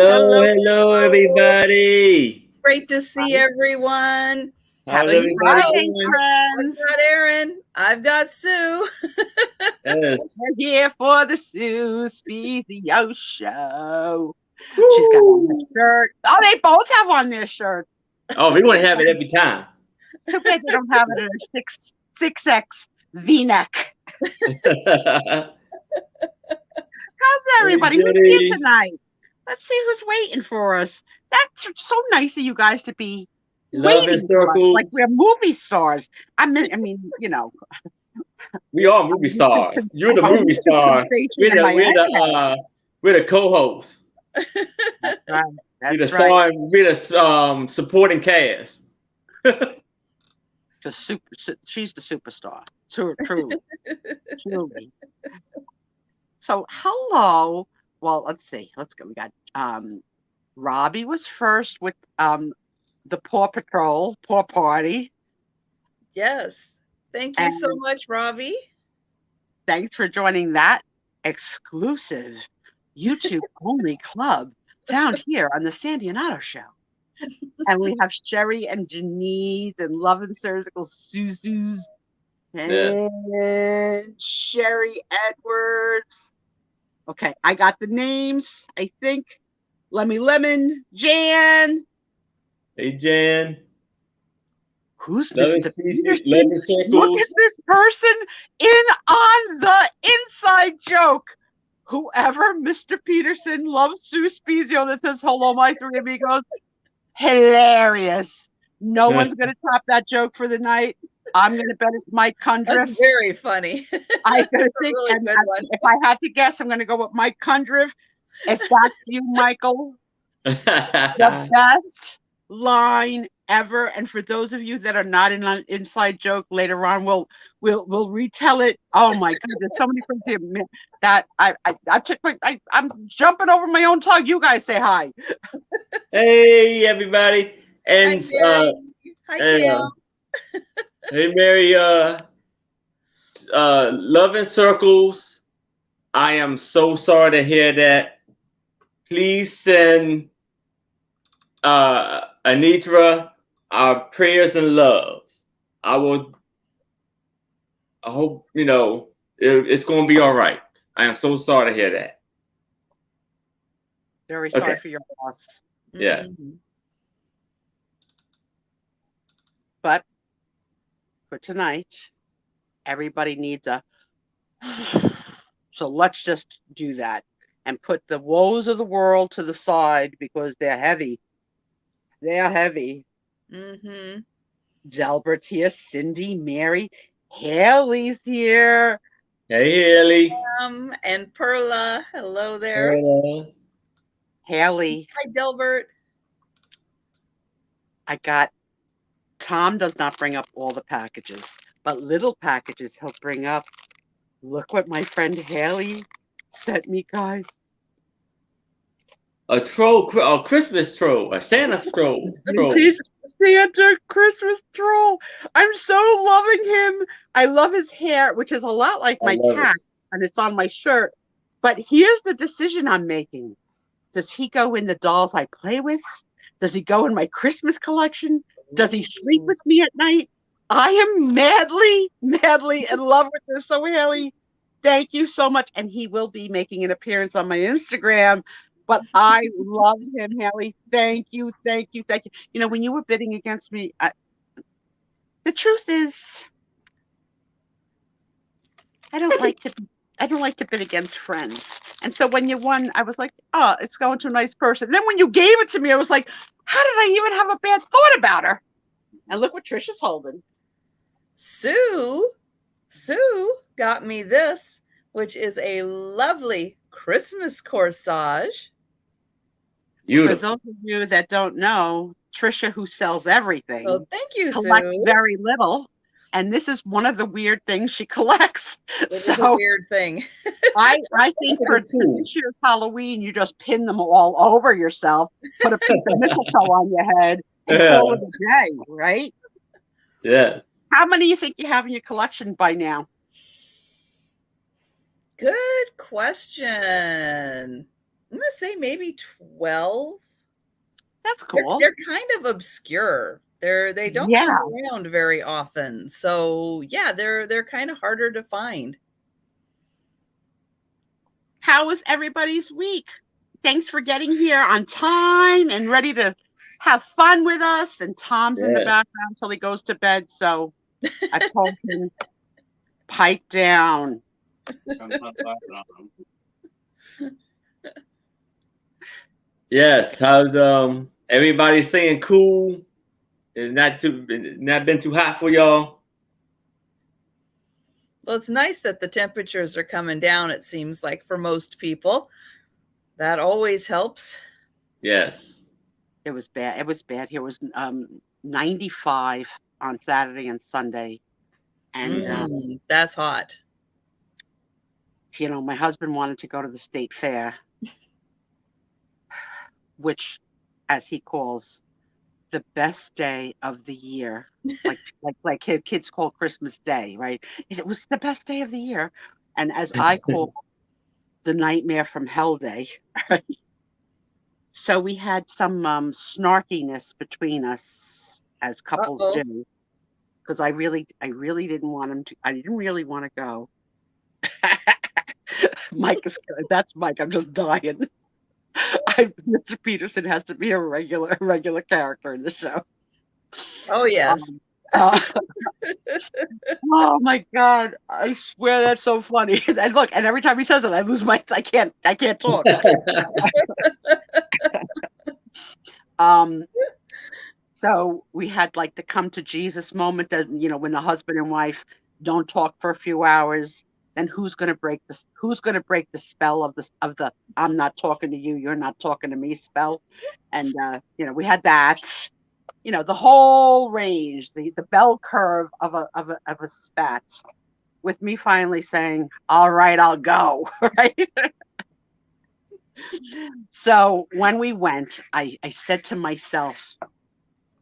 Hello, Hello, everybody. great to see everyone. How's Happy everybody Friday, Friday. doing? I've friends. got Aaron. I've got Sue. Yes. We're here for the Sue Spiezio show. She's got on the Woo! shirt. Oh, they both have on their shirts. Oh, we want to have it every time. Too bad they don't have it in a six X V-neck. How's Hey, everybody? Who's here Jenny. tonight? Let's see who's waiting for us. That's so nice of you guys to be Love in waiting for us, like circles. we're movie stars. We are I'm movie used to, stars. You're the I'm movie used to star. sensation We're in the my we're head. the we're the co-hosts. That's right. We're the That's right. star. We're the supporting cast. She's the superstar. Truly, truly. So hello. Well, let's see. Let's go. We got Robbie was first with the Paw Patrol, Paw Party. Yes. Thank you so And much, Robbie. thanks for joining that exclusive YouTube only club found here on the Sandy and Otto Show. And we have Sherry and Janice and Love and Surgical Suzu's Yeah. and Sherry Edwards. Okay, I got the names, I think. Lemon, Jan. Hey, Jan. Who's Love in Mr. species. Love Peterson? in Look circles. at this person in on the inside joke. Whoever Mr. Peterson loves Sue Spiezio that says, hello, my three amigos. Hilarious. No one's going to top that joke for the night. I'm going to bet it's Mike That's Cundriff. very funny. I That's a think, really and good one. if I had to guess, I'm going to go with Mike Cundriff. If that's you, Michael, the best line ever. And for those of you that are not in an inside joke, later on we'll retell it. Oh my goodness, so many friends here that I took I'm jumping over my own tongue. You guys say hi. Hey, everybody. Hi, And Mary. Hi, uh, Kim. hey, Mary. Love in circles. I am so sorry to hear that. Please send Anitra our prayers and love. I will. I hope it's going to be all right. I am so sorry to hear that. Very Okay. sorry for your loss. Yeah. But for tonight, everybody needs a. So let's just do that and put the woes of the world to the side because they're heavy. They are heavy. Mm-hmm. Delbert's here, Cindy, Mary, Haley's here. Hey, Haley. And Perla. Hello there. Hello. Haley, Hi, Delbert. I got Tom does not bring up all the packages, but little packages he'll bring up. Look what my friend Haley sent me, guys. A troll, a Christmas troll, a Santa troll. Santa Christmas troll. I'm so loving him. I love his hair, which is a lot like I my love cat, and it's on my shirt. But here's the decision I'm making. Does he go in the dolls I play with? Does he go in my Christmas collection? Does he sleep with me at night? I am madly, madly in love with this. So, Haley, thank you so much. And he will be making an appearance on my Instagram. But I love him, Haley. Thank you, thank you, thank you. You know, when you were bidding against me, the truth is, I don't like to bid against friends. And so when you won, I was like, oh, it's going to a nice person. And then when you gave it to me, I was like, how did I even have a bad thought about her? And look what Trisha's holding. Sue got me this, which is a lovely Christmas corsage. Beautiful. For those of you that don't know, Trisha, who sells everything, Oh, thank you, collects Sue. very little. And this is one of the weird things she collects. It is a weird thing. I think for this year's Halloween, you just pin them all over yourself, put a piece of mistletoe on your head, and call it a day, right? Yeah. How many do you think you have in your collection by now? Good question. I'm gonna say maybe 12. That's cool. They're kind of obscure. They don't Yeah. come around very often. So yeah, they're kind of harder to find. How was everybody's week? Thanks for getting here on time and ready to have fun with us. And Tom's in the background till he goes to bed. So I told him, pipe down. Yes. How's everybody staying cool? It's not been too hot for y'all. Well, it's nice that the temperatures are coming down, it seems like, for most people. That always helps. Yes. It was bad. It was bad. Here was 95 on Saturday and Sunday. And that's hot. You know, my husband wanted to go to the state fair, which, as he calls, the best day of the year. like kids call Christmas Day, right? It was the best day of the year. And as I call the nightmare from hell day. Right? So we had some snarkiness between us, as couples do, because I really didn't want him to. I didn't really want to go. Mike is good. That's Mike. I'm just dying. Mr. Peterson has to be a regular character in the show. Oh yes. Oh my God! I swear that's so funny. And look, and every time he says it, I lose my. I can't talk. So we had like the come to Jesus moment that, you know, when the husband and wife don't talk for a few hours, then who's going to break the spell of the I'm not talking to you, you're not talking to me spell. And you know, we had that, you know, the whole range, the bell curve of a spat, with me finally saying, all right, I'll go. Right. So when we went, I said to myself,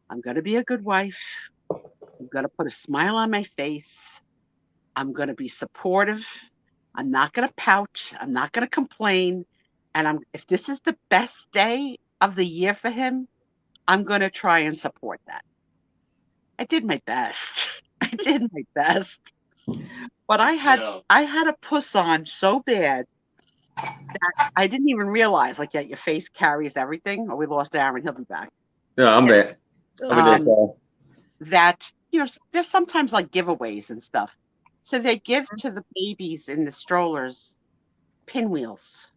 I'm going to be a good wife. I'm going to put a smile on my face. I'm going to be supportive. I'm not going to pout. I'm not going to complain. And if this is the best day of the year for him, I'm going to try and support that. I did my best. But I had a puss on so bad that I didn't even realize, like, yeah, your face carries everything. Oh, we lost Aaron. He'll be back. Yeah, I'm back. That, you know, there's sometimes like giveaways and stuff. So they give to the babies in the strollers pinwheels.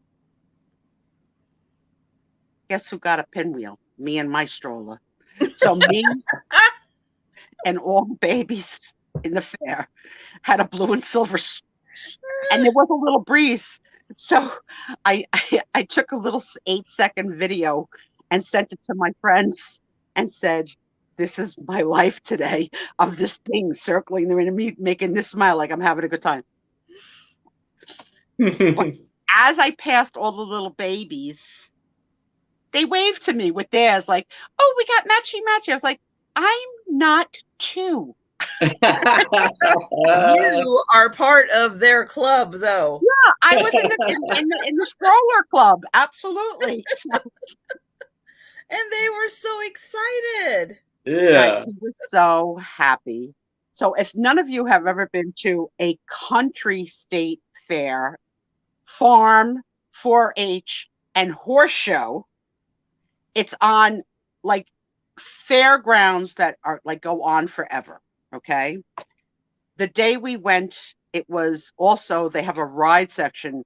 Guess who got a pinwheel? Me and my stroller. So me and all the babies in the fair had a blue and silver, and there was a little breeze. So I took a little 8-second video and sent it to my friends and said, this is my life today, of this thing circling the ring and me making this smile like I'm having a good time. But as I passed all the little babies, they waved to me with theirs, like, oh, we got matchy. I was like, I'm not 2. You are part of their club, though. Yeah, I was in the stroller club, absolutely. And they were so excited. Yeah. He was so happy. So if none of you have ever been to a country state fair, farm, 4-H, and horse show, it's on like fairgrounds that are like go on forever. Okay. The day we went, it was also, they have a ride section,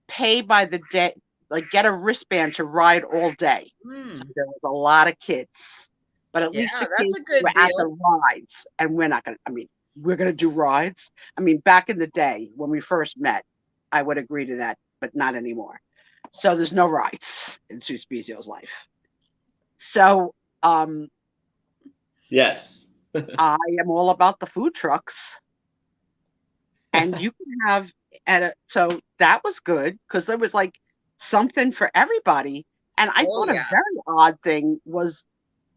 pay by the day, like get a wristband to ride all day. So there was a lot of kids, but at least the kids were at the rides, and we're not going to, I mean, we're going to do rides. I mean, back in the day when we first met, I would agree to that, but not anymore. So there's no rides in Sue Spiezio's life. So, yes. I am all about the food trucks, and you can have so that was good because there was like something for everybody. And I thought a very odd thing was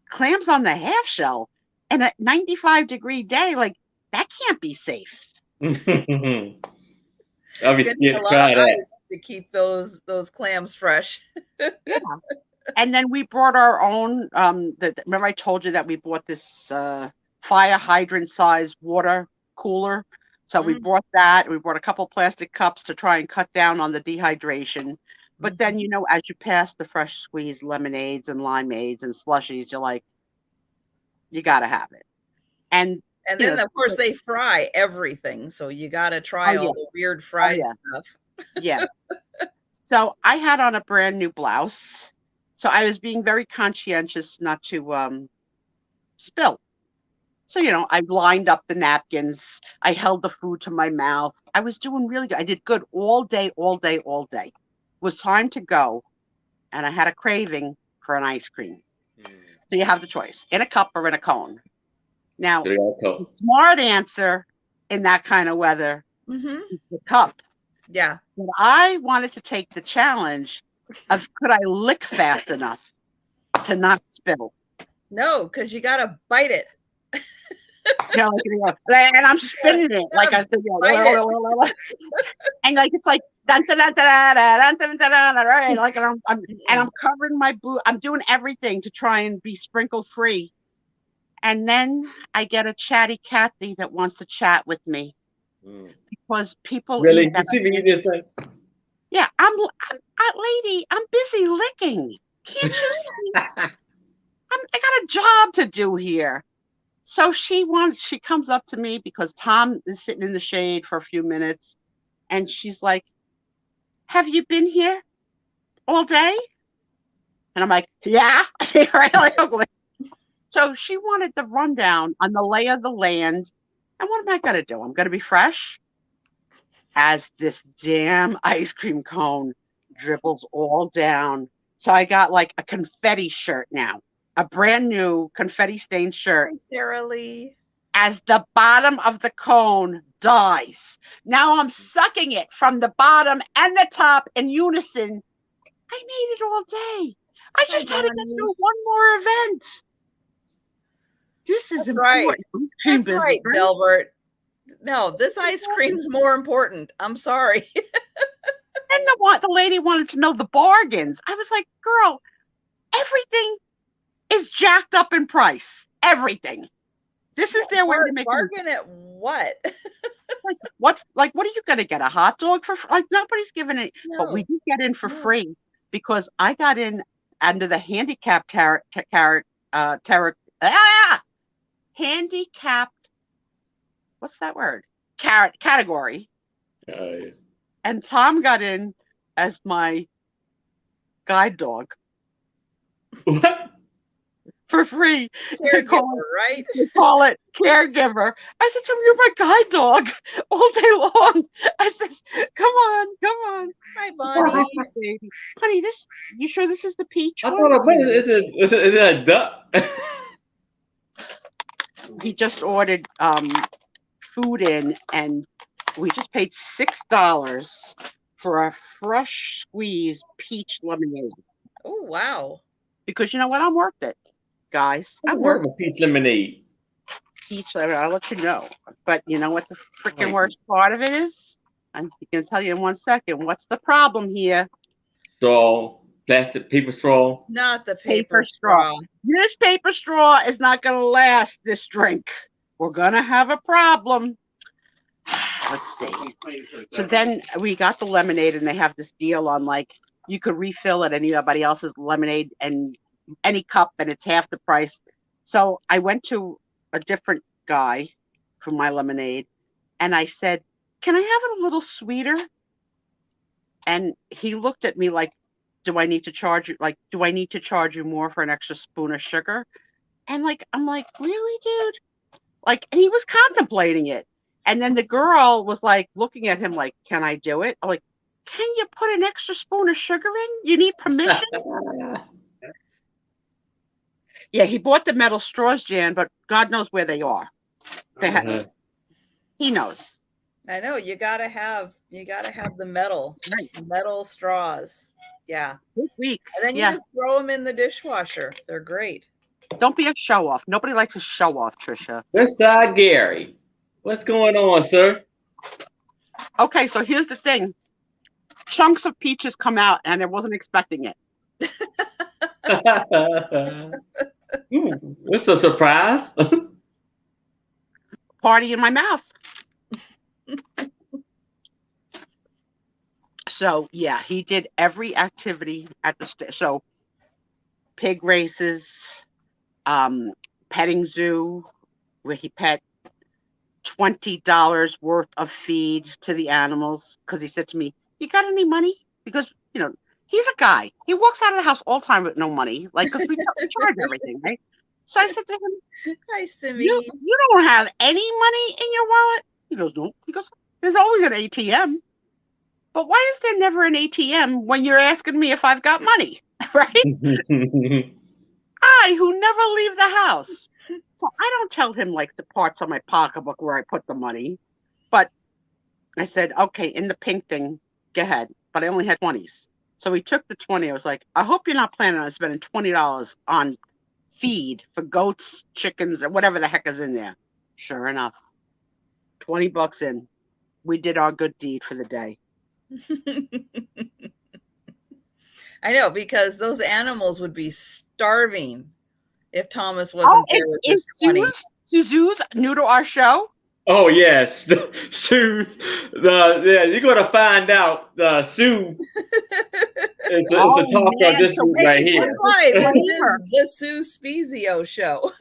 clams on the half shell, and a 95-degree day, like that can't be safe. I'll be It's gonna need scared a to lot of try that. ice to keep those clams fresh. Yeah. And then we brought our own. Remember I told you that we bought this fire hydrant size water cooler. So we brought that. We brought a couple plastic cups to try and cut down on the dehydration. But then, you know, as you pass the fresh squeezed lemonades and limeades and slushies, you're like, you got to have it. And then, of course, they fry everything. So you got to try all the weird fried stuff. Yeah. So I had on a brand new blouse. So I was being very conscientious not to spill. So, you know, I lined up the napkins. I held the food to my mouth. I was doing really good. I did good all day, all day, all day. It was time to go. And I had a craving for an ice cream. So you have the choice, in a cup or in a cone. Now, the smart answer in that kind of weather is the cup. Yeah. But I wanted to take the challenge of could I lick fast enough to not spill? No, because you got to bite it. You know, and I'm spinning it like I said, and like it's like dun, dun, dun, dun, dun, dun, dun, dun, right? Like I'm covering my boot. I'm doing everything to try and be sprinkle free. And then I get a chatty Cathy that wants to chat with me because people really. You see me this thing? Yeah, I'm lady. I'm busy licking. Can't you see? I got a job to do here. So she comes up to me because Tom is sitting in the shade for a few minutes. And she's like, have you been here all day? And I'm like, yeah. So she wanted the rundown on the lay of the land. And what am I going to do? I'm going to be fresh as this damn ice cream cone dribbles all down. So I got like a confetti shirt now. A brand new confetti stained shirt. Hi, Sarah Lee. As the bottom of the cone dies. Now I'm sucking it from the bottom and the top in unison. I made it all day. I just had to get through one more event. This is important. Right. That's right, Delbert. No, this ice cream's more important. I'm sorry. And the lady wanted to know the bargains. I was like, girl, everything is jacked up in price. Everything. This is their way to make bargain at what? what are you going to get? A hot dog for like nobody's giving it, no. But we did get in for free because I got in under the handicapped handicapped. What's that word? Category. And Tom got in as my guide dog. What? For free. Right? They call it caregiver. I said to him, you're my guide dog all day long. I says, come on. Hi, Bonnie. Honey, you sure this is the peach I one? thought is it a duck? He just ordered food in, and we just paid $6 for a fresh squeezed peach lemonade. Oh, wow. Because you know what? I'm worth it, guys. I'm worth it. Peach lemonade. Peach lemonade, I'll let you know. But you know what the freaking worst part of it is? I'm going to tell you in 1 second. What's the problem here? Straw. Plastic paper straw. Not the paper straw. This paper straw is not going to last this drink. We're going to have a problem. Let's see. So then we got the lemonade, and they have this deal on like you could refill it anybody else's lemonade and any cup, and it's half the price. So I went to a different guy for my lemonade, and I said, "Can I have it a little sweeter?" And he looked at me like, do I need to charge you? Like, do I need to charge you more for an extra spoon of sugar? And like, I'm like, really, dude? Like, and he was contemplating it. And then the girl was like looking at him like, can I do it? I'm like, can you put an extra spoon of sugar in? You need permission? Yeah, he bought the metal straws, Jan, but God knows where they are. He knows. I know, you gotta have the metal straws. Yeah. This week. And then you just throw them in the dishwasher. They're great. Don't be a show off. Nobody likes a show off, Trisha. West Side Gary. What's going on, sir? Okay, so here's the thing. Chunks of peaches come out, and I wasn't expecting it. It's a surprise. Party in my mouth. So, yeah, he did every activity at the so pig races, petting zoo, where he pet $20 worth of feed to the animals, because he said to me, "You got any money?" Because, he's a guy. He walks out of the house all the time with no money, like, because we charge everything, right? So I said to him, Hi, Simi. you don't have any money in your wallet? He goes, no. He goes, there's always an ATM. But why is there never an ATM when you're asking me if I've got money, right? I, who never leave the house. So I don't tell him, like, the parts of my pocketbook where I put the money. But I said, okay, in the pink thing, go ahead. But I only had 20s. So he took the 20. I was like, I hope you're not planning on spending $20 on feed for goats, chickens, or whatever the heck is in there. Sure enough, $20 in. We did our good deed for the day. I know, because those animals would be starving if Thomas wasn't there with his 20. Suzu's new to our show? Oh yes, Sue. Yeah, you're gonna find out. Sue is the talker of this group right here. That's right. This is the Sue Spiezio show.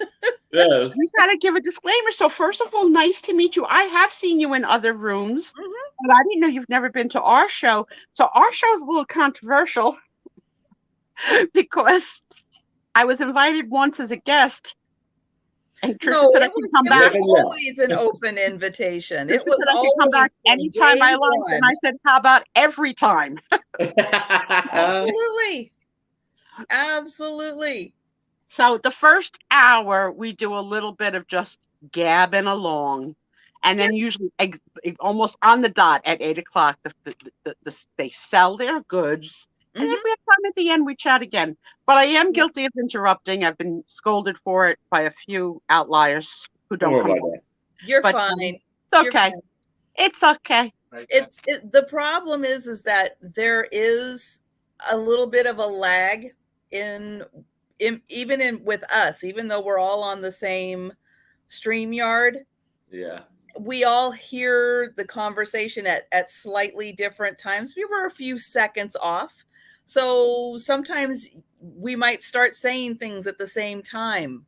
Yes. You gotta give a disclaimer. So first of all, nice to meet you. I have seen you in other rooms, but I didn't know you've never been to our show. So our show is a little controversial because I was invited once as a guest. And Trisha said I could come back. It was always an open invitation. It was always come back anytime I liked, and I said, "How about every time?" Absolutely, absolutely. So the first hour we do a little bit of just gabbing along, and then usually almost on the dot at 8 o'clock, they sell their goods. And if we have time at the end, we chat again. But I am guilty of interrupting. I've been scolded for it by a few outliers who don't come back. You're fine. It's okay. It's okay. The problem is that there is a little bit of a lag even with us, even though we're all on the same StreamYard. Yeah. We all hear the conversation at slightly different times. We were a few seconds off. So sometimes we might start saying things at the same time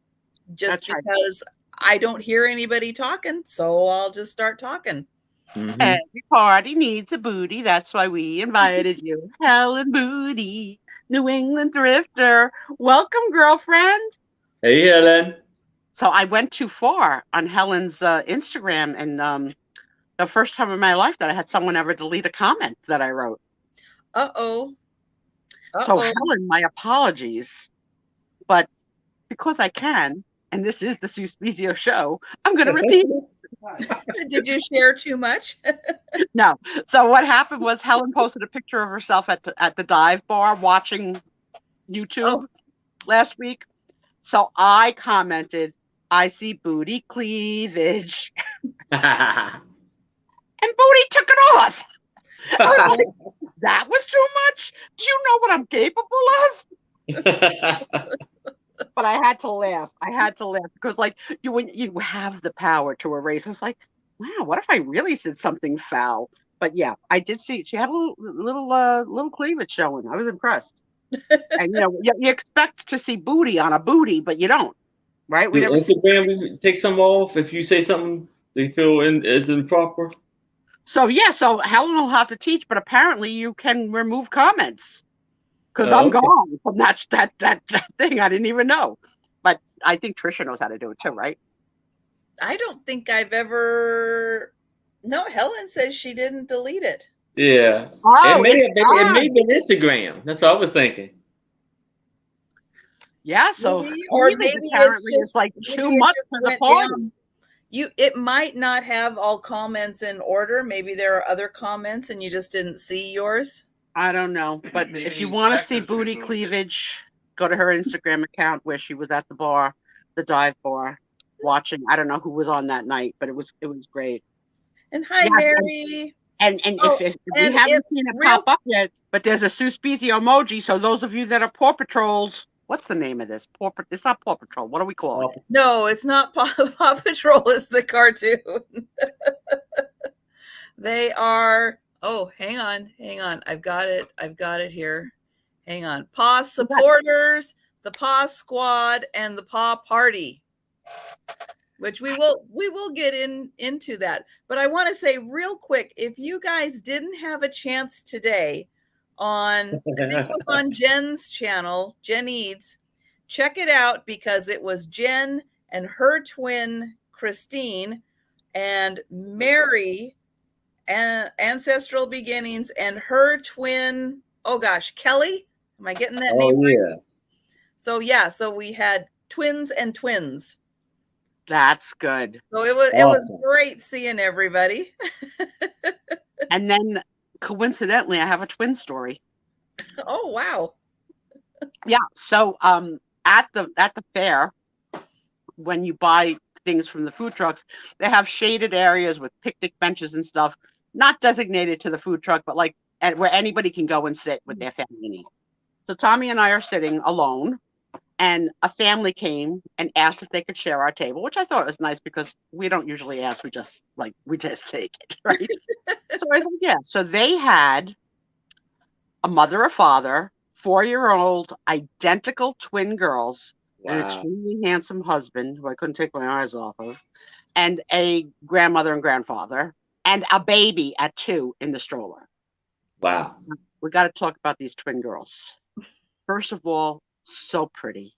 just because I don't hear anybody talking. So I'll just start talking. Every party needs a booty. That's why we invited you. Helen Booty, New England thrifter. Welcome, girlfriend. Hey, Helen. So I went too far on Helen's Instagram, and the first time in my life that I had someone ever delete a comment that I wrote. Uh-oh. So Helen, my apologies, but because I can, and this is the Sue Spiezio show, I'm going to repeat it. Did you share too much? No. So what happened was Helen posted a picture of herself at the dive bar watching YouTube last week. So I commented, "I see booty cleavage," and Booty took it off. That was too much. Do you know what I'm capable of? But I had to laugh. Because, like, when you have the power to erase, I was like, wow, what if I really said something foul? But yeah, I did see she had a little cleavage showing. I was impressed. And you expect to see booty on a booty, but you don't, right? Do Instagram take some off if you say something they feel is improper? So Helen will have to teach, but apparently you can remove comments. Because I'm gone from that thing. I didn't even know. But I think Trisha knows how to do it too, right? I don't think I've ever. No, Helen says she didn't delete it. Yeah. It may have been Instagram. That's what I was thinking. Yeah, so maybe apparently it's like too much for the party. It might not have all comments in order. Maybe there are other comments and you just didn't see yours. I don't know, but if you want to see booty cleavage, go to her Instagram account where she was at the bar, the dive bar, watching. I don't know who was on that night, but it was great. And hi, Mary. And Oh, if we and haven't if seen it real pop up yet, but there's a Spiezio emoji. So those of you that are Paw Patrols, what's the name of this? It's not Paw Patrol. What are we calling it? No, it's not Paw Patrol. Is the cartoon. They are. Oh, hang on. I've got it here. Hang on. Paw Supporters, the Paw Squad, and the Paw Party. Which we will get into that. But I want to say real quick, if you guys didn't have a chance today on, I think it was on Jen's channel, Jen Eads, check it out, because it was Jen and her twin Christine and Mary and Ancestral Beginnings and her twin, oh gosh, Kelly. Am I getting that name right? So we had twins and twins. That's good. So it was great seeing everybody. And then coincidentally, I have a twin story. Oh wow. Yeah. So at the fair, when you buy things from the food trucks, they have shaded areas with picnic benches and stuff, not designated to the food truck, but like where anybody can go and sit with their family and eat. So Tommy and I are sitting alone, and a family came and asked if they could share our table, which I thought was nice because we don't usually ask. We just take it, right? So I was like, yeah. So they had a mother, a father, 4-year-old identical twin girls, an extremely handsome husband who I couldn't take my eyes off of, and a grandmother and grandfather, and a baby at 2 in the stroller. Wow. We got to talk about these twin girls. First of all, so pretty,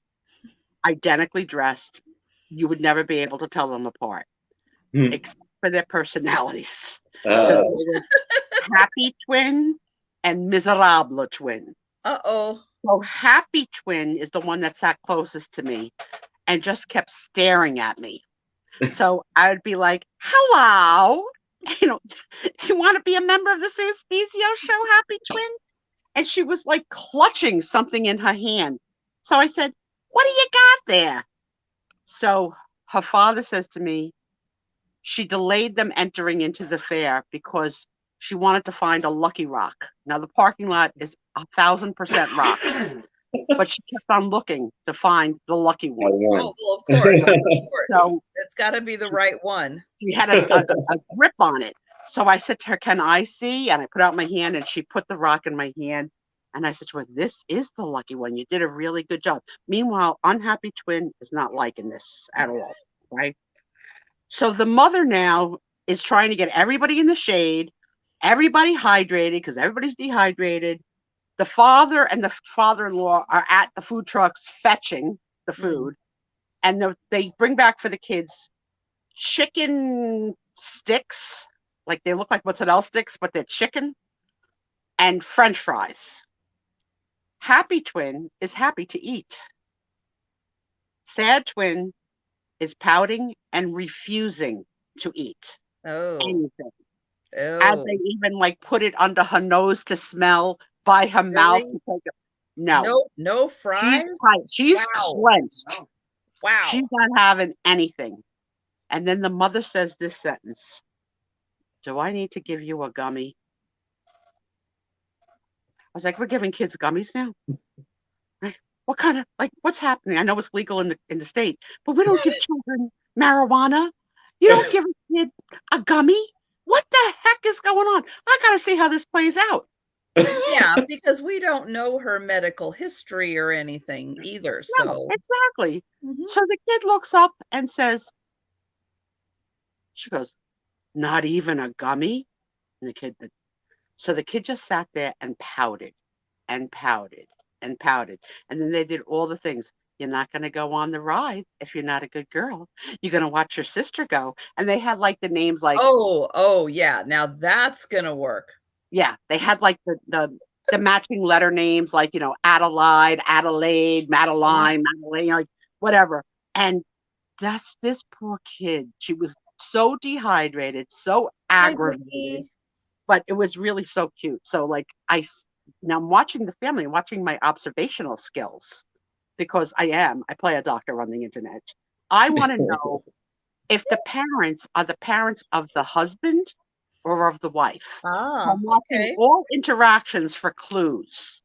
identically dressed. You would never be able to tell them apart, except for their personalities. Because they were Happy Twin and Miserable Twin. So Happy Twin is the one that sat closest to me and just kept staring at me. So I would be like, hello, you want to be a member of the Spiezio show, Happy Twin? And she was like clutching something in her hand. So I said, what do you got there? So her father says to me, she delayed them entering into the fair because she wanted to find a lucky rock. Now the parking lot is 1,000% rocks, but she kept on looking to find the lucky one. Oh, well, of course. So it's got to be the right one. She had a grip on it. So I said to her, can I see? And I put out my hand and she put the rock in my hand. And I said to her, this is the lucky one. You did a really good job. Meanwhile, Unhappy Twin is not liking this at all, right? So the mother now is trying to get everybody in the shade, everybody hydrated because everybody's dehydrated. The father and the father-in-law are at the food trucks fetching the food. And they bring back for the kids chicken sticks, like they look like mozzarella sticks, but they're chicken, and French fries. Happy Twin is happy to eat. Sad Twin is pouting and refusing to eat anything. As they even like put it under her nose to smell, by her mouth to take it. No fries. She's clenched. Wow. She's not having anything. And then the mother says this sentence: do I need to give you a gummy? I was like, we're giving kids gummies now? Right? What kind of, like, what's happening? I know it's legal in the state, but we don't give children marijuana. You don't give a kid a gummy? What the heck is going on? I got to see how this plays out. Yeah, because we don't know her medical history or anything either. So no, exactly. So the kid looks up and says, she goes, not even a gummy? And the kid just sat there and pouted and pouted and pouted. And then they did all the things. You're not going to go on the ride if you're not a good girl. You're going to watch your sister go. And they had like the names like, oh yeah, now that's going to work. Yeah, they had like the matching letter names, like, Adelaide, Madeline, like whatever. And that's this poor kid. She was so dehydrated, so aggravated, but it was really so cute. So like now I'm watching the family, watching my observational skills, because I play a doctor on the internet. I want to know if the parents are the parents of the husband or of the wife. Ah, I'm watching okay. all interactions for clues.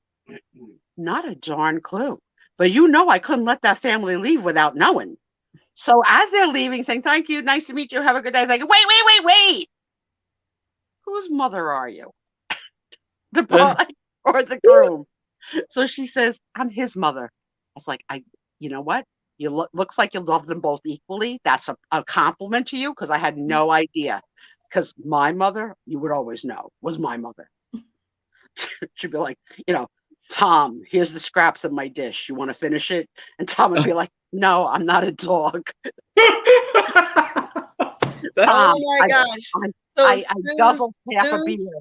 Not a darn clue. But you know I couldn't let that family leave without knowing. So as they're leaving, saying, thank you, nice to meet you, have a good day, I was like, wait. Whose mother are you? The bride or the groom? So she says, I'm his mother. I was like, you know what? You looks like you love them both equally. That's a compliment to you because I had no idea. Because my mother, you would always know, was my mother. She'd be like, Tom, here's the scraps of my dish. You want to finish it? And Tom would be like, no, I'm not a dog. Tom, Oh my gosh. So I guzzled half a beer. Sue's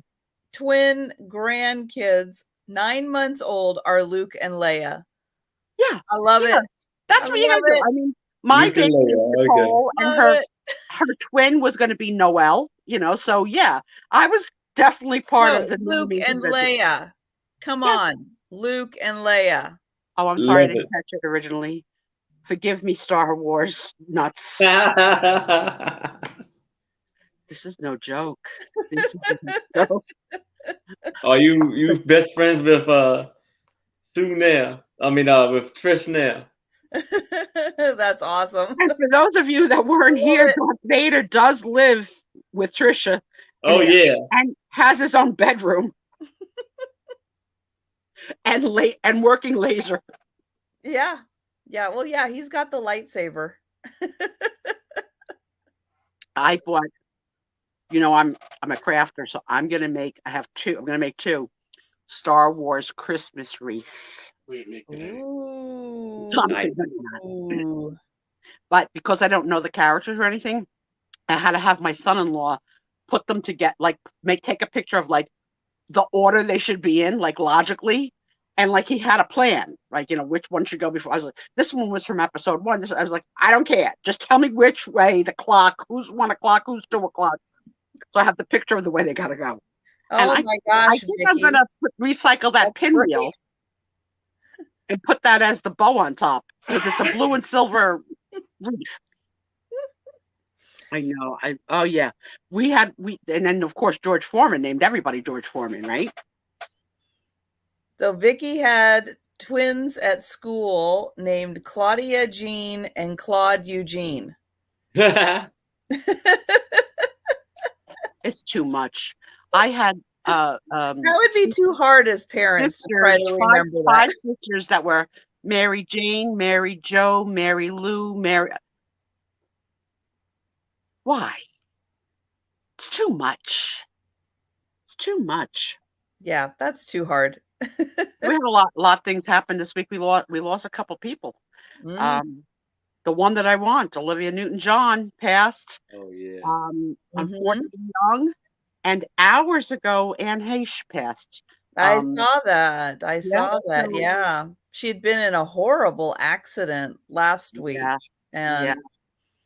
twin grandkids, 9 months old, are Luke and Leia. Yeah. I love it. That's what you gotta do. I mean, my baby is Nicole, and her twin was going to be Noelle, so yeah, I was definitely part of the Luke and Leia. Come on, Luke and Leia. Oh, I'm sorry I didn't catch it originally. Forgive me, Star Wars nuts. This is no joke. This is no joke. Are you best friends with Sue now? I mean, with Trish now. That's awesome. And for those of you that weren't here, Darth Vader does live with Trisha. Oh yeah, and has his own bedroom and working laser. Yeah. Well, yeah, he's got the lightsaber. I bought. I'm a crafter, so I'm gonna make. I have two. I'm gonna make 2 Star Wars Christmas wreaths. Ooh. Ooh. But because I don't know the characters or anything, I had to have my son-in-law put them together, take a picture of the order they should be in, logically, and he had a plan, right? Which one should go before. I was like, this one was from episode 1. I was like, I don't care, just tell me which way the clock, who's 1 o'clock, who's 2 o'clock. So I have the picture of the way they gotta go. Oh my gosh! I think Vicky, I'm gonna recycle that pinwheel and put that as the bow on top because it's a blue and silver wreath. I know. And then of course George Foreman named everybody George Foreman, right? So Vicky had twins at school named Claudia Jean and Claude Eugene. It's too much. I had that would be too hard as parents to try to remember that. 5 sisters that were Mary Jane, Mary Jo, Mary Lou, Mary. Why? It's too much. It's too much. Yeah, that's too hard. We had a lot of things happen this week. We lost a couple people. The one that I want, Olivia Newton-John, passed. Oh yeah. Unfortunately young. And hours ago, Anne Heche passed. I saw that. Yeah. She had been in a horrible accident last week. And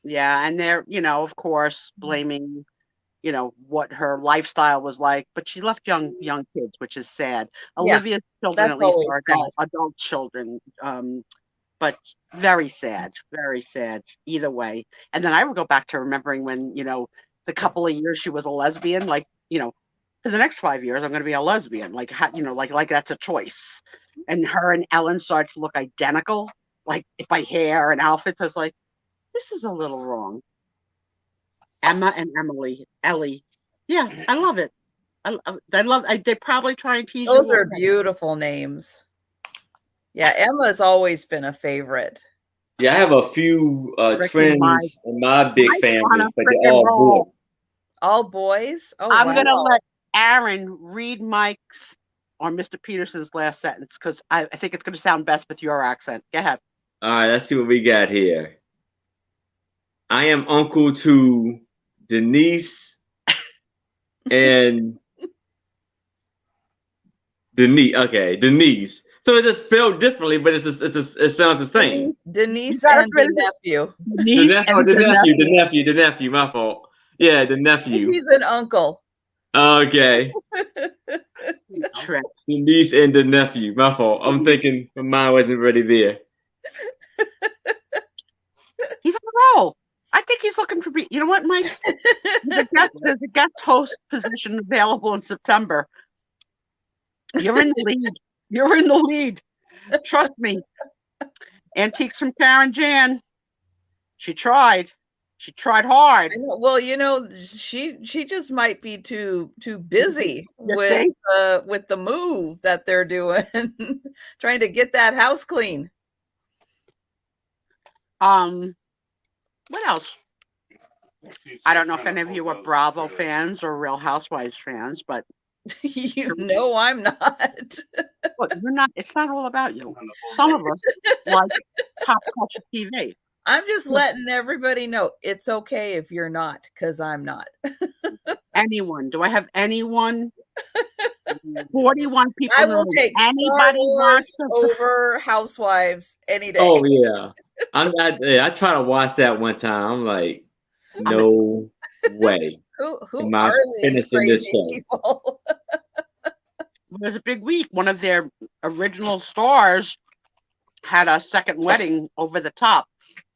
they're, of course, blaming, what her lifestyle was like. But she left young kids, which is sad. Olivia's children, at least, are adult children. But very sad either way. And then I would go back to remembering when, the couple of years she was a lesbian, for the next 5 years, I'm going to be a lesbian. Like that's a choice. And her and Ellen started to look identical, by hair and outfits. I was like, this is a little wrong. Emma and Ellie. Yeah, I love it. They probably try and tease you. Those are beautiful names. Yeah, Emma's always been a favorite. Yeah, I have a few twins in my big family, but they're all boys. All boys? Oh, I'm going to let Aaron read Mike's or Mr. Peterson's last sentence because I think it's going to sound best with your accent. Go ahead. All right, let's see what we got here. I am uncle to Denise and Denise. Okay, Denise. So it's just spelled differently, but it sounds the same. Denise and the nephew. The nephew. My fault. Yeah, the nephew. He's an uncle. Okay. Denise and the nephew. My fault. I'm thinking my mind wasn't ready there. He's on a roll. I think he's looking for you know what, Mike? There's a guest host position available in September. You're in the lead. You're in the lead. Trust me. Antiques from Karen Jan. She tried. She tried hard. Well, she just might be too busy with the move that they're doing, trying to get that house clean. What else? I don't know if any of you are Bravo fans or Real Housewives fans, but I'm not. Look, you're not. It's not all about you. Some of us like pop culture TV. I'm just letting everybody know it's okay if you're not, because I'm not. Anyone? Do I have anyone? 41 people. I will take Star Wars over Housewives any day. Oh yeah, I try to watch that one time. I'm like, no way. Who are these crazy people? It was a big week. One of their original stars had a second wedding over the top.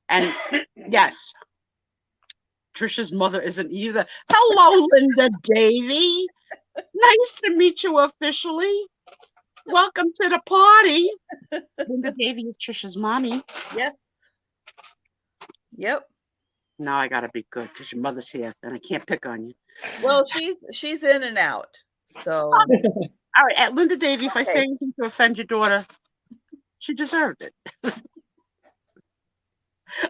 And yes, Trisha's mother isn't either. Hello, Linda Davy. Nice to meet you officially. Welcome to the party. Linda Davy is Trisha's mommy. Yes. Yep. Now I gotta be good because your mother's here and I can't pick on you. Well, she's in and out. So all right, at Linda Davy, if I say anything to offend your daughter, she deserved it.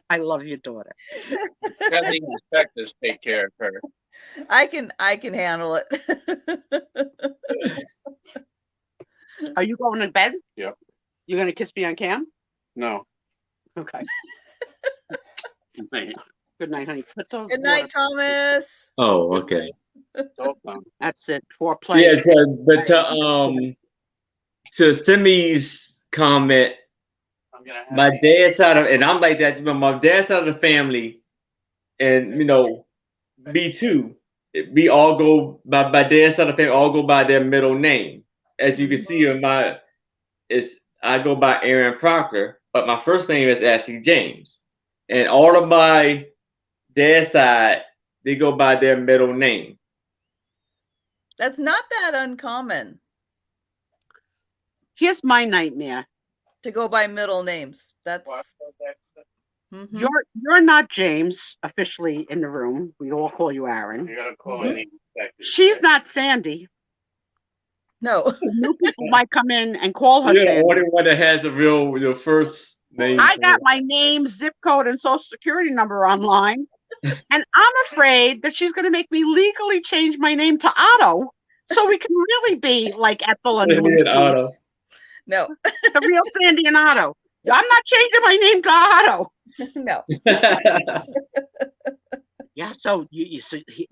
I love your daughter. Let the inspectors take care of her. I can handle it. Are you going to bed? Yep. You're gonna kiss me on cam? No. Okay. Good night, honey. Good night, Thomas. Oh, okay. That's it. Foreplay. Yeah, to Simi's comment, my dad's side of, and I'm like that, but my dad's side of the family, and me too. We all go by dad's side of the family, all go by their middle name. As you can see in I go by Aaron Proctor, but my first name is actually James. And all of my dad's side, they go by their middle name. That's not that uncommon. Here's my nightmare. To go by middle names. That's You're not James officially in the room. We all call you Aaron. You gotta call any inspector. She's not Sandy. No. New people might come in and call her You're Sandy. the only one that has your first name. I got my name, zip code, and social security number online. And I'm afraid that she's going to make me legally change my name to Otto so we can really be like Ethel and Otto. No. The real Sandy and Otto. I'm not changing my name to Otto. No. Yeah, so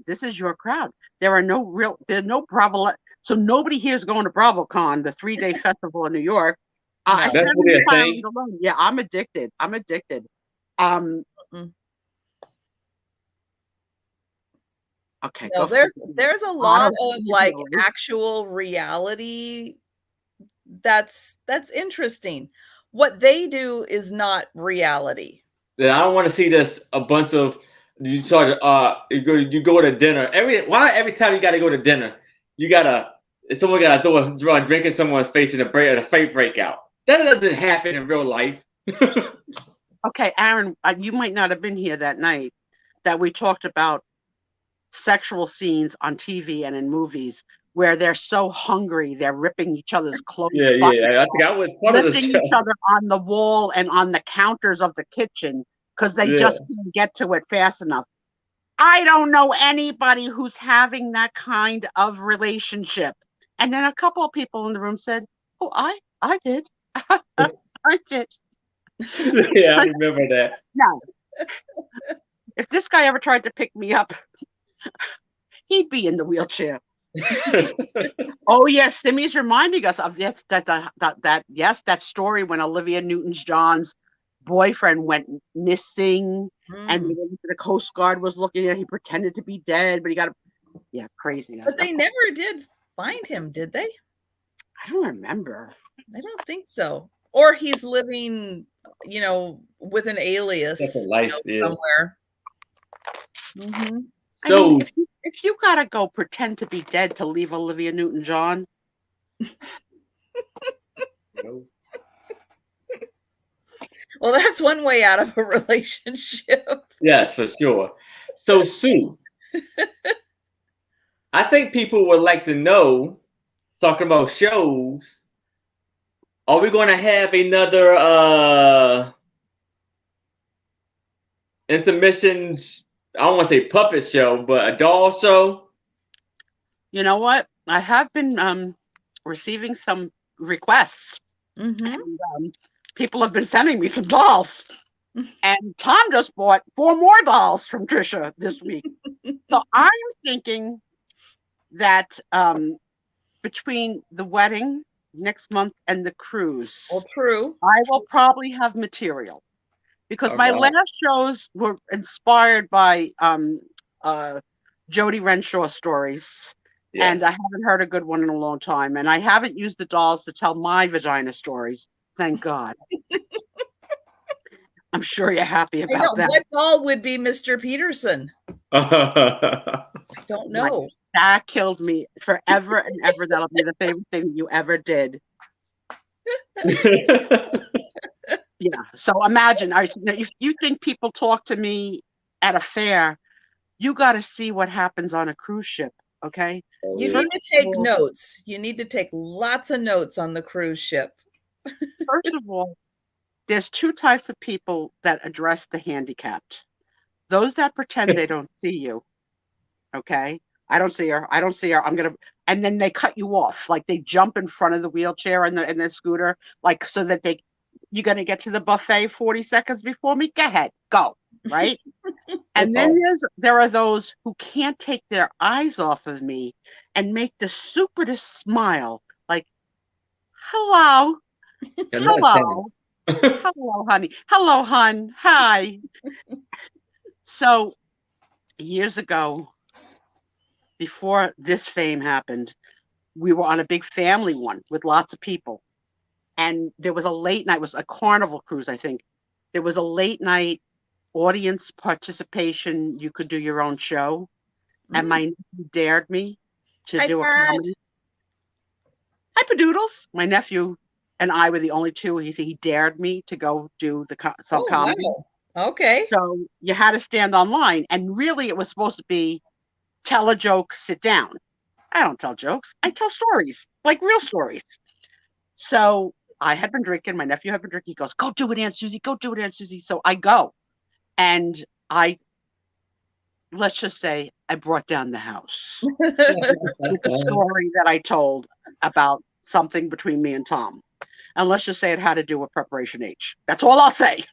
this is your crowd. There's no Bravo. So nobody here is going to BravoCon, the 3-day festival in New York. That's really a thing. Yeah, I'm addicted. Okay. No, there's a lot of like actual reality that's interesting. What they do is not reality. I don't want to see this a bunch of you go to dinner. Every time you got to go to dinner, someone got to throw a drink in someone's face and a fight break out. That doesn't happen in real life. Okay, Aaron, you might not have been here that night that we talked about sexual scenes on TV and in movies where they're so hungry they're ripping each other's clothes. Yeah. I think I was part of the show. Each other on the wall and on the counters of the kitchen because they just can't get to it fast enough. I don't know anybody who's having that kind of relationship. And then a couple of people in the room said, "Oh, I did." I did. Yeah, I remember that. No. If this guy ever tried to pick me up, he'd be in the wheelchair. Oh yes, Simi's reminding us of that story when Olivia Newton-John's boyfriend went missing and the Coast Guard was looking at. He pretended to be dead, but he got crazy. But they never did find him, did they? I don't remember. I don't think so. Or he's living, with an alias somewhere. Mhm. I mean, So if you gotta go pretend to be dead to leave Olivia Newton-John, Well, that's one way out of a relationship. yes, for sure. So Sue, I think people would like to know, talking about shows, are we going to have another intermissions? I don't want to say puppet show, but a doll show. you know what? I have been receiving some requests. Mm-hmm. And, people have been sending me some dolls. And Tom just bought 4 more dolls from Trisha this week. So I'm thinking that between the wedding next month and the cruise, Well, true. I will probably have material. Because All my right. last shows were inspired by Jody Renshaw stories. Yeah. And I haven't heard a good one in a long time. And I haven't used the dolls to tell my vagina stories. Thank God. I'm sure you're happy I about know. that. What doll would be Mr. Peterson? I don't know. That killed me forever and ever. That'll be the favorite thing you ever did. Yeah. So imagine, if you think people talk to me at a fair, you got to see what happens on a cruise ship. Okay. You need to take notes. You need to take lots of notes on the cruise ship. First of all, there's 2 types of people that address the handicapped. Those that pretend they don't see you. Okay. I don't see her. I don't see her. And then they cut you off. Like they jump in front of the wheelchair and the scooter, like so that you're going to get to the buffet 40 seconds before me. Go ahead. Go. Right. And then there are those who can't take their eyes off of me and make the stupidest smile. Like, hello. Hello. Hello, honey. Hello, hun. Hi. So years ago, before this fame happened, we were on a big family one with lots of people. And there was a late night, it was a Carnival cruise, I think. There was a late night audience participation. You could do your own show. And my nephew dared me to do a comedy. Hi, Padoodles. My nephew and I were the only 2. He dared me to go do some comedy. Wow. Okay. So you had to stand online. And really, it was supposed to be tell a joke, sit down. I don't tell jokes. I tell stories, like real stories. So I had been drinking. My nephew had been drinking. He goes, go do it, Aunt Susie. Go do it, Aunt Susie. So I go. And let's just say I brought down the house with the story that I told about something between me and Tom. And let's just say it had to do with Preparation H. That's all I'll say.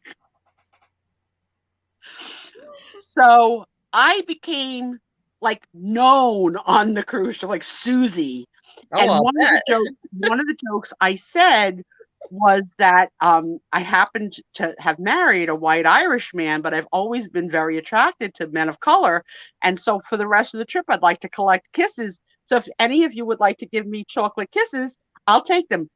So I became like known on the cruise ship, like Susie. And one of the jokes I said was that I happened to have married a white Irish man, but I've always been very attracted to men of color. And so for the rest of the trip, I'd like to collect kisses. So if any of you would like to give me chocolate kisses, I'll take them.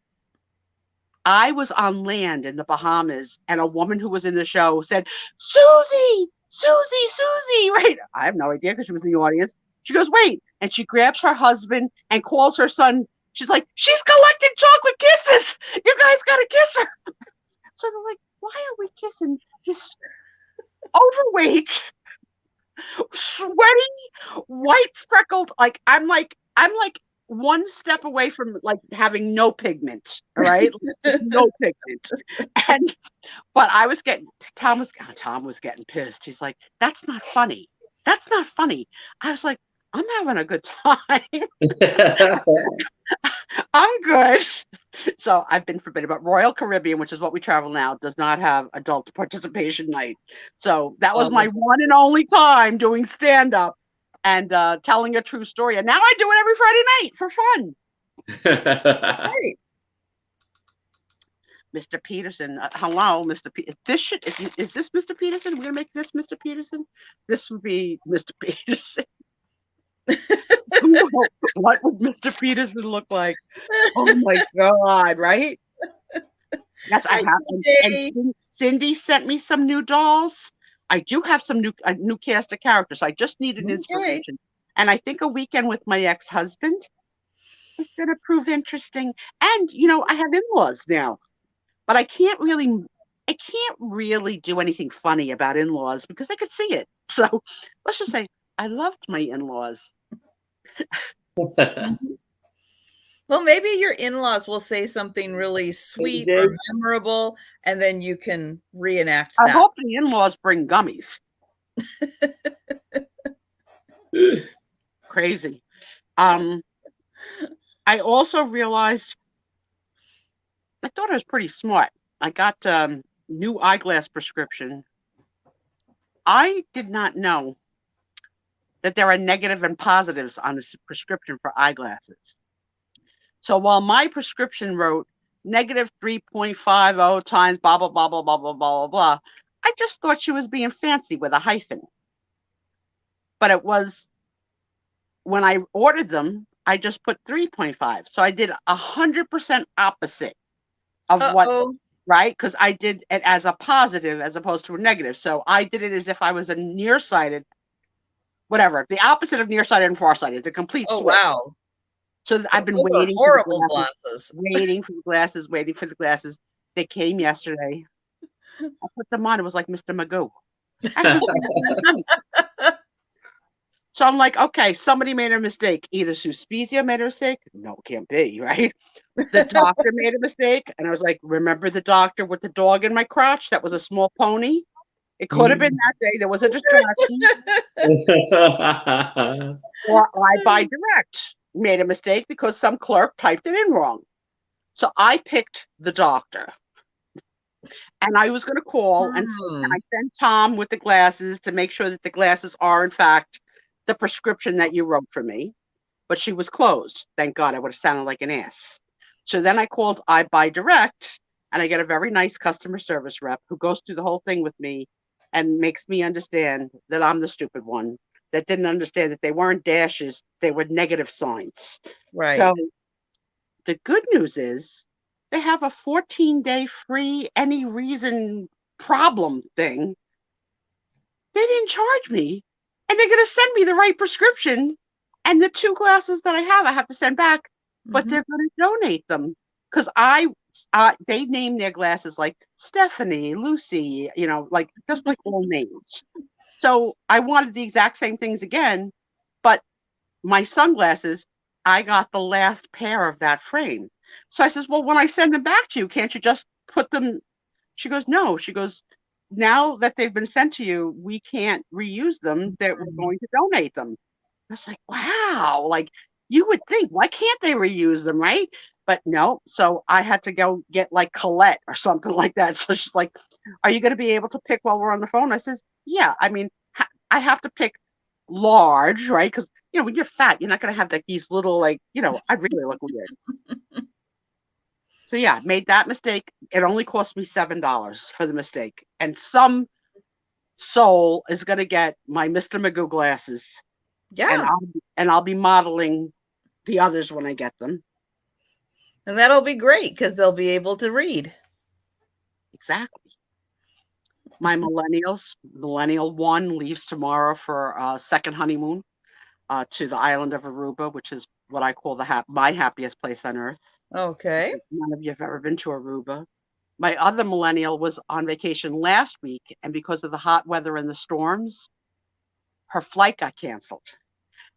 I was on land in the Bahamas, and a woman who was in the show said, Susie, Susie, Susie, right? I have no idea because she was in the audience. She goes, wait. And she grabs her husband and calls her son. She's like, she's collecting chocolate kisses. You guys got to kiss her. So they're like, why are we kissing this overweight, sweaty, white freckled? Like, I'm like one step away from like having no pigment. All right. No pigment. But Tom was getting pissed. He's like, that's not funny. That's not funny. I was like, I'm having a good time. I'm good. So I've been forbidden, but Royal Caribbean, which is what we travel now, does not have adult participation night. So that was my one and only time doing stand-up and telling a true story. And now I do it every Friday night for fun. That's great. Mr. Peterson, hello, Mr. Is this Mr. Peterson? We're gonna make this Mr. Peterson. This would be Mr. Peterson. What would Mr. Peterson look like? Oh my God! Right? Yes, I have. And Cindy sent me some new dolls. I do have some new cast of characters. I just need an inspiration. And I think a weekend with my ex-husband is going to prove interesting. And, I have in-laws now, but I can't really do anything funny about in-laws because I could see it. So let's just say I loved my in-laws. Well, maybe your in-laws will say something really sweet or memorable, and then you can reenact that. I hope the in-laws bring gummies. Crazy. I also realized I thought I was pretty smart. I got new eyeglass prescription. I did not know that there are negative and positives on the prescription for eyeglasses. So while my prescription wrote negative 3.50 times blah, blah, blah, blah, blah, blah, blah, blah, I just thought she was being fancy with a hyphen. But it was, when I ordered them, I just put 3.5. So I did 100% opposite of what, right? Because I did it as a positive as opposed to a negative. So I did it as if I was a nearsighted, whatever, the opposite of nearsighted and farsighted, the complete switch. Wow. So I've been waiting for glasses. Waiting for the glasses. They came yesterday. I put them on. It was like Mr. Magoo. So I'm like, okay, somebody made a mistake. Either Spiezio made a mistake. No, it can't be, right? The doctor made a mistake. And I was like, remember the doctor with the dog in my crotch? That was a small pony. It could have been that day. There was a distraction. Or I buy direct. Made a mistake because some clerk typed it in wrong. So I picked the doctor. And I was going to call and I sent Tom with the glasses to make sure that the glasses are, in fact, the prescription that you wrote for me. But she was closed. Thank God. I would have sounded like an ass. So then I called I Buy Direct, and I get a very nice customer service rep who goes through the whole thing with me and makes me understand that I'm the stupid one that didn't understand that they weren't dashes, they were negative signs. Right. So the good news is they have a 14-day free any reason problem thing. They didn't charge me, and they're going to send me the right prescription. And the 2 glasses that I have to send back, but they're going to donate them because they name their glasses like Stephanie, Lucy, like just like all names. So I wanted the exact same things again, but my sunglasses, I got the last pair of that frame. So I says, well, when I send them back to you, can't you just put them? She goes, no. She goes, now that they've been sent to you, we can't reuse them. That we're going to donate them. I was like, wow, like you would think, why can't they reuse them, right? But no, so I had to go get like Colette or something like that. So she's like, are you going to be able to pick while we're on the phone? I says, yeah, I mean, I have to pick large, right? Because, when you're fat, you're not going to have like these little, like, I'd really look weird. So yeah, made that mistake. It only cost me $7 for the mistake. And some soul is going to get my Mr. Magoo glasses. Yeah. And I'll be modeling the others when I get them. And that'll be great because they'll be able to read. Exactly. My millennial 1 leaves tomorrow for a second honeymoon to the island of Aruba, which is what I call my happiest place on earth. Okay. None of you have ever been to Aruba. My other millennial was on vacation last week, and because of the hot weather and the storms, her flight got canceled.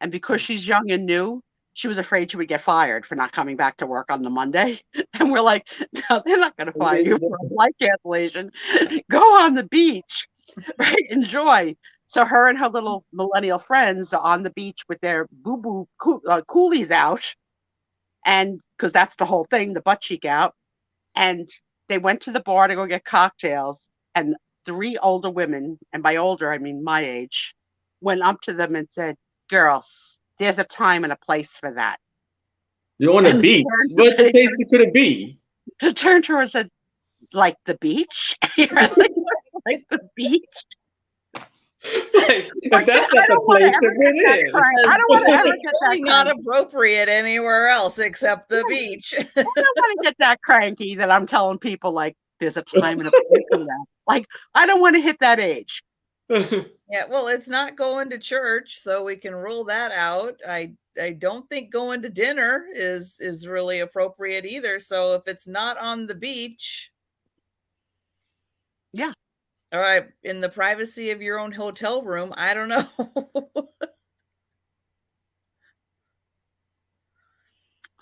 And because she's young and new, she was afraid she would get fired for not coming back to work on the Monday. And we're like, no, they're not going to fire you for a flight cancellation. Go on the beach, right? Enjoy. So her and her little millennial friends are on the beach with their boo-boo coolies out. And because that's the whole thing, the butt cheek out. And they went to the bar to go get cocktails. And 3 older women, and by older, I mean my age, went up to them and said, girls, there's a time and a place for that. You're on the beach. What place could it be? To turn to her and said, like the beach? Like the beach? Like, if that's not the place, it is. I don't want to ever It's get really that not appropriate anywhere else except the beach. I don't want to get that cranky that I'm telling people like there's a time and a place for that. Like I don't want to hit that age. Yeah, well, it's not going to church, so we can rule that out. I don't think going to dinner is really appropriate either. So if it's not on the beach, Yeah. all right, in the privacy of your own hotel room, I don't know.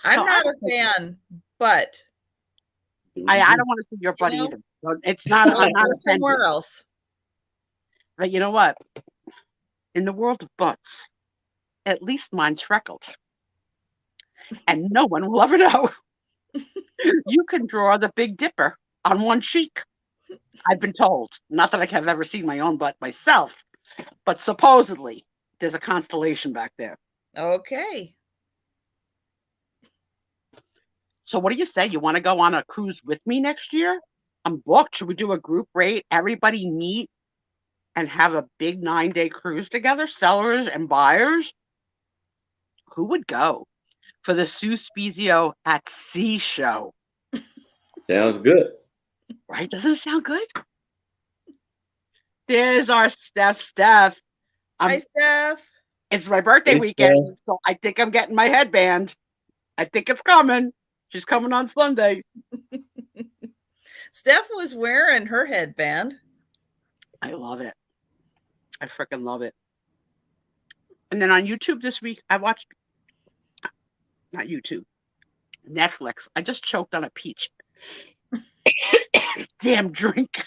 I'm not a fan, but I don't want to see your butt know, either. It's not. I'm not go somewhere offended. else. But you know what? In the world of butts, at least mine's freckled, and no one will ever know. You can draw the Big Dipper on one cheek. I've been told. Not that I have ever seen my own butt myself, but supposedly there's a constellation back there. Okay. So what do you say? You want to go on a cruise with me next year? I'm booked. Should we do a group rate? Everybody meet and have a big 9-day cruise together, sellers and buyers? Who would go for the Spiezio at Sea show? Sounds good. Right? Doesn't it sound good? There's our Steph. Hi, Steph. It's my birthday weekend, so I think I'm getting my headband. I think it's coming. She's coming on Sunday. Steph was wearing her headband. I love it. I freaking love it. And then on YouTube this week, I watched, not YouTube, Netflix. I just choked on a peach. Damn drink.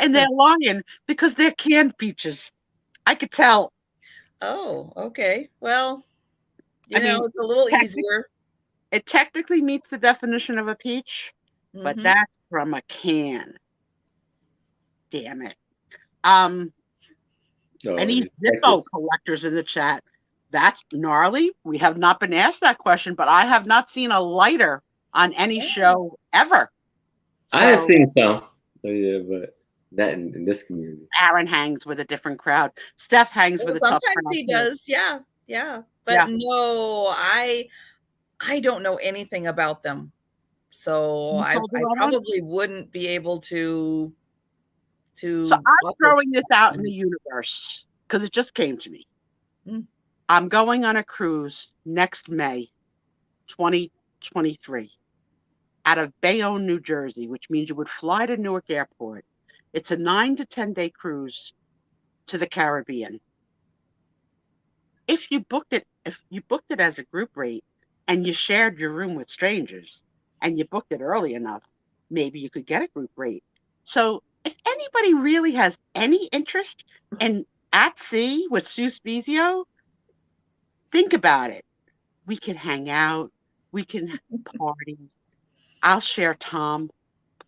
And they're lying because they're canned peaches. I could tell. Oh, okay. Well, I mean, it's a little easier. It technically meets the definition of a peach, but that's from a can. Damn it. Any Zippo collectors in the chat? That's gnarly. We have not been asked that question, but I have not seen a lighter on any show ever. So, I have seen some. Yeah, but not in this community. Aaron hangs with a different crowd. Steph hangs with a tough crowd. Sometimes he does. Yeah. But no, I don't know anything about them. So I probably wouldn't be able to. So I'm throwing this out in the universe because it just came to me. I'm going on a cruise next May 2023 out of Bayonne, New Jersey, which means you would fly to Newark Airport. It's a 9 to 10 day cruise to the Caribbean. If you booked it as a group rate and you shared your room with strangers and you booked it early enough, maybe you could get a group rate. So if anybody really has any interest in at sea with Spiezio, think about it. We can hang out. We can party. I'll share Tom.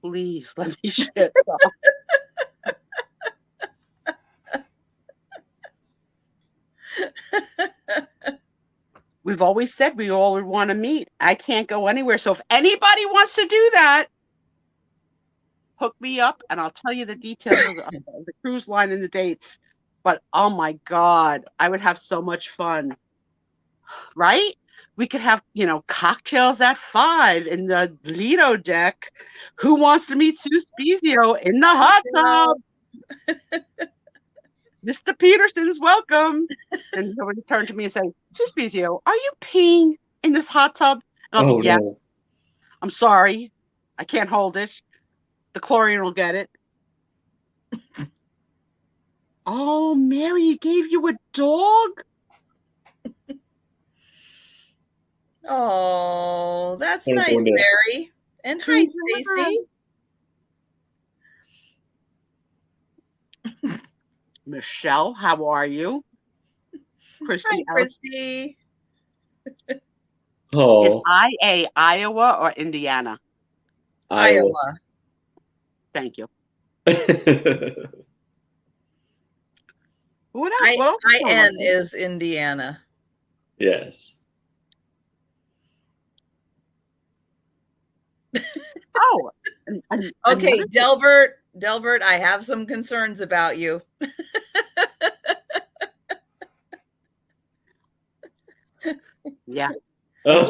Please let me share Tom. We've always said we all would want to meet. I can't go anywhere. So if anybody wants to do that, hook me up and I'll tell you the details of the cruise line and the dates. But oh my God, I would have so much fun. Right? We could have, cocktails at 5 in the Lido deck. Who wants to meet Spiezio in the hot tub? Mr. Peterson's welcome. And somebody turned to me and said, Spiezio, are you peeing in this hot tub? And I'll be, yeah. No. I'm sorry. I can't hold it. The chlorine will get it. Oh, Mary gave you a dog? Oh, that's nice, Mary. And hi, Stacy. Michelle, how are you? Christy, hi, Christy. Is IA Iowa or Indiana? Iowa. Thank you. What else? IN is Indiana. Yes. Oh. Okay, Delbert, I have some concerns about you. Yeah. On a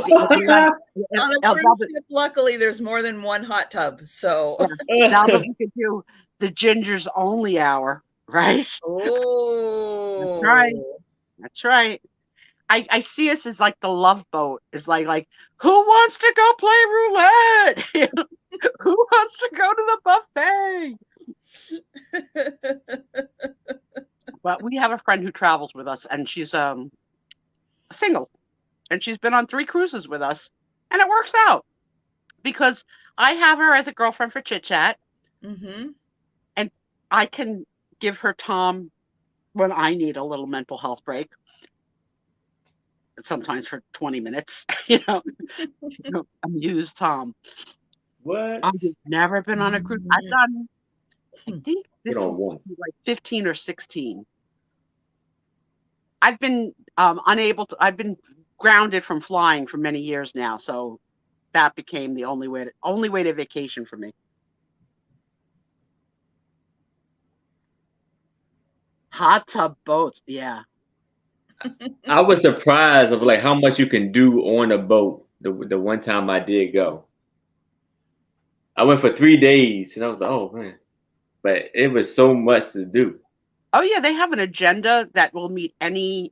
El cruise ship, luckily, there's more than one hot tub. So, now that we could do the gingers only hour, right? oh, That's right. That's right. I see us as like the Love Boat. It's like who wants to go play roulette? Who wants to go to the buffet? But we have a friend who travels with us, and she's single, and she's been on 3 cruises with us, and it works out because I have her as a girlfriend for chit chat, Mm-hmm. and I can give her Tom when I need a little mental health break. Sometimes for 20 minutes, amuse Tom. What? I've never been on a cruise. I've done, I think this is like 15 or 16. I've been I've been grounded from flying for many years now, so that became the only way to vacation for me. Hot tub boats, yeah. I was surprised of like how much you can do on a boat. The one time I did go, I went for 3 days, and I was like, oh man, but it was so much to do. Oh yeah, they have an agenda that will meet anything,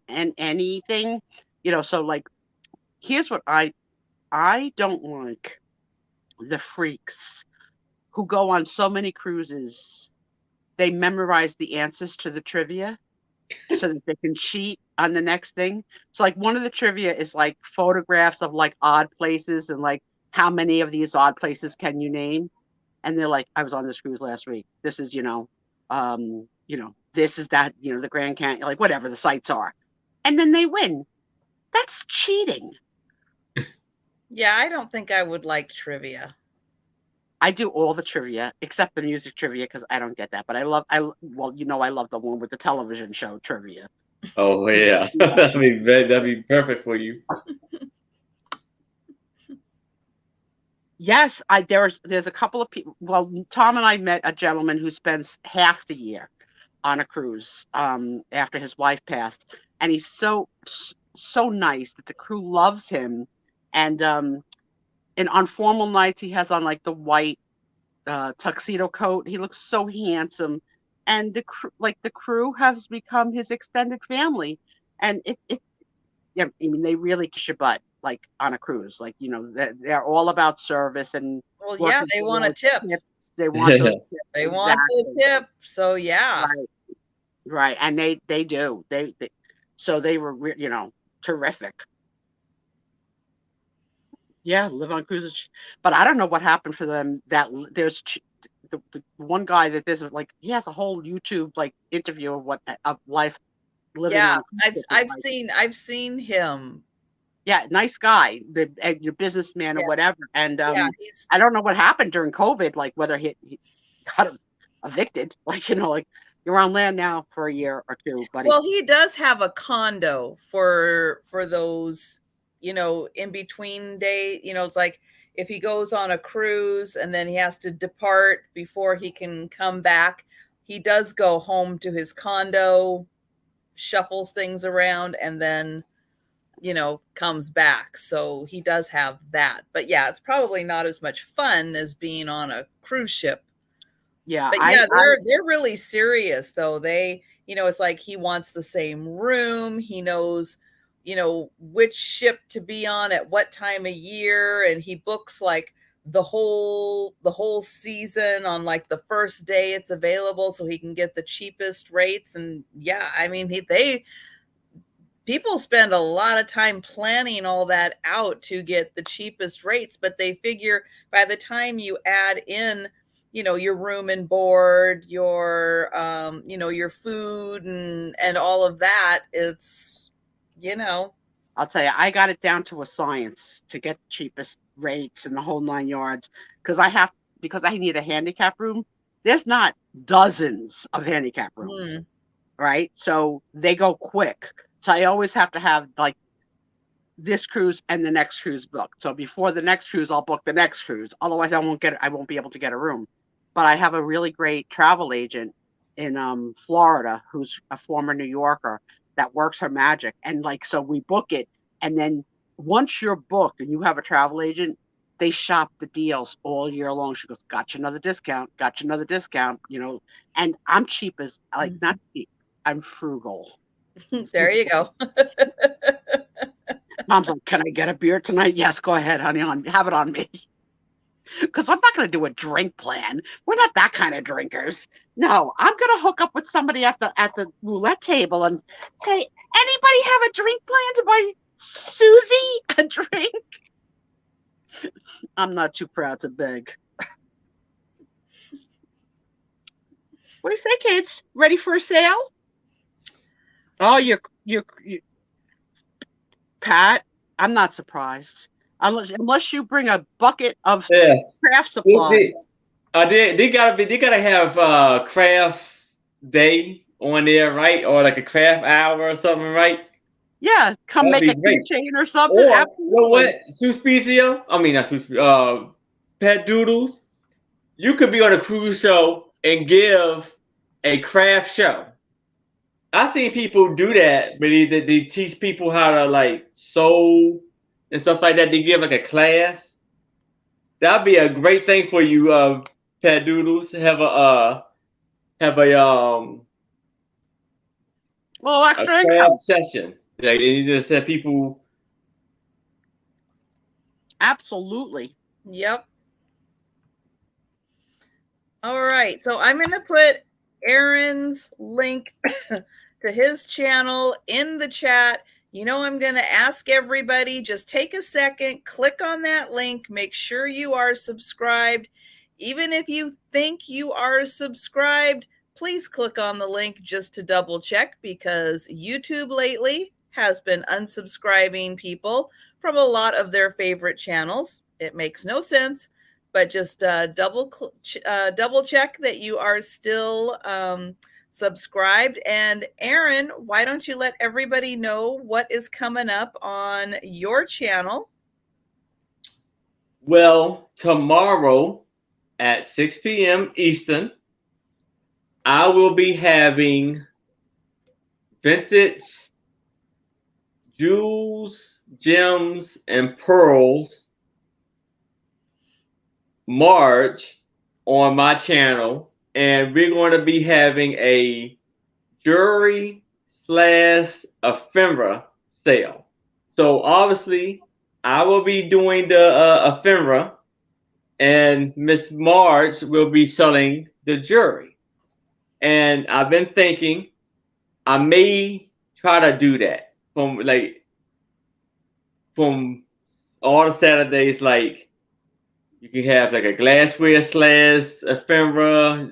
So like, here's what I don't like: the freaks who go on so many cruises. They memorize the answers to the trivia so that they can cheat on the next thing. So like one of the trivia is like photographs of like odd places and like how many of these odd places can you name? And they're like, I was on this cruise last week. This is, this is that, the Grand Canyon, like whatever the sites are. And then they win. That's cheating. Yeah, I don't think I would like trivia. I do all the trivia except the music trivia because I don't get that. But I love the one with the television show trivia. Oh yeah, that'd be perfect for you. Yes, there's a couple of people. Well, Tom and I met a gentleman who spends half the year on a cruise after his wife passed, and he's so nice that the crew loves him. And on formal nights, he has on like the white tuxedo coat. He looks so handsome, and the crew has become his extended family. And yeah, I mean, they really kiss your butt like on a cruise. Like, they're all about service and well, yeah, they want a tip. Tips. They want those tips. They want the tip. So yeah, right. And they do. So they were terrific. Yeah, live on cruises, but I don't know what happened for them. That there's the one guy that there's like he has a whole YouTube like interview of life living. Yeah, on I've seen him. Yeah, nice guy, your businessman or whatever. And yeah, I don't know what happened during COVID, like whether he got evicted, like like you're on land now for a year or two. But well, he does have a condo for those. In between day, it's like if he goes on a cruise and then he has to depart before he can come back, he does go home to his condo, shuffles things around, and then, comes back. So he does have that. But yeah, it's probably not as much fun as being on a cruise ship. Yeah. But yeah, they're really serious though. They, it's like he wants the same room. He knows which ship to be on at what time of year, and he books like the whole season on like the first day it's available so he can get the cheapest rates. And yeah, I mean people spend a lot of time planning all that out to get the cheapest rates, but they figure by the time you add in your room and board, your your food and all of that, it's I'll tell you, I got it down to a science to get the cheapest rates and the whole 9 yards because I need a handicap room. There's not dozens of handicap rooms, right? So they go quick. So I always have to have like this cruise and the next cruise booked. So before the next cruise, I'll book the next cruise. Otherwise, I won't be able to get a room. But I have a really great travel agent in Florida who's a former New Yorker that works her magic. And like, so we book it and then once you're booked and you have a travel agent, they shop the deals all year long. She goes, got you another discount, and I'm cheap as, like, not cheap, I'm frugal. There you go. Mom's like, can I get a beer tonight? Yes, go ahead, honey, have it on me. Because I'm not going to do a drink plan. We're not that kind of drinkers. No, I'm going to hook up with somebody at the roulette table and say, anybody have a drink plan to buy Susie a drink? I'm not too proud to beg. What do you say, kids? Ready for a sale? Oh, you Pat, I'm not surprised. Unless you bring a bucket of craft supplies. They gotta have craft day on there, right? Or like a craft hour or something, right? Yeah, come That'd make a keychain or something. Or Absolutely. you know what? Spiezio? I mean not Spiezio, Pet Doodles. You could be on a cruise show and give a craft show. I've seen people do that, but they teach people how to like sew and stuff like that. They give like a class. That'd be a great thing for you, Pet Doodles. Have a extra craft income. session. Like you just have people. Absolutely. Yep. All right. So I'm going to put Aaron's link to his channel in the chat. I'm going to ask everybody, just take a second, click on that link, make sure you are subscribed. Even if you think you are subscribed, please click on the link just to double check, because YouTube lately has been unsubscribing people from a lot of their favorite channels. It makes no sense, but just double check that you are still subscribed. And Aaron, why don't you let everybody know what is coming up on your channel? Well, tomorrow at 6 p.m. Eastern, I will be having vintage jewels, gems, and pearls March on my channel, and we're going to be having a jewelry / ephemera sale. So obviously, I will be doing the ephemera, and Miss Marge will be selling the jewelry. And I've been thinking I may try to do that from all the Saturdays. Like you can have like a glassware / ephemera,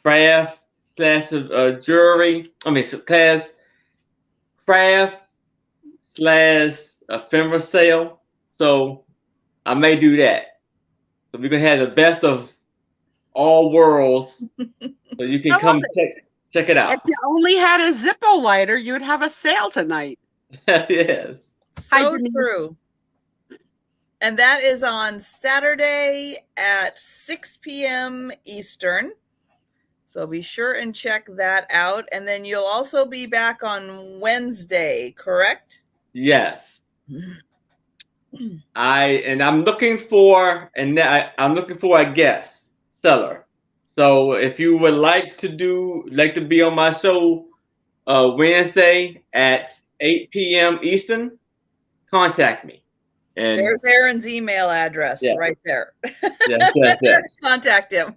craft / jewelry. I mean, craft / ephemera sale. So I may do that. So we're gonna have the best of all worlds. So you can come check it out. If you only had a Zippo lighter, you'd have a sale tonight. Yes. So true. And that is on Saturday at 6 p.m. Eastern. So be sure and check that out. And then you'll also be back on Wednesday, correct? Yes. I'm looking for a guest seller. So if you would like to be on my show Wednesday at 8 p.m. Eastern, contact me. And there's Aaron's email address right there. Yes. Contact him.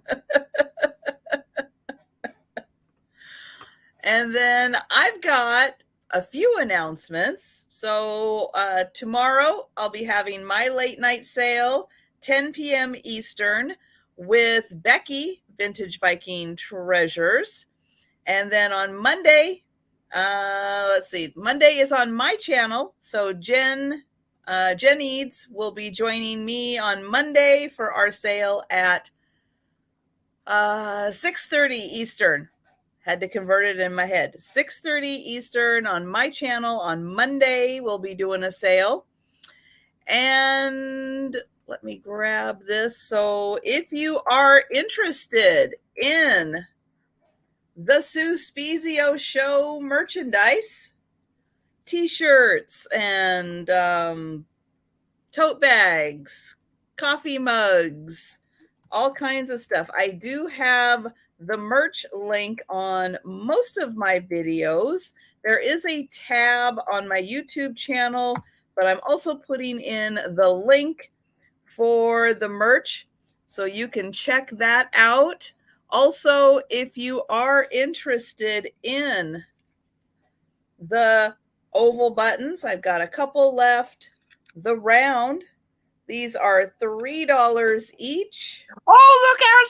And then I've got a few announcements. So tomorrow I'll be having my late night sale, 10 p.m. Eastern, with Becky, Vintage Viking Treasures. And then on Monday, Monday is on my channel. So Jen Eads will be joining me on Monday for our sale at 6:30 Eastern. Had to convert it in my head. 6:30 Eastern on my channel on Monday. We'll be doing a sale. And let me grab this. So if you are interested in the Sue Spiezio Show merchandise, t-shirts and tote bags, coffee mugs, all kinds of stuff. I do have the merch link on most of my videos. There is a tab on my YouTube channel, but I'm also putting in the link for the merch so you can check that out. Also, if you are interested in the oval buttons, I've got a couple left. The round, these are $3 each. Oh, look, Aaron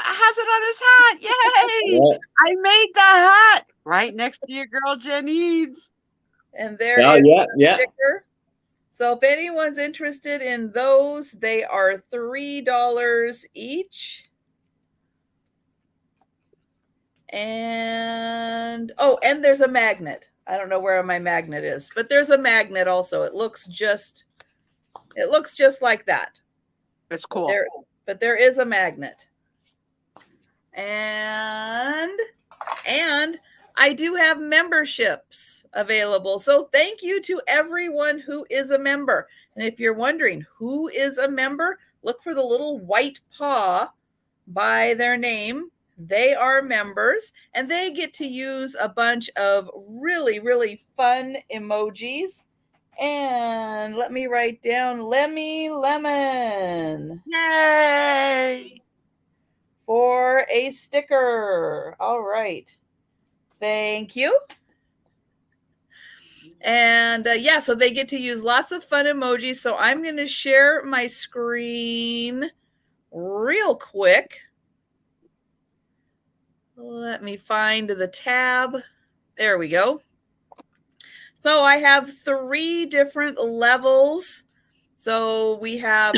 has it on his hat. Yay! Yeah. I made the hat right next to your girl Janine's. And there is a yeah. sticker. So if anyone's interested in those, they are $3 each. And and there's a magnet. I don't know where my magnet is, but there's a magnet also. It looks just like that. It's cool. But there is a magnet. And I do have memberships available. So thank you to everyone who is a member. And if you're wondering who is a member, look for the little white paw by their name. They are members, and they get to use a bunch of really, really fun emojis. And let me write down Lemmy Lemon. Yay! For a sticker. All right. Thank you. And yeah, so they get to use lots of fun emojis. So I'm going to share my screen real quick. Let me find the tab. There we go. So I have 3 different levels. So we have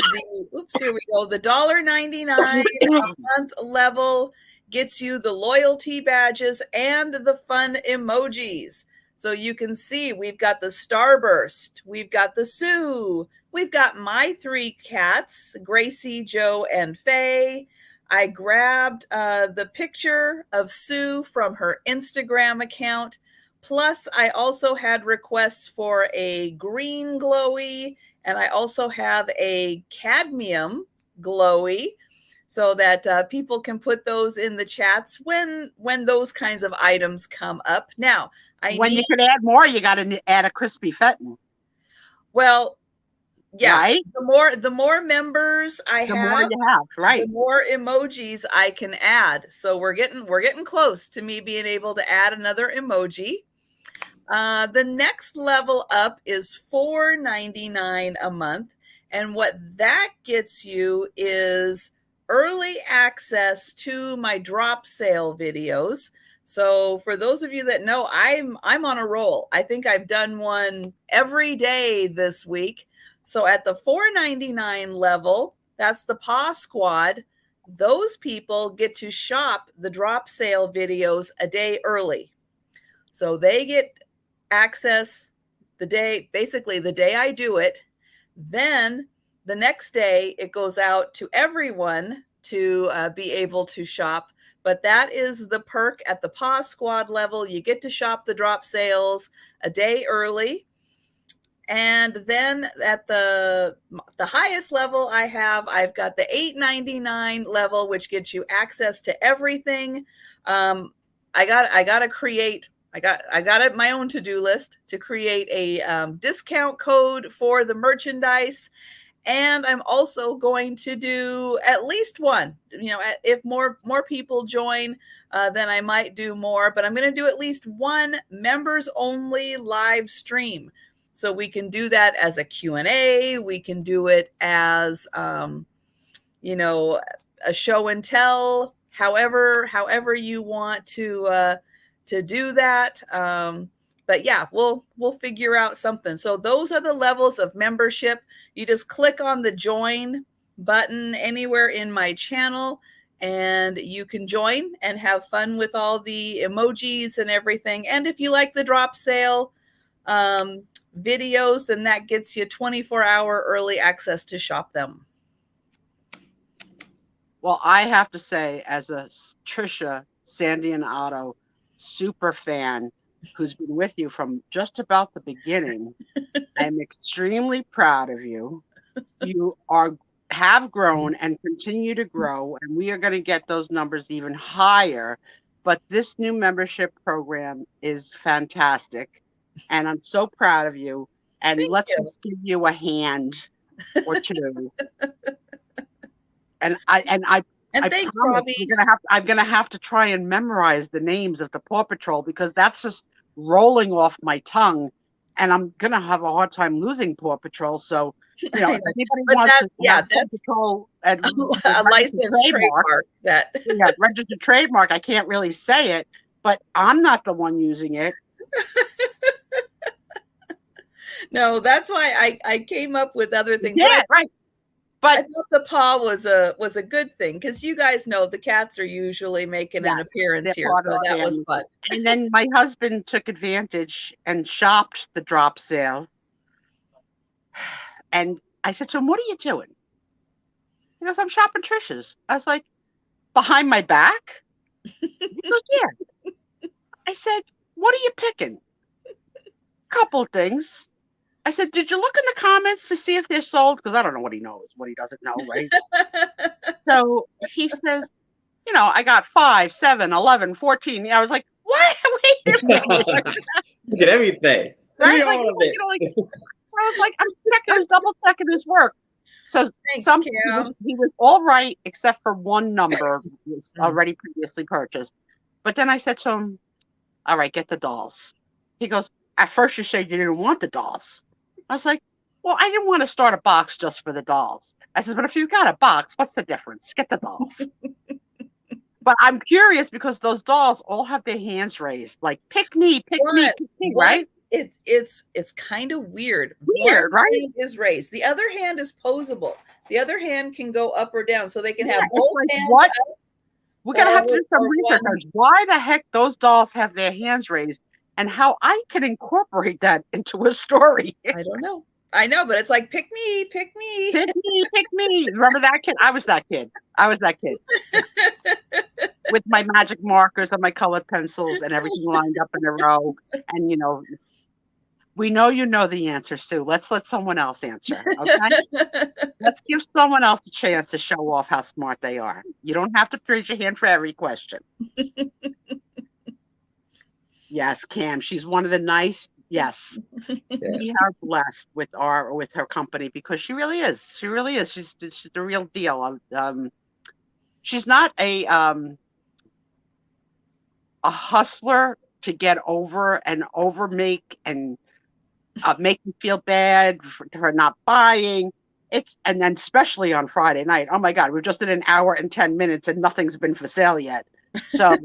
here we go. The $1.99 a month level gets you the loyalty badges and the fun emojis. So you can see we've got the Starburst, we've got the Sue, we've got my 3 cats, Gracie, Joe, and Faye. I grabbed the picture of Sue from her Instagram account. Plus, I also had requests for a green glowy, and I also have a cadmium glowy so that people can put those in the chats when those kinds of items come up. Now, when you can add more, you got to add a crispy fenton. Well, yeah, right? The more members I have, more you have, right? The more emojis I can add. So we're getting close to me being able to add another emoji. The next level up is $4.99 a month, and what that gets you is early access to my drop sale videos. So for those of you that know, I'm on a roll. I think I've done one every day this week. So at the $4.99 level, that's the Paw Squad. Those people get to shop the drop sale videos a day early. So they get access basically the day I do it. Then the next day it goes out to everyone to be able to shop. But that is the perk at the Paw Squad level. You get to shop the drop sales a day early. And then at the highest level I've got the $8.99 level, which gets you access to everything. I got my own to-do list to create a discount code for the merchandise. And I'm also going to do at least one. If more people join, then I might do more. But I'm going to do at least one members only live stream. So we can do that as a Q&A. We can do it as, a show and tell. However you want to do that. But yeah, we'll figure out something. So those are the levels of membership. You just click on the join button anywhere in my channel, and you can join and have fun with all the emojis and everything. And if you like the drop sale videos, then that gets you 24-hour early access to shop them. Well, I have to say, as a Trisha, Sandy, and Otto super fan, who's been with you from just about the beginning. I'm extremely proud of you. You have grown and continue to grow, and we are going to get those numbers even higher. But this new membership program is fantastic, and I'm so proud of you. And Thank let's you. just give you a hand or two. And I thanks, promise Robbie. I'm gonna have to try and memorize the names of the Paw Patrol, because that's just rolling off my tongue, and I'm gonna have a hard time losing Paw Patrol. So, if anybody But wants to have Paw that's Patrol and a licensed trademark that yeah, registered trademark, I can't really say it, but I'm not the one using it. No, that's why I came up with other things. Yeah, right. But I thought the paw was a good thing, because you guys know the cats are usually making an appearance here, so that was fun. And then my husband took advantage and shopped the drop sale. And I said to him, "What are you doing?" He goes, "I'm shopping Trisha's." I was like, "Behind my back?" He goes, "Yeah." I said, "What are you picking?" Couple things. I said, "Did you look in the comments to see if they're sold?" Because I don't know what he knows, what he doesn't know, right? So he says, "I got 5, 7, 11, 14. I was like, "What? Wait a minute." Look at everything. Right? All of it. So I was like, I'm checking, I was double checking his work. So Thanks, Kim. he was all right, except for one number was already previously purchased. But then I said to him, "All right, get the dolls." He goes, "At first you said you didn't want the dolls." I was like, "Well, I didn't want to start a box just for the dolls." I said, "But if you got a box, what's the difference? Get the dolls." But I'm curious, because those dolls all have their hands raised, like pick me, right? It's kind of weird. Weird, One right? hand is raised. The other hand is posable. The other hand can go up or down, so they can have it's both like, hands what? up. We're gonna have to do some or research one- on why the heck those dolls have their hands raised, and how I can incorporate that into a story. I don't know. I know, but it's like, pick me, pick me. Pick me, pick me. Remember that kid? I was that kid. With my magic markers and my colored pencils and everything lined up in a row. And we know you know the answer, Sue. Let's let someone else answer. Okay. Let's give someone else a chance to show off how smart they are. You don't have to raise your hand for every question. Yes, Cam. She's one of the nice. Yes, we are blessed with her company, because she really is. She really is. She's the real deal. She's not a hustler to get over and make and make you feel bad for not buying. And then especially on Friday night. Oh my God, we've just did an hour and 10 minutes and nothing's been for sale yet. So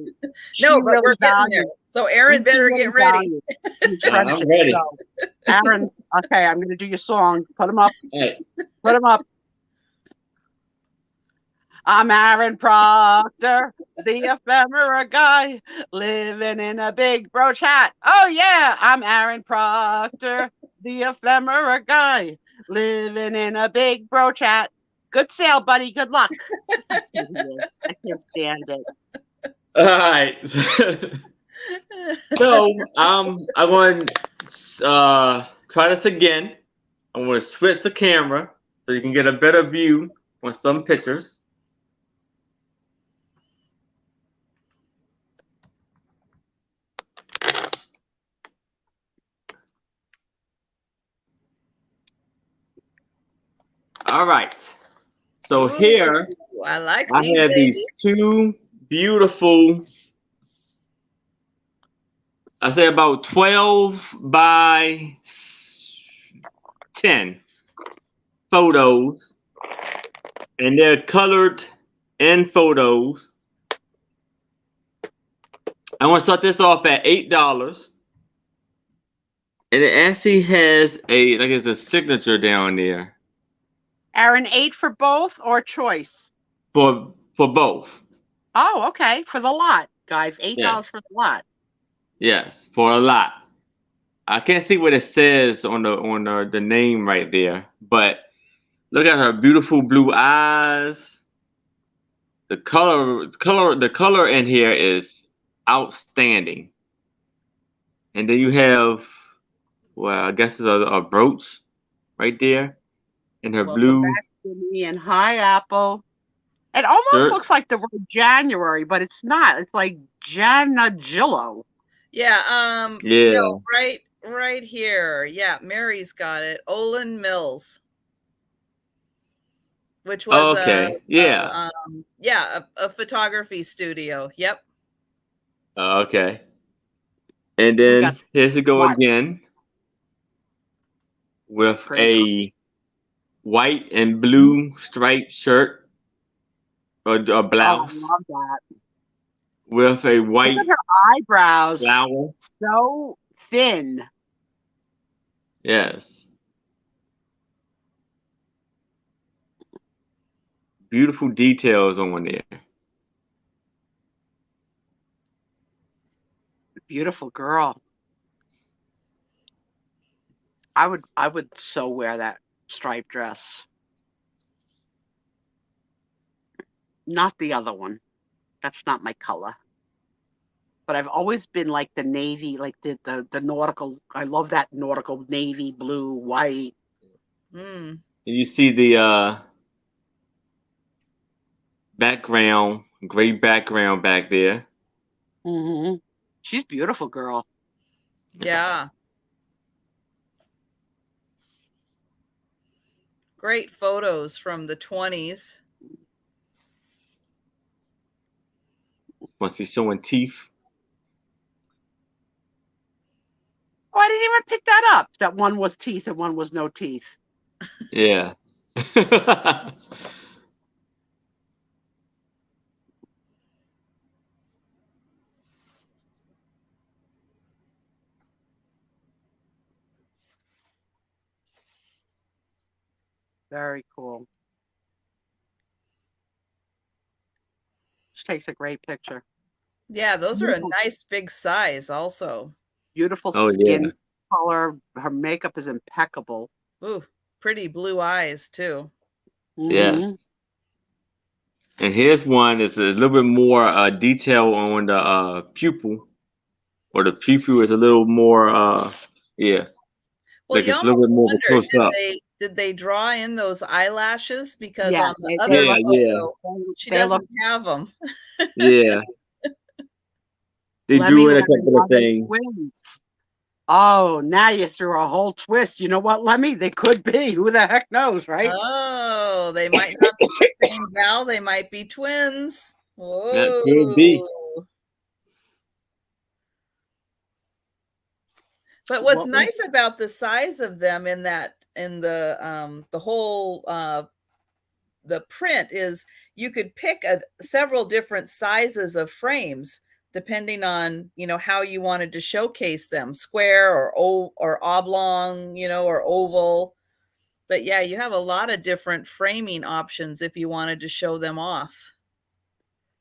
no, but we're getting there. So Aaron better get ready. I'm ready. So, Aaron, okay, I'm going to do your song. Put them up. Hey. Put them up. I'm Aaron Proctor, the ephemera guy, living in a big brooch hat. Oh yeah, I'm Aaron Proctor, the ephemera guy, living in a big brooch hat. Good sale, buddy. Good luck. I can't stand it. All right. So I'm going to try this again. I'm going to switch the camera so you can get a better view on some pictures. All right. So here I have these two beautiful, I say about 12 by 10 photos, and they're colored in photos. I want to start this off at $8, and it actually has it's a signature down there. Aaron, 8 for both or choice? For both. Oh, okay. For the lot, guys. $8 for the lot. Yes, for a lot. I can't see what it says on the name right there, but look at her beautiful blue eyes. The color in here is outstanding. And then you have, well, I guess it's a brooch right there in her Welcome blue back to me and hi, Apple. It almost shirt. looks like the word January, but it's not. It's like Janagillo. Yeah. Yeah. No, right here. Yeah, Mary's got it. Olin Mills, which was Okay. Yeah. a photography studio. Yep. Okay. And We then got here's you go what? again with Great. a white and blue striped shirt or a Oh, I blouse love that. with a Look white at her eyebrows. flower. So thin. Yes. Beautiful details on there. Beautiful girl. I would so wear that striped dress. Not the other one. That's not my color. But I've always been like the navy, like the nautical. I love that nautical navy, blue, white. Mm. And you see the background, gray background back there. Mm-hmm. She's beautiful, girl. Yeah. Great photos from the 20s. Once he's showing teeth. Oh, I didn't even pick that up. That one was teeth and one was no teeth. Yeah. Very cool. She takes a great picture. Yeah, those are a Beautiful. nice big size also. Beautiful Oh, skin yeah. color. Her makeup is impeccable. Ooh, pretty blue eyes too. Mm-hmm. Yes. And here's one that's a little bit more detail on the pupil, or the pupil is a little more yeah, Well, like you it's a little almost bit more of a wonder, close up. did they draw in those eyelashes? Because Yeah, on the they other look. Yeah, photo, she They look. doesn't have them. yeah. They Lemmy, drew in a Lemon, couple of are they things. twins? Oh, now you threw a whole twist. You know what, Lemmy? They could be. Who the heck knows, right? Oh, they might not be the same gal. They might be twins. That could be. Whoa. But what's What was nice about the size of them in the whole the print is you could pick several different sizes of frames depending on how you wanted to showcase them, square or oblong, or oval. But yeah, you have a lot of different framing options if you wanted to show them off.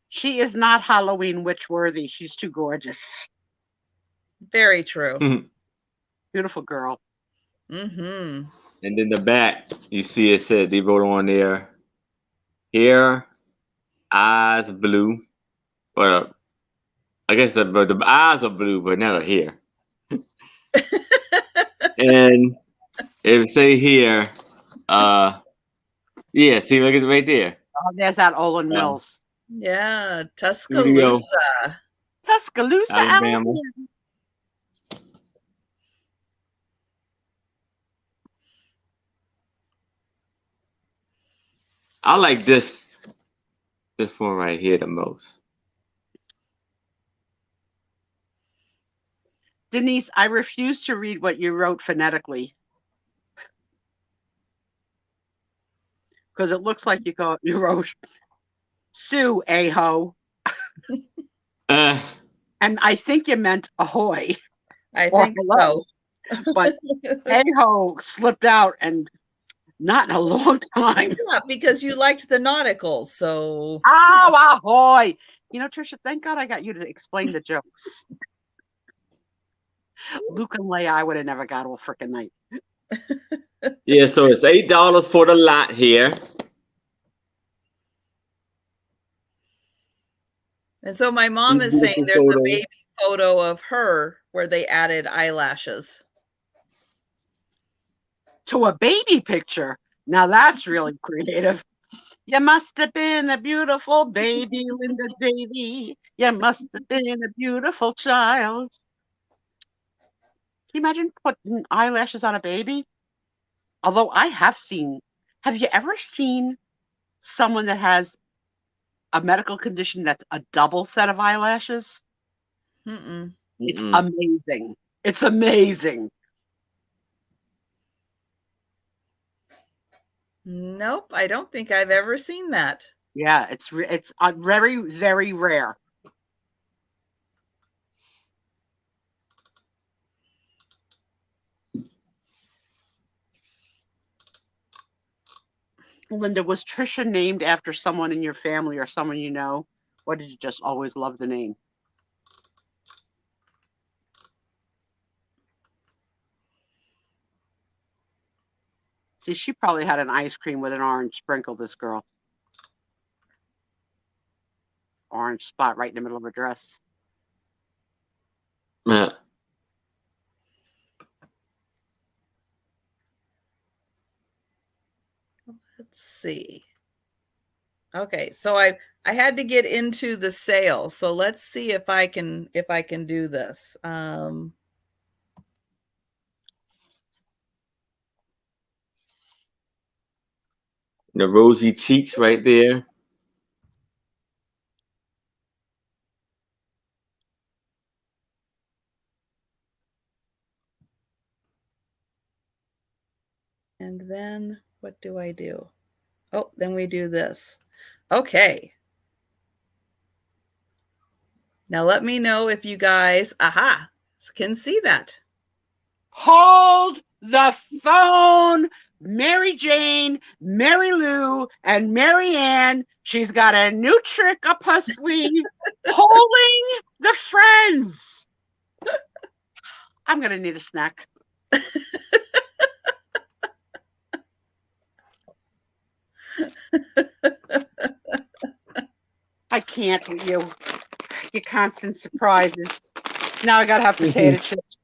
She is not Halloween witch worthy. She's too gorgeous. Very true. Beautiful girl. Mm-hmm. And then the back, you see it said, they wrote on there, hair, eyes blue, but I guess but the eyes are blue, but not her hair. And it say here, yeah, see, look, it's right there. Oh, there's that Olin Mills. Yeah, Studio, Tuscaloosa. Tuscaloosa, Alabama. Alabama. I like this one right here the most. Denise, I refuse to read what you wrote phonetically. Because it looks like you wrote Sue a-ho. And I think you meant ahoy. I or think hello. so. But a-ho slipped out and not in a long time. Yeah, because you liked the nauticals, so. Oh, ahoy. Trisha, thank God I got you to explain the jokes. Luke and Leia, I would have never got all freaking night. Yeah, so it's $8 for the lot here. And so my mom is saying there's a baby photo of her where they added eyelashes. To a baby picture. Now that's really creative. You must have been a beautiful baby, Linda Davy. You must have been a beautiful child. Can you imagine putting eyelashes on a baby? Although I have you ever seen someone that has a medical condition that's a double set of eyelashes? Mm-mm. It's amazing. It's amazing. Nope, I don't think I've ever seen that. Yeah, it's very, very rare. Linda, was Trisha named after someone in your family or someone you know? Or did you just always love the name? See, she probably had an ice cream with an orange sprinkle, this girl. Orange spot right in the middle of her dress. Yeah. Let's see. Okay, so I had to get into the sale. So let's see if I can do this. The rosy cheeks right there. And then what do I do? Oh, then we do this. Okay. Now let me know if you guys, can see that. Hold the phone, Mary Jane, Mary Lou, and Mary Ann. She's got a new trick up her sleeve, holding the friends. I'm going to need a snack. I can't with you. Your constant surprises. Now I got to have potato chips.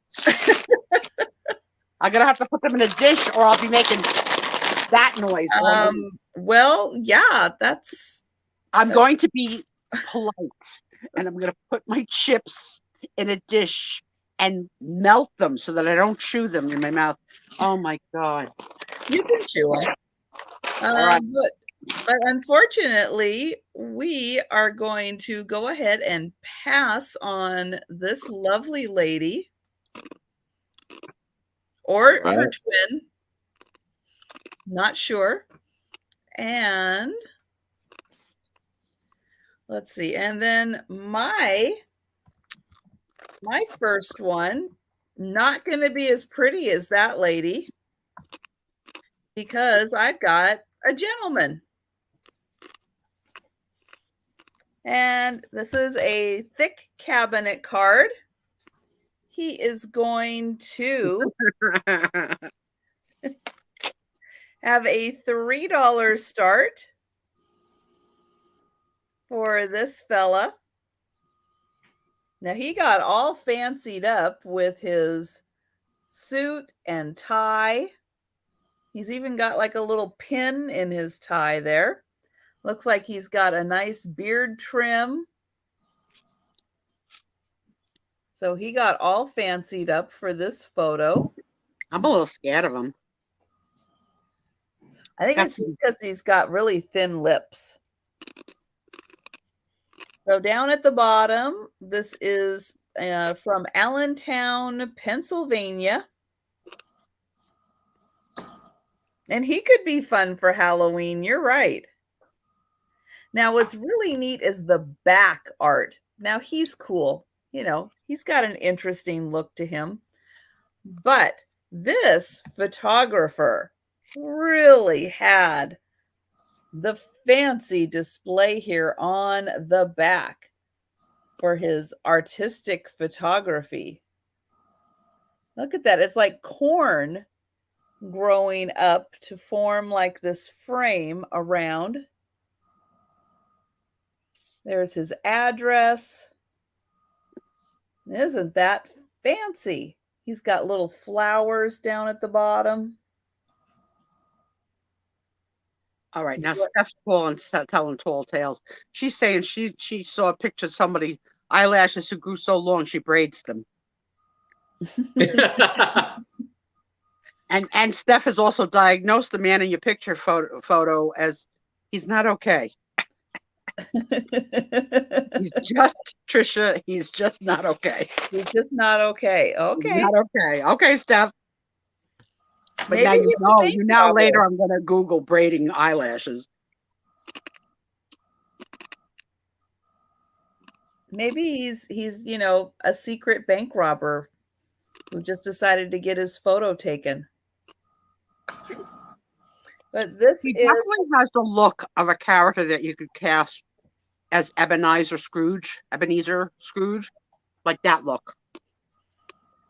I'm going to have to put them in a dish or I'll be making that noise. Well, yeah, I'm going to be polite and I'm going to put my chips in a dish and melt them so that I don't chew them in my mouth. Oh my God. You can chew them. Right. But unfortunately, we are going to go ahead and pass on this lovely lady or her twin. Not sure. And let's see. And then my first one, not going to be as pretty as that lady because I've got a gentleman. And this is a thick cabinet card. He is going to have a $3 start for this fella. Now he got all fancied up with his suit and tie. He's even got like a little pin in his tie there. Looks like he's got a nice beard trim. So he got all fancied up for this photo. I'm a little scared of him. I think it's just because he's got really thin lips. So down at the bottom, this is from Allentown, Pennsylvania. And he could be fun for Halloween. You're right. Now, what's really neat is the back art. Now, he's cool. You know, he's got an interesting look to him. But this photographer really had the fancy display here on the back for his artistic photography. Look at that. It's like corn growing up to form like this frame around. There's his address. Isn't that Fancy. He's got little flowers down at the bottom. All right, now Steph's calling, telling tall tales. She's saying she saw a picture of somebody, eyelashes who grew so long she braids them. And Steph has also diagnosed the man in your picture photo as he's not okay. He's just, Trisha, he's just not okay. He's just not okay. Okay. He's not okay. Okay, Steph. But Maybe now you know, trouble. later I'm going to Google braiding eyelashes. Maybe he's you know, a secret bank robber who just decided to get his photo taken. But this He definitely has the look of a character that you could cast as Ebenezer Scrooge, like that look.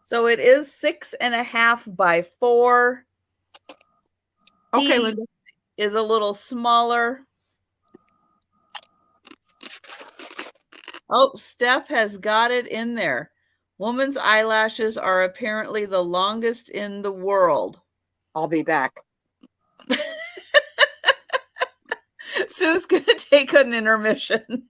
So it is 6.5 by 4. Okay, He Linda. is a little smaller. Oh, Steph has got it in there. Woman's eyelashes are apparently the longest in the world. I'll be back. Sue's going to take an intermission.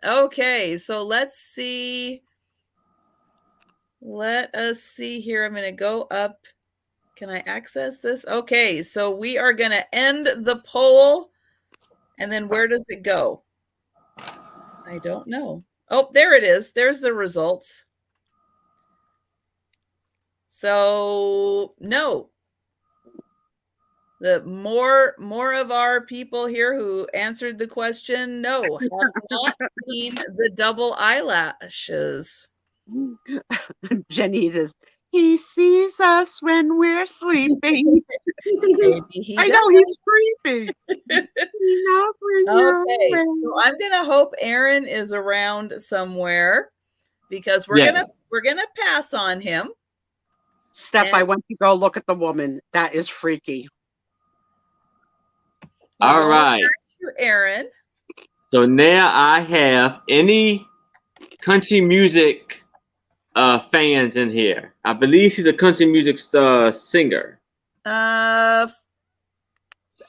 Okay, so let's see. Let us see here. I'm going to go up. Can I access this? Okay, so we are going to end the poll. And then where does it go? I don't know. Oh, there it is. There's the results. So, no. The more of our people here who answered the question, no, have not seen the double eyelashes. Jenny says, he sees us when we're sleeping. Maybe he I does. know, he's creepy. He knows when you're Okay, away. so I'm gonna hope Aaron is around somewhere because we're gonna pass on him. Steph, I went to go look at the woman. That is freaky. All right. Aaron. So now I have any country music fans in here. I believe she's a country music singer.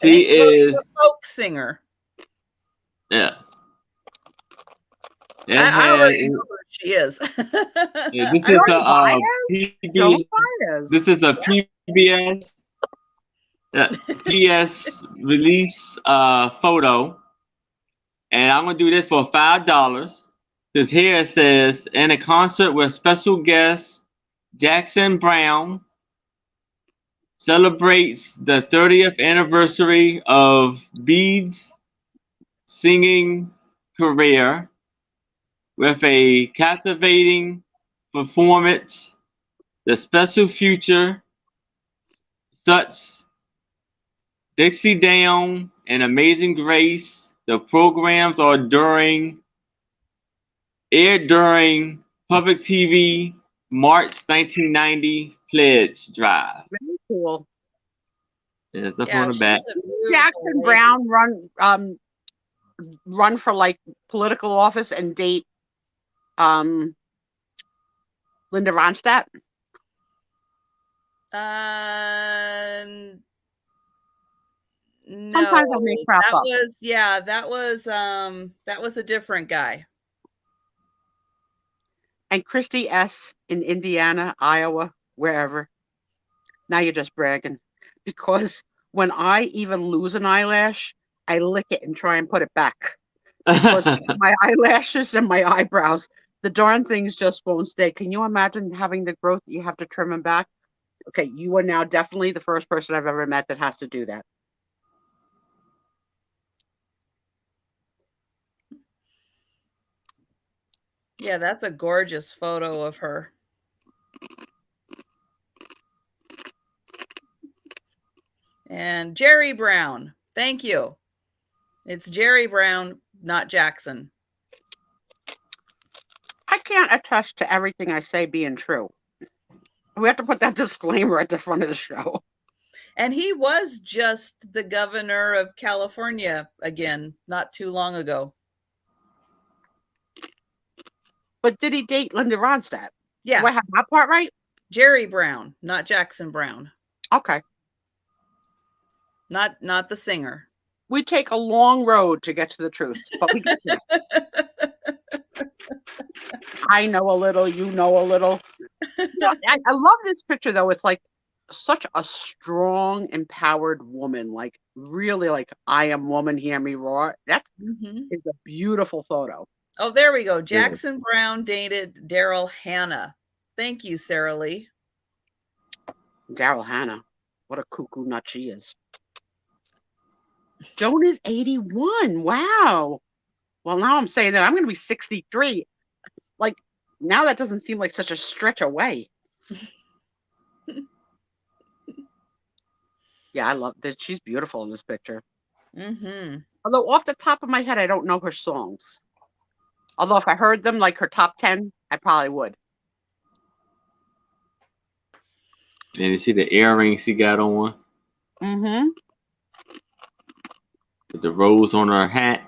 She is a folk singer. Yes. I already know who she is. Yeah, this is a PBS. This is a PBS PS release photo, and I'm gonna do this for $5. Because here it says, in a concert with special guest Jackson Brown celebrates the 30th anniversary of Bede's singing career with a captivating performance. The special feature such Dixie Down and Amazing Grace. The programs are aired during public TV March 1990 pledge drive. Very cool. There's nothing on the back. Jackson Brown run for like political office and date Linda Ronstadt? No, sometimes I make crap up. That was a different guy. And Christy S. in Indiana, Iowa, wherever. Now you're just bragging. Because when I even lose an eyelash, I lick it and try and put it back. Because my eyelashes and my eyebrows, the darn things just won't stay. Can you imagine having the growth that you have to trim them back? Okay, you are now definitely the first person I've ever met that has to do that. Yeah, that's a gorgeous photo of her. And Jerry Brown. Thank you. It's Jerry Brown, not Jackson. I can't attest to everything I say being true. We have to put that disclaimer at the front of the show. And he was just the governor of California again, not too long ago. But did he date Linda Ronstadt? Yeah. Do I have that part right? Jerry Brown, not Jackson Brown. Okay. Not the singer. We take a long road to get to the truth, but we get there. I know a little, you know a little. I love this picture, though. It's like such a strong, empowered woman. Like, really, like, I am woman, hear me roar. That is a beautiful photo. Oh, there we go. Jackson Brown dated Daryl Hannah. Thank you, Sarah Lee. Daryl Hannah. What a cuckoo nut she is. Joan is 81. Wow. Well, now I'm saying that I'm going to be 63. Like, now that doesn't seem like such a stretch away. Yeah, I love that. She's beautiful in this picture. Although off the top of my head, I don't know her songs. Although if I heard them, like her top 10, I probably would. And you see the earrings she got on? With the rose on her hat.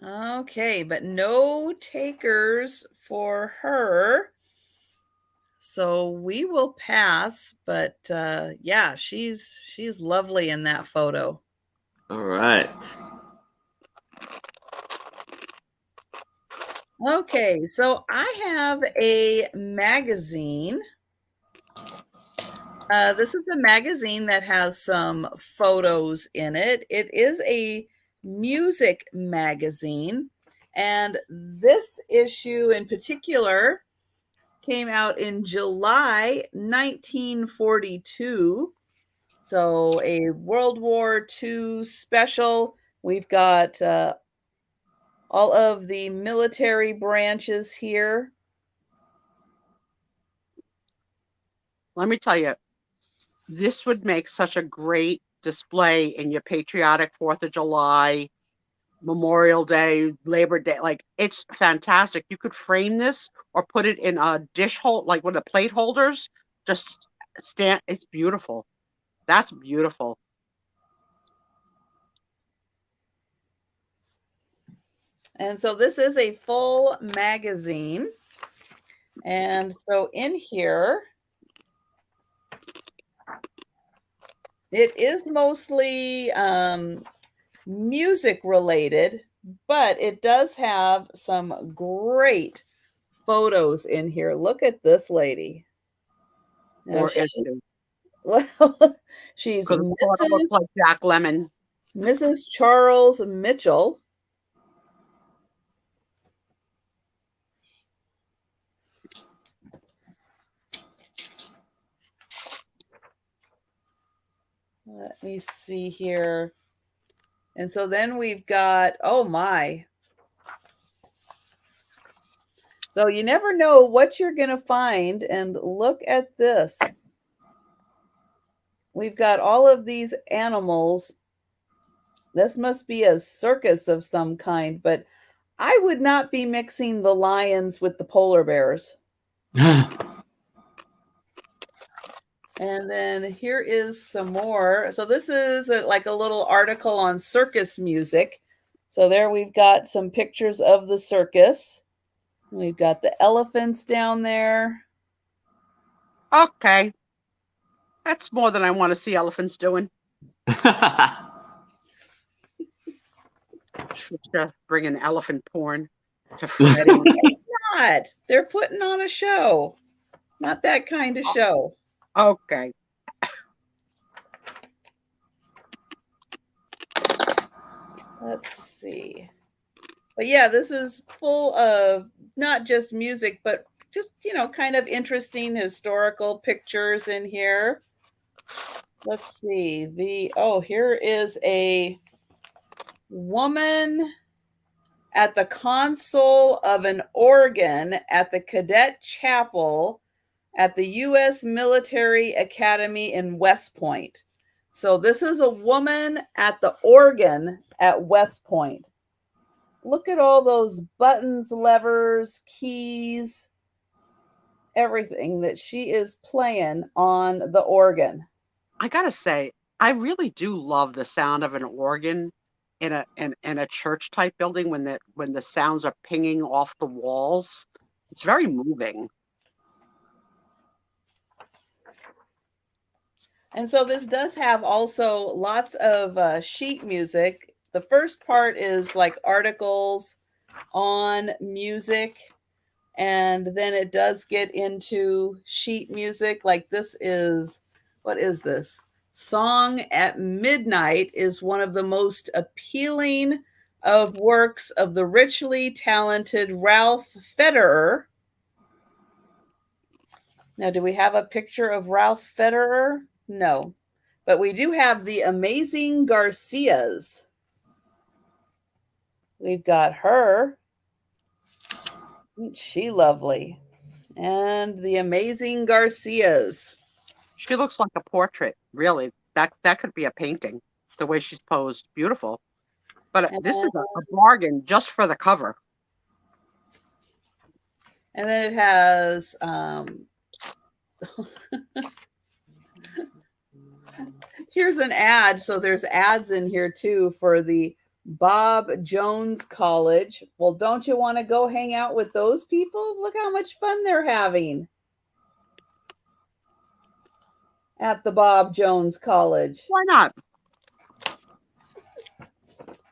Okay, but no takers for her. So we will pass, but yeah, she's lovely in that photo. All right. Okay, so I have a magazine. This is a magazine that has some photos in it. It is a music magazine, and this issue in particular came out in July 1942. So a World War II special. We've got all of the military branches here. Let me tell you, this would make such a great display in your patriotic 4th of July, Memorial Day, Labor Day. Like, it's fantastic. You could frame this or put it in a dish hold, like one of the plate holders. Just stand. It's beautiful. That's beautiful. And so this is a full magazine. And so in here, it is mostly music related, but it does have some great photos in here. Look at this lady. Now well, she's Mrs. looks like Jack Lemmon. Mrs. Charles Mitchell. Let me see here. And so then we've got, oh my. So you never know what you're going to find. And look at this. We've got all of these animals. This must be a circus of some kind, but I would not be mixing the lions with the polar bears. And then here is some more. So this is like a little article on circus music. So there we've got some pictures of the circus. We've got the elephants down there. Okay. That's more than I want to see elephants doing. Just bringing elephant porn to Freddie. Not. They're putting on a show. Not that kind of show. Okay. Let's see. But yeah, this is full of not just music, but just, you know, kind of interesting historical pictures in here. Let's see. Here is a woman at the console of an organ at the Cadet Chapel at the U.S. Military Academy in West Point. So this is a woman at the organ at West Point. Look at all those buttons, levers, keys, everything that she is playing on the organ. I gotta say, I really do love the sound of an organ. in a church type building when the sounds are pinging off the walls. It's very moving. And so this does have also lots of sheet music. The first part is like articles on music, and then it does get into sheet music. Like this is, what is this? Song at Midnight is one of the most appealing of works of the richly talented Ralph Federer. Now, do we have a picture of Ralph Federer? No, but we do have the amazing Garcias. We've got her. Isn't she lovely? And the amazing Garcias. She looks like a portrait, really. That could be a painting, the way she's posed. Beautiful. But this is a bargain just for the cover. And then it has here's an ad. So there's ads in here too for the Bob Jones College. Well, don't you want to go hang out with those people? Look how much fun they're having at the Bob Jones College. Why not?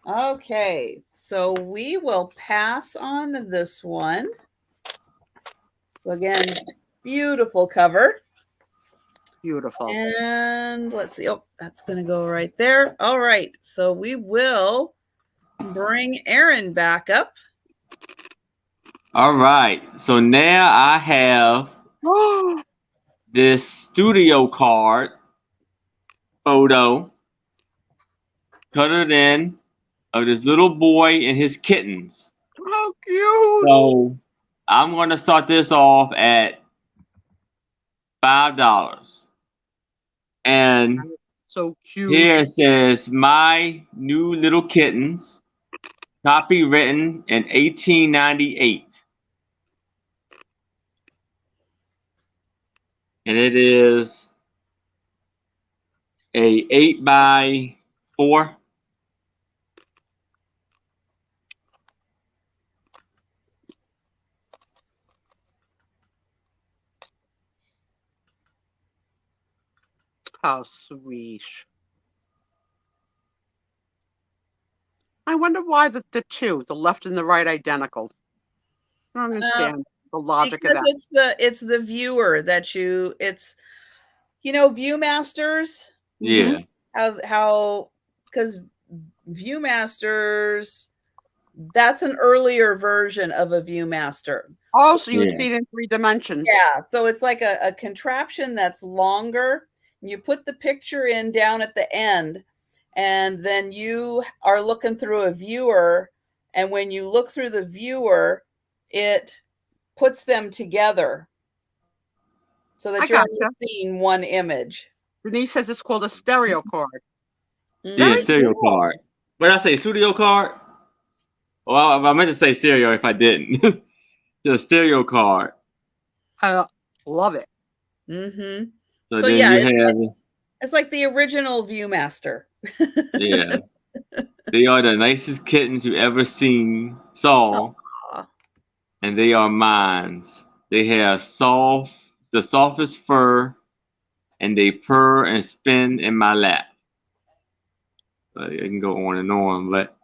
Okay, so we will pass on this one. So again, beautiful cover. Beautiful. And let's see. Oh, that's going to go right there. All right, so we will bring Aaron back up. All right. So now I have this studio card photo colored in of this little boy and his kittens. How cute. So I'm going to start this off at $5. And so cute. Here it says, "My New Little Kittens," copywritten in 1898. And it is a 8x4. How sweet. I wonder why the two, the left and the right, identical. I don't understand the logic of that. It's the viewer that it's Viewmasters. Yeah. How because Viewmasters, that's an earlier version of a Viewmaster. Oh, so you would see it in 3 dimensions. Yeah, so it's like a contraption that's longer. You put the picture in down at the end, and then you are looking through a viewer, and when you look through the viewer, it puts them together so that you're seeing one image. Denise says it's called a stereo card. Yeah, stereo card. What did I say, studio card? Well, I meant to say stereo if I didn't. The stereo card. I love it. Mm-hmm. So yeah, it's like the original Viewmaster. Yeah. They are the nicest kittens you ever saw. Aww. And they are mine. They have the softest fur, and they purr and spin in my lap. I can go on and on, but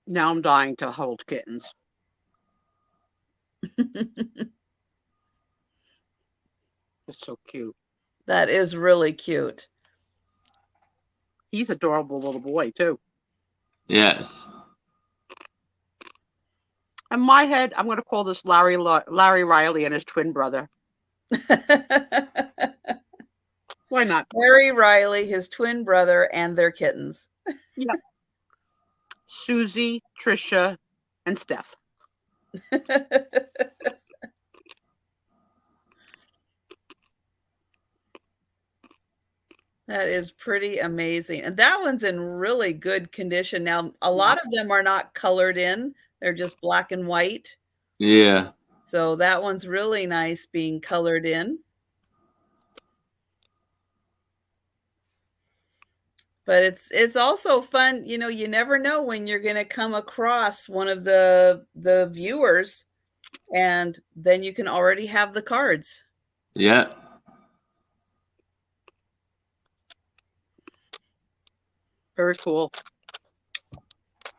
now I'm dying to hold kittens. It's so cute. That is really cute. He's adorable little boy too. Yes. In my head, I'm going to call this Larry Riley and his twin brother. Why not? Larry Riley, his twin brother, and their kittens. Yeah. Susie, Trisha, and Steph. That is pretty amazing. And that one's in really good condition. Now, a lot of them are not colored in. They're just black and white. Yeah. So that one's really nice being colored in. But it's also fun. You know, you never know when you're going to come across one of the viewers, and then you can already have the cards. Yeah. Very cool.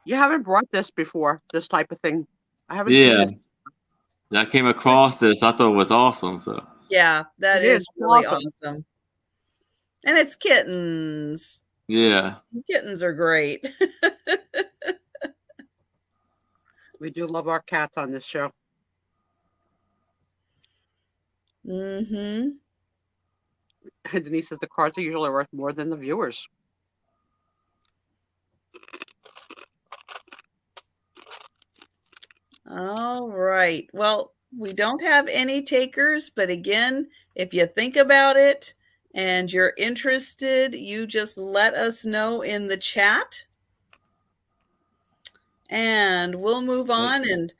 You haven't brought this before, this type of thing. I haven't seen Yeah. this. I came across this. I thought it was awesome. So Yeah, that It is is really awesome. awesome. And it's kittens. yeah. Kittens are great. We do love our cats on this show. Mm-hmm. Denise says the cards are usually worth more than the viewers. All right. Well, we don't have any takers, but again, if you think about it and you're interested, you just let us know in the chat. And we'll move on. And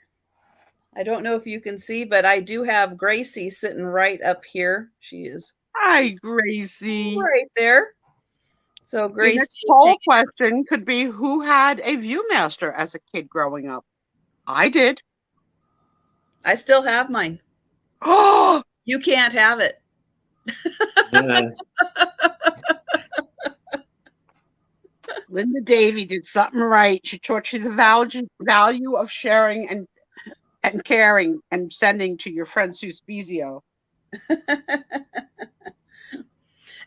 I don't know if you can see, but I do have Gracie sitting right up here. She is Hi, Gracie. right there. So Your Gracie next is poll taking, question could be, who had a Viewmaster as a kid growing up? I did. I still have mine. Oh, You can't have it. Yeah. Linda Davy did something right. She taught you the value of sharing and caring and sending to your friend Sue Spiezio.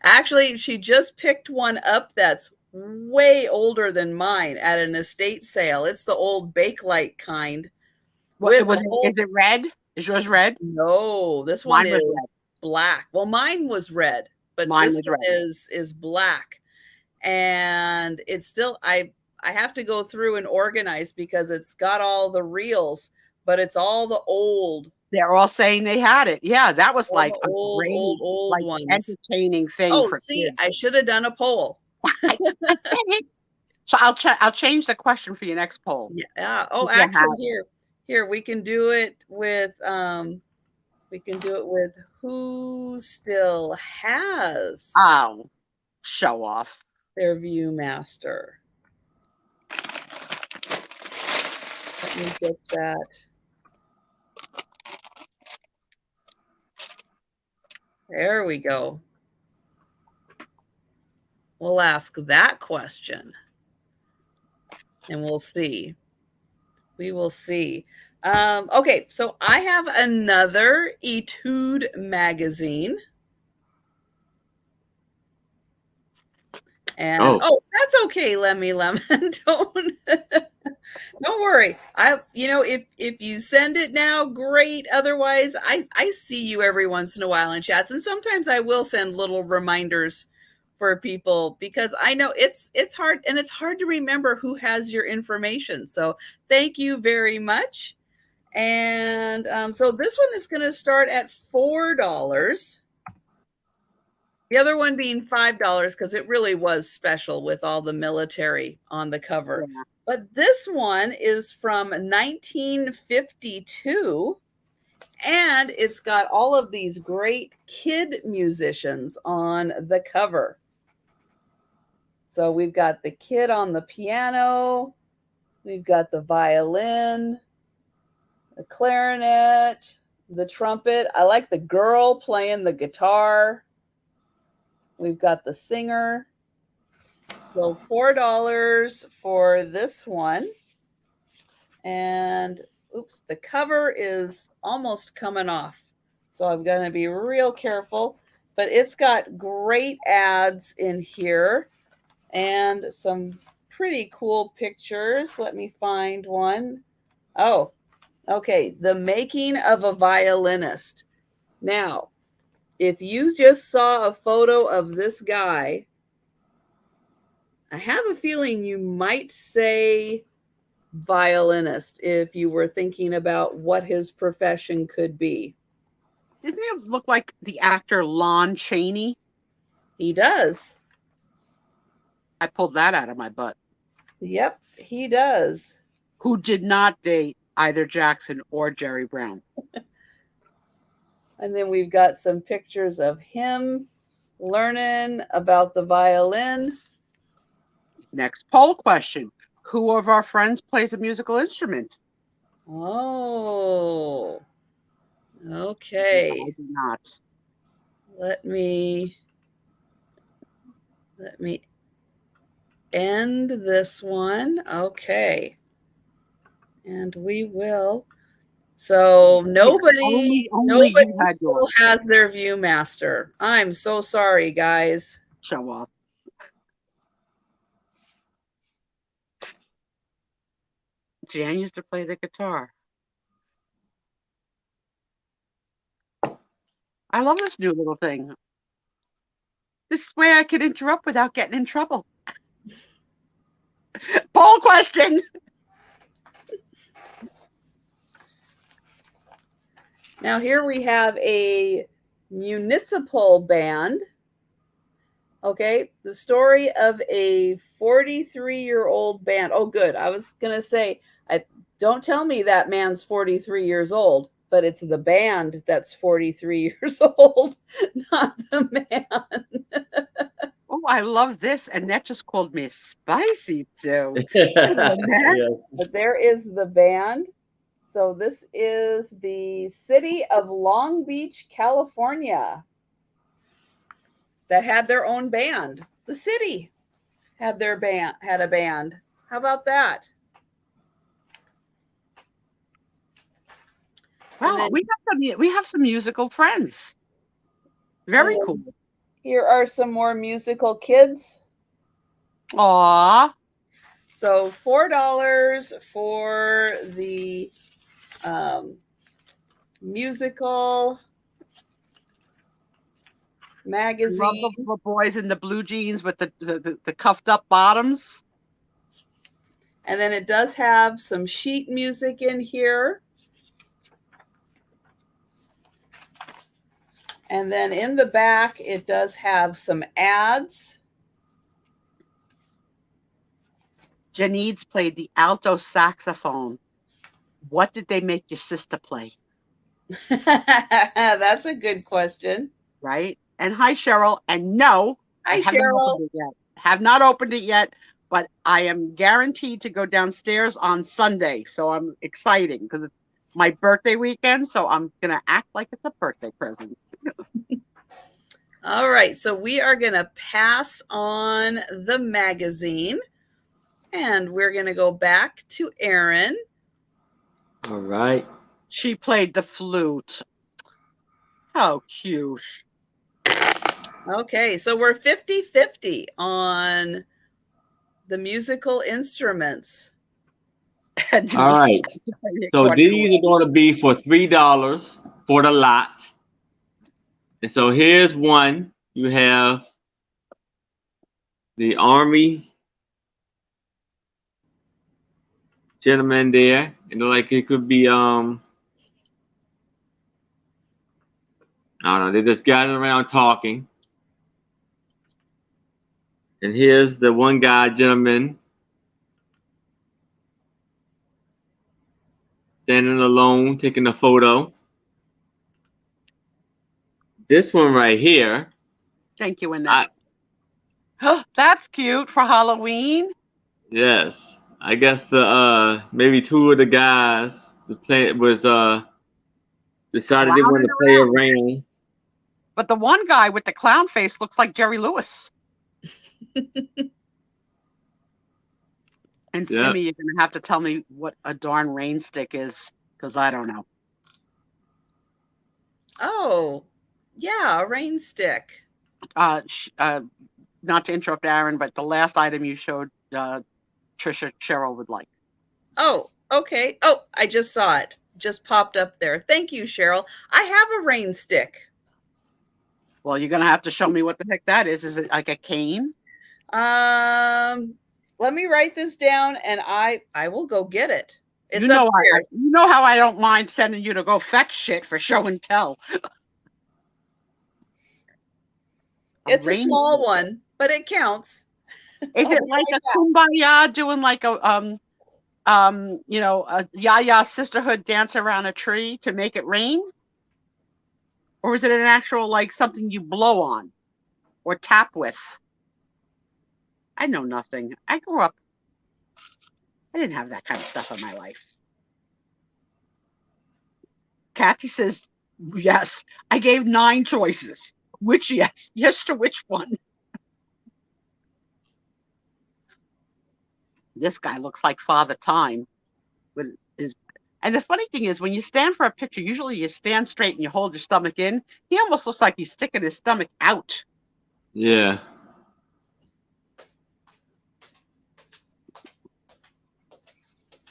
Actually, she just picked one up that's way older than mine at an estate sale. It's the old Bakelite kind. What was it? Is it red? Is yours red? No, this one is black. Well, mine was red, but this one is black. And it's still, I have to go through and organize because it's got all the reels, but it's all the old. They're all saying they had it. Yeah, that was all like the a great, old like ones. entertaining thing. Oh, for see, kids. I should have done a poll. I did it. So I'll change the question for your next poll. Yeah. Oh, actually, here we can do it with who still has show off their Viewmaster. Let me get that. There we go. We'll ask that question and we'll see. We will see. Okay, so I have another Etude magazine. And that's okay, Lemmy Lemon. Don't worry. If you send it now, great. Otherwise, I see you every once in a while in chats, and sometimes I will send little reminders for people because I know it's hard, and it's hard to remember who has your information. So thank you very much. And so this one is going to start at $4. The other one being $5 because it really was special with all the military on the cover. Yeah. But this one is from 1952, and it's got all of these great kid musicians on the cover. So we've got the kid on the piano, we've got the violin, the clarinet, the trumpet. I like the girl playing the guitar. We've got the singer. So $4 for this one. And oops, the cover is almost coming off. So I'm going to be real careful. But it's got great ads in here and some pretty cool pictures. Let me find one. Oh, okay. The Making of a Violinist. Now, if you just saw a photo of this guy, I have a feeling you might say violinist if you were thinking about what his profession could be. Doesn't he look like the actor Lon Chaney? He does. I pulled that out of my butt. Yep, he does. Who did not date either Jackson or Jerry Brown. And then we've got some pictures of him learning about the violin. Next poll question. Who of our friends plays a musical instrument? Oh, okay. I do not. Let me end this one. Okay. And we will. So nobody only you had still yours. has their Viewmaster. I'm so sorry, guys. Show off. Jan used to play the guitar. I love this new little thing. This way I can interrupt without getting in trouble. Poll question. Now here we have a municipal band. Okay, the story of a 43-year-old band. Oh, good. I was going to say, don't tell me that man's 43 years old, but it's the band that's 43 years old, not the man. Oh, I love this. Annette just called me Spiezio. Yes. But there is the band. So this is the city of Long Beach, California, that had their own band. The city had a band. How about that? Wow, then, we have some musical friends. Very cool. Here are some more musical kids. Aw. So $4 for the musical magazine. I love the boys in the blue jeans with the cuffed up bottoms. And then it does have some sheet music in here. And then in the back, it does have some ads. Janine's played the alto saxophone. What did they make your sister play? That's a good question. Right? And hi, Cheryl. And no, hi, Cheryl. Have not opened it yet, but I am guaranteed to go downstairs on Sunday. So I'm excited because it's my birthday weekend. So I'm going to act like it's a birthday present. All right. So we are going to pass on the magazine and we're going to go back to Erin. All right. She played the flute. How cute. Okay, so we're 50-50 on the musical instruments. All right. So these are going to be for $3 for the lot. And so here's one. You have the Army gentleman there. You know, like it could be I don't know, they're just gathering around talking. And here's the one guy, gentleman, standing alone, taking a photo. This one right here. Thank you, Annette. That's cute for Halloween. Yes. I guess the maybe two of the guys the play was decided they wanted to play around. But the one guy with the clown face looks like Jerry Lewis. And Simmy, you're going to have to tell me what a darn rain stick is, because I don't know. Oh, yeah, a rain stick. Not to interrupt Aaron, but the last item you showed, Trisha, Cheryl would like. Oh, okay. Oh, I just saw it. Just popped up there. Thank you, Cheryl. I have a rain stick. Well, you're going to have to show me what the heck that is. Is it like a cane? Let me write this down and I will go get it. It's you know upstairs. You know how I don't mind sending you to go fetch shit for show and tell. It's a small one, but it counts. Is it like a kumbaya doing like a you know, a Yaya sisterhood dance around a tree to make it rain? Or is it an actual like something you blow on or tap with? I know nothing. I grew up. I didn't have that kind of stuff in my life. Kathy says, yes. I gave 9 choices. Which yes? Yes to which one? This guy looks like Father Time. And the funny thing is, when you stand for a picture, usually you stand straight and you hold your stomach in. He almost looks like he's sticking his stomach out. Yeah.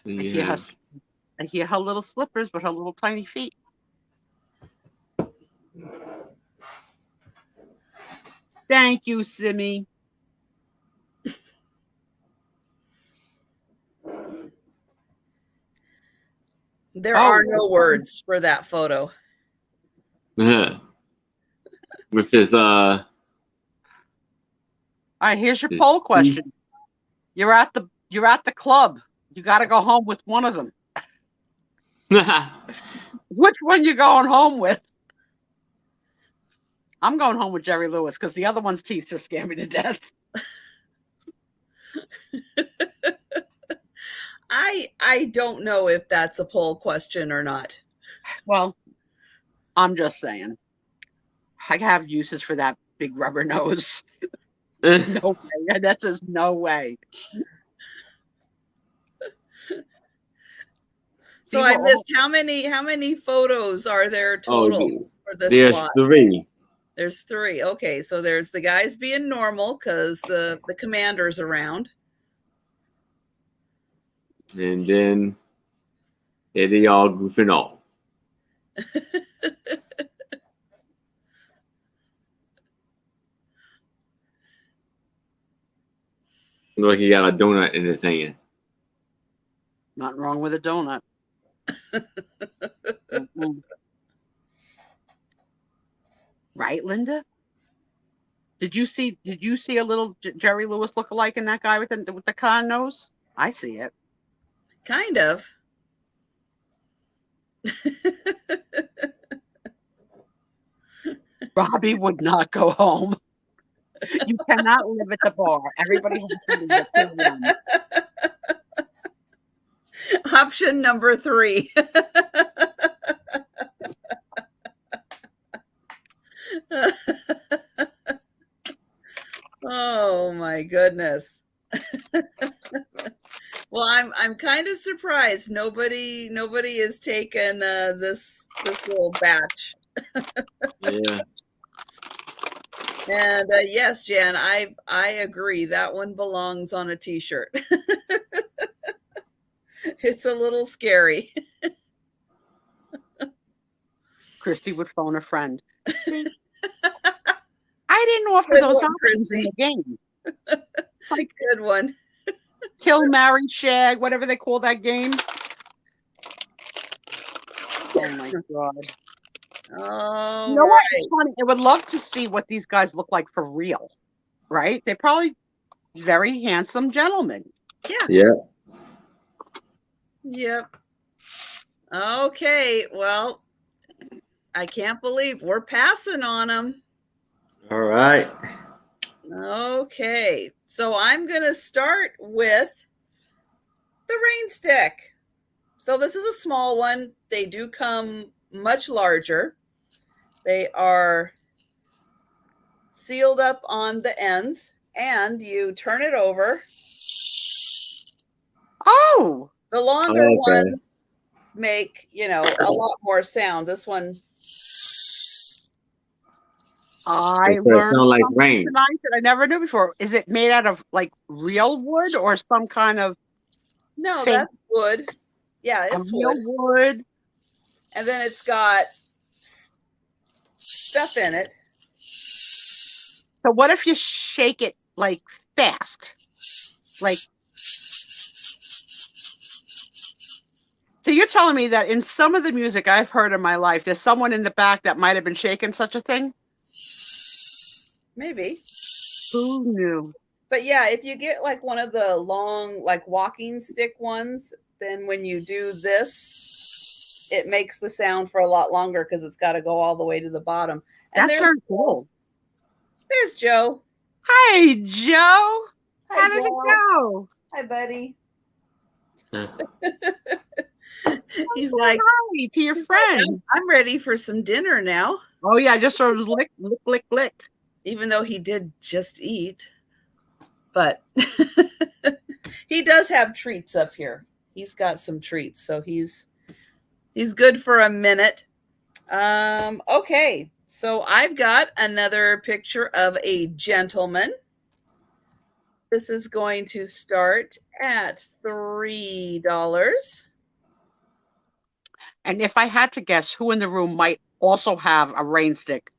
I hear her little slippers with her little tiny feet. Thank you, Simi. There are no words for that photo. With his All right, here's your poll question. You're at the club. You got to go home with one of them. Which one you going home with? I'm going home with Jerry Lewis because the other one's teeth are scaring me to death. I don't know if that's a poll question or not. Well, I'm just saying. I have uses for that big rubber nose. No way. That says no way. So I missed how many photos are there total for this lot? There's 3. There's 3. Okay, so there's the guys being normal because the commander's around. And then they all goofing off. Look, he got a donut in his hand. Nothing wrong with a donut. Right, Linda? Did you see a little Jerry Lewis look-alike in that guy with the con nose? I see it. Kind of. Robbie would not go home. You cannot live at the bar. Everybody has to leave at 2 a.m. Option number 3. Oh my goodness. Well, I'm kind of surprised nobody has taken this little batch. Yeah. And yes, Jan, I agree. That one belongs on a t-shirt. It's a little scary. Christy would phone a friend. See, I didn't offer those options in the game. It's like good one. Kill, marry, shag, whatever they call that game. Oh my god. Oh, you know what? It's funny. I would love to see what these guys look like for real. Right? They're probably very handsome gentlemen. Yeah. Yeah. Yep. Okay. Well, I can't believe we're passing on them. All right. Okay. So I'm going to start with the rain stick. So this is a small one. They do come much larger. They are sealed up on the ends, and you turn it over. Oh, the longer ones make, a lot more sound. This one, I learned like something rain tonight that I never knew before. Is it made out of like real wood or some kind of? No, that's wood. Yeah, it's real wood. And then it's got stuff in it. So what if you shake it like fast? Like, so you're telling me that in some of the music I've heard in my life, there's someone in the back that might have been shaking such a thing? Maybe. Who knew? But yeah, if you get like one of the long, like walking stick ones, then when you do this, it makes the sound for a lot longer because it's got to go all the way to the bottom. And that's very cool. There's Joe. Hi, Joe. How did it go? Hi, buddy. Huh. He's Say like, hi to your friend. I'm ready for some dinner now. Oh yeah, just sort of lick, lick, lick, lick. Even though he did just eat, but he does have treats up here. He's got some treats, so he's good for a minute. Okay, so I've got another picture of a gentleman. This is going to start at $3. And if I had to guess who in the room might also have a rain stick,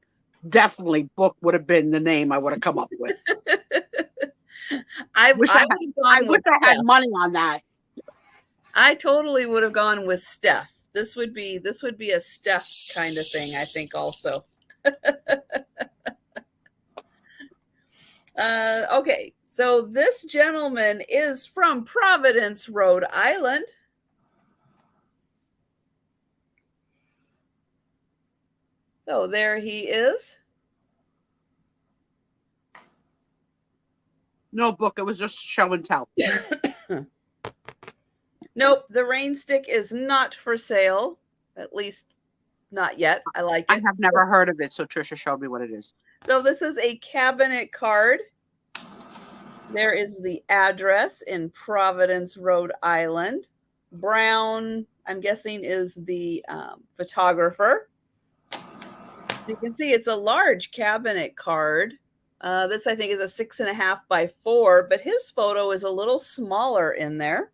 definitely Book would have been the name I would have come up with. I wish I had money on that. I totally would have gone with Steph. This would be a Steph kind of thing, I think, also. Okay, so this gentleman is from Providence, Rhode Island. So there he is. No, Book, it was just show and tell. Nope, the rain stick is not for sale, at least not yet. I like it. I have never heard of it, so Trisha showed me what it is. So this is a cabinet card. There is the address in Providence, Rhode Island. Brown, I'm guessing, is the photographer. You can see it's a large cabinet card. This, I think, is a 6.5 by 4, but his photo is a little smaller in there.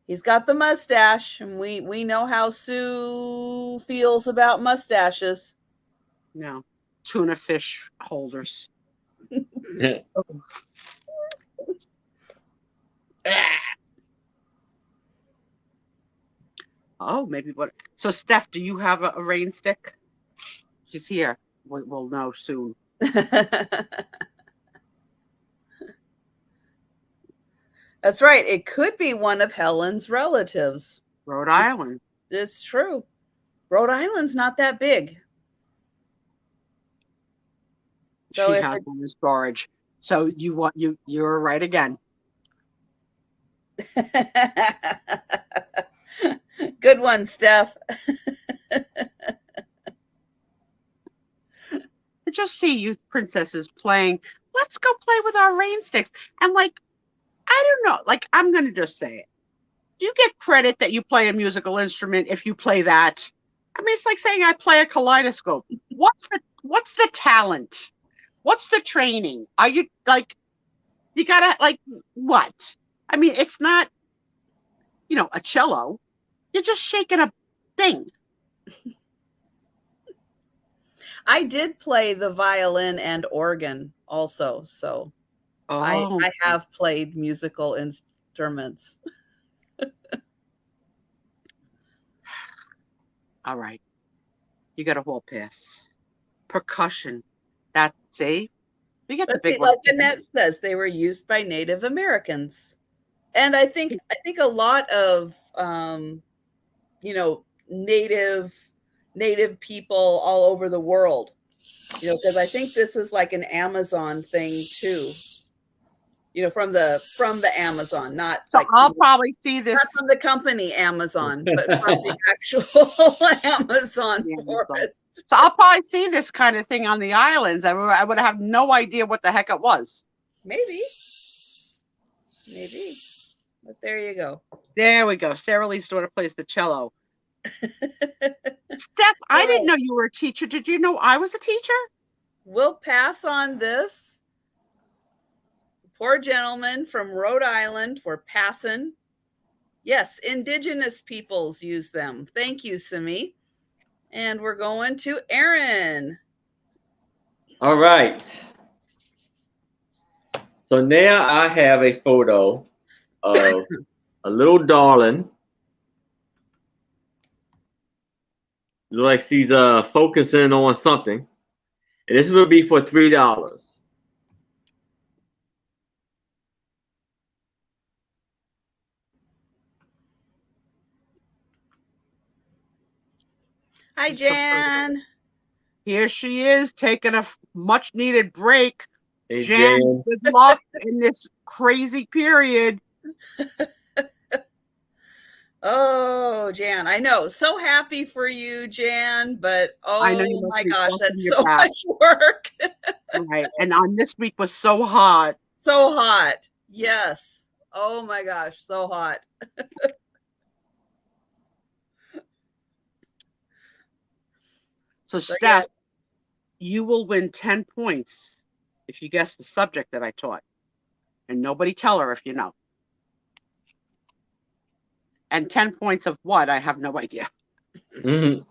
He's got the mustache, and we know how Sue feels about mustaches. No, tuna fish holders. Oh, maybe what? So, Steph, do you have a rain stick? She's here. We'll know soon. That's right. It could be one of Helen's relatives. Rhode Island. It's true. Rhode Island's not that big. So she has one in storage. So you're right again. Good one, Steph. I just see youth princesses playing. Let's go play with our rain sticks. And like, I don't know. Like, I'm gonna just say it. Do you get credit that you play a musical instrument if you play that? I mean, it's like saying I play a kaleidoscope. What's the talent? What's the training? Are you like, you gotta like what? I mean, it's not, a cello. You're just shaking a thing. I did play the violin and organ also, so I have played musical instruments. All right. You got a whole pass. Percussion. We get the big one. Like Annette says, they were used by Native Americans. And I think a lot of native people all over the world, because I think this is like an Amazon thing too. From the Amazon, not so like I'll probably see this, not from the company Amazon, but from the actual Amazon forest. So I'll probably see this kind of thing on the islands. I would have no idea what the heck it was. Maybe. But there you go. There we go. Sarah Lee's daughter plays the cello. Steph, I didn't know you were a teacher. Did you know I was a teacher? We'll pass on this. Poor gentleman from Rhode Island. We're passing. Yes, indigenous peoples use them. Thank you, Simi. And we're going to Aaron. All right. So now I have a photo of a little darling. Looks like she's focusing on something. And this will be for $3. Hi, Jan. Here she is taking a much needed break Hey, Jan, Jan. good luck in this crazy period. Oh, Jan, I know. So happy for you, Jan, but I know you oh must my be gosh, busting that's your so back. much work. Right. And on this week was so hot. So hot. Yes. Oh my gosh, so hot. So, So, Steph, you will win 10 points if you guess the subject that I taught. And nobody tell her if you know. And 10 points of what? I have no idea. Mhm.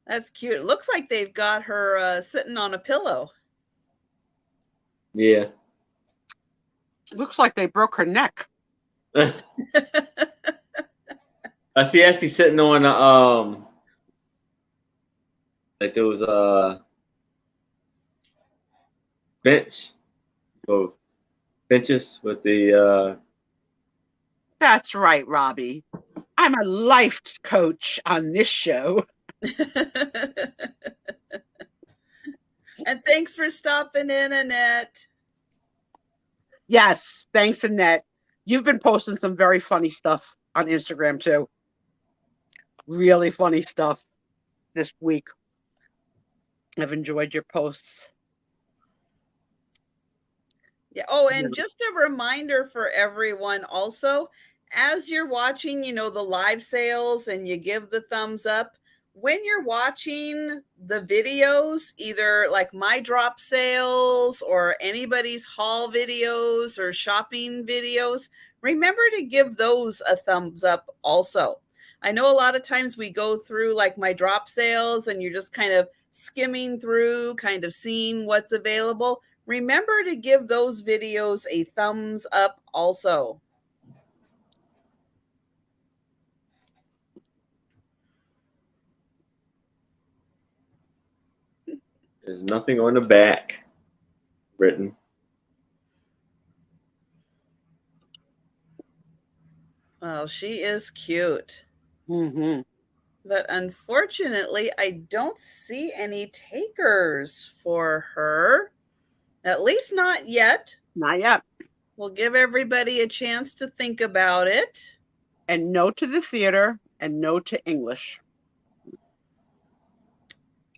that's cute. It looks like they've got her sitting on a pillow. Yeah. Looks like they broke her neck. I see Essie sitting on a like there was a bench or benches with the That's right, Robbie. I'm a life coach on this show. And thanks for stopping in, Annette. Yes, thanks, Annette. You've been posting some very funny stuff on Instagram too. Really funny stuff this week. I've enjoyed your posts. Yeah. Oh, and just a reminder for everyone also, as you're watching, the live sales and you give the thumbs up, when you're watching the videos, either like my drop sales or anybody's haul videos or shopping videos, remember to give those a thumbs up also. I know a lot of times we go through like my drop sales and you're just kind of skimming through, kind of seeing what's available. Remember to give those videos a thumbs up also. there's nothing on the back written. Well, she is cute. Mm-hmm. But unfortunately, I don't see any takers for her. At least not yet. Not yet. We'll give everybody a chance to think about it. And no to the theater and no to English.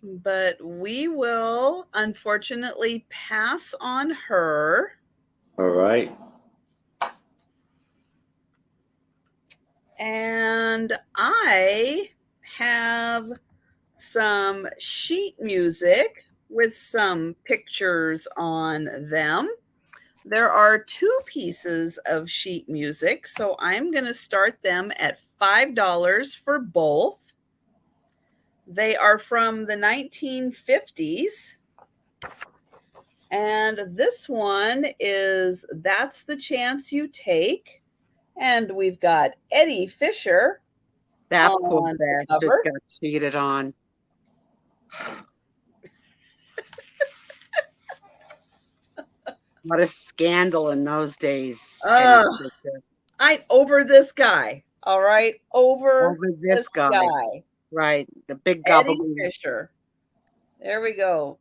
But we will unfortunately pass on her. All right. And I have some sheet music with some pictures on them. There are 2 pieces of sheet music, so I'm going to start them at $5 for both. They are from the 1950s. And this one is That's the Chance You Take. And we've got Eddie Fisher That on poor the bastard cover. got cheated on. What a scandal in those days. Over this guy. All right. Over this guy. Right. The big Eddie gobble. Fisher. There we go.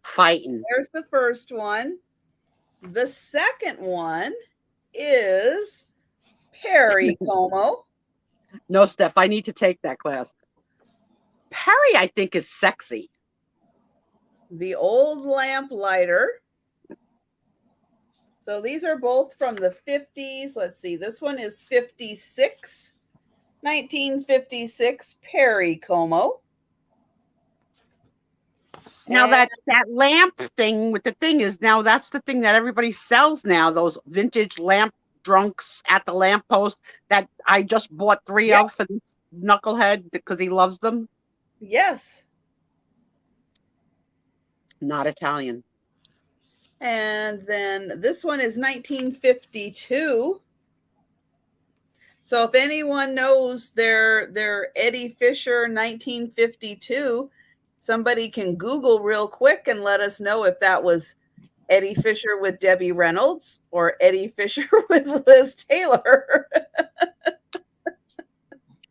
Fighting. There's the first one. The second one is Perry Como. No, Steph, I need to take that class. Perry, I think, is sexy. The Old Lamplighter. So these are both from the 50s. Let's see. This one is 56. 1956, Perry Como. Now that lamp thing with the thing is now that's the thing that everybody sells now, those vintage lamp drunks at the lamppost that I just bought 3 of for this knucklehead because he loves them. Yes. Not Italian. And then this one is 1952. So if anyone knows their Eddie Fisher 1952, somebody can Google real quick and let us know if that was Eddie Fisher with Debbie Reynolds or Eddie Fisher with Liz Taylor.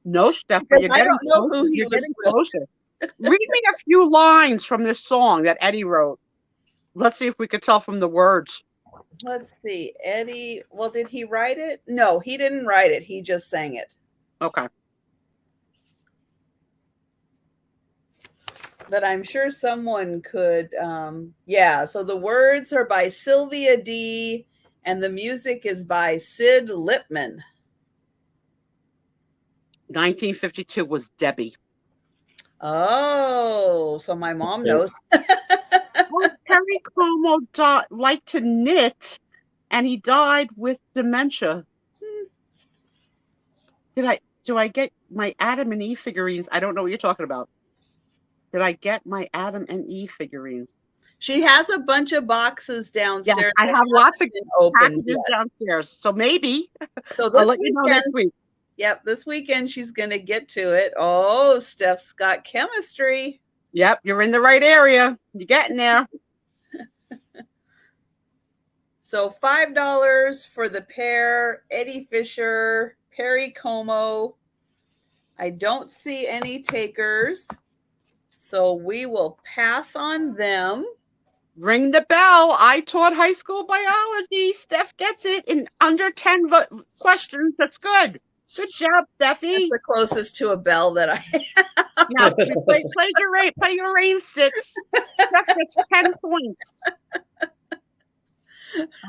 No, Steph, but Because you're I getting don't know closer. who he You're was getting with. closer. Read me a few lines from this song that Eddie wrote. Let's see if we could tell from the words. Let's see. Eddie, well, did he write it? No, he didn't write it. He just sang it. Okay. But I'm sure someone could. Yeah, so the words are by Sylvia D. and the music is by Sid Lipman. 1952 was Debbie. Oh, so my mom knows. Well, Perry Como liked to knit, and he died with dementia. Do I get my Adam and Eve figurines? I don't know what you're talking about. Did I get my Adam and Eve figurines? She has a bunch of boxes downstairs. Yeah, I have lots of packages downstairs. So maybe so I'll let you know next week. Yep, this weekend she's going to get to it. Oh, Steph's got chemistry. Yep, you're in the right area. You're getting there. So $5 for the pair, Eddie Fisher, Perry Como. I don't see any takers, so we will pass on them. Ring the bell. I taught high school biology. Steph gets it in under 10 questions. That's good. Good job, Steffi. That's the closest to a bell that I have. Now, play your rain sticks. Steph gets 10 points.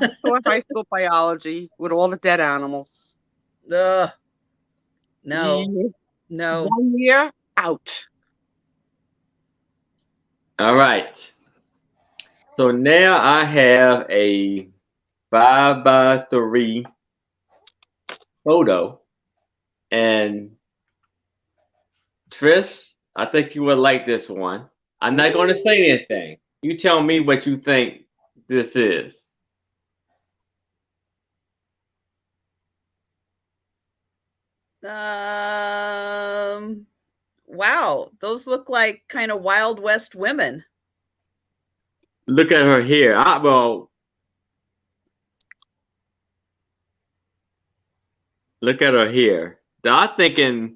I taught high school biology with all the dead animals. No. No. 1 year out. All right. So now I have a 5x3 photo, and Trish, I think you would like this one. I'm not going to say anything. You tell me what you think this is. Wow, those look like kind of Wild West women. Look at her hair. Look at her hair. I'm thinking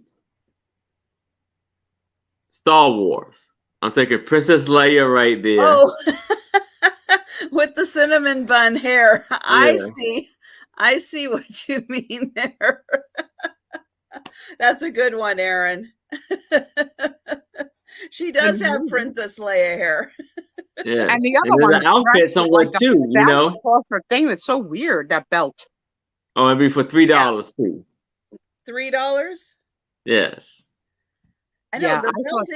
Star Wars. I'm thinking Princess Leia right there. Oh, with the cinnamon bun hair. Yeah. I see what you mean there. That's a good one, Aaron. She does have Princess Leia hair. Yeah, and the other one, an outfit somewhere like too. You know, thing that's so weird. That belt. Oh, it'd be for $3 too. $3? Yes. I know. Yeah,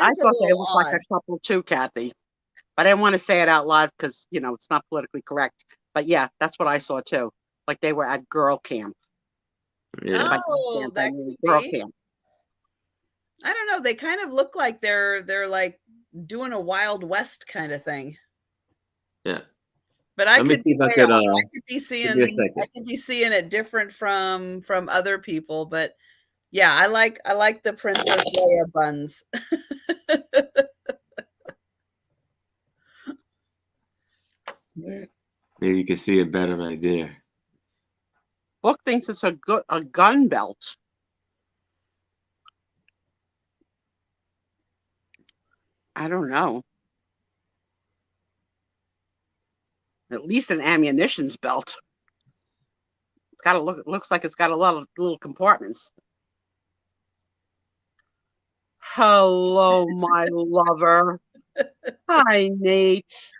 I thought they looked like a couple too, Kathy. But I didn't want to say it out loud because it's not politically correct. But yeah, that's what I saw too. Like they were at girl camp. Yeah. Oh, that could girl be. camp. I don't know. They kind of look like they're like doing a Wild West kind of thing. Yeah. But I could be seeing it different from other people. But yeah, I like the Princess Leia buns. Maybe you can see it better right there. Book thinks it's a gun belt. I don't know. At least an ammunitions belt. It's got looks like it's got a lot of little compartments. Hello, my lover. Hi, Nate.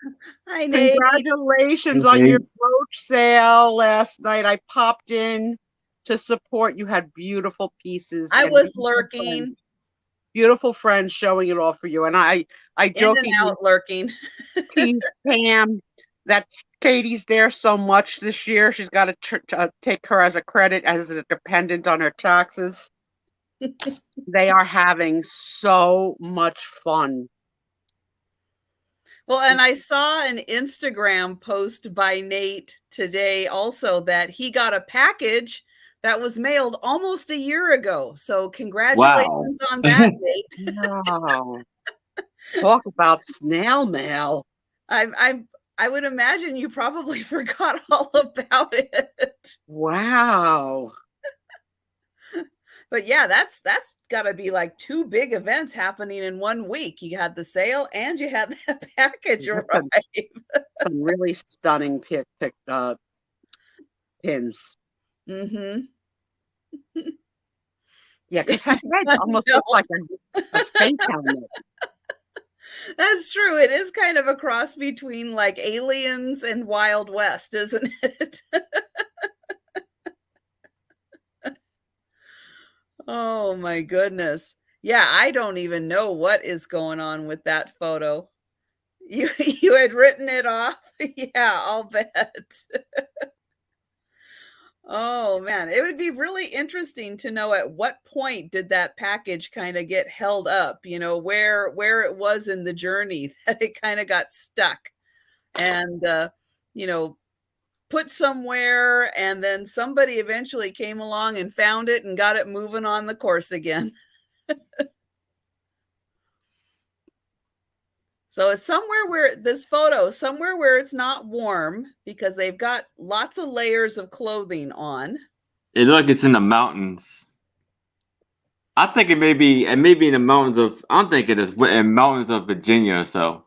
Hi, Nate. Congratulations on your brooch sale last night. I popped in to support. You had beautiful pieces. I was lurking. Beautiful friends showing it all for you. And I jokingly lurking. teased Pam that Katie's there so much this year. She's got to take her as a credit as a dependent on her taxes. They are having so much fun. Well, and I saw an Instagram post by Nate today also that he got a package that was mailed almost a year ago. So congratulations on that, Nate. Wow. Talk about snail mail. I would imagine you probably forgot all about it. Wow. But yeah, that's got to be like 2 big events happening in 1 week. You had the sale and you had that package arrive. Some really stunning pins. Mm-hmm. Yeah, because her head almost looks like a space helmet. That's true. It is kind of a cross between like Aliens and Wild West, isn't it? Oh my goodness. Yeah, I don't even know what is going on with that photo. You had written it off? Yeah, I'll bet. Oh man, it would be really interesting to know at what point did that package kind of get held up, where it was in the journey that it kind of got stuck and put somewhere, and then somebody eventually came along and found it and got it moving on the course again. So it's somewhere where it's not warm because they've got lots of layers of clothing on. It looks like it's in the mountains. I think it may be in the mountains of. I don't think it is in mountains of Virginia or so.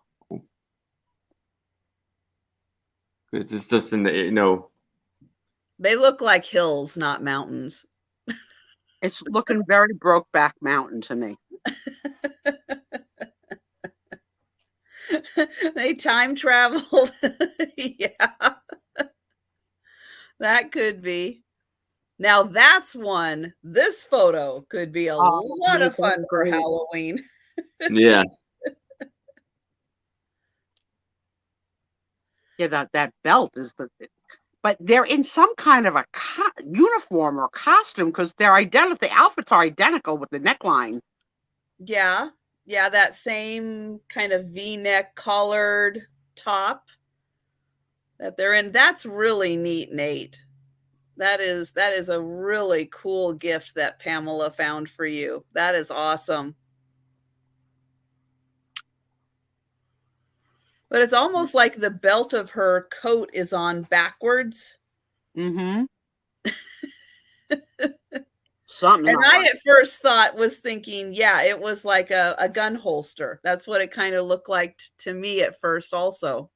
It's just in the They look like hills, not mountains. It's looking very Brokeback Mountain to me. They time traveled. Yeah. That could be. Now that's one. This photo could be a lot of fun for Halloween. Yeah. Yeah, that belt is but they're in some kind of a uniform or costume because they're identical. The outfits are identical with the neckline. Yeah, that same kind of V-neck collared top that they're in. That's really neat, Nate. That is a really cool gift that Pamela found for you. That is awesome. But it's almost like the belt of her coat is on backwards. Mm-hmm. And I at first was thinking, yeah, it was like a gun holster. That's what it kind of looked like to me at first also.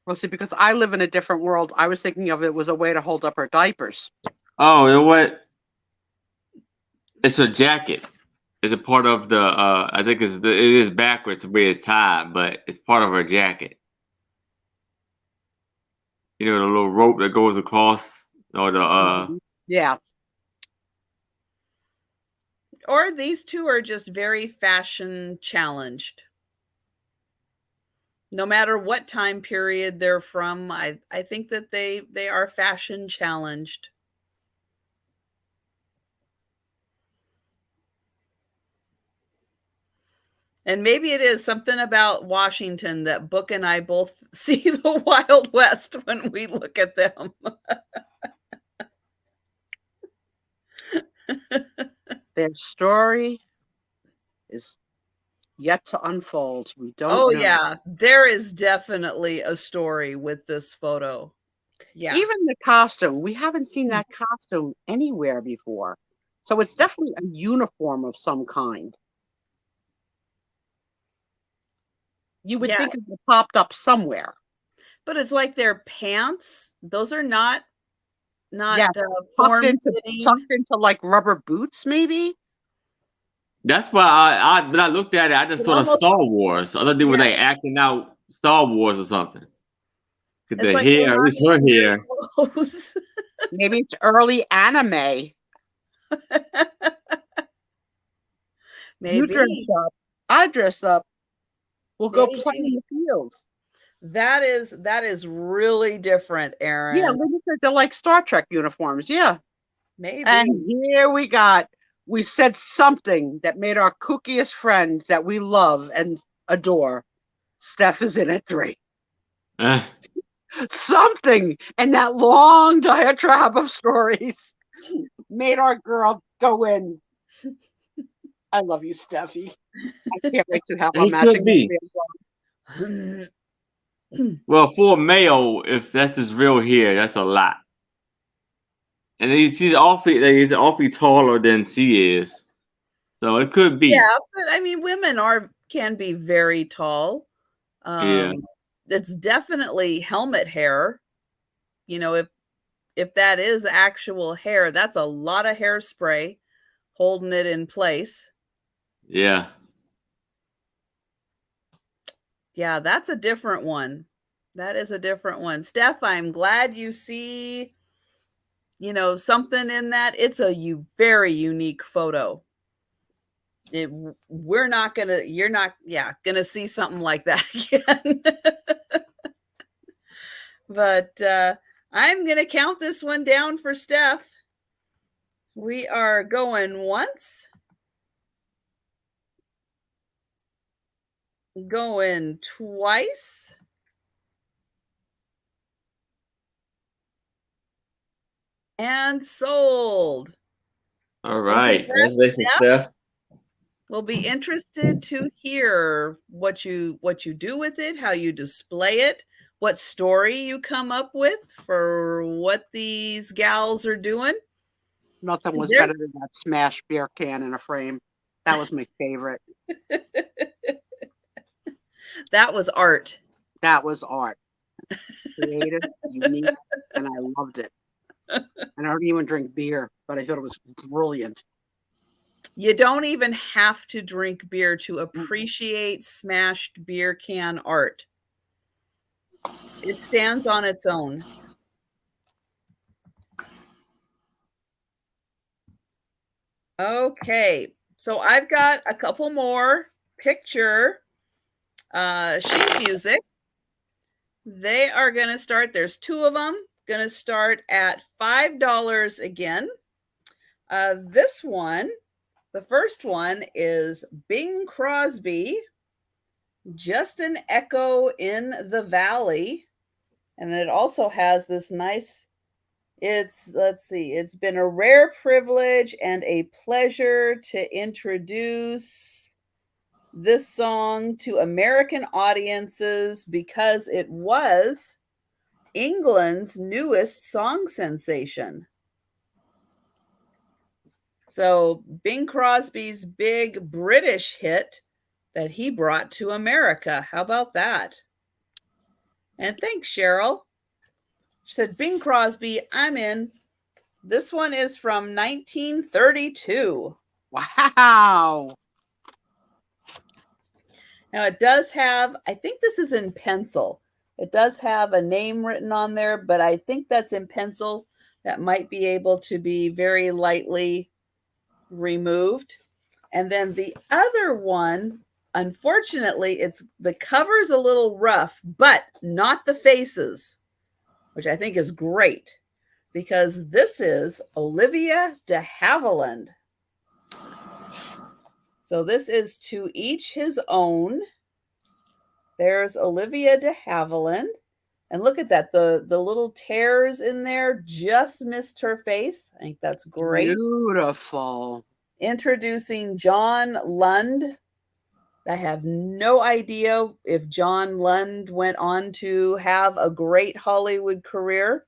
Well, see, because I live in a different world, I was thinking of it was a way to hold up her diapers. Oh, you know what? It's a jacket. It's a part of the. I think it is backwards the way it's tied, but it's part of her jacket. The little rope that goes across, or the. Yeah. Or these two are just very fashion challenged. No matter what time period they're from, I think that they are fashion challenged. And maybe it is something about Washington that Book and I both see the Wild West when we look at them. Their story is yet to unfold. We don't know. Yeah, there is definitely a story with this photo. Yeah. Even the costume, we haven't seen that costume anywhere before. So it's definitely a uniform of some kind. You would think it would have popped up somewhere. But it's like their pants. Those are not tucked into like rubber boots, maybe. That's why when I looked at it, I just thought of Star Wars. I thought they were like acting out Star Wars or something. The like hair, at least her hair. Maybe it's early anime. Maybe. You dress up. I dress up. We'll go play in the fields. That is really different, Erin. Yeah, they're like Star Trek uniforms. Yeah. Maybe. And here we said something that made our kookiest friend that we love and adore. Steph is in at 3. Something in that long diatribe of stories made our girl go in. I love you, Steffi. I can't wait to have a matching. Well, for a male, if that's his real hair, that's a lot. And she's awfully taller than she is. So it could be. Yeah, but I mean, women can be very tall. Yeah. It's definitely helmet hair. You know, if that is actual hair, that's a lot of hairspray holding it in place. Yeah. Yeah, that's a different one. That is a different one. Steph, I'm glad you see, something in that. It's a very unique photo. You're not gonna see something like that again. But I'm gonna count this one down for Steph. We are going once, going twice, and sold. All right. Congratulations, Steph. We'll be interested to hear what you do with it, how you display it, what story you come up with for what these gals are doing. Nothing was better than that smashed beer can in a frame. That was my favorite. That was art. That was art. Creative, unique, and I loved it. And I don't even drink beer, but I thought it was brilliant. You don't even have to drink beer to appreciate smashed beer can art. It stands on its own. Okay, so I've got a couple more picture sheet music. They are going to start, there's two of them, going to start at $5 again. This one, the first one is Bing Crosby, Just an Echo in the Valley. And it also has this nice, let's see, it's been a rare privilege and a pleasure to introduce this song to American audiences because it was England's newest song sensation. So Bing Crosby's big British hit that he brought to America. How about that? And thanks, Cheryl. She said, Bing Crosby, I'm in. This one is from 1932. Wow. Now it does have, I think this is in pencil. It does have a name written on there, but I think that's in pencil. That might be able to be very lightly removed. And then the other one, unfortunately, the cover's a little rough, but not the faces, which I think is great because this is Olivia de Havilland. So this is To Each His Own. There's Olivia de Havilland. And look at that. The little tears in there just missed her face. I think that's great. Beautiful. Introducing John Lund. I have no idea if John Lund went on to have a great Hollywood career.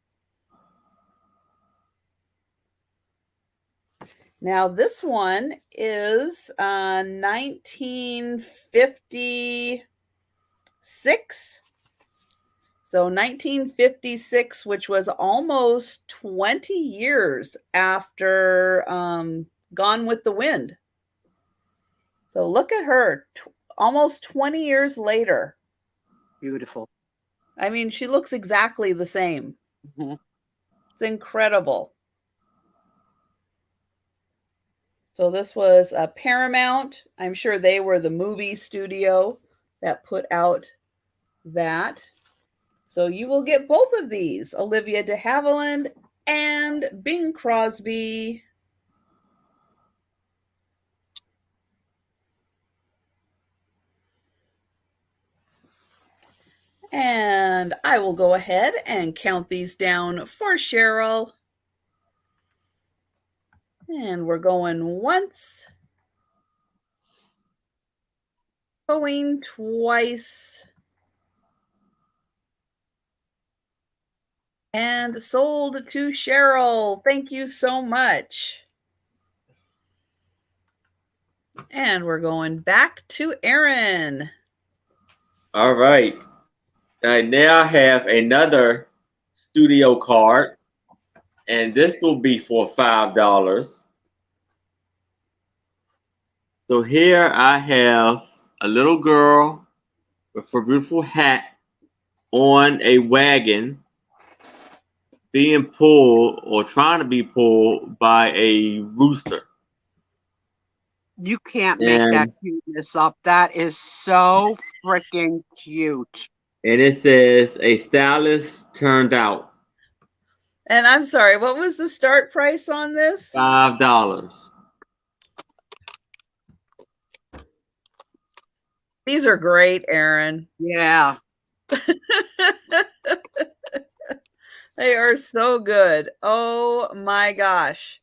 Now, this one is 1956. So 1956, which was almost 20 years after Gone with the Wind. So look at her, almost 20 years later. Beautiful. I mean, she looks exactly the same. Mm-hmm. It's incredible. So this was Paramount. I'm sure they were the movie studio that put out that. So you will get both of these, Olivia de Havilland and Bing Crosby. And I will go ahead and count these down for Cheryl. And we're going once, going twice, And sold to Cheryl. Thank you so much. And we're going back to Aaron. All right. Now I have another studio card, and this will be for $5. So here I have a little girl with a beautiful hat on a wagon being pulled or trying to be pulled by a rooster. You can't make that cuteness up. That is so freaking cute. And it says a stylist turned out. And I'm sorry, what was the start price on this? $5. These are great, Aaron. Yeah. They are so good. Oh my gosh.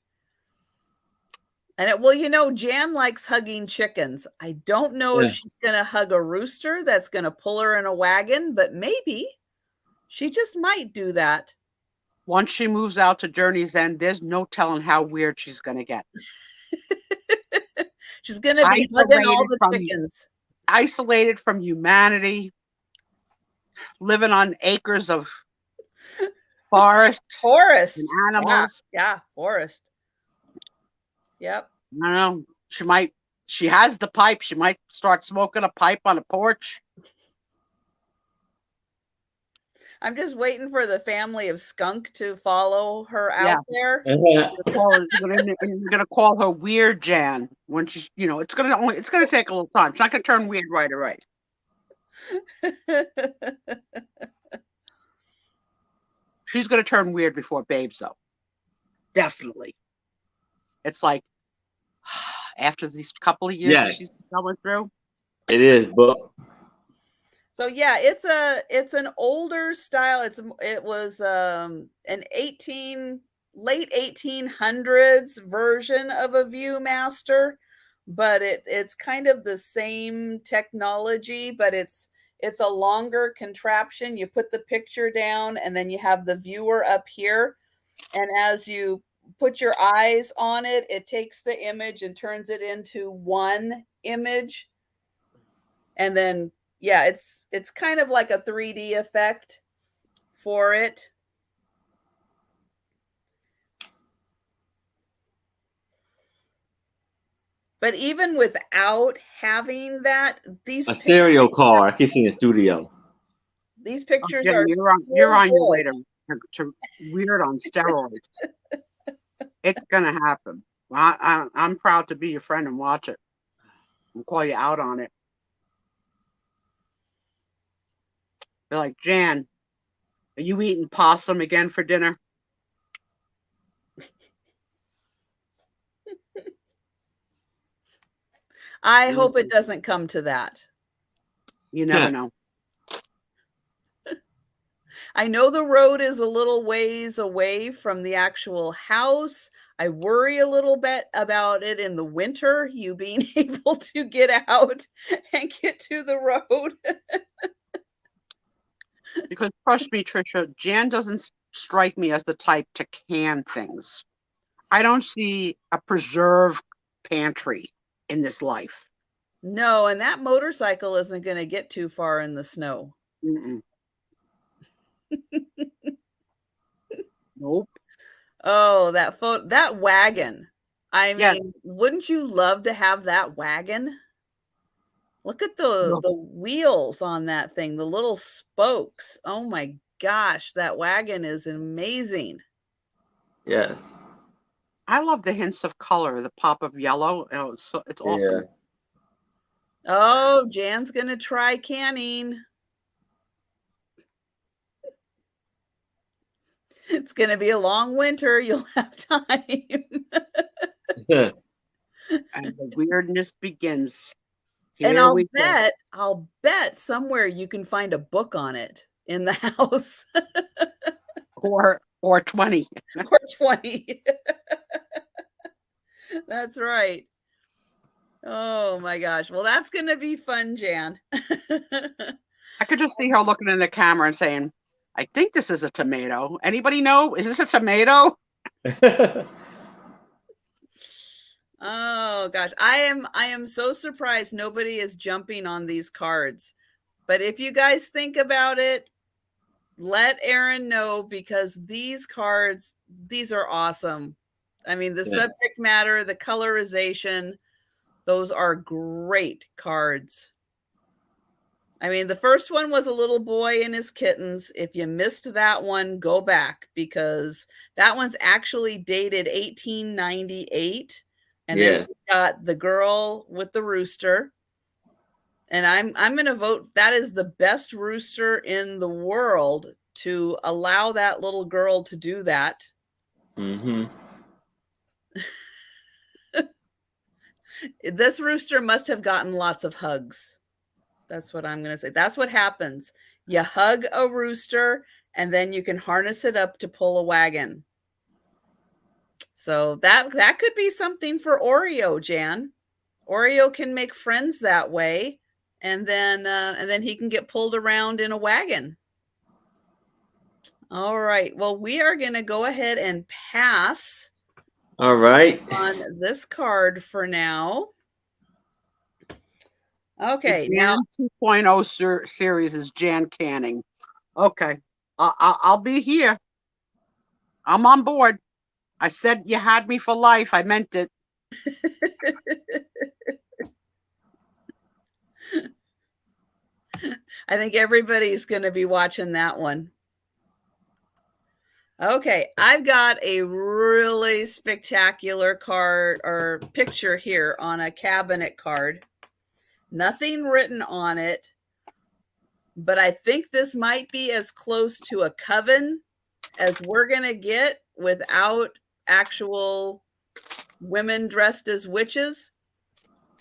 And well, you know, Jan likes hugging chickens. I don't know if she's going to hug a rooster that's going to pull her in a wagon, but maybe she just might do that. Once she moves out to Journey's End, there's no telling how weird she's going to get. She's going to be hugging all the chickens. Isolated from humanity, living on acres of forest and animals. Yeah, forest. Yep. I don't know. She has the pipe. She might start smoking a pipe on a porch. I'm just waiting for the family of skunk to follow her out there. You're gonna call her Weird Jan when she's, it's gonna take a little time. She's not gonna turn weird right away. She's gonna turn weird before Babes, though. Definitely. It's like after these couple of years she's going through. It is, but so yeah, it's an older style. It was an late 1800s version of a Viewmaster, but it's kind of the same technology, but it's a longer contraption. You put the picture down and then you have the viewer up here, and as you put your eyes on it, it takes the image and turns it into one image. And then, yeah, it's kind of like a 3D effect for it. But even without having that, these a stereo car, I keep seeing a studio. These pictures you're on your way to weird on steroids. It's gonna happen. I'm proud to be your friend and watch it. I'll call you out on it. They're like, Jan, are you eating possum again for dinner? I hope it doesn't come to that. You never know. I know the road is a little ways away from the actual house. I worry a little bit about it in the winter, you being able to get out and get to the road. Because trust me, Trisha, Jan doesn't strike me as the type to can things. I don't see a preserve pantry in this life. No, and that motorcycle isn't going to get too far in the snow. Nope. Oh, that wagon. I mean, wouldn't you love to have that wagon? Look at the wheels on that thing, the little spokes. Oh my gosh, that wagon is amazing. Yes. I love the hints of color, the pop of yellow. It's awesome. Yeah. Oh, Jan's going to try canning. It's going to be a long winter. You'll have time. And the weirdness begins. And I'll bet somewhere you can find a book on it in the house. or 20. Or 20. That's right. Oh my gosh. Well, that's going to be fun, Jan. I could just see her looking in the camera and saying, I think this is a tomato. Anybody know? Is this a tomato? Oh gosh, I am so surprised nobody is jumping on these cards. But if you guys think about it, let Aaron know, because these cards, these are awesome. I mean, the subject matter, the colorization, those are great cards. I mean, the first one was a little boy and his kittens. If you missed that one, go back, because that one's actually dated 1898. And then we got the girl with the rooster. And I'm going to vote that is the best rooster in the world, to allow that little girl to do that. Mm-hmm. This rooster must have gotten lots of hugs. That's what I'm going to say. That's what happens. You hug a rooster, and then you can harness it up to pull a wagon. So that could be something for Oreo, Jan. Oreo can make friends that way, and then he can get pulled around in a wagon. All right. Well, we are going to go ahead and pass. All right. On this card for now. Okay. The Now 2.0 series is Jan Canning. Okay. I'll be here. I'm on board. I said you had me for life. I meant it. I think everybody's going to be watching that one. Okay, I've got a really spectacular card or picture here on a cabinet card. Nothing written on it, but I think this might be as close to a coven as we're going to get without actual women dressed as witches.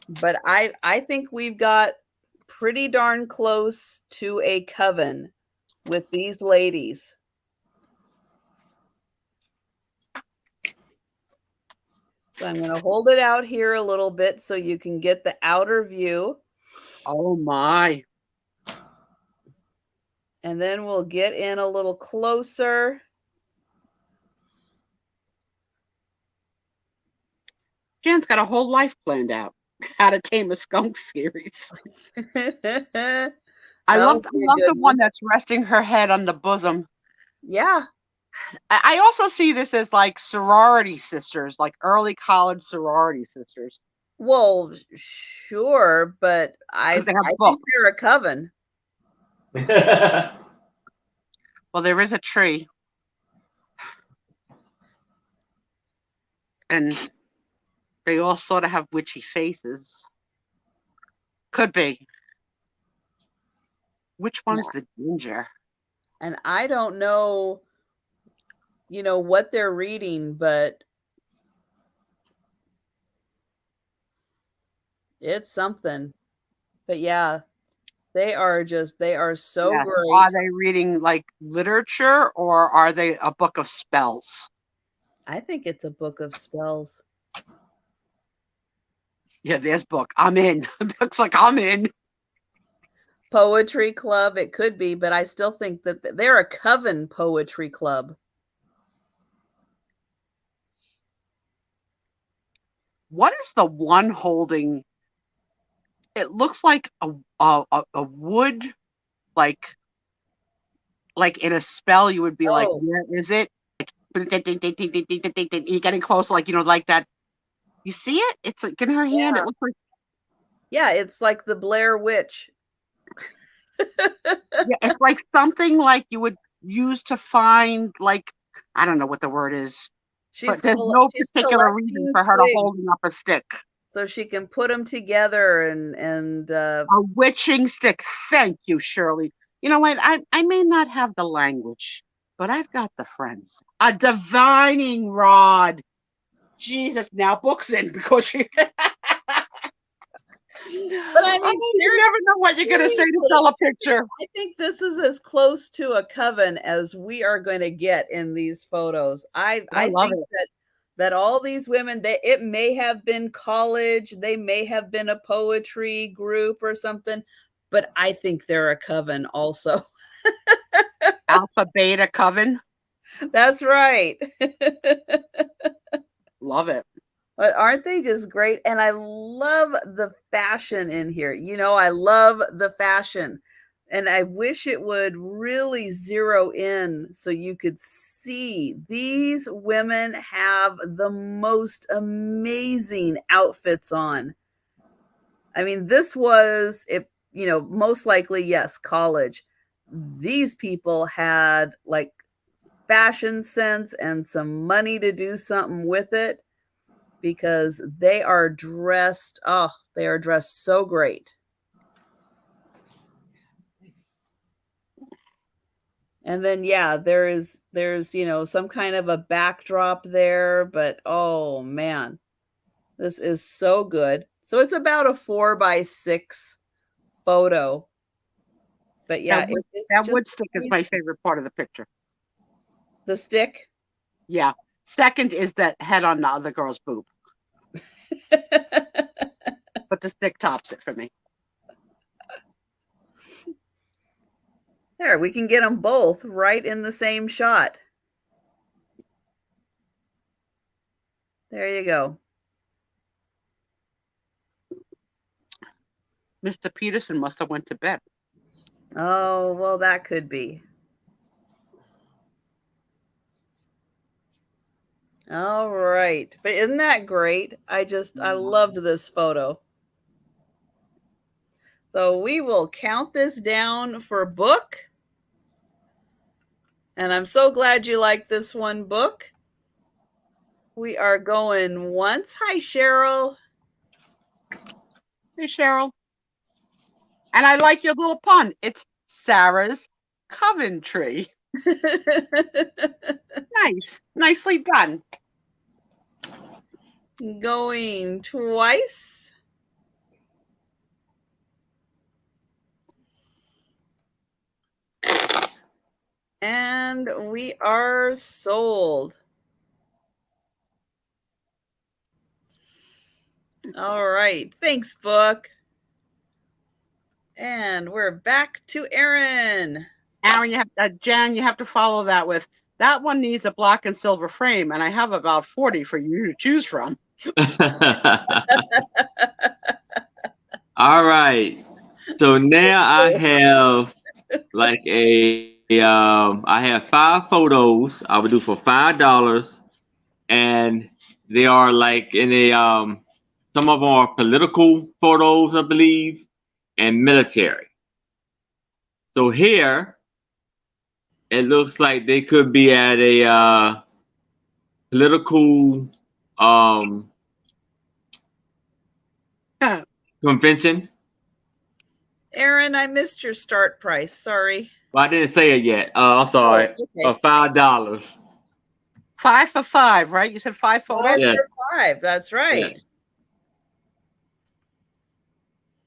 But I think we've got pretty darn close to a coven with these ladies. So I'm going to hold it out here a little bit so you can get the outer view. Oh my. And then we'll get in a little closer. Jan's got a whole life planned out. How to Tame a Skunk series. I love the one that's resting her head on the bosom. Yeah. I also see this as like sorority sisters, like early college sorority sisters. Well, sure, but I think they're a coven. Well, there is a tree. And they all sort of have witchy faces. Could be. Which one's the ginger? And I don't know, what they're reading, but it's something. But yeah, they are so great. Are they reading like literature, or are they a book of spells? I think it's a book of spells. Yeah, there's book. I'm in. Looks like I'm in. Poetry club, it could be, but I still think that they're a coven poetry club. What is the one holding? It looks like a wood, like in a spell you would be like, where is it? Like, you're getting close, like, like that. You see it? It's like in her hand. It looks like. Yeah, it's like the Blair Witch. Yeah, it's like something like you would use to find, like, I don't know what the word is. But there's no particular reason for her to holding up a stick. So she can put them together and a witching stick. Thank you, Shirley. You know what? I may not have the language, but I've got the friends. A divining rod. Jesus, now book's in because she. But I mean, you never know what you're going to say to sell a picture. I think this is as close to a coven as we are going to get in these photos. I think that all these women, it may have been college, they may have been a poetry group or something, but I think they're a coven also. Alpha Beta Coven. That's right. Love it. But aren't they just great? And I love the fashion in here. You know, I love the fashion. And I wish it would really zero in so you could see these women have the most amazing outfits on. I mean, this was, if you know, most likely, yes, college. These people had like fashion sense and some money to do something with it, because they are dressed, oh, they are dressed so great. And then, yeah, there's, you know, some kind of a backdrop there, but oh man, this is so good. So it's about a 4x6 photo. But yeah, that wood stick is my favorite part of the picture. The stick? Yeah. Second is that head on the other girl's boob. But the stick tops it for me. There, we can get them both right in the same shot. There you go. Mr. Peterson must have went to bed. Oh, well, that could be. All right. But isn't that great? I loved this photo. So we will count this down for book. And I'm so glad you like this one, book. We are going once. Hi, Cheryl. Hey, Cheryl. And I like your little pun. It's Sarah's Coventry. Nice. Nicely done. Going twice. And we are sold. All right. Thanks, book. And we're back to Aaron. Aaron, you have Jan, you have to follow that with, that one needs a black and silver frame, and I have about 40 for you to choose from. All right. So now I have like I have 5 photos I would do for $5, and they are like in a some of them are political photos, I believe, and military. So here it looks like they could be at a political convention. Aaron, I missed your start price. Sorry. Well, I didn't say it yet. I'm sorry. Oh, okay. $5. 5 for 5, right? You said 5 photos? 5 Yeah. for 5. That's right. Yeah.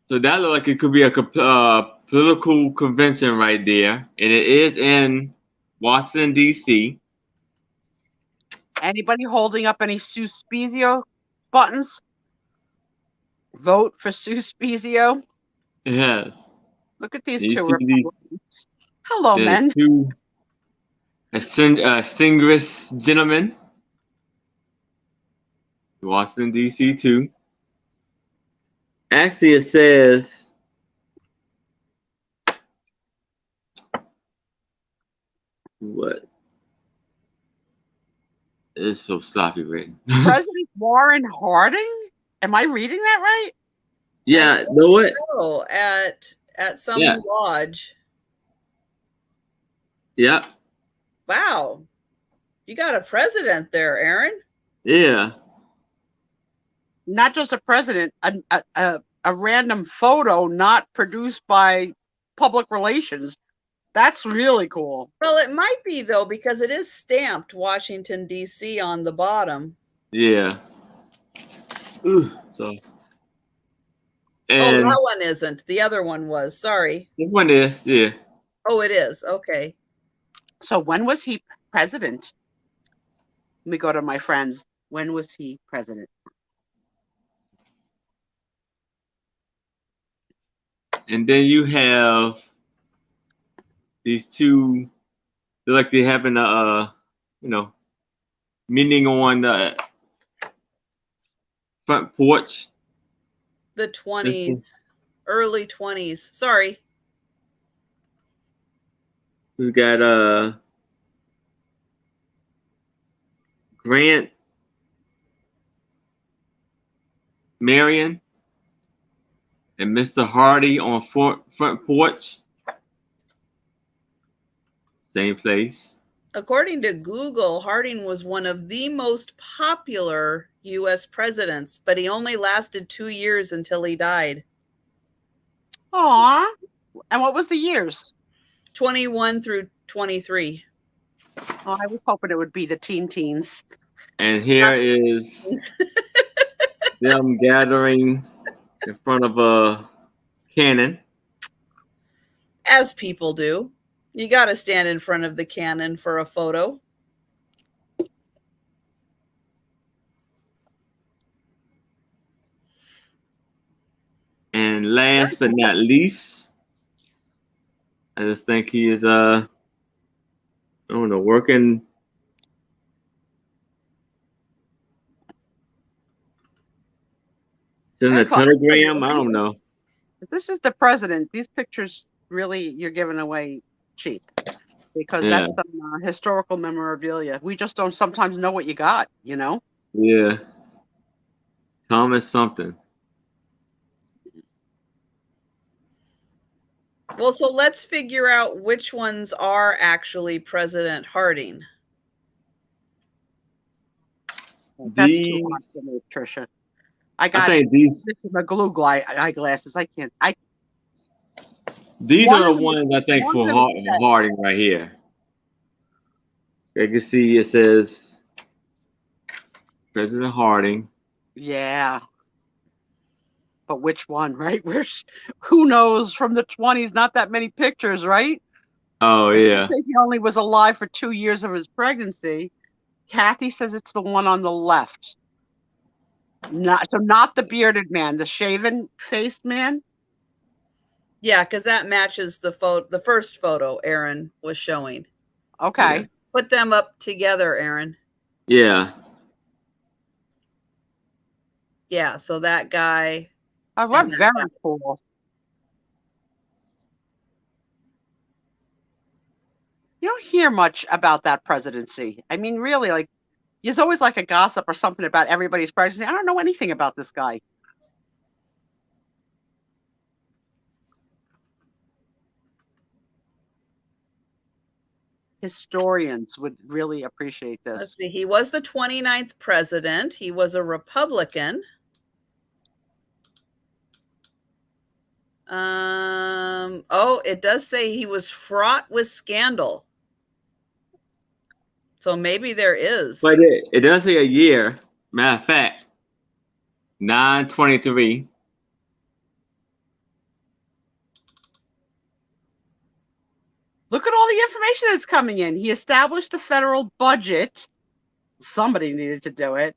So that looks like it could be a political convention right there, and it is in Washington, D.C. Anybody holding up any Sue Spiezio buttons? Vote for Sue Spiezio. Yes. Look at these You two see Republicans. Hello, the men. two distinguished gentlemen. Washington, D.C. too. Actually, it says what? It's so sloppy written. President Warren Harding? Am I reading that right? Yeah, know what? So at some lodge. Yeah. Wow. You got a president there, Aaron. Yeah. Not just a president, a random photo not produced by public relations. That's really cool. Well, it might be, though, because it is stamped Washington, D.C. on the bottom. Yeah. Ooh, so. And And that one isn't. The other one was. Sorry. this one is, yeah. Oh, it is. Okay. So when was he president? Let me go to my friends. When was he president? And then you have these two They're like they're having a, you know, meeting on the front porch. The 20s, early 20s. Sorry. We got Grant, Marion, and Mr. Hardy on front porch. Same place. According to Google, Harding was one of the most popular U.S. presidents, but he only lasted 2 years until he died. Aw. And what was the years? 21 through 23. Oh, I was hoping it would be the teens. And here is them gathering in front of a cannon. As people do. You got to stand in front of the cannon for a photo. And last but not least, I just think he is I don't know, working. Sending a telegram. I don't know. If this is the president, these pictures really you're giving away cheap, because Yeah. that's some historical memorabilia. We just don't sometimes know what you got, you know? Yeah. Thomas something. Well, so let's figure out which ones are actually President Harding. That's too hot for me, Trisha. I think these my glue eyeglasses. I can't. These One are of the them- ones I think one for of them said- Harding right here. You can see it says President Harding. Yeah. But which one, right? Who knows? From the 20s, not that many pictures, right? Oh yeah. He only was alive for 2 years of his pregnancy. Kathy says it's the one on the left. Not the bearded man, the shaven-faced man. Yeah, because that matches the first photo Aaron was showing. Okay. Yeah. Put them up together, Aaron. Yeah. Yeah, so that guy. Oh, what very cool. You don't hear much about that presidency. I mean, really, like, there's always like a gossip or something about everybody's presidency. I don't know anything about this guy. Historians would really appreciate this. Let's see. He was the 29th president. He was a Republican. Oh, it does say he was fraught with scandal. So maybe there is. But it does say a year. Matter of fact, 9/23. Look at all the information that's coming in. He established the federal budget. Somebody needed to do it.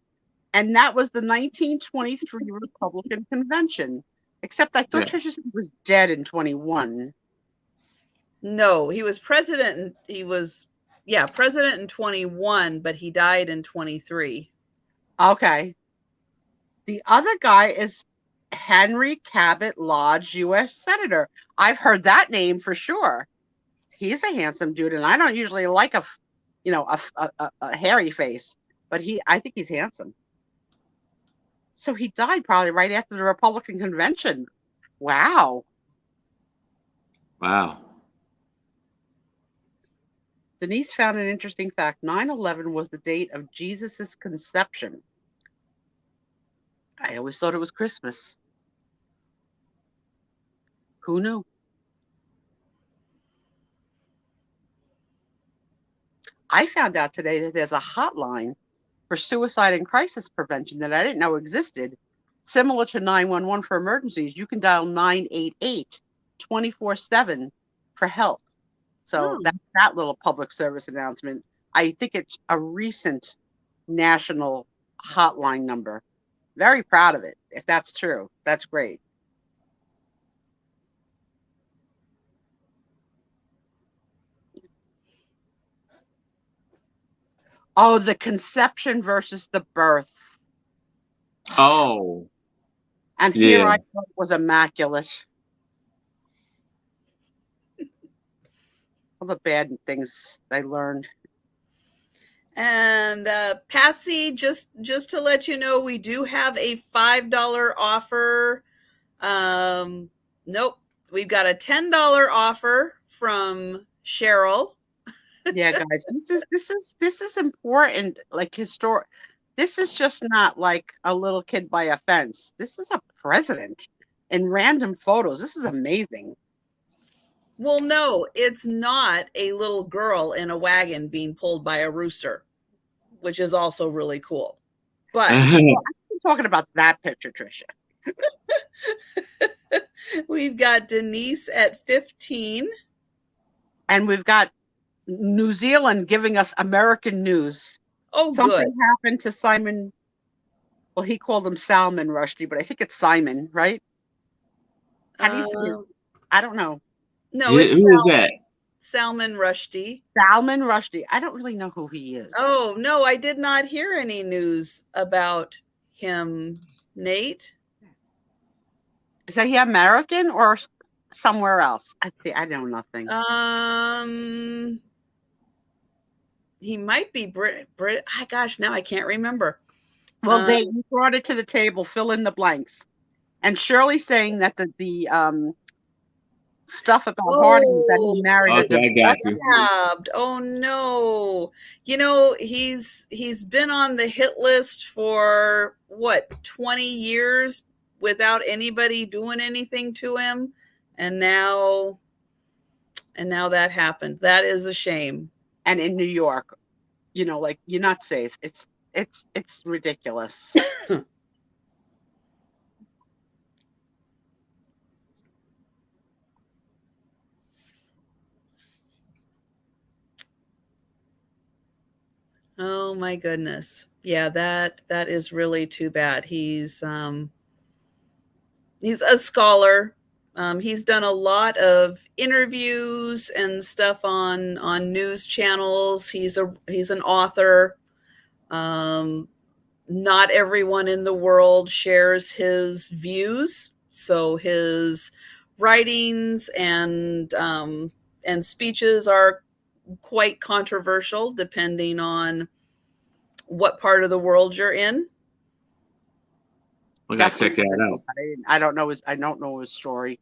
And that was the 1923 Republican convention. Except I thought Trisha said he was dead in 21. No, he was president. And he was, president in 21, but he died in 23. Okay. The other guy is Henry Cabot Lodge, U.S. Senator. I've heard that name for sure. He's a handsome dude, and I don't usually like a hairy face, but I think he's handsome. So he died probably right after the Republican convention. Wow. Wow. Denise found an interesting fact. 9/11 was the date of Jesus's conception. I always thought it was Christmas. Who knew? I found out today that there's a hotline for suicide and crisis prevention that I didn't know existed, similar to 911 for emergencies. You can dial 988 24/7 for help. So that's that little public service announcement. I think it's a recent national hotline number. Very proud of it. If that's true, that's great. Oh, the conception versus the birth. Oh, And here yeah. I thought it was immaculate. All the bad things I learned. And Patsy, just to let you know, we do have a $5 offer. Nope, we've got a $10 offer from Cheryl. Yeah, guys, this is important. Like historic. This is just not like a little kid by a fence. This is a president in random photos. This is amazing. Well, no, it's not a little girl in a wagon being pulled by a rooster, which is also really cool. But I'm talking about that picture, Trisha. we've got Denise at 15. And we've got New Zealand giving us American news. Oh, Something good. happened to Simon. Well, he called him Salman Rushdie, but I think it's Simon, right? How do you say it? I don't know. No, Who it's is that? Salman Rushdie. Salman Rushdie. I don't really know who he is. Oh, no, I did not hear any news about him, Nate. Is that he American or somewhere else? I know nothing. He might be Brit. Gosh, now I can't remember. Well, Dave, you brought it to the table. Fill in the blanks. And Shirley's saying that the stuff about Harding that he married. Okay, I got you. Oh no! You know he's been on the hit list for what 20 years without anybody doing anything to him, and now that happened. That is a shame. And in New York, you know, like you're not safe. It's ridiculous. Oh my goodness. Yeah, that is really too bad. He's a scholar. He's done a lot of interviews and stuff on news channels. He's an author. Not everyone in the world shares his views, so his writings and speeches are quite controversial depending on what part of the world you're in. We gotta check that out. I don't know his story.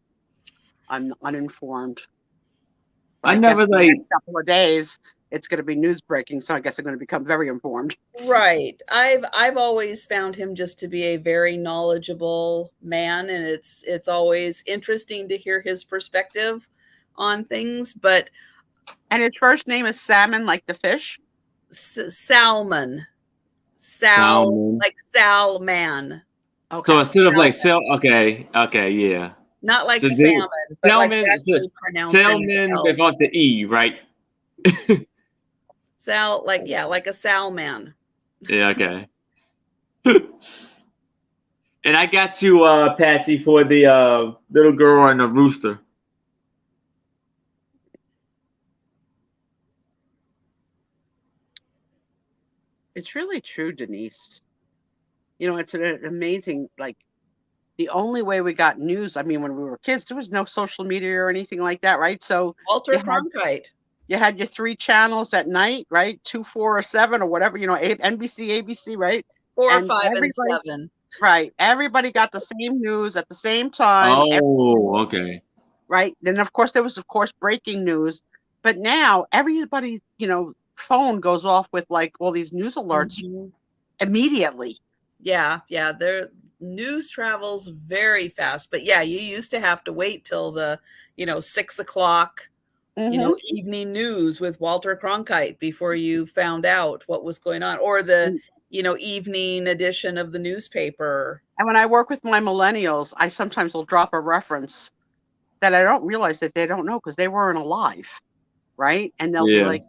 I'm uninformed. But I never in the next couple of days it's going to be news breaking, so I guess I'm going to become very informed. Right. I've always found him just to be a very knowledgeable man, and it's always interesting to hear his perspective on things. But and his first name is Salmon, like the fish. Salmon, like Salman. Okay. So instead of like okay, yeah. Not like so salmon, but salmon, like actually pronouncing salmon without the E, right? like a salman. Yeah, okay. And I got you, Patsy, for the little girl and the rooster. It's really true, Denise. You know, it's an amazing, like, the only way we got news, I mean, when we were kids, there was no social media or anything like that, right? So Walter Cronkite. You had your 3 channels at night, right? 2, 4, or 7, or whatever, you know, NBC, ABC, right? 4, 5, and 7. Right. Everybody got the same news at the same time. Oh, okay. Right. Then, of course, there was, breaking news. But now everybody's, phone goes off with like all these news alerts immediately. Yeah. Their news travels very fast. But yeah, you used to have to wait till the, 6 o'clock, evening news with Walter Cronkite before you found out what was going on, or the, evening edition of the newspaper. And when I work with my millennials, I sometimes will drop a reference that I don't realize that they don't know because they weren't alive. Right. And they'll be like,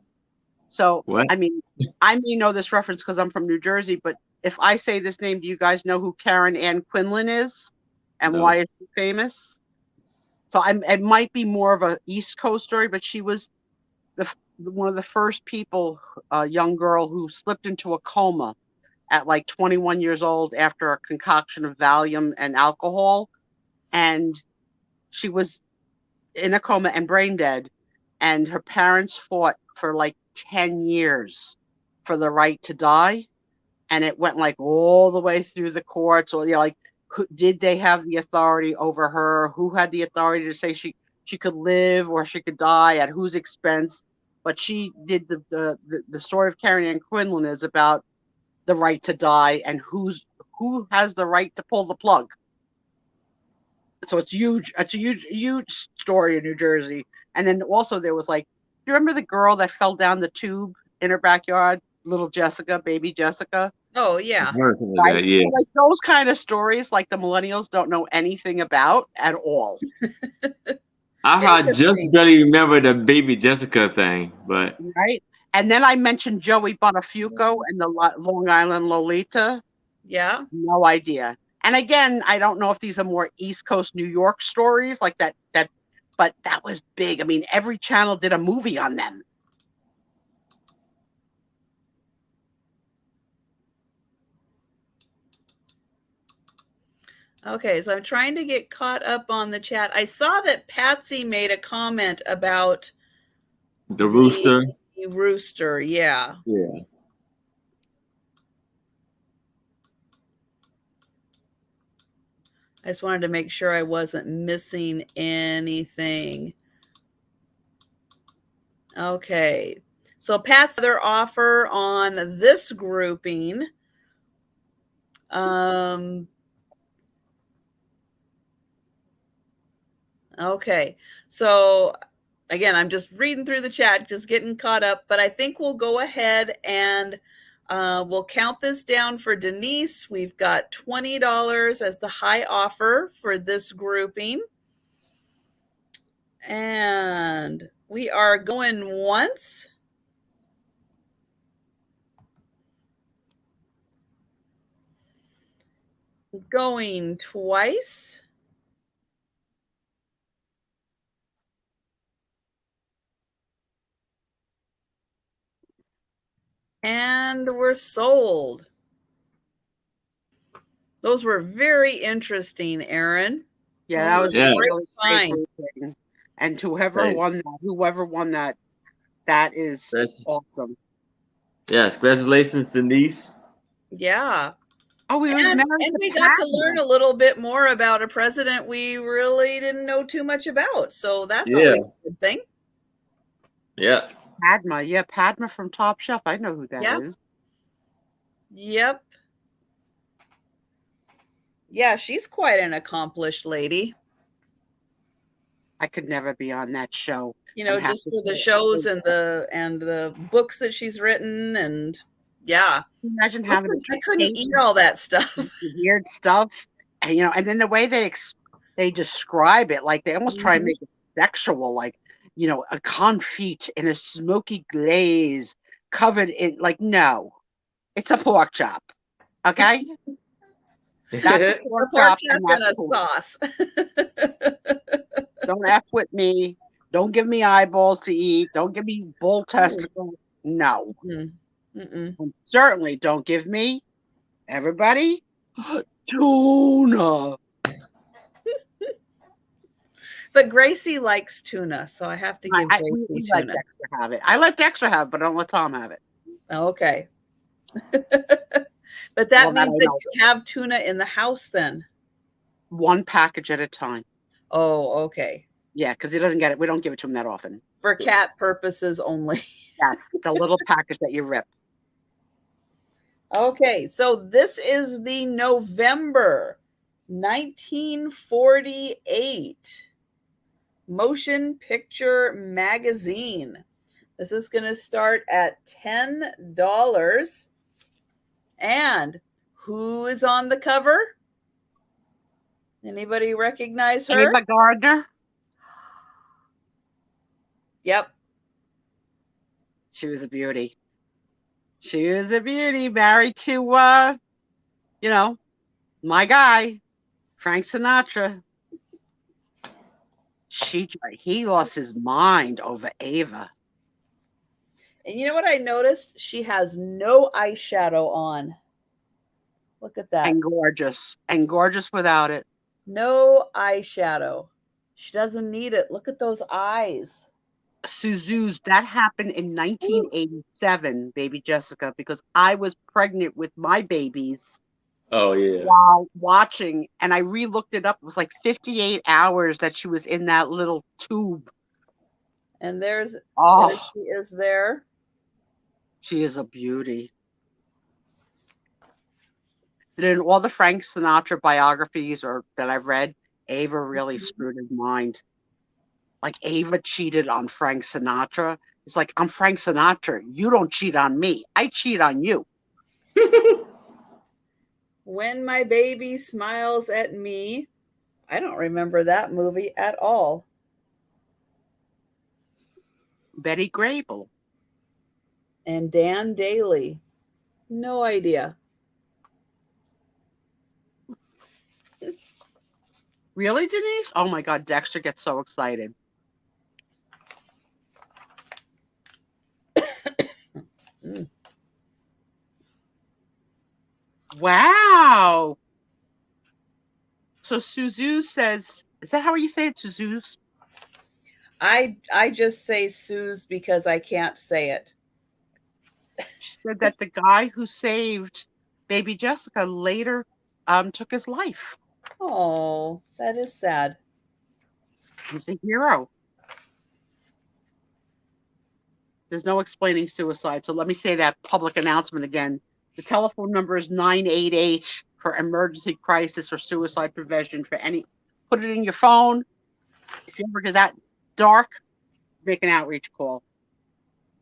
so, what? I mean, I may know this reference because I'm from New Jersey, but if I say this name, do you guys know who Karen Ann Quinlan is and why is she famous? So it might be more of a East Coast story, but she was one of the first people, a young girl who slipped into a coma at like 21 years old after a concoction of Valium and alcohol. And she was in a coma and brain dead. And her parents fought for like 10 years for the right to die. And it went like all the way through the courts, or like, did they have the authority over her? Who had the authority to say she could live or she could die at whose expense? But she did the story of Carrie Ann Quinlan is about the right to die and who has the right to pull the plug. So it's huge. It's a huge story in New Jersey. And then also there was like, do you remember the girl that fell down the tube in her backyard? Little Jessica, baby Jessica. Oh yeah. Right? Yeah. So, like those kind of stories, like the millennials don't know anything about at all. I just barely remember the baby Jessica thing, but right. And then I mentioned Joey Buttafuoco and the Long Island Lolita. Yeah. No idea. And again, I don't know if these are more East Coast New York stories like that, but that was big. I mean, every channel did a movie on them. Okay, so I'm trying to get caught up on the chat. I saw that Patsy made a comment about the rooster. The rooster, yeah. Yeah. I just wanted to make sure I wasn't missing anything. Okay, so Pat's other offer on this grouping. Okay, so again, I'm just reading through the chat, just getting caught up, but I think we'll go ahead and we'll count this down for Denise. We've got $20 as the high offer for this grouping. And we are going once. Going twice. And we're sold. Those were very interesting, Aaron. Yeah, that was really fine. And whoever won that, that is awesome. Yes, congratulations, Denise. Yeah. Oh, we and we got to learn a little bit more about a president we really didn't know too much about. So that's always a good thing. Yeah. Padma from Top Chef. I know who that is. Yep. Yeah, she's quite an accomplished lady. I could never be on that show. You know, just for the shows and the books that she's written, and yeah. Imagine having I couldn't eat all that stuff. Weird stuff. And and then the way they describe it, like they almost try and make it sexual, like a confit in a smoky glaze covered in no. It's a pork chop. Okay? That's a pork chop and a sauce. Don't F with me. Don't give me eyeballs to eat. Don't give me bull testicles. No. And certainly don't give me, everybody, tuna. But Gracie likes tuna, so I have to give Gracie tuna. Let Dexter have it. I let Dexter have it, but I don't let Tom have it. Okay. But that means that you have tuna in the house then? One package at a time. Oh, okay. Yeah, because he doesn't get it. We don't give it to him that often. For cat purposes only. Yes, the little package that you rip. Okay, so this is the November 1948 Motion Picture Magazine. This is going to start at $10. And who is on the cover? Anybody recognize her? Ava Gardner. Yep. She was a beauty. She was a beauty, married to, my guy, Frank Sinatra. He lost his mind over Ava. And you know what I noticed? She has no eyeshadow on. Look at that. And gorgeous without it. No eyeshadow. She doesn't need it. Look at those eyes. Suzu's, that happened in 1987, baby Jessica, because I was pregnant with my babies Oh yeah. while watching, and I re-looked it up. It was like 58 hours that she was in that little tube. And there Oh, she is there. she is a beauty. But in all the Frank Sinatra biographies that I've read, Ava really screwed his mind. Like Ava cheated on Frank Sinatra. It's like, I'm Frank Sinatra. You don't cheat on me. I cheat on you. When My Baby Smiles at Me. I don't remember that movie at all. Betty Grable. And Dan Daly. No idea. Really, Denise? Oh my God, Dexter gets so excited. Wow. So Suzu says, is that how you say it, Suzu's? I just say Suze because I can't say it. She said that the guy who saved baby Jessica later took his life. Oh, that is sad. He's a hero. There's no explaining suicide. So let me say that public announcement again. The telephone number is 988 for emergency crisis or suicide prevention for any. Put it in your phone. If you ever get that dark, make an outreach call.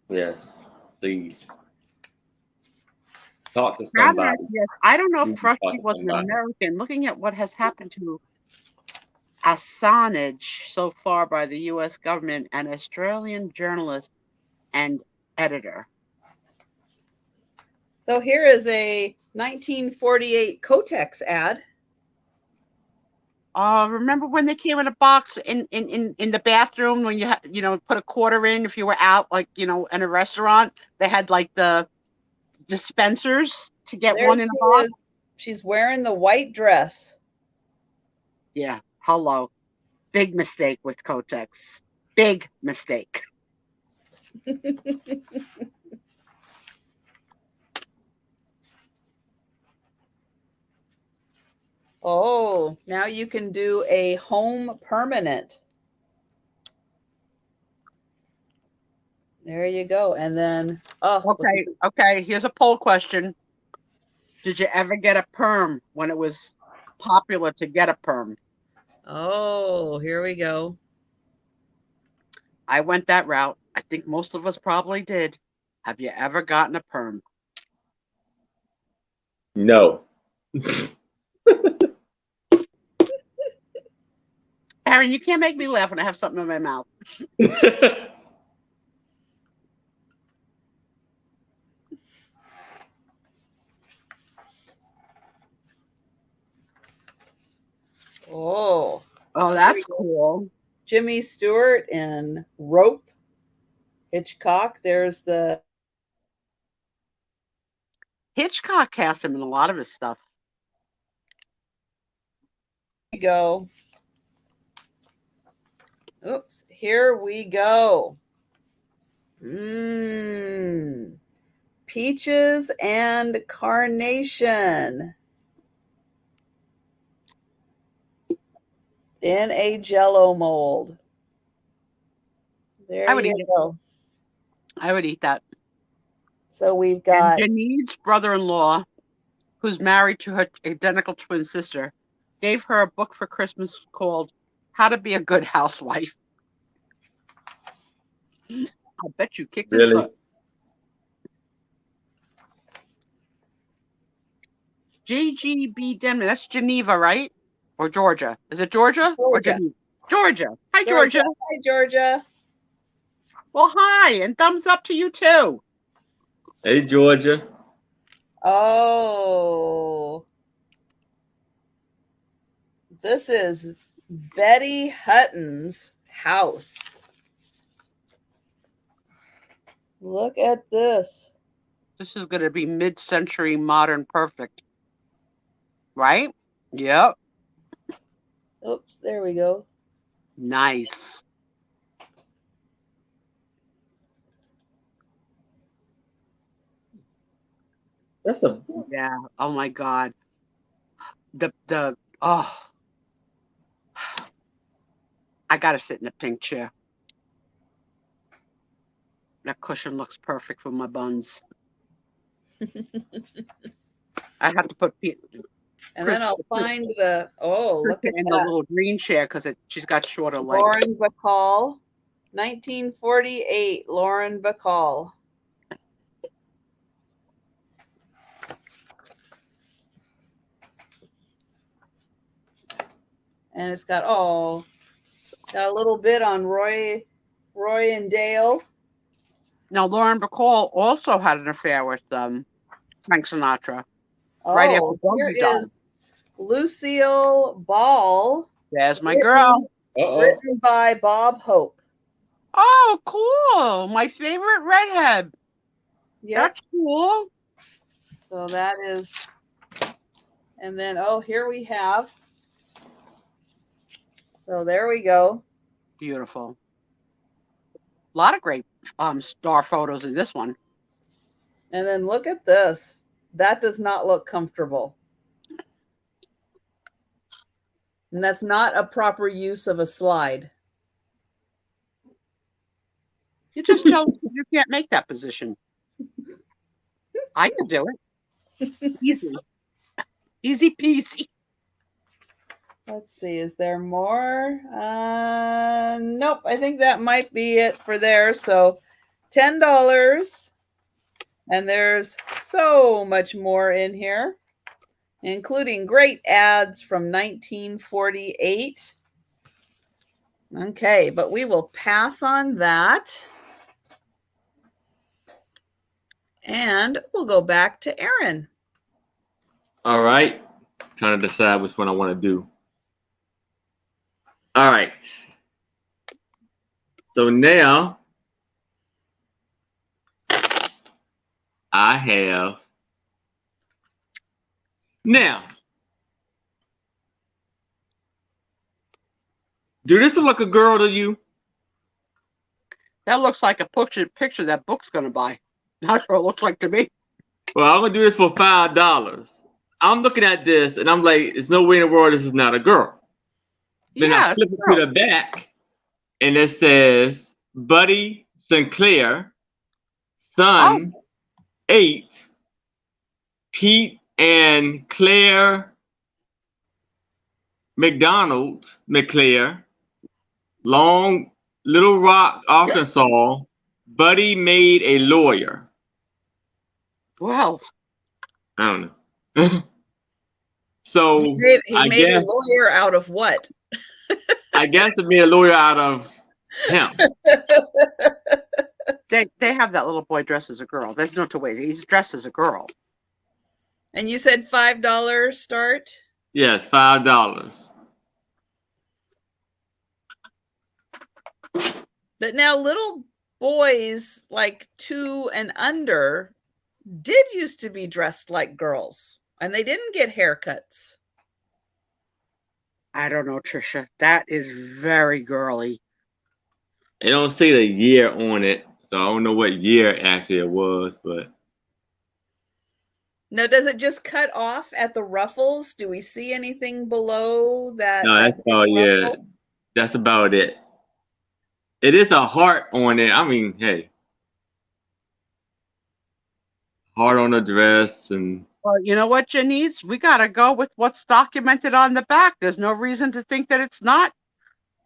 Yes, please. Talk to somebody. Yes, I don't know if Talk Rushdie to was an somebody. American. Looking at what has happened to Assange so far by the U.S. government, an Australian journalist and editor. So here is a 1948 Kotex ad. Remember when they came in a box in the bathroom when you put a quarter in if you were out, like, in a restaurant? They had like the dispensers to get There one in a box. She's wearing the white dress. Yeah, hello. Big mistake with Kotex. Big mistake. Oh, now you can do a home permanent. There you go. And then, Okay. Here's a poll question. Did you ever get a perm when it was popular to get a perm? Oh, here we go. I went that route. I think most of us probably did. Have you ever gotten a perm? No. Aaron, you can't make me laugh when I have something in my mouth. Oh, that's cool. Jimmy Stewart and Rope. Hitchcock. There's the Hitchcock cast him in a lot of his stuff. Here we go. Oops, here we go. Peaches and carnation in a Jell-O mold. There you go. I would eat that. So we've got Janine's brother-in-law, who's married to her identical twin sister, gave her a book for Christmas called How to Be a Good Housewife. I bet you kicked his butt. JGB Denman, that's Geneva, right? Or Georgia? Is it Georgia? Or Geneva? Georgia. Hi, Georgia. Hi, Georgia. Well, hi, and thumbs up to you too. Hey, Georgia. Oh, this is Betty Hutton's house. Look at this. This is going to be mid-century modern perfect. Right? Yep. Oops, there we go. Nice. That's a Yeah. Oh my God. I gotta sit in a pink chair. That cushion looks perfect for my buns. I have to put And then I'll find the, oh, look at in the that. little green chair because she's got shorter legs. Lauren Bacall, 1948, Lauren Bacall. And it's got, got a little bit on Roy and Dale. Now, Lauren Bacall also had an affair with Frank Sinatra. Right after Here Bugsy died. is Lucille Ball. There's my girl. Written by Bob Hope. Oh, cool. My favorite redhead. Yep. That's cool. So that is, and then, here we have. So there we go. Beautiful. A lot of great star photos in this one. And then look at this. That does not look comfortable. And that's not a proper use of a slide. You just tell me you can't make that position. I can do it. Easy. Easy peasy. Let's see. Is there more? Nope. I think that might be it for there. So $10. And there's so much more in here, including great ads from 1948. Okay, but we will pass on that. And we'll go back to Aaron. all right. Trying to decide which one I want to do. All right. So now I have. Now, do this look like a girl to you? That looks like a picture that Book's going to buy. That's what it looks like to me. Well, I'm gonna do this for $5. I'm looking at this and I'm like, there's no way in the world this is not a girl. Then I flip it to the back and it says Buddy Sinclair, son 8, Pete and Claire McDonald McClare, Long Little Rock, Arkansas. Buddy made a lawyer. Well, I don't know. So He made a lawyer out of what? I guess it made a lawyer out of him. they have that little boy dressed as a girl. There's no two ways. He's dressed as a girl. And you said $5 start? Yes, $5. But now little boys like 2 and under did used to be dressed like girls, and they didn't get haircuts. I don't know, Trisha. That is very girly. They don't say the year on it, so I don't know what year actually it was, but. Now, does it just cut off at the ruffles? Do we see anything below that? No, that's all. Yeah, that's about it. It is a heart on it. I mean, hey, heart on the dress and. Well, you know what, Janice? We got to go with what's documented on the back. There's no reason to think that it's not.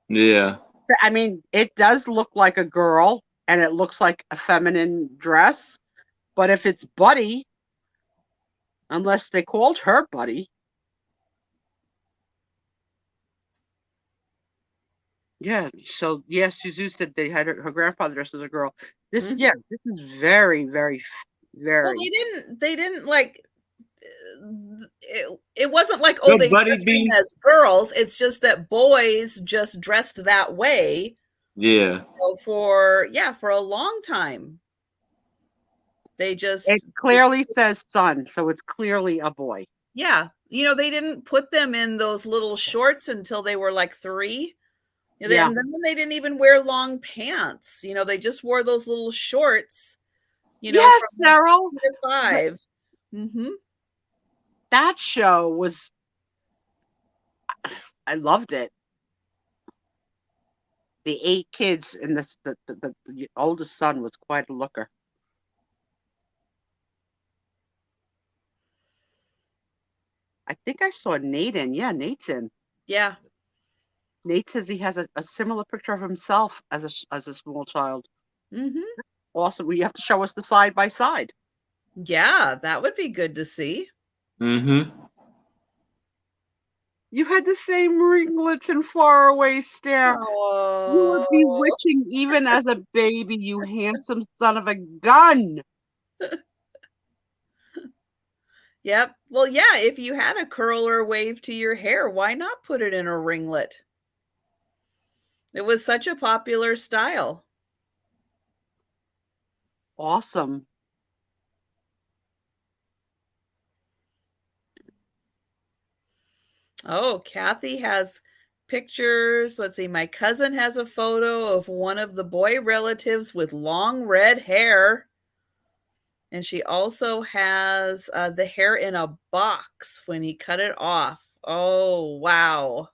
Yeah. I mean, it does look like a girl, and it looks like a feminine dress. But if it's Buddy, unless they called her Buddy. Yeah, so yes, Suzu said they had her grandfather dressed as a girl. This is very, very, very. Well, they didn't like. It wasn't like they dressed them as girls. It's just that boys just dressed that way. Yeah. For a long time. They just, It clearly says son, so it's clearly a boy. yeah. They didn't put them in those little shorts until they were like 3. Yeah. And then they didn't even wear long pants. They just wore those little shorts, Yes, from Cheryl. 2 to 5. Mm-hmm. That show was, I loved it. The 8 kids and the oldest son was quite a looker. I think I saw Nate in. Yeah, Nate's in. Yeah. Nate says he has a similar picture of himself as a small child. Mm-hmm. Awesome. You have to show us the side by side. Yeah, that would be good to see. Mm-hmm. You had the same ringlets and faraway stare. Oh. You were bewitching even as a baby, you handsome son of a gun. Yep. Well, yeah, if you had a curl or wave to your hair, why not put it in a ringlet? It was such a popular style. Awesome. Oh, Kathy has pictures. Let's see. My cousin has a photo of one of the boy relatives with long red hair. And she also has the hair in a box when he cut it off. Oh, wow.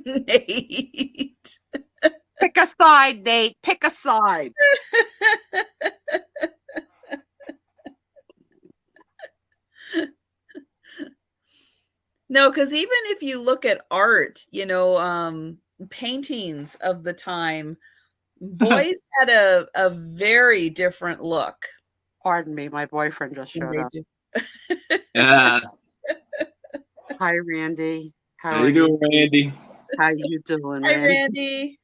Nate. Pick a side, Nate. Pick a side. No, because even if you look at art, paintings of the time, boys had a very different look. Pardon me, my boyfriend just showed up. Yeah. Hi, Randy. How you doing, Randy? How you doing, Hi, Randy? Randy.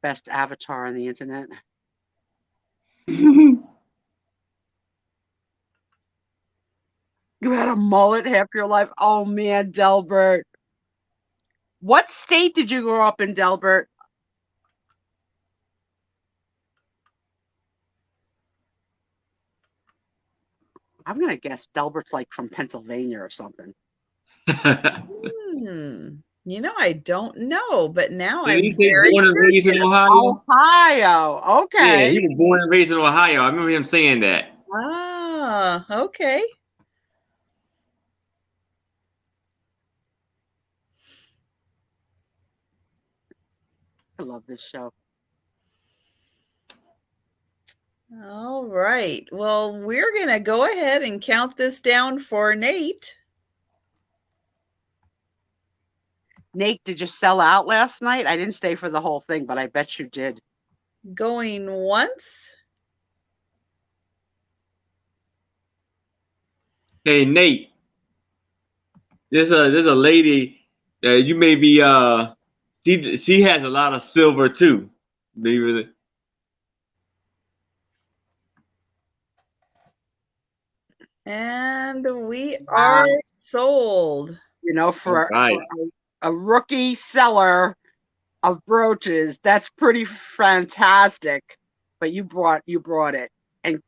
Best avatar on the internet. You had a mullet half your life. Oh man, Delbert. What state did you grow up in, Delbert? I'm gonna guess Delbert's like from Pennsylvania or something. I don't know, but now Did I'm he say very born and raised in curious. Ohio? Ohio. Okay. Yeah, he was born and raised in Ohio. I remember him saying that. Ah, okay. I love this show. All right. Well, we're going to go ahead and count this down for Nate. Nate, did you sell out last night? I didn't stay for the whole thing, but I bet you did. Going once. Hey, Nate. There's a lady that you may be she has a lot of silver too. Believe it. And we are sold. For a rookie seller of brooches, that's pretty fantastic. But you brought it, and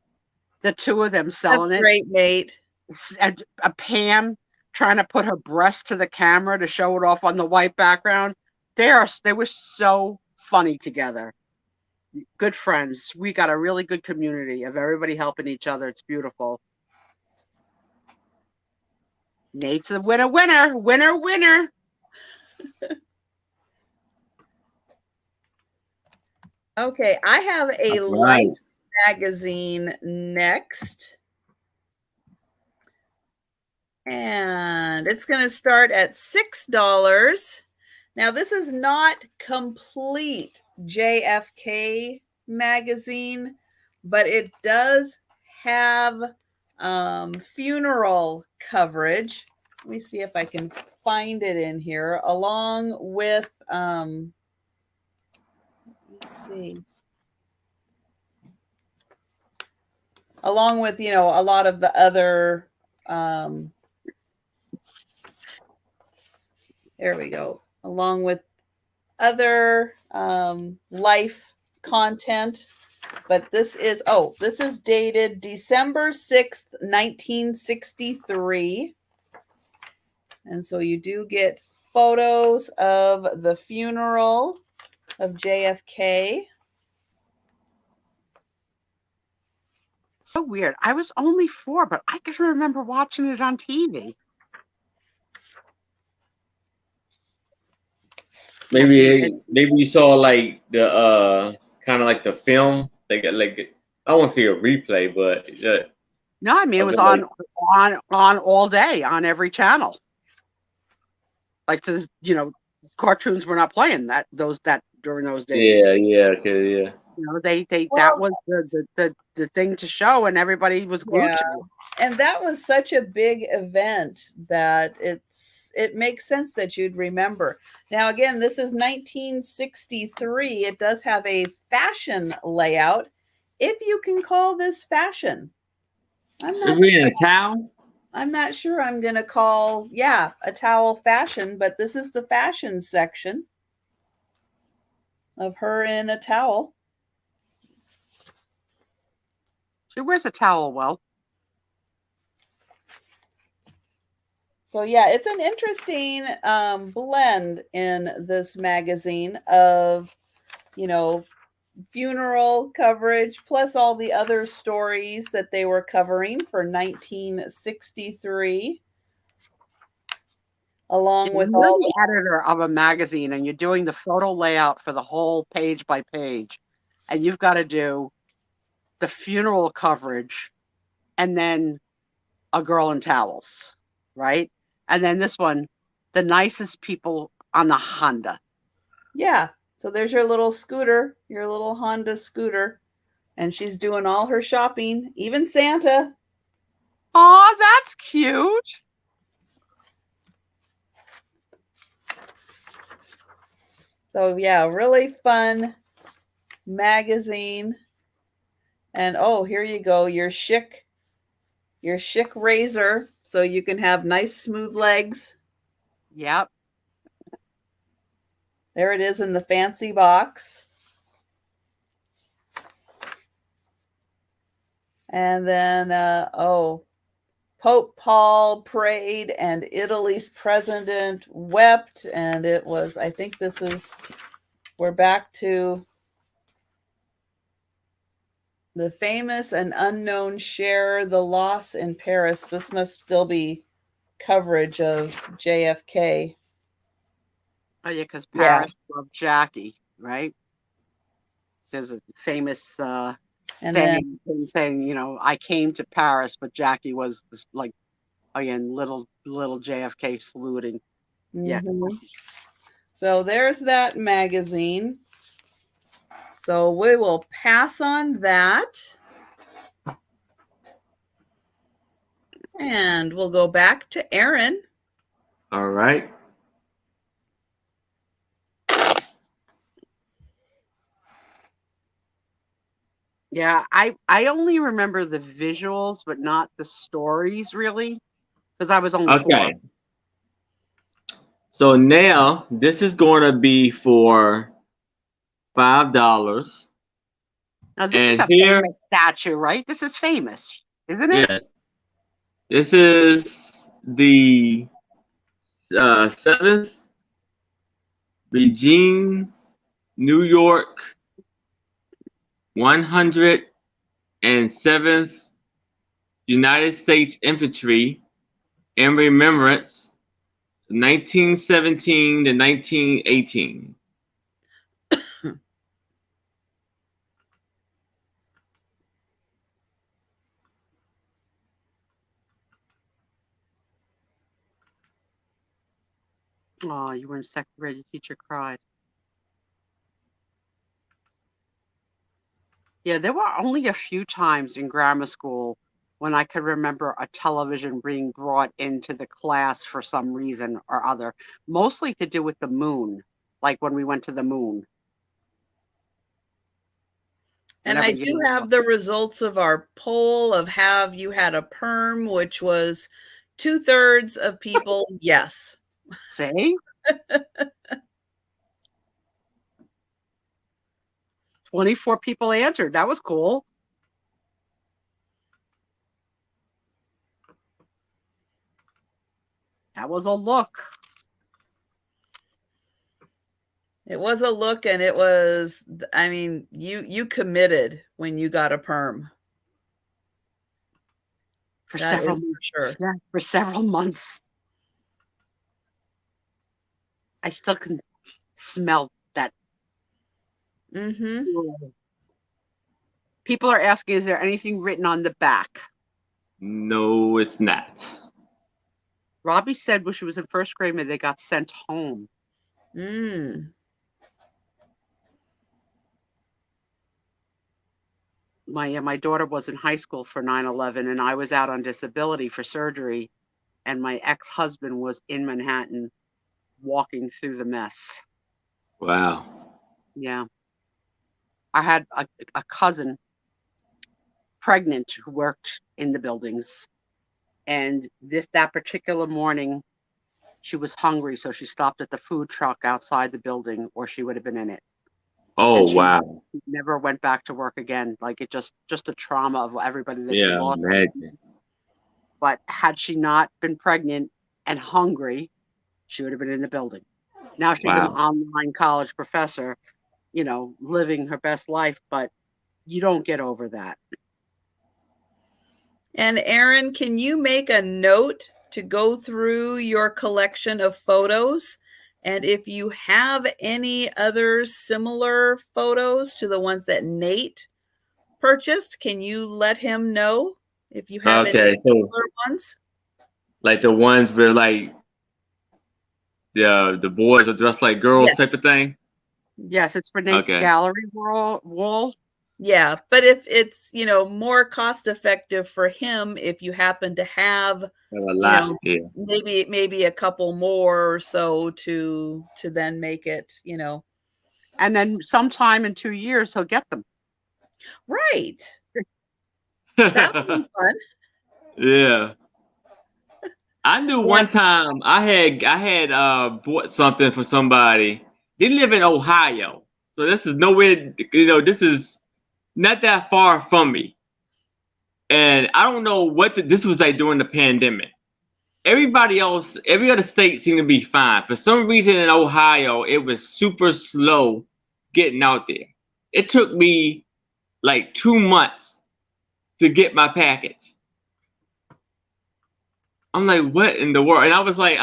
the two of them selling That's great, Nate. A Pam trying to put her breast to the camera to show it off on the white background. They were so funny together. Good friends. We got a really good community of everybody helping each other. It's beautiful. Nate's a winner. Okay, I have a Right. Life magazine next. And it's going to start at $6. Now, this is not complete JFK magazine, but it does have funeral coverage. Let me see if I can find it in here, along with, let's see, along with, a lot of the other There we go. Along with other life content. But this is dated December 6th, 1963. And so you do get photos of the funeral of JFK. So weird. I was only 4, but I can remember watching it on TV. Maybe you saw like the kind of like the film. They got like, I won't say a replay, but No, I mean it was on all day on every channel. Like cartoons were not playing during those days. Yeah. That was the thing to show, and everybody was glued to it. And that was such a big event that it makes sense that you'd remember. Now, again, this is 1963. It does have a fashion layout, if you can call this fashion. I'm not sure. A towel? I'm not sure I'm going to call, a towel fashion, but this is the fashion section of her in a towel. She wears a towel well. So, it's an interesting blend in this magazine of, funeral coverage, plus all the other stories that they were covering for 1963. Along with all the editor of a magazine, and you're doing the photo layout for the whole page by page, and you've got to do the funeral coverage and then a girl in towels, right? And then this one, the nicest people on the Honda. Yeah. So there's your little scooter, your little Honda scooter, and she's doing all her shopping, even Santa. Oh, that's cute. So really fun magazine. And here you go, your chic razor, so you can have nice smooth legs. Yep. There it is in the fancy box. And then Pope Paul prayed and Italy's president wept, and it was, I think we're back to the famous and unknown share the loss in Paris. This must still be coverage of JFK. Oh, yeah, because Paris loved Jackie, right? There's a famous saying, I came to Paris, but Jackie was this, little JFK saluting. Mm-hmm. Yeah. So there's that magazine. So we will pass on that. And we'll go back to Aaron. All right. Yeah, I only remember the visuals, but not the stories, really, because I was only 4. So now this is going to be for $5. Now this is a famous statue, right? This is famous, isn't it? Yes. This is the 7th Regine, New York 107th United States Infantry in remembrance 1917 to 1918. Oh, you were in 2nd grade. Your teacher cried. Yeah, there were only a few times in grammar school when I could remember a television being brought into the class for some reason or other, mostly to do with the moon, like when we went to the moon. And I do have the results of our poll of have you had a perm, which was 2/3 of people, yes. See? "24 people answered. That was cool." That was a look. It was a look, and it was, I mean, you committed when you got a perm. For That several is months. for sure. Yeah, for several months. I still can smell that. Mm-hmm. People are asking, is there anything written on the back? No, it's not. Robbie said when she was in first grade, they got sent home. Mm. My daughter was in high school for 9/11, and I was out on disability for surgery, and my ex-husband was in Manhattan walking through the mess. Wow. Yeah. I had a cousin pregnant who worked in the buildings, and that particular morning she was hungry, so she stopped at the food truck outside the building, or she would have been in it. Oh, And she wow. never went back to work again. Like, it just the trauma of everybody that she Yeah, lost. imagine. But had she not been pregnant and hungry, she would have been in the building. Now she's an Wow. online college professor, living her best life, but you don't get over that. And Erin, can you make a note to go through your collection of photos? And if you have any other similar photos to the ones that Nate purchased, can you let him know if you have any Okay, so similar ones? like the ones where like the boys are dressed like girls Yes. type of thing. Yes, it's for Nate's Okay. gallery wall. Yeah, but if it's, more cost effective for him, if you happen to have, A lot. Yeah. maybe a couple more or so to then make it, And then sometime in 2 years, he'll get them. right. That would be fun. Yeah. I knew one time I had bought something for somebody. They live in Ohio. So this is nowhere, this is not that far from me. And I don't know this was like during the pandemic. Every other state seemed to be fine. For some reason in Ohio, it was super slow getting out there. It took me like 2 months to get my package. I'm like, what in the world? And I was like,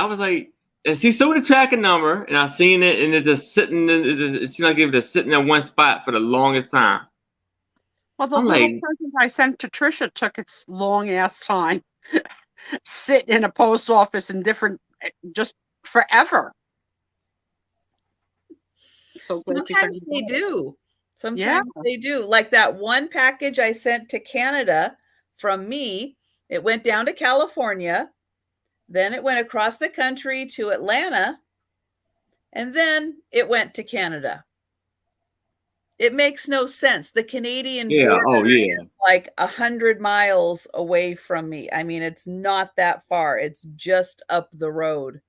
and she showed the tracking number, and I seen it, and it just sitting. It seemed like it was just sitting in one spot for the longest time. Well, the little present I sent to Trisha took its long ass time, sitting in a post office in different, just forever. So sometimes they do. Sometimes they do. Like that one package I sent to Canada from me, it went down to California, then it went across the country to Atlanta, and then it went to Canada. It makes no sense. The Canadian border is like 100 miles away from me. I mean, it's not that far. It's just up the road.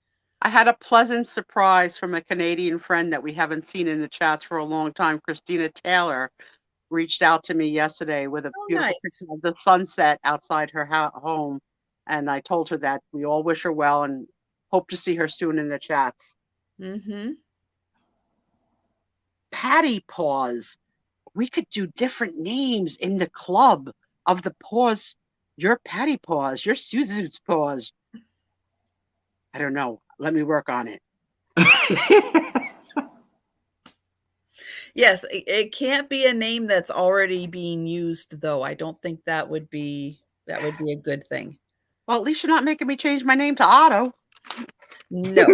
I had a pleasant surprise from a Canadian friend that we haven't seen in the chats for a long time. Christina Taylor reached out to me yesterday with a beautiful picture of the sunset outside her home. And I told her that we all wish her well and hope to see her soon in the chats. Mm-hmm. Patty Paws. We could do different names in the club of the paws. Your Patty Paws, your Suzu's Paws. I don't know. Let me work on it. Yes, it can't be a name that's already being used, though. I don't think that would be a good thing. Well, at least you're not making me change my name to Otto. No.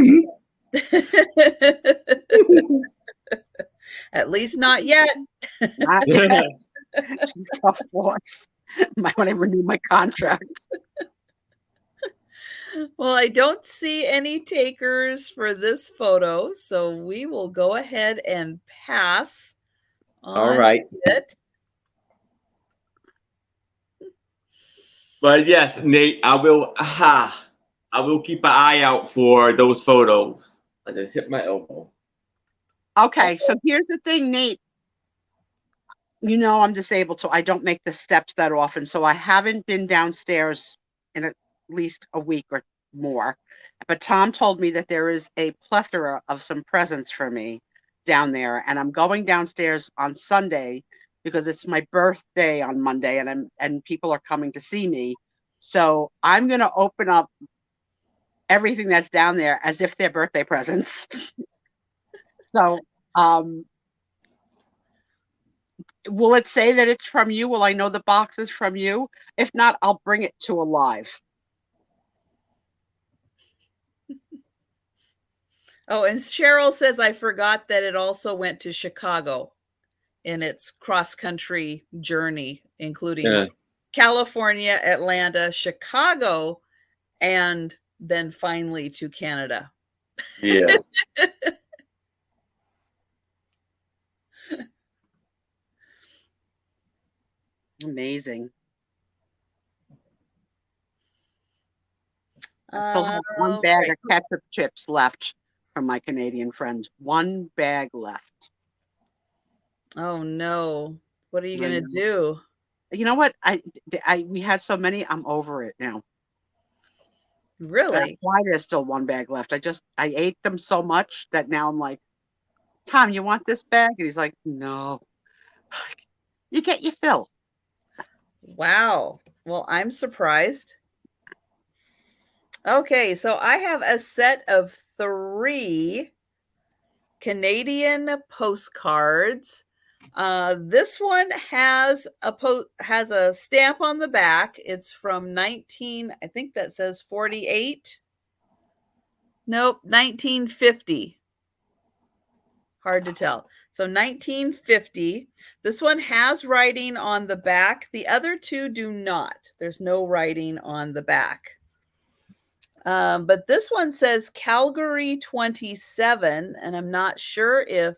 At least not yet. Not yet. She's tough boss. Might want to renew my contract. Well, I don't see any takers for this photo, so we will go ahead and pass on it. But yes, Nate, I will keep an eye out for those photos. I just hit my elbow. Okay, so here's the thing, Nate. You know I'm disabled, so I don't make the steps that often. So I haven't been downstairs in at least a week or more. But Tom told me that there is a plethora of some presents for me down there, and I'm going downstairs on Sunday because it's my birthday on Monday, and people are coming to see me. So I'm gonna open up everything that's down there as if they're birthday presents. So will it say that it's from you? Will I know the box is from you? If not, I'll bring it to a live. Oh, and Cheryl says, I forgot that it also went to Chicago in its cross-country journey, including California, Atlanta, Chicago, and then finally to Canada. Yeah. Amazing. I still have one bag of ketchup chips left from my Canadian friend. One bag left. Oh no. What are you going to do? You know what? We had so many, I'm over it now. Really? That's why there's still one bag left. I ate them so much that now I'm like, Tom, you want this bag? And he's like, no. You get your fill. Wow. Well, I'm surprised. Okay, so I have a set of 3 Canadian postcards. This one has a stamp on the back. It's from I think that says 48. Nope, 1950. Hard to tell. So 1950. This one has writing on the back. The other 2 do not. There's no writing on the back. But this one says Calgary 27, and I'm not sure if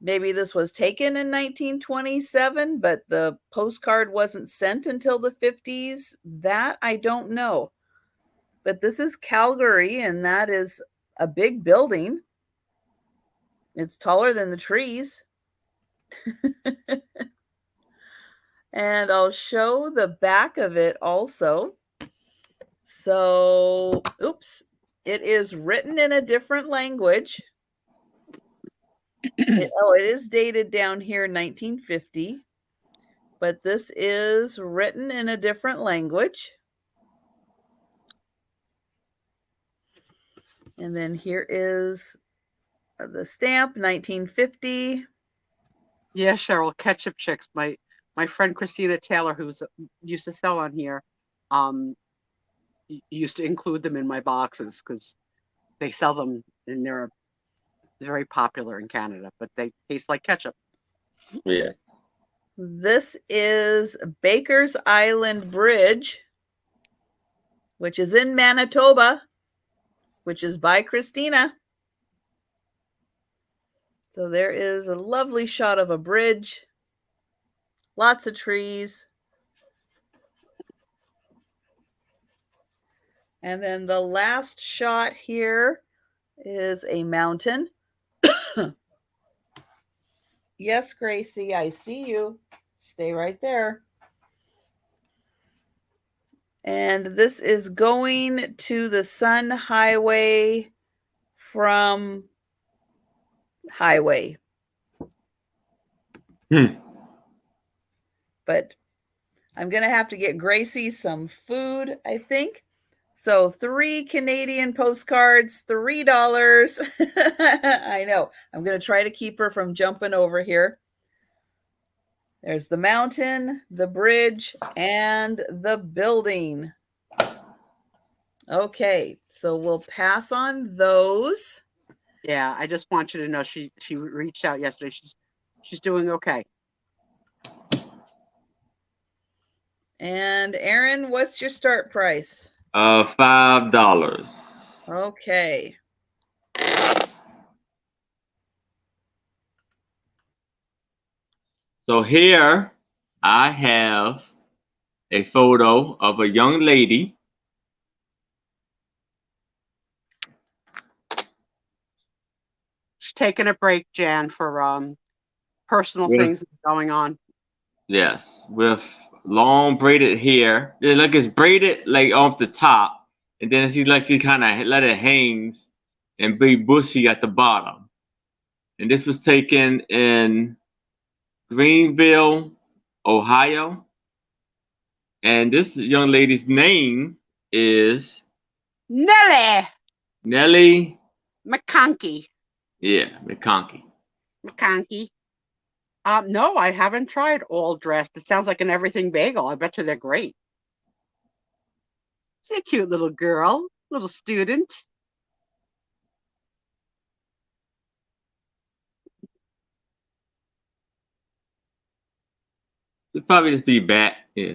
maybe this was taken in 1927, but the postcard wasn't sent until the 50s. That I don't know. But this is Calgary, and that is a big building. It's taller than the trees. And I'll show the back of it also. So, oops, it is written in a different language. It is dated down here 1950, but this is written in a different language. And then here is the stamp, 1950. Yeah, Cheryl, ketchup chicks. My friend Christina Taylor, who's used to sell on here, used to include them in my boxes because they sell them and they're very popular in Canada, but they taste like ketchup. Yeah. This is Baker's Island Bridge, which is in Manitoba, which is by Christina. So there is a lovely shot of a bridge, lots of trees. And then the last shot here is a mountain. Yes, Gracie, I see you. Stay right there. And this is going to the Sun Highway from Highway. But I'm going to have to get Gracie some food, I think. So 3 Canadian postcards, $3. I know. I'm going to try to keep her from jumping over here. There's the mountain, the bridge, and the building. Okay, so we'll pass on those. Yeah, I just want you to know she reached out yesterday. She's doing okay. And Aaron, what's your start price? $5. Okay. So here I have a photo of a young lady She's taking a break, Jan, for personal Yeah. things going on. Yes, with long braided hair. Yeah, like it's braided like off the top, and then she kind of let it hangs and be bushy at the bottom. And this was taken in Greenville, Ohio. And this young lady's name is Nellie Nellie. McConkey. Yeah, McConkey. McConkey. No, I haven't tried all dressed. It sounds like an everything bagel. I bet you they're great. She's a cute little girl, little student. She'll probably just be back. Yeah.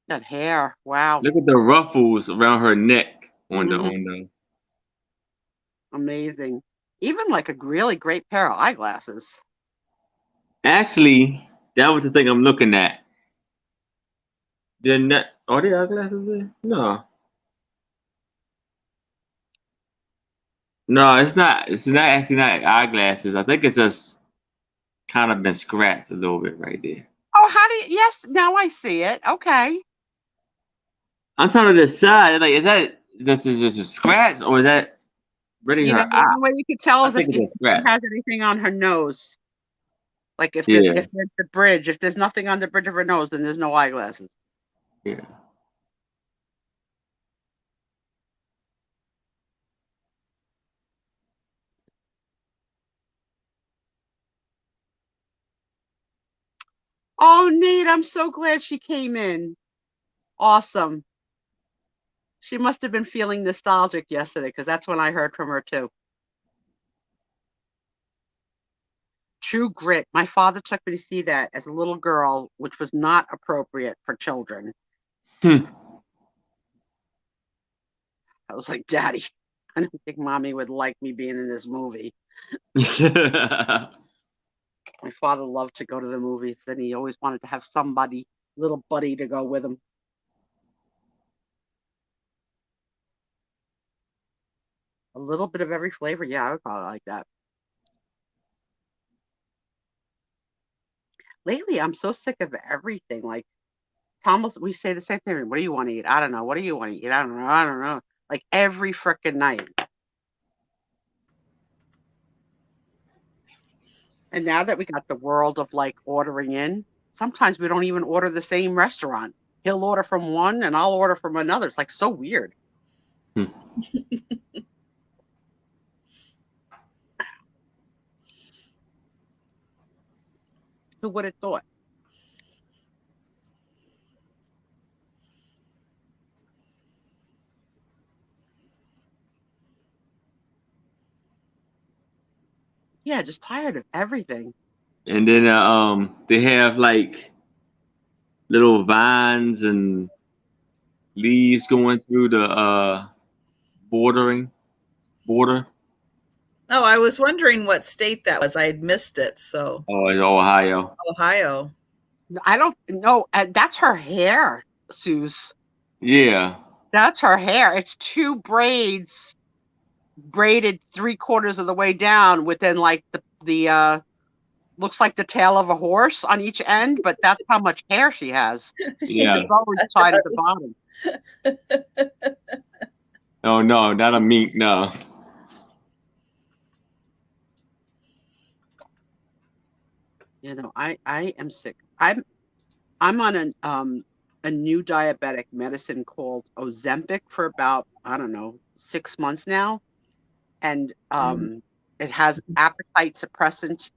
That hair, wow. Look at the ruffles around her neck on Mhm. the. Amazing. Even like a really great pair of eyeglasses. Actually, that was the thing I'm looking at. They're not. Are they eyeglasses there? No. No, it's not. It's not actually not eyeglasses. I think it's just kind of been scratched a little bit right there. Oh, how do you? Yes, now I see it. Okay. I'm trying to decide. Like, is that this is just a scratch or is that really You know, her the eye? only way you could tell I is if, think if it's a she scratch. has anything on her nose. Like if Yeah. there's the bridge, if there's nothing on the bridge of her nose, then there's no eyeglasses. Yeah. Oh, Nate, I'm so glad she came in. Awesome. She must have been feeling nostalgic yesterday because that's when I heard from her too. True Grit. My father took me to see that as a little girl, which was not appropriate for children. Hmm. I was like, Daddy, I don't think Mommy would like me being in this movie. My father loved to go to the movies, and he always wanted to have somebody, little buddy, to go with him. A little bit of every flavor. Yeah, I would probably like that. Lately, I'm so sick of everything. Like, Thomas, we say the same thing. What do you want to eat? I don't know. What do you want to eat? I don't know. I don't know. Like every frickin' night. And now that we got the world of like ordering in, sometimes we don't even order the same restaurant. He'll order from one and I'll order from another. It's like so weird. Hmm. Who would have thought? Yeah, just tired of everything. And then they have like little vines and leaves going through the border. Oh, I was wondering what state that was. I had missed it. So Oh, it's Ohio. Ohio. I don't know. That's her hair, Suze. Yeah. That's her hair. It's two braids braided 3/4 of the way down within like the looks like the tail of a horse on each end, but that's how much hair she has. Yeah. It's always tied at the bottom. Oh no, not a mink. No. You know, I am sick. I'm on a new diabetic medicine called Ozempic for about, I don't know, 6 months now. And it has appetite suppressant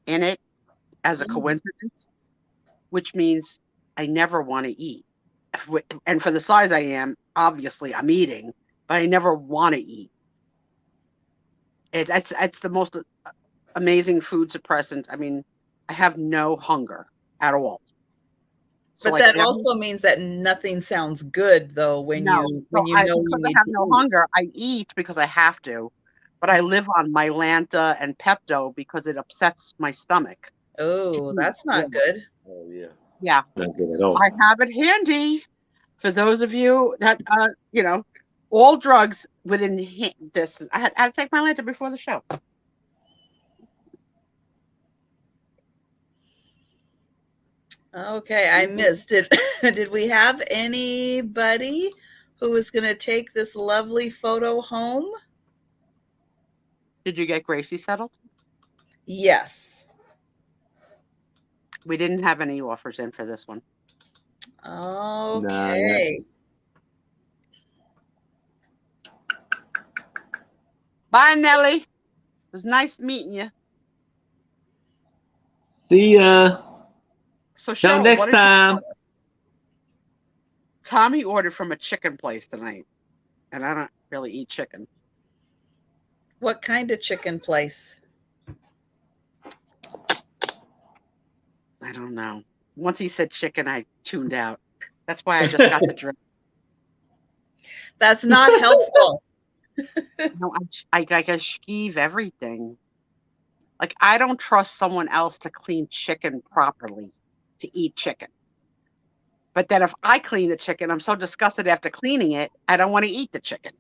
in it as a coincidence, which means I never want to eat. And for the size I am, obviously I'm eating, but I never want to eat. It's the most amazing food suppressant. I mean, I have no hunger at all. So But like that also means that nothing sounds good though when no, you so know you because I need have to no eat. hunger, I eat because I have to, but I live on Mylanta and Pepto because it upsets my stomach. Oh, that's not good. Oh yeah. Yeah, Not good at all. I have it handy for those of you that you know, all drugs within distance. I had to take my lantern before the show. Okay, I missed it. Did we have anybody who was going to take this lovely photo home? Did you get Gracie settled? Yes. We didn't have any offers in for this one. Okay. Bye, Nellie. It was nice meeting you. See ya. So, Till Cheryl, next time. Tommy ordered from a chicken place tonight, and I don't really eat chicken. What kind of chicken place? I don't know. Once he said chicken, I tuned out. That's why I just got the drink. That's not helpful. No, I skeeve everything. Like, I don't trust someone else to clean chicken properly to eat chicken. But then if I clean the chicken, I'm so disgusted after cleaning it, I don't want to eat the chicken.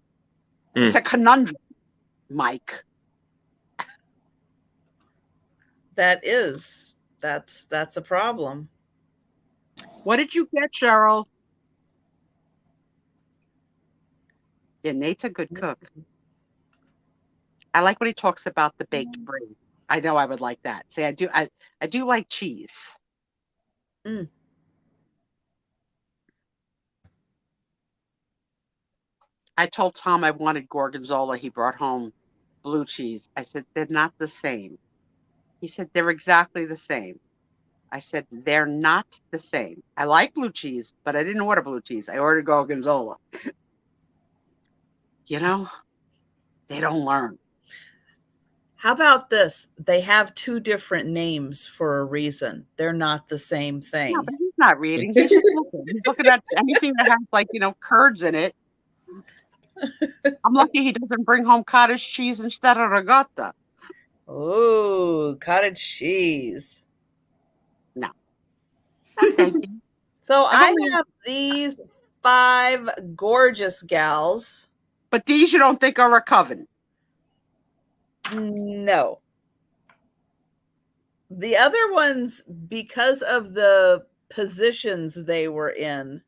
It's a conundrum, Mike. That's a problem. What did you get, Cheryl? Yeah, Nate's a good cook. I like when he talks about the baked brie. I know I would like that. See, I do like cheese. Mm. I told Tom I wanted gorgonzola. He brought home blue cheese. I said, they're not the same. He said, they're exactly the same. I said, they're not the same. I like blue cheese, but I didn't order blue cheese. I ordered gorgonzola. You know, they don't learn. How about this? They have two different names for a reason. They're not the same thing. Yeah, but he's not reading. He's just looking. He's looking at anything that has, like, curds in it. I'm lucky he doesn't bring home cottage cheese instead of regatta. Oh, cottage cheese. No, thank you. So I have these 5 gorgeous gals. But these you don't think are a coven? No. The other ones, because of the positions they were in,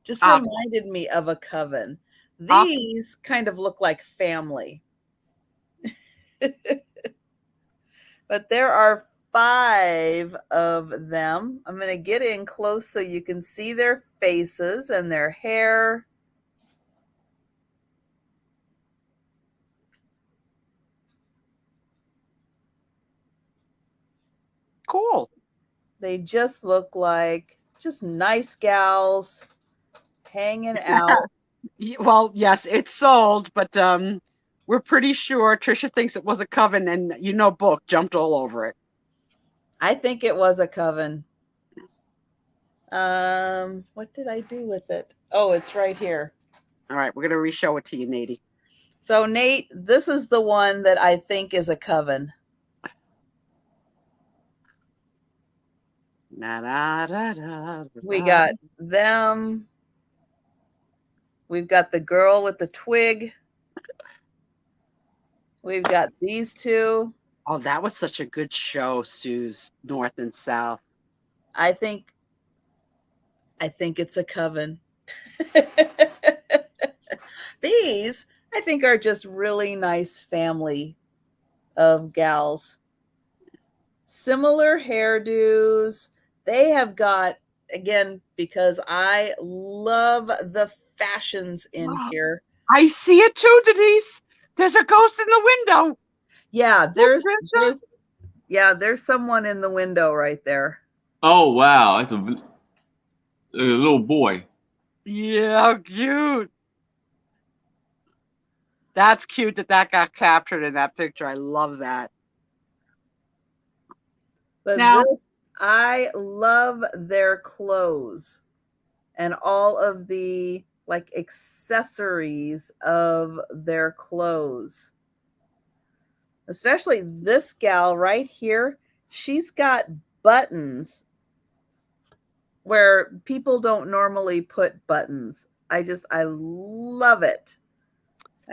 just reminded me of a coven. These kind of look like family. But there are 5 of them. I'm going to get in close so you can see their faces and their hair. Cool. They just look like just nice gals hanging out. Well, yes, it's sold, but we're pretty sure Trisha thinks it was a coven, and Book jumped all over it. I think it was a coven. What did I do with it? Oh, it's right here. All right, we're gonna re-show it to you, Nate. So, Nate, this is the one that I think is a coven. We got them. We've got the girl with the twig. We've got these 2. Oh, that was such a good show, Sue's North and South. I think it's a coven. These, I think, are just really nice family of gals. Similar hairdos. They have got, again, because I love the fashions in here. I see it too, Denise. There's a ghost in the window. Yeah, there's someone in the window right there. Oh wow, that's a little boy. Yeah, cute. That's cute that got captured in that picture. I love that. But I love their clothes and all of the accessories of their clothes. Especially this gal right here. She's got buttons where people don't normally put buttons. I love it.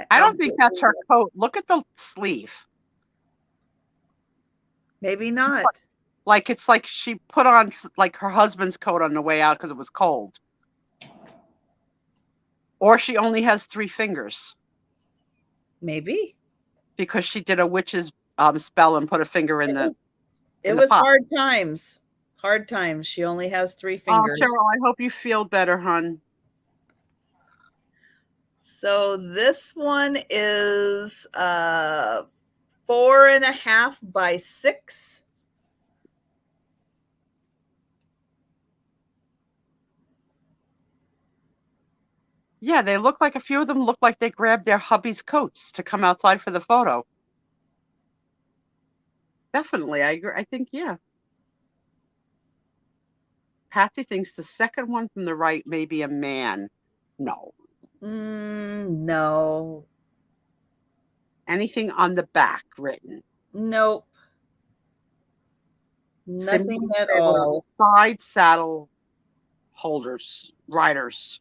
I don't think that's her coat. Look at the sleeve. Maybe not. Like it's like she put on like her husband's coat on the way out because it was cold. Or she only has 3 fingers. Maybe. Because she did a witch's spell and put a finger in It was hard times. Hard times. She only has 3 fingers. Oh, Cheryl, I hope you feel better, hon. So this one is 4.5 by 6. Yeah, they look like a few of them look like they grabbed their hubby's coats to come outside for the photo. Definitely, I agree. I think, yeah. Patsy thinks the second one from the right may be a man. No. No. Anything on the back written? Nope. Nothing at all. Side saddle holders, riders,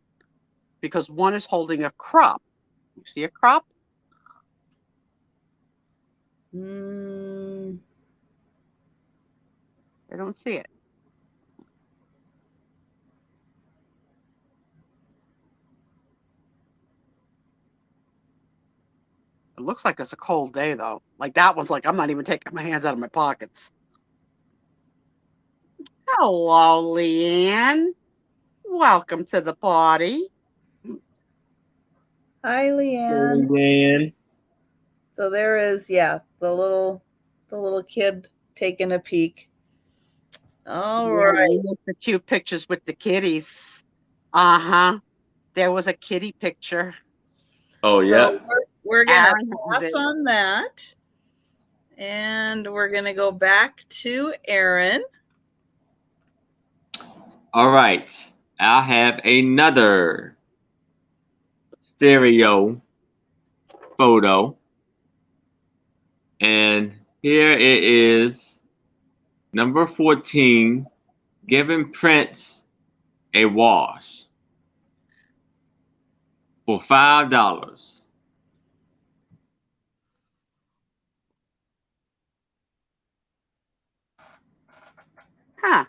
because one is holding a crop. You see a crop? I don't see it. It looks like it's a cold day, though. Like that one's like, I'm not even taking my hands out of my pockets. Hello, Leanne. Welcome to the party. Hi, Leanne. Hey, Leanne. So there is, yeah, the little kid taking a peek. All right. The cute pictures with the kitties. Uh-huh. There was a kitty picture. Oh, yeah. So we're going to pass on that. And we're going to go back to Aaron. All right. I have another stereo photo. And here it is, number 14, giving Prince a wash for $5. Huh.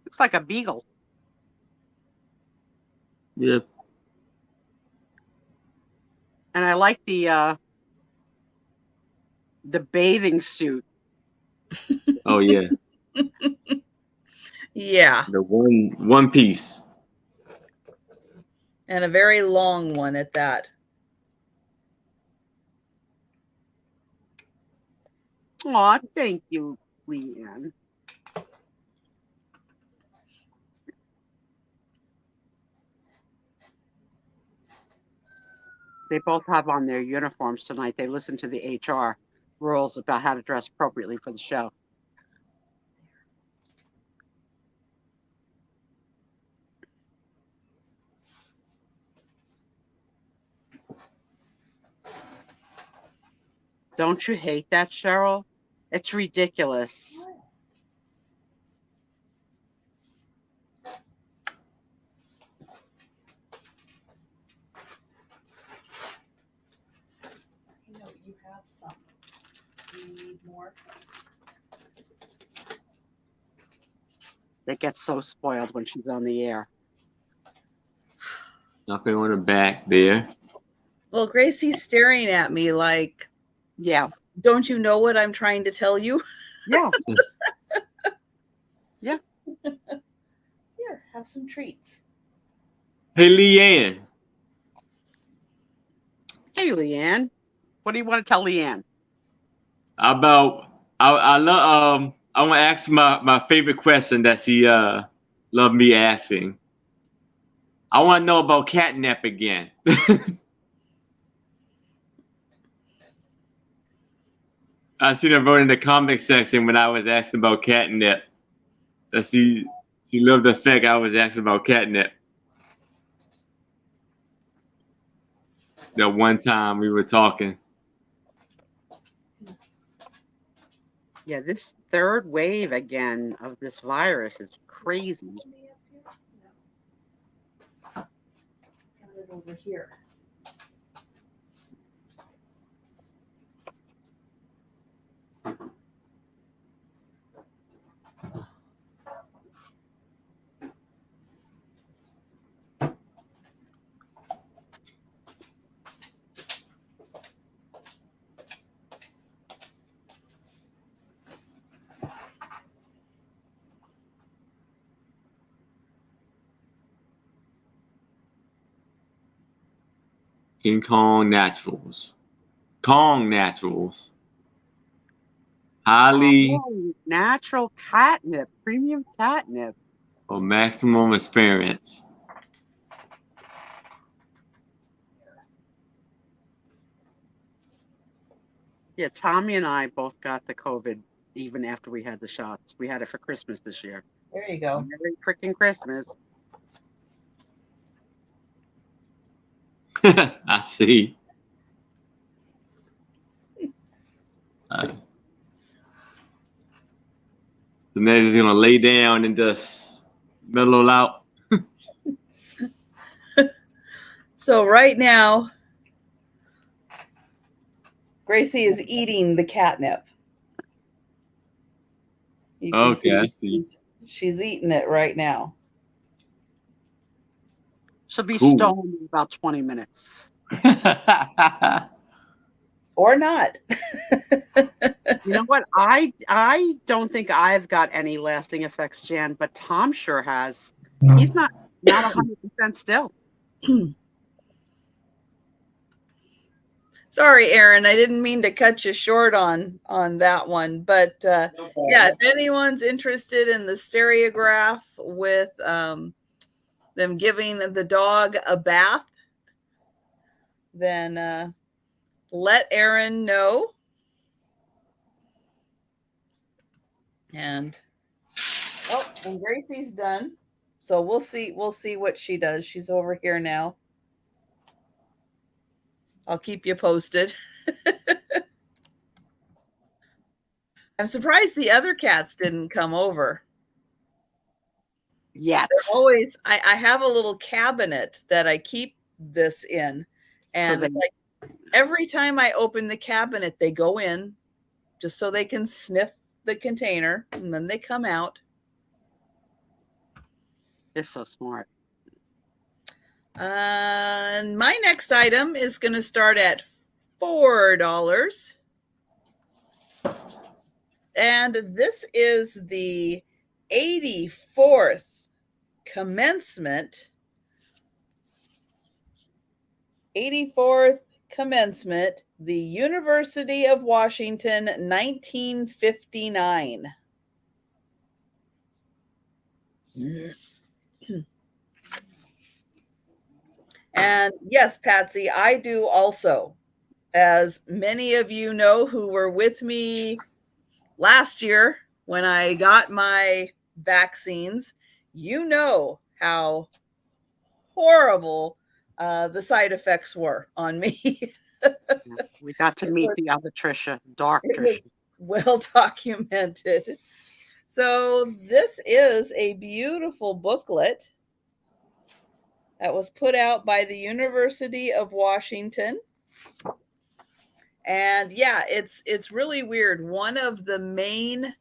Looks like a beagle. Yep. And I like the bathing suit. Oh, yeah. Yeah. The one piece. And a very long one at that. Aw, thank you, Leanne. They both have on their uniforms tonight. They listened to the HR rules about how to dress appropriately for the show. Don't you hate that, Cheryl? It's ridiculous. You know, you have some. Do you need more? They get so spoiled when she's on the air. Nothing on the back there. Well, Gracie's staring at me like, yeah. Don't you know what I'm trying to tell you? Yeah. Yeah. Here, have some treats. Hey, Leanne. Hey, Leanne. What do you want to tell Leanne? About I love I want to ask my favorite question that she loved me asking. I want to know about catnip again. I seen her wrote in the comment section when I was asking about catnip that she loved the fact I was asking about catnip. That one time we were talking. Yeah, this third wave again of this virus. It's crazy. Got it over here. King Kong Naturals. Kong Naturals. Highly Oh, natural catnip, premium catnip. for maximum experience. Yeah, Tommy and I both got the COVID even after we had the shots. We had it for Christmas this year. There you go. Merry freaking Christmas. I see. So Ned's gonna lay down and just mellow out. So right now, Gracie is eating the catnip. You can Okay, I see. she's eating it right now. She'll be Cool. stoned in about 20 minutes. Or not. You know what? I don't think I've got any lasting effects, Jan, but Tom sure has. He's not 100% still. Sorry, Aaron, I didn't mean to cut you short on that one, but yeah, if anyone's interested in the stereograph with them giving the dog a bath, then let Aaron know. And and Gracie's done, so we'll see what she does. She's over here now. I'll keep you posted. I'm surprised the other cats didn't come over. Yet. They're always, I have a little cabinet that I keep this in. And it's like every time I open the cabinet, they go in just so they can sniff the container and then they come out. They're so smart. And my next item is going to start at $4. And this is the 84th commencement. 84th commencement, the University of Washington, 1959. And yes, Patsy, I do also. As many of you know who were with me last year when I got my vaccines, you know how horrible the side effects were on me. We got to meet the other Trisha, dark It Trisha. was well documented. So this is a beautiful booklet that was put out by the University of Washington. And yeah, it's really weird. One of the main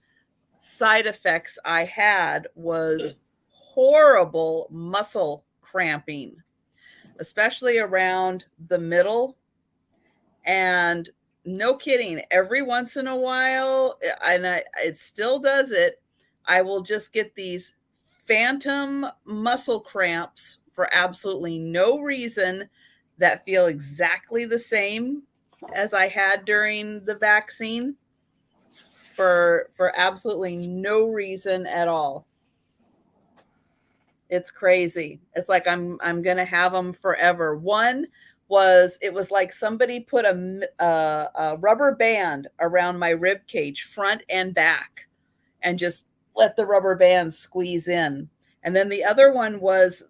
side effects I had was horrible muscle cramping, especially around the middle. And no kidding, every once in a while, and it still does it, I will just get these phantom muscle cramps for absolutely no reason that feel exactly the same as I had during the vaccine for absolutely no reason at all. It's crazy. It's like I'm going to have them forever. One was, it was like somebody put a rubber band around my rib cage, front and back, and just let the rubber band squeeze in. And then the other one was,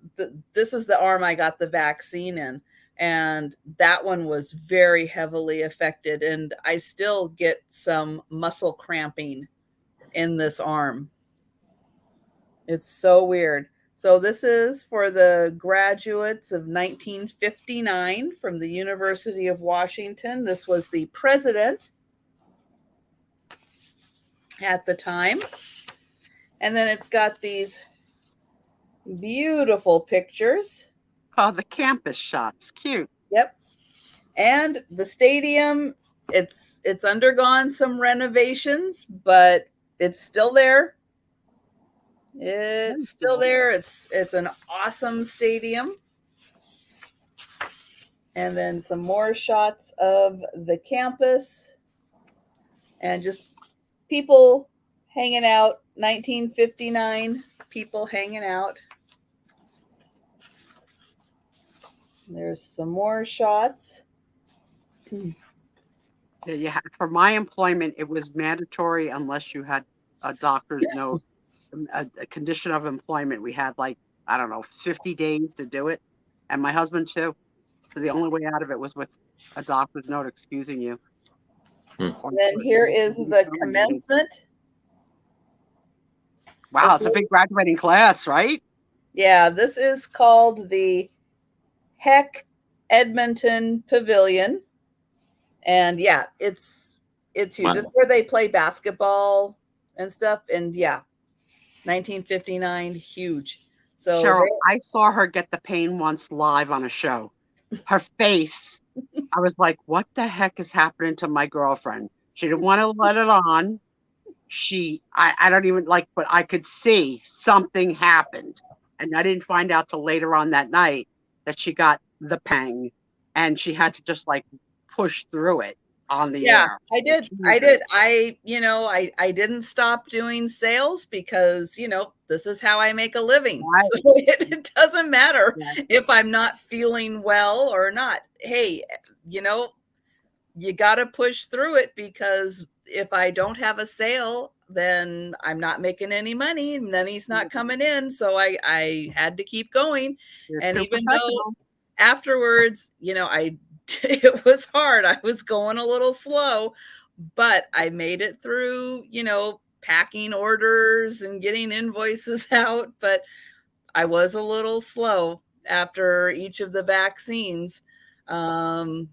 this is the arm I got the vaccine in. And that one was very heavily affected. And I still get some muscle cramping in this arm. It's so weird. So this is for the graduates of 1959 from the University of Washington. This was the president at the time. And then it's got these beautiful pictures. Oh, the campus shots. Cute. Yep. And the stadium, it's undergone some renovations, but it's still there. It's still there. It's an awesome stadium. And then some more shots of the campus and just people hanging out. 1959, people hanging out. There's some more shots. Yeah, for my employment, it was mandatory unless you had a doctor's note, a condition of employment. We had like, I don't know, 50 days to do it. And my husband too. So the only way out of it was with a doctor's note excusing you. And then here is the commencement. Wow, it's a big graduating class, right? Yeah, this is called the Heck Edmonton Pavilion. And yeah, it's huge. Wow. It's where they play basketball and stuff. And yeah, 1959, huge. So Cheryl, I saw her get the pain once live on a show. Her face, I was like, what the heck is happening to my girlfriend? She didn't want to let it on. I don't even like, but I could see something happened. And I didn't find out till later on that night that she got the pang and she had to just like push through it on the air. I did. I didn't stop doing sales because, this is how I make a living. Right. So it doesn't matter if I'm not feeling well or not. Hey, you got to push through it because if I don't have a sale, then I'm not making any money. Money's not coming in. So I had to keep going. And even though afterwards, it was hard. I was going a little slow, but I made it through, packing orders and getting invoices out. But I was a little slow after each of the vaccines. It's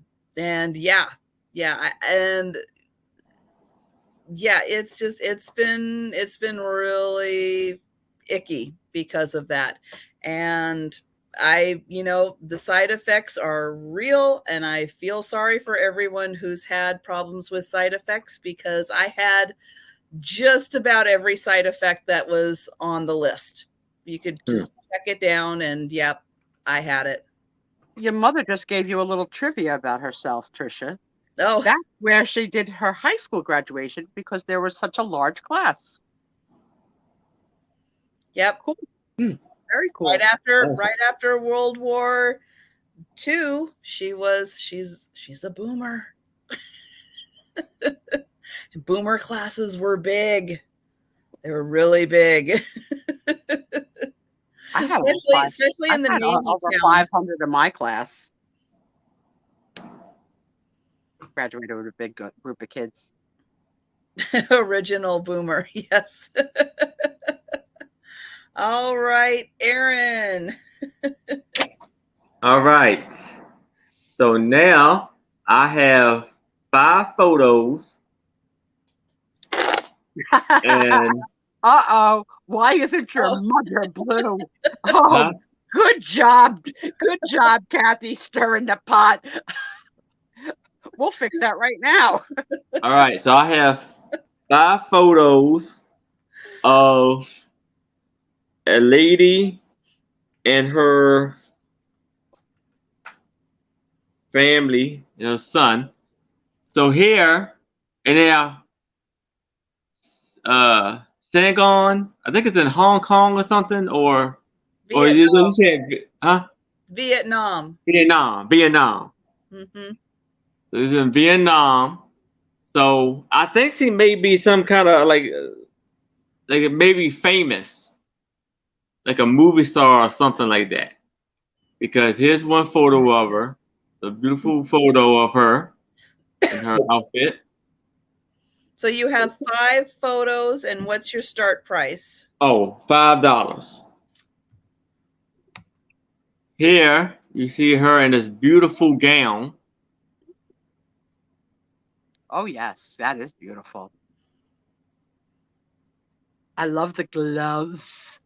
been really icky because of that. And the side effects are real, and I feel sorry for everyone who's had problems with side effects because I had just about every side effect that was on the list. You could just check it down and yep, I had it. Your mother just gave you a little trivia about herself, Trisha. Oh, that's where she did her high school graduation because there was such a large class. Yep. Cool. Very cool. Right after World War II, she's a boomer. Boomer classes were big. They were really big. I had especially in the Navy over 500 in my class. Graduated with a big group of kids. Original boomer, yes. All right, Aaron. All right. So now I have 5 photos. And why isn't your mother blue? Oh, good job. Good job, Kathy, stirring the pot. We'll fix that right now. All right. So I have 5 photos of a lady and her family, son. So here, and now, Saigon, I think it's in Hong Kong or something, or you said, huh? Vietnam. Mm-hmm. So it's in Vietnam. So I think she may be some kind of like maybe famous, like a movie star or something like that. Because here's one photo of her, the beautiful photo of her in her outfit. So you have 5 photos, and what's your start price? Oh, $5. Here you see her in this beautiful gown. Oh yes, that is beautiful. I love the gloves.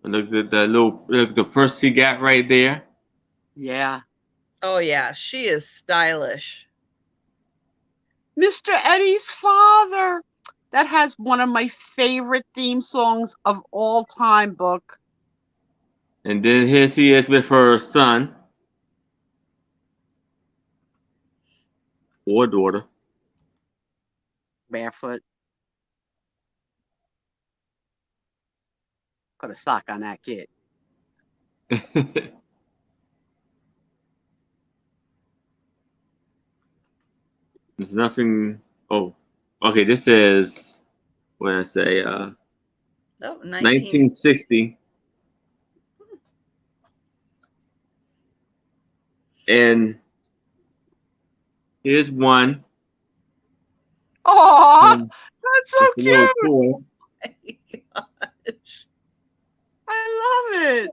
Look at the purse she got right there. Yeah. Oh yeah, she is stylish. Mr. Eddie's father. That has one of my favorite theme songs of all time, book. And then here she is with her son or daughter. Barefoot. Put a sock on that kid. There's nothing. Oh, okay. This is what I say. Oh, 1960. And here's one. Oh, that's so It's a little cute. toy. Gosh. I love it.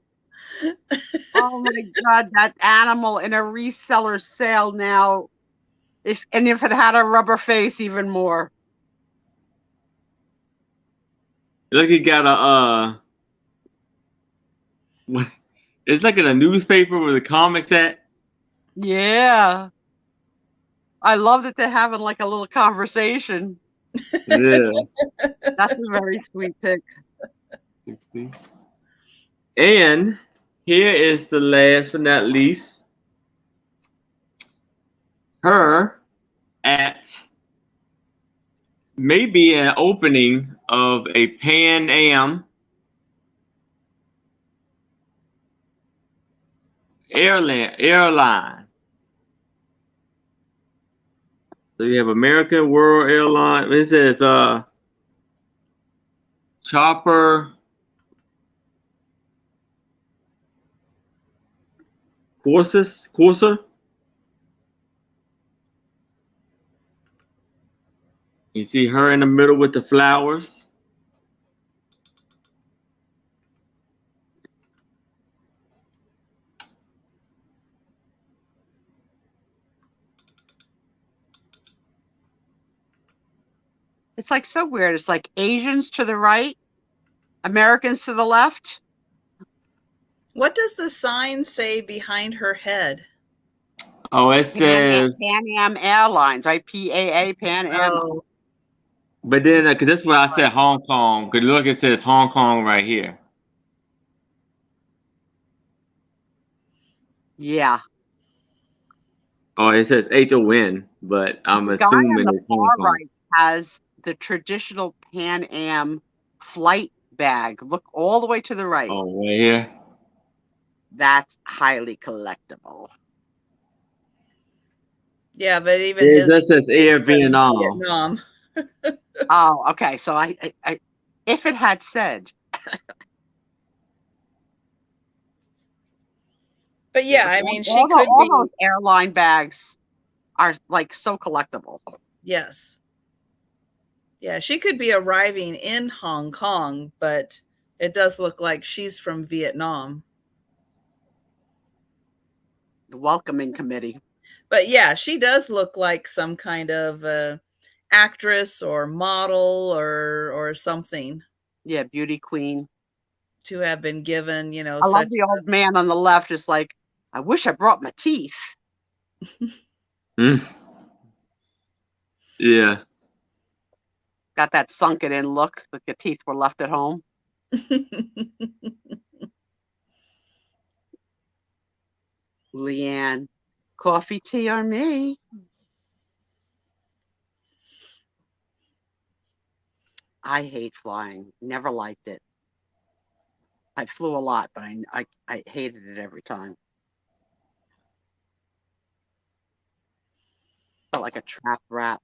Oh my God, that animal in a reseller sale now. If it had a rubber face, even more. Look, he got a it's like in a newspaper where the comics at. Yeah. I love that they're having like a little conversation. Yeah. That's a very sweet pic. 60. And here is the last but not least. Her at maybe an opening of a Pan Am airline. So you have American World Airline. It says Chopper Corsa. You see her in the middle with the flowers. It's like so weird. It's like Asians to the right, Americans to the left. What does the sign say behind her head? Oh, it says. Pan Am Airlines, right? PAA, Pan Am. Oh, But then, because that's why I said Hong Kong. Because look, it says Hong Kong right here. Yeah. Oh, it says HON, but I'm The guy on assuming the it's Hong far Kong. right has the traditional Pan Am flight bag. Look all the way to the right. Oh, right here. That's highly collectible. yeah, but even It his just says Air says Vietnam. Vietnam. Oh, okay. So I if it had said. But yeah, I mean, she all could be. those airline bags are like so collectible. Yes. Yeah, she could be arriving in Hong Kong, but it does look like she's from Vietnam. The welcoming committee. But yeah, she does look like some kind of actress or model or something. Yeah, beauty queen. To have been given, I love the old man on the left is like, I wish I brought my teeth. Yeah. Got that sunken in look, like the teeth were left at home. Leanne, coffee, tea, or me? I hate flying. Never liked it. I flew a lot, but I hated it every time. Felt like a trap rat.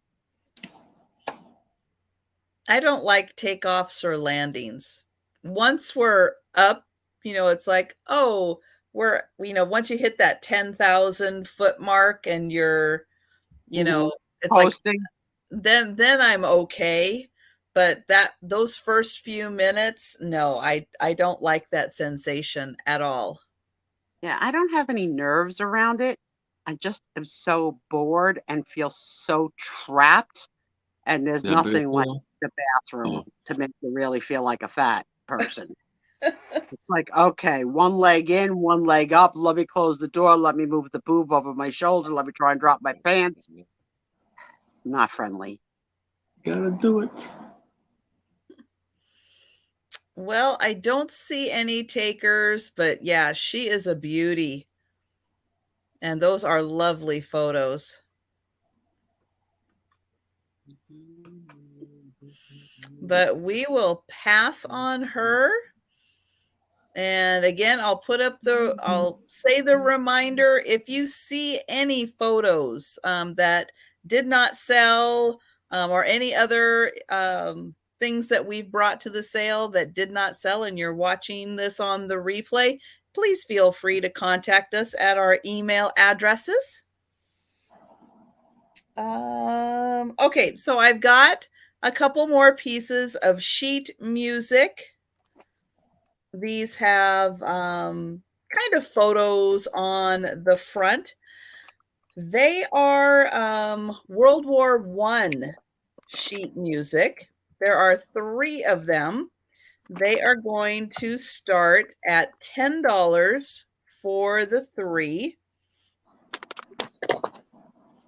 I don't like takeoffs or landings. Once we're up, it's like, oh, we're, once you hit that 10,000 foot mark and you're, it's Posting. then I'm okay. But those first few minutes, no, I don't like that sensation at all. Yeah, I don't have any nerves around it. I just am so bored and feel so trapped. And there's nothing like the bathroom to make you really feel like a fat person. It's like, okay, one leg in, one leg up. Let me close the door. Let me move the boob over my shoulder. Let me try and drop my pants. Not friendly. Gotta do it. Well, I don't see any takers, but yeah, she is a beauty. And those are lovely photos. But we will pass on her. And again, I'll say the reminder, if you see any photos that did not sell or any other things that we've brought to the sale that did not sell and you're watching this on the replay, please feel free to contact us at our email addresses. Okay, so I've got a couple more pieces of sheet music. These have kind of photos on the front. They are World War I sheet music. There are 3 of them. They are going to start at $10 for the 3.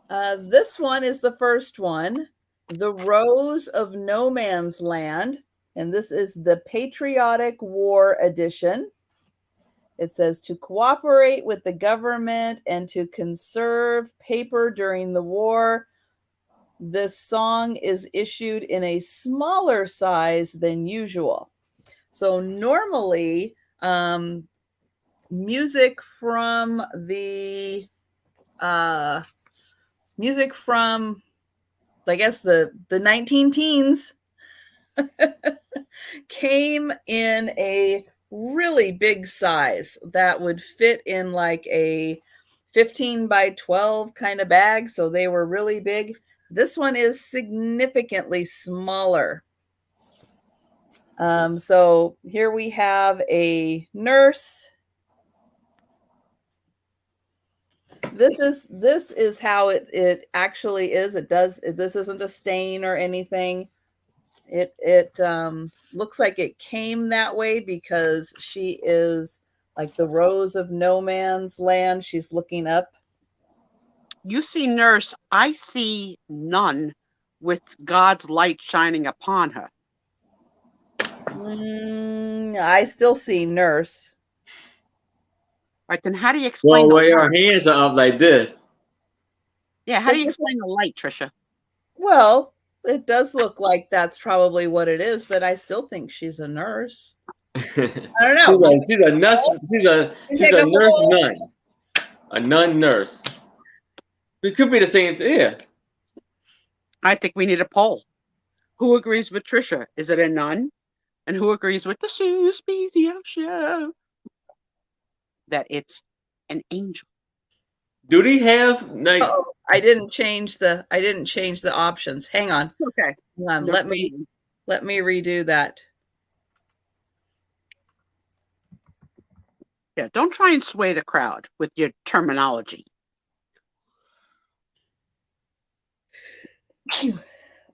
This one is the first one, The Rose of No Man's Land, and this is the Patriotic War edition. It says to cooperate with the government and to conserve paper during the war. This song is issued in a smaller size than usual. So normally, music from I guess the 19 teens came in a really big size that would fit in like a 15 by 12 kind of bag. So they were really big. This one is significantly smaller. So here we have a nurse. This is how it actually is. This isn't a stain or anything. It looks like it came that way because she is like the Rose of No Man's Land. She's looking up. You see nurse, I see nun with God's light shining upon her. I still see nurse. Right, then how do you explain Well, where her hands are up like this. Yeah, how do you explain the light, Trisha? Well, it does look like that's probably what it is, but I still think she's a nurse. I don't know. She's a nurse. She's a nurse nun. A nun nurse. It could be the same thing. Yeah. I think we need a poll. Who agrees with Trisha? Is it a nun? And who agrees with the Spiezio show that it's an angel? Do they have like? Oh, I didn't change the options. Hang on. Okay. Hang on. Let me redo that. Yeah, don't try and sway the crowd with your terminology.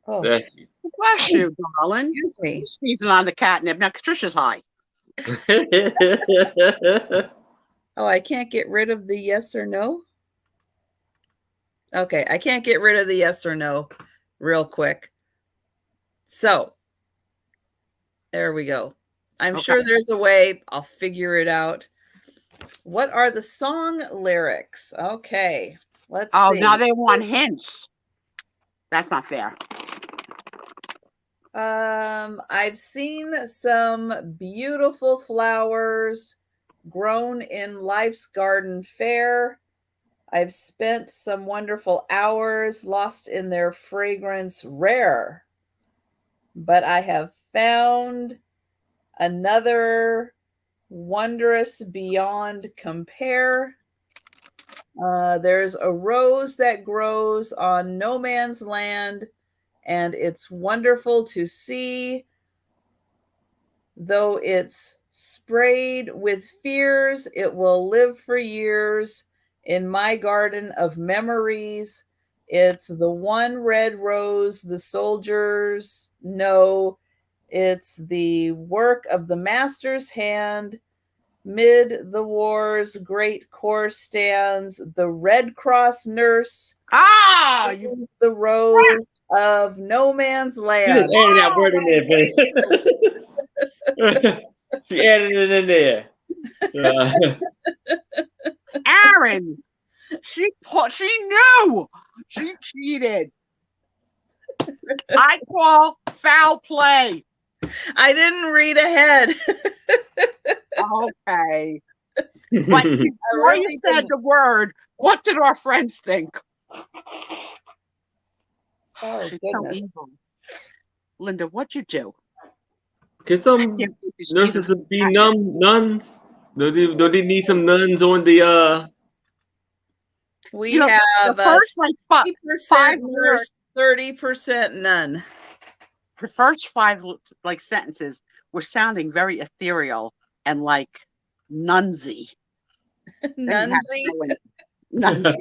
Oh. Bless you. Bless you, darling. Excuse me. You're sneezing on the catnip. Now, Trisha's high. Oh, I can't get rid of the yes or no? Okay, I can't get rid of the yes or no real quick. So, there we go. I'm sure there's a way. I'll figure it out. What are the song lyrics? Okay, let's see. Oh, now they want hints. That's not fair. I've seen some beautiful flowers grown in life's garden fair. I've spent some wonderful hours lost in their fragrance rare. But I have found another wondrous beyond compare. There's a rose that grows on no man's land. And it's wonderful to see, though it's sprayed with fears, it will live for years in my garden of memories. It's the one red rose the soldiers know. It's the work of the master's hand. Mid the war's great corps stands the Red Cross nurse. The rose of no man's You land. just added that word in there, Vinny. She added it in there. Aaron, she knew. She cheated. I call foul play. I didn't read ahead. Okay. But before you said the word, what did our friends think? Oh, She's goodness. so evil. Linda, what'd you do? Can some nurses be nuns? Do they need some nuns on the We have the first 60% nurse, 30% nun. The first 5 sentences were sounding very ethereal and like nunsy. Nunsy. Nunsy.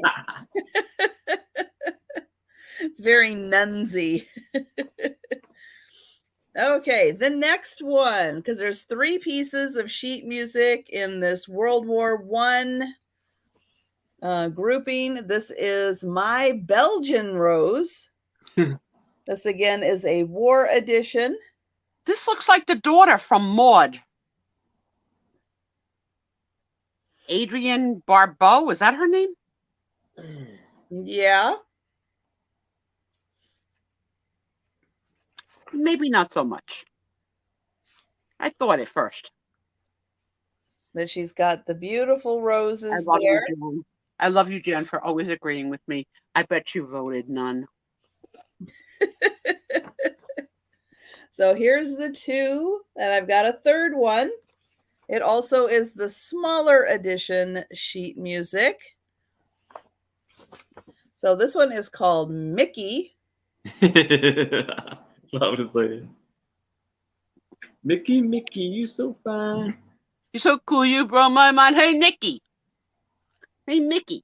It's very nunsy. Okay, the next one, because there's 3 pieces of sheet music in this World War I grouping. This is My Belgian Rose. This again is a war edition. This looks like the daughter from Maud. Adrienne Barbeau, is that her name? Yeah. Maybe not so much. I thought at first. But she's got the beautiful roses I love there. you, Jen. I love you, Jen, for always agreeing with me. I bet you voted none. So here's the 2, and I've got a third one. It also is the smaller edition sheet music. So this one is called Mickey. I was like, Mickey, you so fine. You're so cool, you blow my mind. Hey, Nikki. Hey, Mickey.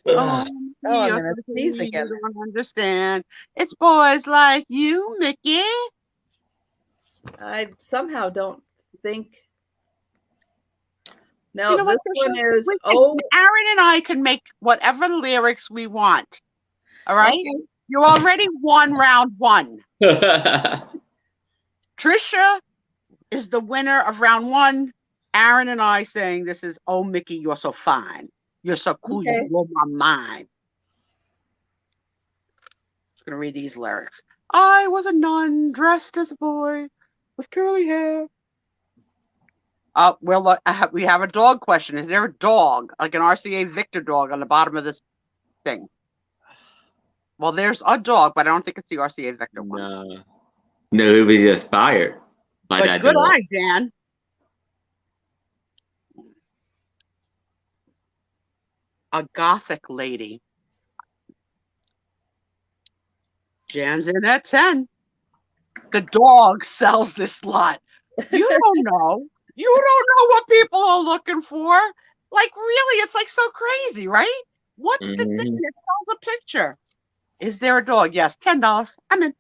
I'm gonna sneeze again. You don't understand. It's boys like you, Mickey. I somehow don't think. No, this one is Aaron and I can make whatever lyrics we want. All right. Okay. You already won round 1. Trisha is the winner of round 1. Aaron and I saying this is, oh, Mickey, you're so fine. You're so cool. Okay. You blow my mind. Just going to read these lyrics. I was a nun dressed as a boy with curly hair. Well, we have a dog question. Is there a dog, like an RCA Victor dog, on the bottom of this thing? Well, there's a dog, but I don't think it's the RCA Victor one. No, it was inspired by that good dog. eye, Dan. A gothic lady. Jan's in at 10. The dog sells this lot. You don't know. You don't know what people are looking for. Like, really, it's like so crazy, right? What's the thing that sells a picture? Is there a dog? Yes, $10. I'm in.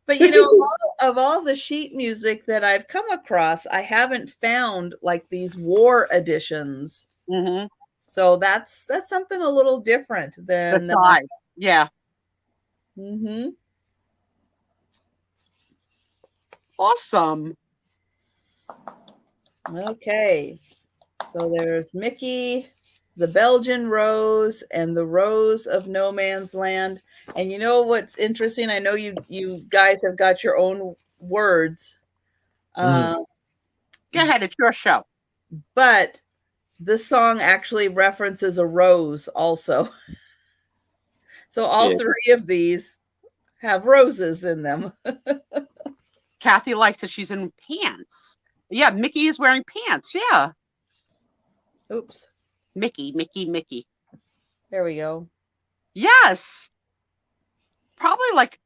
But you know, of all the sheet music that I've come across, I haven't found like these war editions. Mm-hmm. So that's something a little different than the size. Yeah. Mm-hmm. Awesome. Okay. So there's Mickey, the Belgian Rose, and the Rose of No Man's Land. And you know what's interesting? I know you guys have got your own words. Go ahead, it's your show. But this song actually references a rose also. So all 3 of these have roses in them. Kathy likes that she's in pants. Yeah, Mickey is wearing pants. Yeah. Oops. Mickey. There we go. Yes. probably like,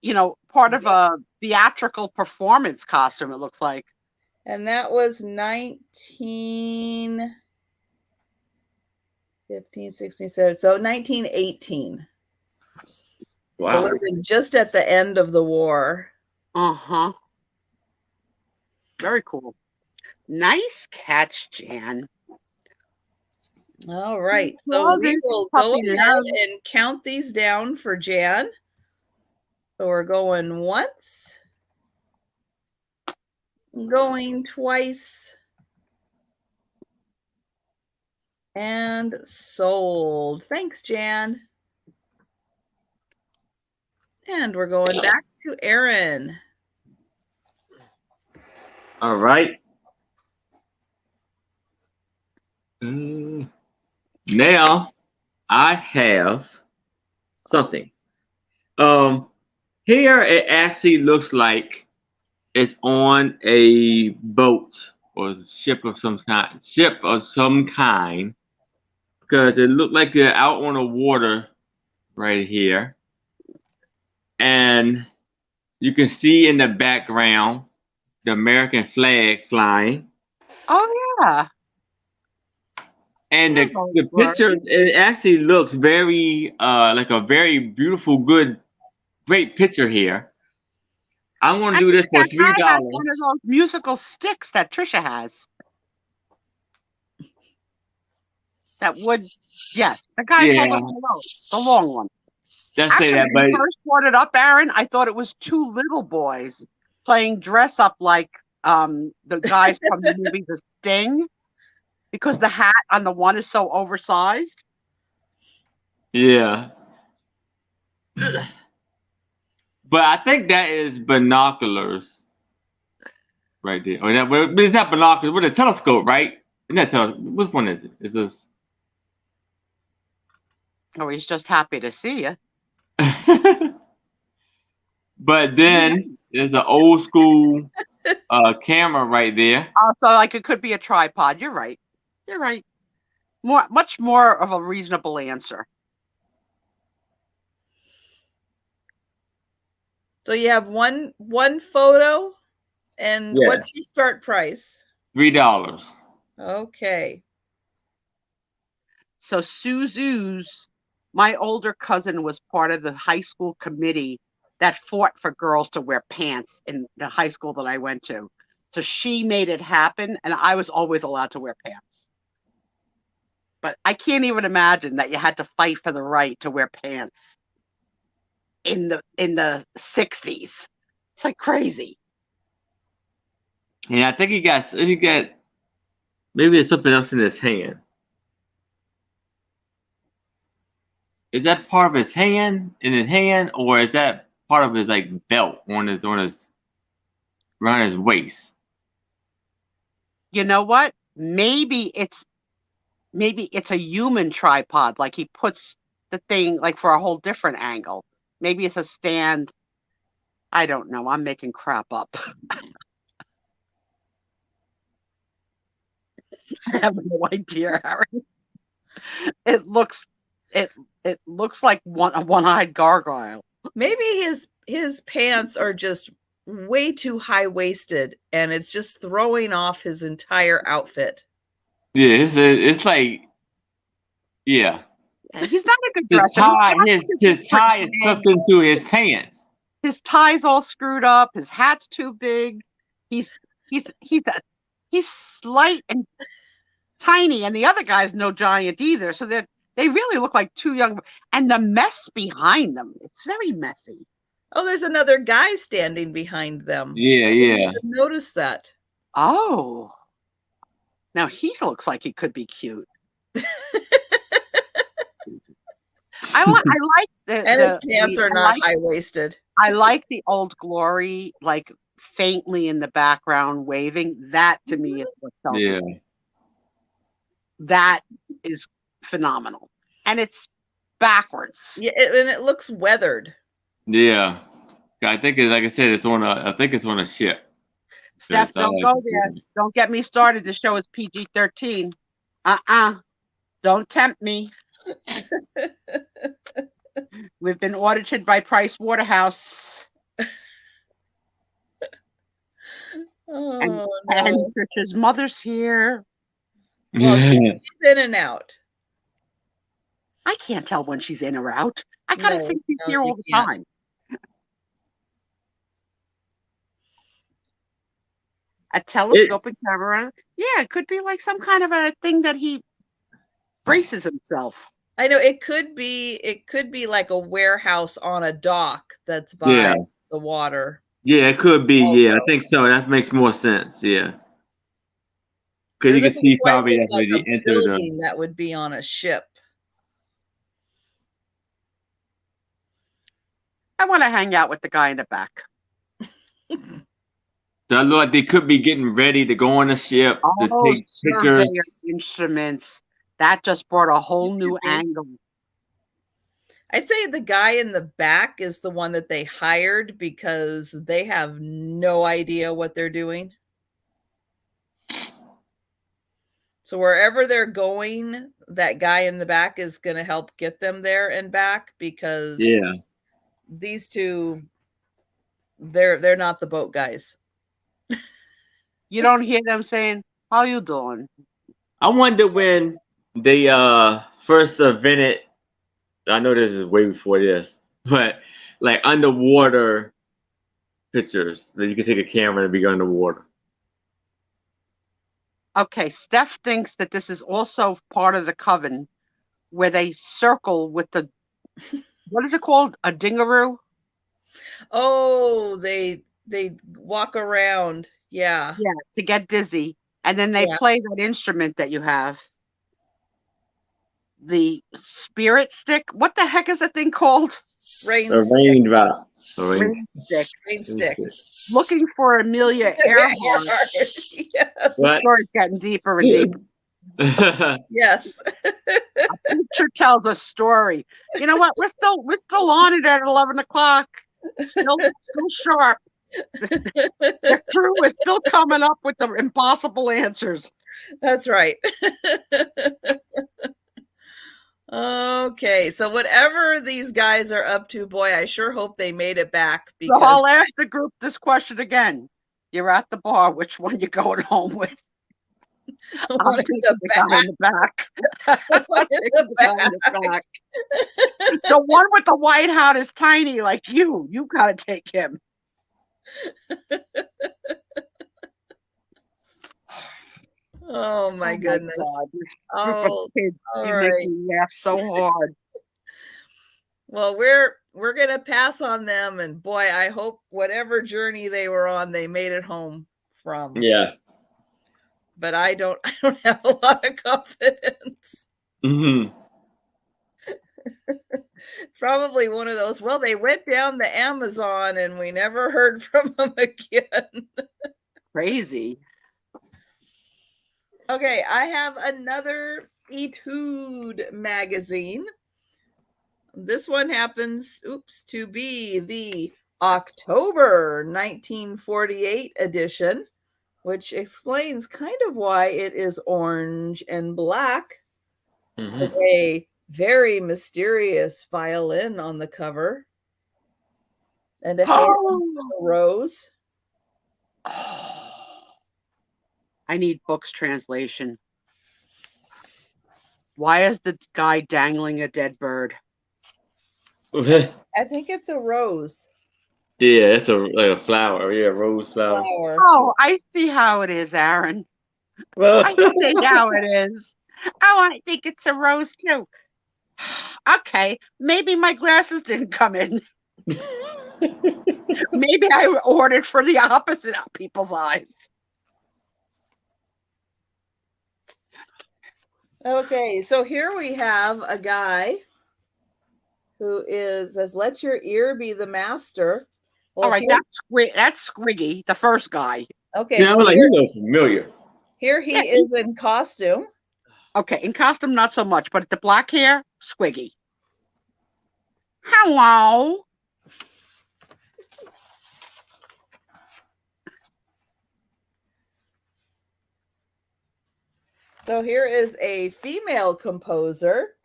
part of a theatrical performance costume, it looks like. And that was 1915, 16, 17, so 1918. Wow. So it would have been just at the end of the war. Uh-huh. Very cool. Nice catch, Jan. All right. Well, So we this will go puppy ahead love. and count these down for Jan. So we're going once, going twice, and sold. Thanks, Jan. And we're going back to Aaron. All right. Now I have something. Here it actually looks like it's on a boat or ship of some kind. Because it looked like they're out on the water right here. And you can see in the background the American flag flying. Oh, yeah. And Yes, the picture, it actually looks very, like a very beautiful, great picture here. I'm going to do this for $3. One of those musical sticks that Trisha has. That would, yes, the guy's holding the long one. Just Actually, say that, when but you first brought it up, Aaron, I thought it was two little boys playing dress up like the guys from the movie The Sting, because the hat on the one is so oversized. yeah. But I think that is binoculars right there. Or that, but it's not binoculars. With a telescope, right? Isn't that which one is it? Is this? Oh, he's just happy to see you. But then there's an old school camera right there. Also, like it could be a tripod. You're right. You're right. Much more of a reasonable answer. So you have one photo, and what's your start price? $3. Okay. So Suzu's, my older cousin was part of the high school committee that fought for girls to wear pants in the high school that I went to. So she made it happen, and I was always allowed to wear pants. But I can't even imagine that you had to fight for the right to wear pants in the 60s. It's like crazy. And I think he got maybe there's something else in his hand. Is that part of his hand or is that part of his like belt around his waist? You know what? Maybe it's a human tripod. Like he puts the thing like for a whole different angle. Maybe it's a stand. I don't know. I'm making crap up. I have no idea, Harry. It looks like a one-eyed gargoyle. Maybe his pants are just way too high-waisted, and it's just throwing off his entire outfit. Yeah, it's like, yeah. He's not a good dresser. His tie is tucked into his pants. His tie's all screwed up. His hat's too big. He's slight and tiny, and the other guy's no giant either. So they really look like two young. And the mess behind them, it's very messy. Oh, there's another guy standing behind them. Yeah. I didn't notice that. Oh, now he looks like he could be cute. I like and his pants are not high-waisted. I like the Old Glory, like faintly in the background waving. That to me is what sells it. That is phenomenal, and it's backwards. Yeah, and it looks weathered. Yeah, I think it's like I said. I think it's on a ship. Steph, don't go there. Don't get me started. This show is PG-13. Don't tempt me. We've been audited by Price Waterhouse. Oh And no. Trisha's mother's here. Well, she's in and out. I can't tell when she's in or out. I kind of No, think she's no, here you all the can't. time. A telescopic camera. Yeah, it could be like some kind of a thing that he braces himself. I know it could be like a warehouse on a dock that's by the water. Yeah, it could be. Also. Yeah, I think so. That makes more sense. Yeah. Because you can Doesn't see quite probably look that's like where a he entered building that would be on a ship. I want to hang out with the guy in the back. So I look like they could be getting ready to go on a ship to take surveyor pictures. instruments. That just brought a whole new angle. I'd say the guy in the back is the one that they hired because they have no idea what they're doing. So wherever they're going, that guy in the back is going to help get them there and back because these two, they're not the boat guys. You don't hear them saying, "How you doing?" I wonder when they first invented. I know this is way before this, but like underwater pictures that you can take a camera and be underwater. Okay, Steph thinks that this is also part of the coven where they circle with the, what is it called? A dingaroo? Oh, they walk around. Yeah. Yeah, to get dizzy. And then they play that instrument that you have. The spirit stick. What the heck is that thing called? Raindrop. Rain stick. Rain stick. Looking for Amelia Earhart. Yes. The story's getting deeper and deeper. Yes. A picture tells a story. You know what? We're still on it at 11 o'clock. Still sharp. The crew is still coming up with the impossible answers. That's right. Okay, so whatever these guys are up to, boy, I sure hope they made it back. So I'll ask the group this question again. You're at the bar. Which one you going home with? I'm taking the guy in the back. The one with the white hat is tiny, like you. You gotta take him. Oh my goodness! God. This group of kids, you make me laugh so hard. Well, we're gonna pass on them, and boy, I hope whatever journey they were on, they made it home from. Yeah. But I don't have a lot of confidence. Mm-hmm. It's probably one of those, well, they went down the Amazon and we never heard from them again. Crazy. Okay, I have another Etude magazine. This one happens, to be the October 1948 edition, which explains kind of why it is orange and black. Mm-hmm. With a very mysterious violin on the cover and a rose. I need books translation. Why is the guy dangling a dead bird? I think it's a rose. Yeah, it's like a flower. Yeah, rose flower. Oh, I see how it is, Aaron. Well, I see how it is. Oh, I think it's a rose too. Okay, maybe my glasses didn't come in. Maybe I ordered for the opposite of people's eyes. Okay, so here we have a guy who says, "Let your ear be the master." Well, all right, that's Squiggy, the first guy. Okay, yeah, well, like you know, familiar. Here he is in costume. Okay, in costume, not so much, but the black hair, Squiggy. Hello. So here is a female composer.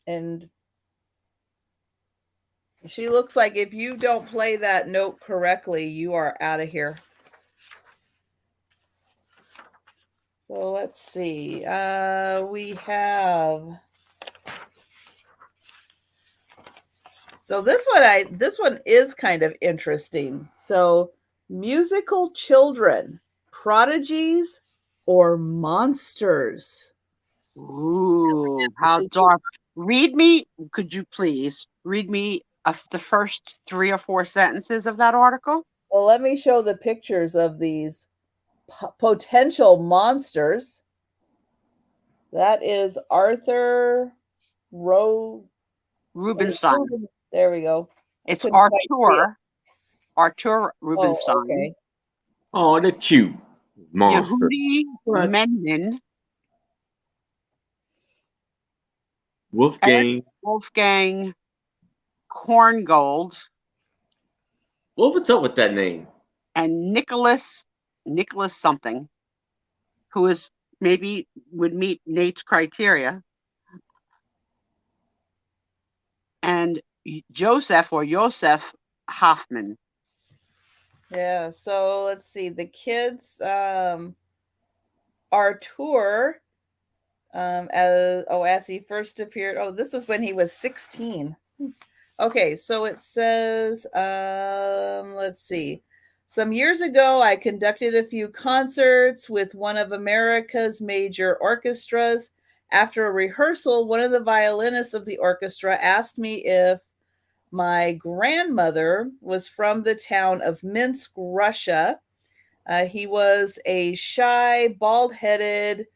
And she looks like if you don't play that note correctly, you are out of here. So let's see. We have. So this one is kind of interesting. So musical children, prodigies, or monsters? Ooh, how dark. Could you please read me the first 3 or 4 sentences of that article? Well, let me show the pictures of these potential monsters. That is Arthur Rubinstein. There we go. It's Arthur Rubinstein. Oh, okay. Oh, they're cute. Monster. Yehudi Menman. Wolfgang Korngold. What's up with that name? And Nicholas something, who is maybe would meet Nate's criteria. And Joseph Hoffman. Yeah, so let's see. The kids, Artur, as he first appeared. Oh, this is when he was 16. Okay, so it says, let's see. Some years ago, I conducted a few concerts with one of America's major orchestras. After a rehearsal, one of the violinists of the orchestra asked me if my grandmother was from the town of Minsk, Russia. He was a shy, bald-headed,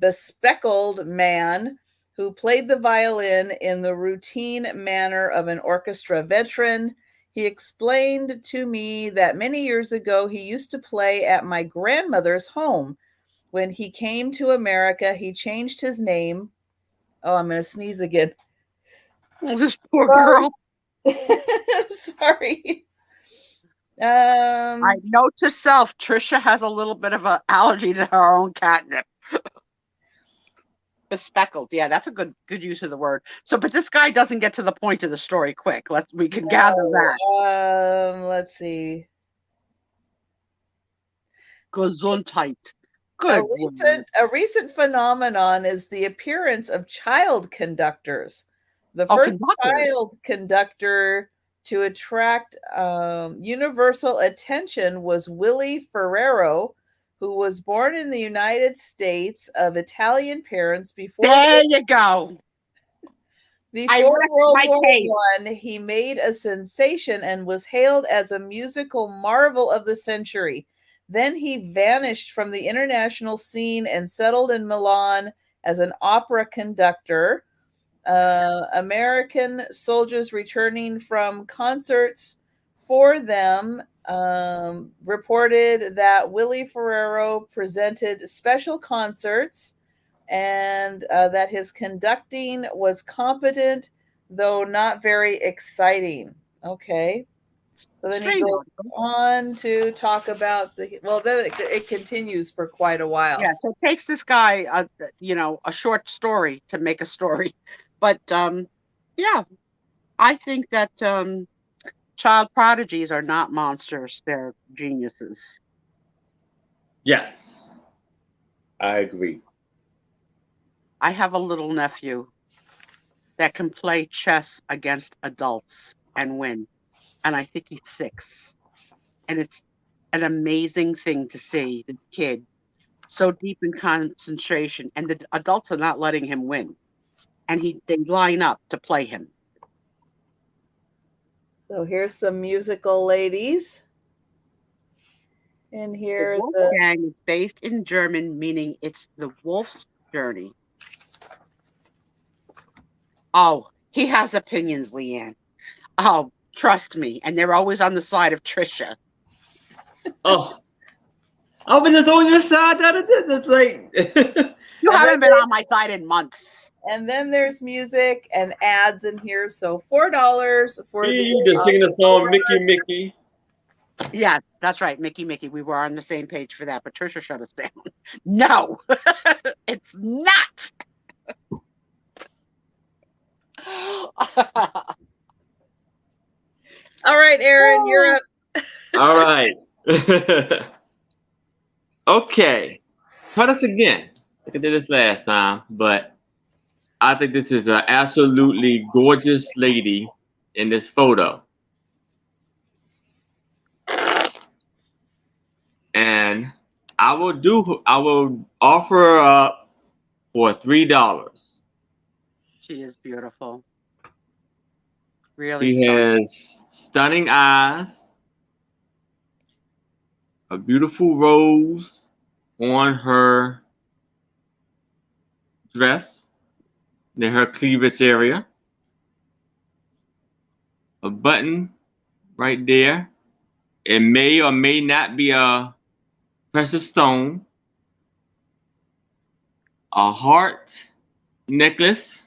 bespectacled man who played the violin in the routine manner of an orchestra veteran. He explained to me that many years ago he used to play at my grandmother's home. When he came to America, he changed his name. Oh, I'm going to sneeze again. Oh, this poor girl. Sorry. I note to self, Trisha has a little bit of an allergy to her own catnip. Bespeckled, yeah, that's a good use of the word. So, but this guy doesn't get to the point of the story quick. We can gather that. Let's see. Gesundheit. Good. A recent phenomenon is the appearance of child conductors. The first child conductor to attract universal attention was Willie Ferrero, who was born in the United States of Italian parents before. There you go. Before World War I, he made a sensation and was hailed as a musical marvel of the century. Then he vanished from the international scene and settled in Milan as an opera conductor. American soldiers returning from concerts for them reported that Willie Ferrero presented special concerts and that his conducting was competent, though not very exciting. Okay. So then he goes on to talk about then it continues for quite a while. Yeah, so it takes this guy, a short story to make a story. But yeah, I think that child prodigies are not monsters; they're geniuses. Yes, I agree. I have a little nephew that can play chess against adults and win. And I think he's 6. And it's an amazing thing to see this kid so deep in concentration, and the adults are not letting him win. And they line up to play him. So here's some musical ladies. And here the Wolfgang is based in German, meaning it's the wolf's journey. Oh, he has opinions, Leanne. Oh, trust me. And they're always on the side of Trisha. Oh, I've been on your side. That's like you haven't been on my side in months. And then there's music and ads in here. So $4 for you just singing the song Mickey. Yes, that's right. Mickey. We were on the same page for that, but Trisha shut us down. No, it's not. right, Aaron, you're up. All right. Okay. Try this again. I did this last time, but I think this is an absolutely gorgeous lady in this photo. And I will offer her up for $3. She is beautiful. Really She stunning. has stunning eyes, a beautiful rose on her dress, near her cleavage area, a button right there. It may or may not be a precious stone, a heart necklace,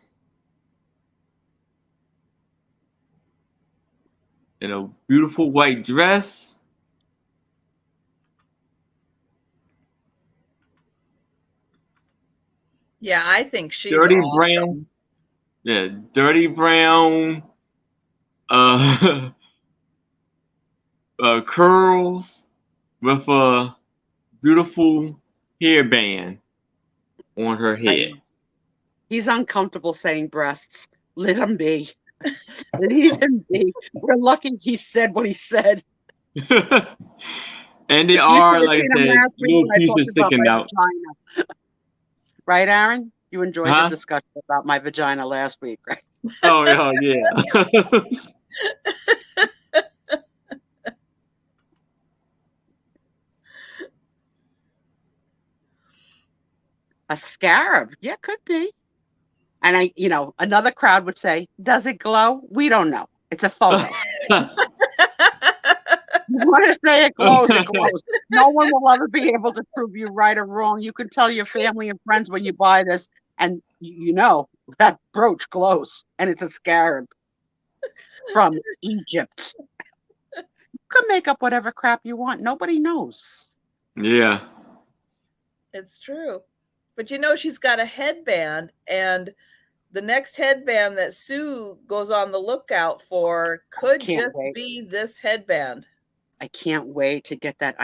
and a beautiful white dress. Yeah, I think she's Dirty awesome. brown. Yeah, dirty brown uh, curls with a beautiful hairband on her head. He's uncomfortable saying breasts. Let him be. Leave him be. We're lucky he said what he said. And they You are, should have like I seen him said, last week little when I talked pieces about sticking my out. vagina. Right, Aaron? You enjoyed the Huh? discussion about my vagina last week, right? Oh, yeah. A scarab. Yeah, could be. And another crowd would say, does it glow? We don't know. It's a photo. You want to say it glows, it glows. No one will ever be able to prove you right or wrong. You can tell your family and friends when you buy this, and you know that brooch glows, and it's a scarab from Egypt. You can make up whatever crap you want. Nobody knows. Yeah. It's true. But she's got a headband, and the next headband that Sue goes on the lookout for could just be this headband. I can't wait to get that.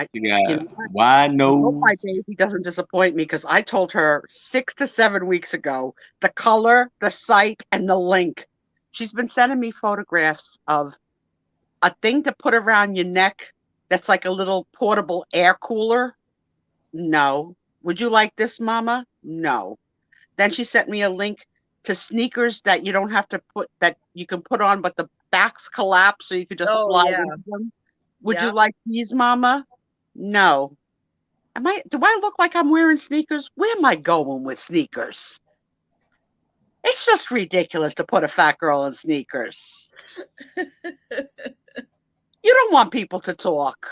Wide nose. I hope my baby doesn't disappoint me, because I told her 6 to 7 weeks ago the color, the site, and the link. She's been sending me photographs of a thing to put around your neck that's like a little portable air cooler. No. Would you like this, Mama? No. Then she sent me a link to sneakers that you don't have to that you can put on, but the backs collapse so you could just slide into them. Would you like these, Mama? No. Do I look like I'm wearing sneakers? Where am I going with sneakers? It's just ridiculous to put a fat girl in sneakers. You don't want people to talk.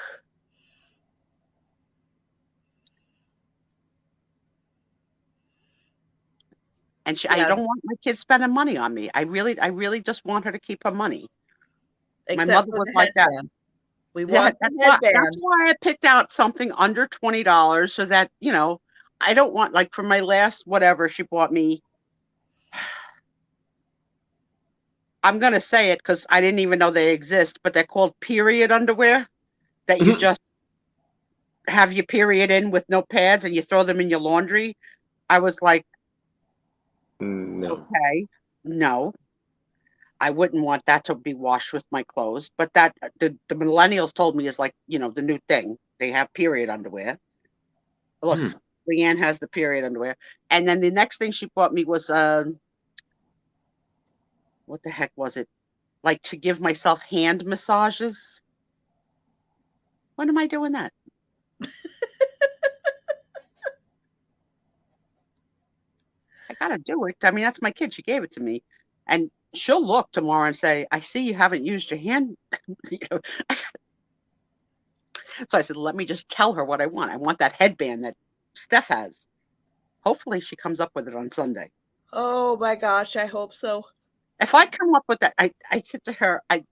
And I don't want my kids spending money on me. I really just want her to keep her money. Except my mother was like that. We want the headband. That's why I picked out something under $20, so that, I don't want, like, for my last whatever she bought me, I'm going to say it because I didn't even know they exist, but they're called period underwear, that you just have your period in with no pads and you throw them in your laundry. I was like, no. Okay, no. I wouldn't want that to be washed with my clothes, but that the millennials told me is like, the new thing. They have period underwear. Look, Leanne has the period underwear. And then the next thing she bought me was, what the heck was it? Like, to give myself hand massages. When am I doing that? I gotta do it. I mean, that's my kid. She gave it to me. And she'll look tomorrow and say, I see you haven't used your hand. So I said, let me just tell her what I want. I want that headband that Steph has. Hopefully she comes up with it on Sunday. Oh my gosh, I hope so. If I come up with that, I said to her, I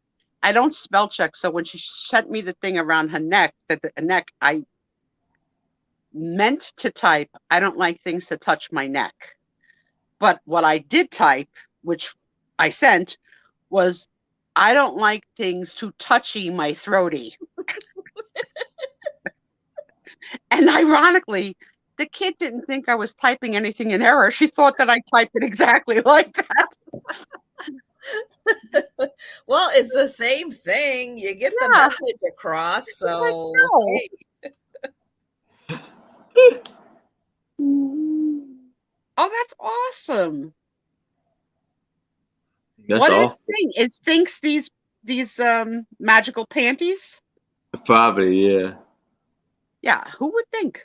don't spell check. So when she sent me the thing around her neck, I meant to type, I don't like things to touch my neck. But what I did type, which I sent, was I don't like things too touchy my throaty. And ironically, the kid didn't think I was typing anything in error. She thought that I typed it exactly like that. Well, it's the same thing. You get the Yeah. message across. So, no. hey. Oh, that's awesome. That's What awesome. is thinks these magical panties? Probably, yeah. Yeah, who would think?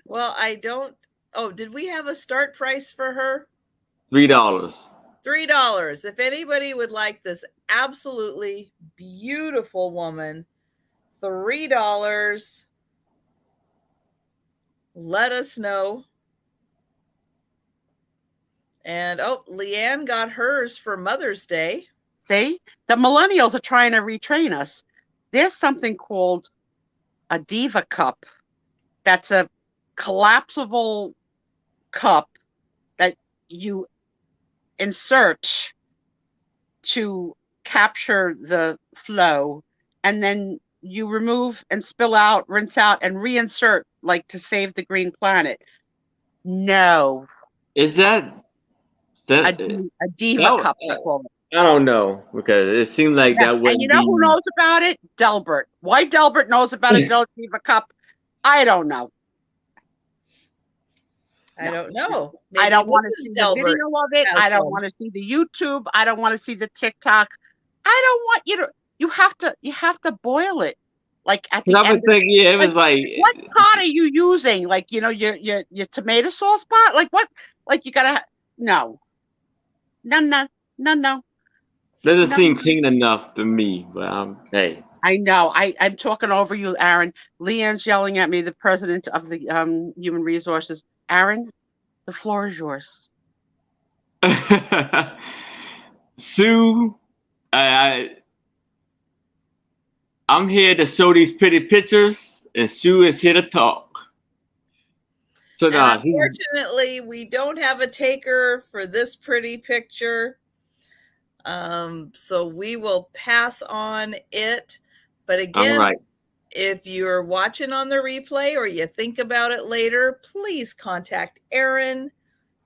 Well, I don't. Oh, did we have a start price for her? $3. $3. If anybody would like this absolutely beautiful woman, $3. Let us know. And oh, Leanne got hers for Mother's Day. See, the millennials are trying to retrain us. There's something called a diva cup. That's a collapsible cup that you insert to capture the flow, and then you remove and spill out, rinse out, and reinsert, like to save the green planet. No. Is that A diva cup, they call it. I don't know, because it seemed like that wouldn't And you know who knows about it? Delbert. Why Delbert knows about a diva cup, I don't know. I don't know. Maybe I don't want to see Delbert the video of it. I don't want to see the YouTube. I don't want to see the TikTok. I don't want you to. You have to boil it. Like at the end. Yeah, it was like, what pot are you using? Like, you know, your tomato sauce pot? Like what? Like you gotta no. No. Doesn't seem clean enough to me, but hey. I know. I'm talking over you, Aaron. Leanne's yelling at me, the president of the Human Resources. Aaron, the floor is yours. Sue, I'm here to show these pretty pictures, and Sue is here to talk. So unfortunately, we don't have a taker for this pretty picture. So we will pass on it. But again, if you're watching on the replay or you think about it later, please contact Aaron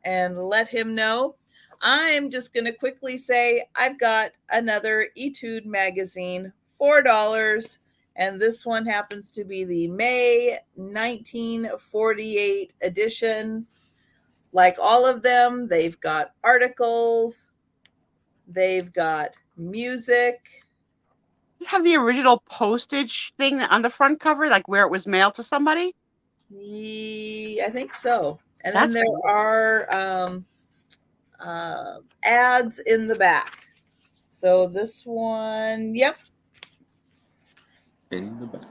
and let him know. I'm just going to quickly say I've got another Etude magazine, $4. And this one happens to be the May 1948 edition. Like all of them, they've got articles. They've got music. You have the original postage thing on the front cover, like where it was mailed to somebody? I think so. And then there are ads in the back. So this one, yep. In the back.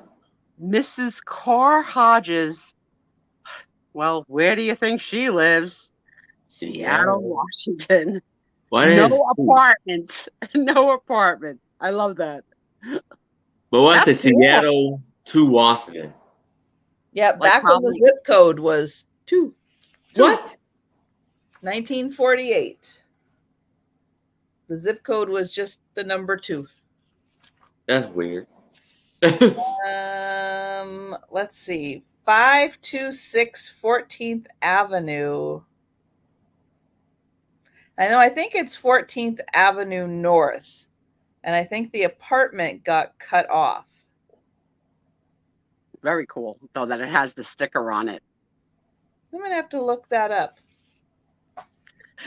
Mrs. Carr Hodges. Well, where do you think she lives? Seattle, Washington. No apartment. No apartment. I love that. But what's it? Seattle to Washington. Yeah, back when the zip code was 2. What? 1948. The zip code was just the number 2. That's weird. Let's see. 526 14th Avenue. I think it's 14th Avenue North. And I think the apartment got cut off. Very cool, though, that it has the sticker on it. I'm going to have to look that up.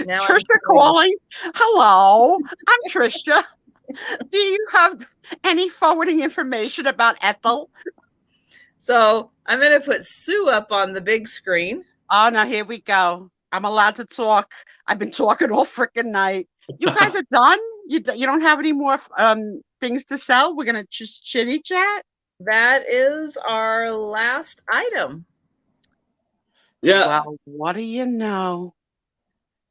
Now Trisha calling. Hello, I'm Trisha. Do you have any forwarding information about Ethel? So I'm going to put Sue up on the big screen. Oh, now here we go. I'm allowed to talk. I've been talking all freaking night. You guys are done? You don't have any more things to sell? We're going to just chitty chat? That is our last item. Yeah. Well, what do you know?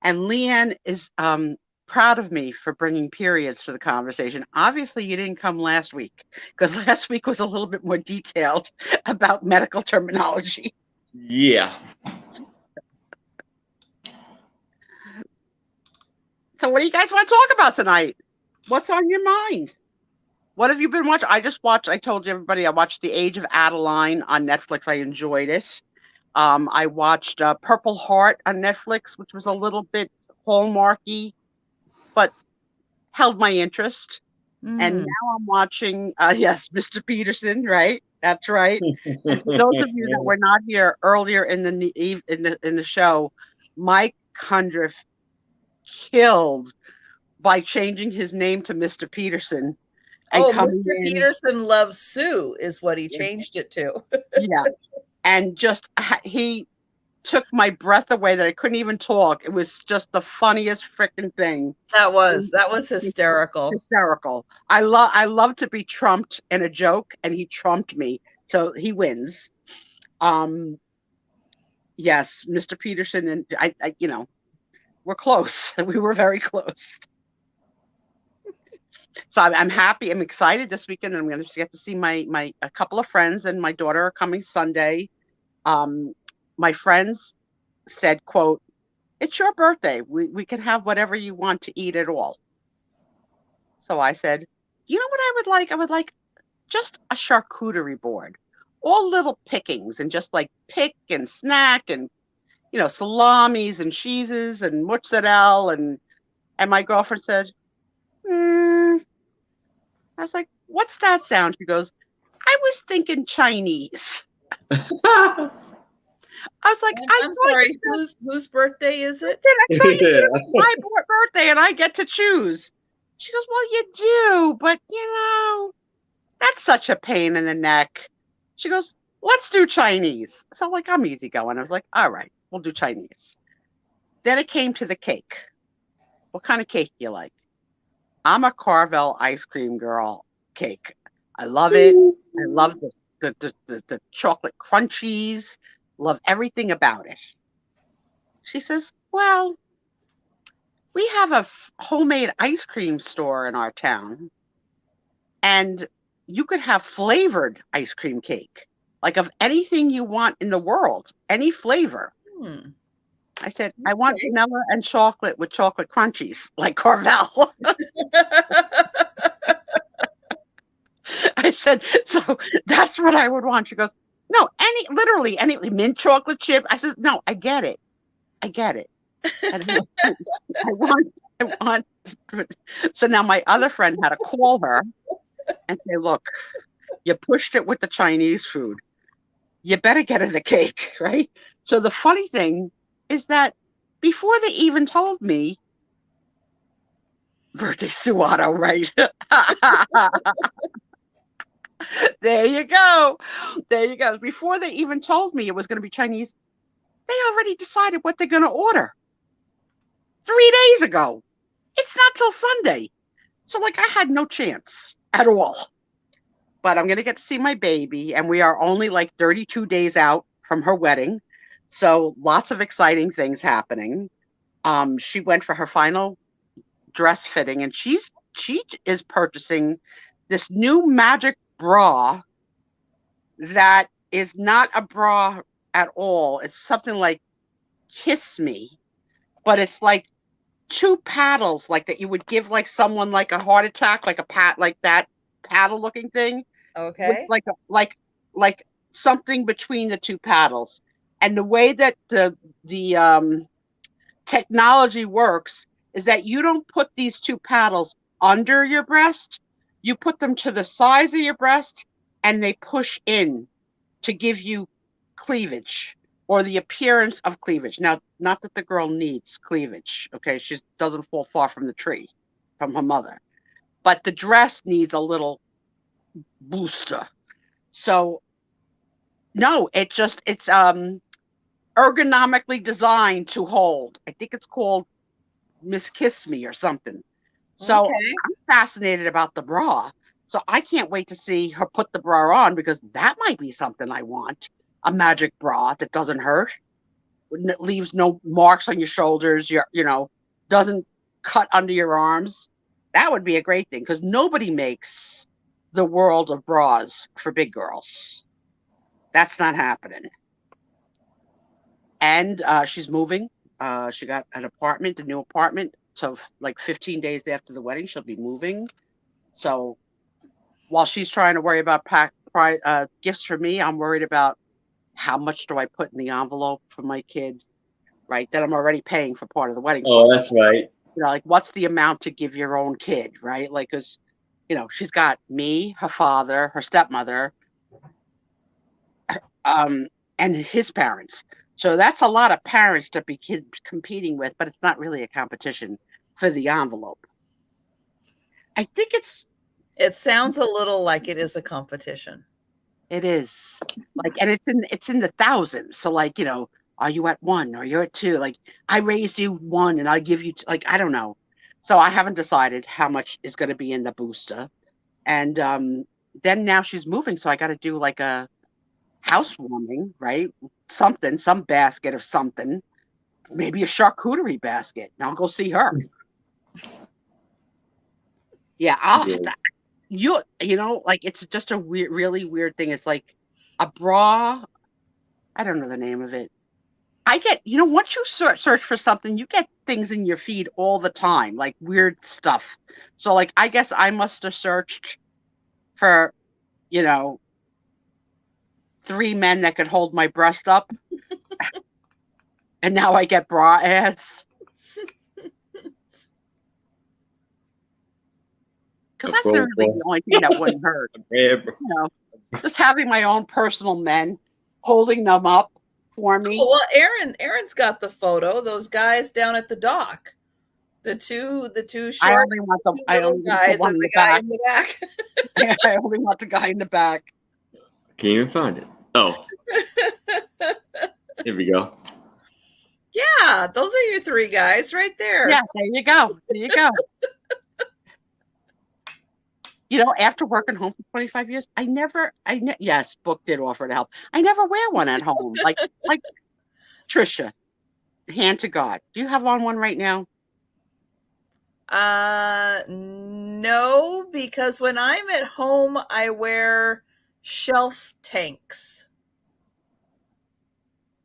And Leanne is proud of me for bringing periods to the conversation. Obviously, you didn't come last week because last week was a little bit more detailed about medical terminology. Yeah. So what do you guys want to talk about tonight? What's on your mind? What have you been watching? I told everybody I watched The Age of Adeline on Netflix. I enjoyed it. I watched Purple Heart on Netflix, which was a little bit hallmarky, but held my interest. And now I'm watching, yes, Mr. Peterson, right? That's right. And for those of you that were not here earlier in the show, Mike Cundriff killed by changing his name to Mr. Peterson. And Mr. Peterson loves Sue is what he changed it to. Yeah. And just he took my breath away that I couldn't even talk. It was just the funniest freaking thing. That was hysterical. Hysterical. I love to be trumped in a joke, and he trumped me, so he wins. Yes, Mr. Peterson and I we're close. We were very close. So I'm happy. I'm excited this weekend. I'm going to get to see a couple of friends, and my daughter are coming Sunday. My friends said, quote, "It's your birthday. We can have whatever you want to eat at all." So I said, "You know what I would like? I would like just a charcuterie board, all little pickings, and just like pick and snack, and salamis and cheeses and mozzarella." And my girlfriend said, I was like, "What's that sound?" She goes, "I was thinking Chinese." I was like, I'm sorry, whose birthday is it? I thought you said it was my birthday and I get to choose. She goes, "Well, you do, but that's such a pain in the neck." She goes, "Let's do Chinese." So I'm easygoing. I was like, "All right, we'll do Chinese." Then it came to the cake. What kind of cake do you like? I'm a Carvel ice cream girl. Cake. I love it. I love the chocolate crunchies. Love everything about it. She says, "Well, we have a homemade ice cream store in our town, and you could have flavored ice cream cake, like of anything you want in the world, any flavor." I said, "I want vanilla and chocolate with chocolate crunchies, like Carvel." I said, "So that's what I would want." She goes, "No, literally any mint chocolate chip." I said, "No, I get it. I get it. And I want." So now my other friend had to call her and say, "Look, you pushed it with the Chinese food. You better get her the cake," right? So the funny thing is that before they even told me, birthday Sue Otto, right? There you go. There you go. Before they even told me it was going to be Chinese, they already decided what they're going to order 3 days ago. It's not till Sunday. So I had no chance at all. But I'm going to get to see my baby, and we are only 32 days out from her wedding. So lots of exciting things happening. She went for her final dress fitting, and she is purchasing this new magic bra that is not a bra at all. It's something like Kiss Me, but it's like two paddles that you would give someone a heart attack, like that paddle looking thing. Okay. With like something between the two paddles. And the way that the technology works is that you don't put these two paddles under your breast. You put them to the sides of your breast, and they push in to give you cleavage or the appearance of cleavage. Now, not that the girl needs cleavage, okay? She doesn't fall far from the tree, from her mother. But the dress needs a little booster. So, no, it's ergonomically designed to hold. I think it's called Miss Kiss Me or something. So I'm fascinated about the bra. So I can't wait to see her put the bra on, because that might be something I want. A magic bra that doesn't hurt, leaves no marks on your shoulders, doesn't cut under your arms. That would be a great thing, because nobody makes the world of bras for big girls. That's not happening. And she's moving. She got an apartment, a new apartment So like 15 days after the wedding, she'll be moving. So while she's trying to worry about gifts for me, I'm worried about how much do I put in the envelope for my kid, right? That I'm already paying for part of the wedding. Oh, that's right. You know, like what's the amount to give your own kid, right? Like, because, you know, she's got me, her father, her stepmother, and his parents. So that's a lot of parents to be competing with, but it's not really a competition for the envelope. I think it sounds a little like it is a competition. It is like, and it's in the thousands. So like, you know, are you at 1 or you're at 2? Like I raised you 1 and I give you like, I don't know. So I haven't decided how much is going to be in the booster. And then now she's moving. So I got to do like a housewarming, right? Something, some basket of something, maybe a charcuterie basket. And I'll go see her. Yeah. You know, like it's just a weird, really weird thing. It's like a bra. I don't know the name of it. I get, you know, once you search for something, you get things in your feed all the time, like weird stuff. So like, I guess I must have searched for, you know, 3 men that could hold my breast up. And now I get bra ads. Because that's really the only thing that wouldn't hurt. You know, just having my own personal men holding them up for me. Oh, well, Aaron's got the photo. Those guys down at the dock, the two short. I only want the guys one and the guy in the back. Yeah, I only want the guy in the back. Can't even find it. Oh, here we go. Yeah, those are your 3 guys right there. Yeah, there you go. There you go. You know, after working home for 25 years, yes, Book did offer to help. I never wear one at home. Like Trisha, hand to God. Do you have on one right now? No, because when I'm at home, I wear shelf tanks.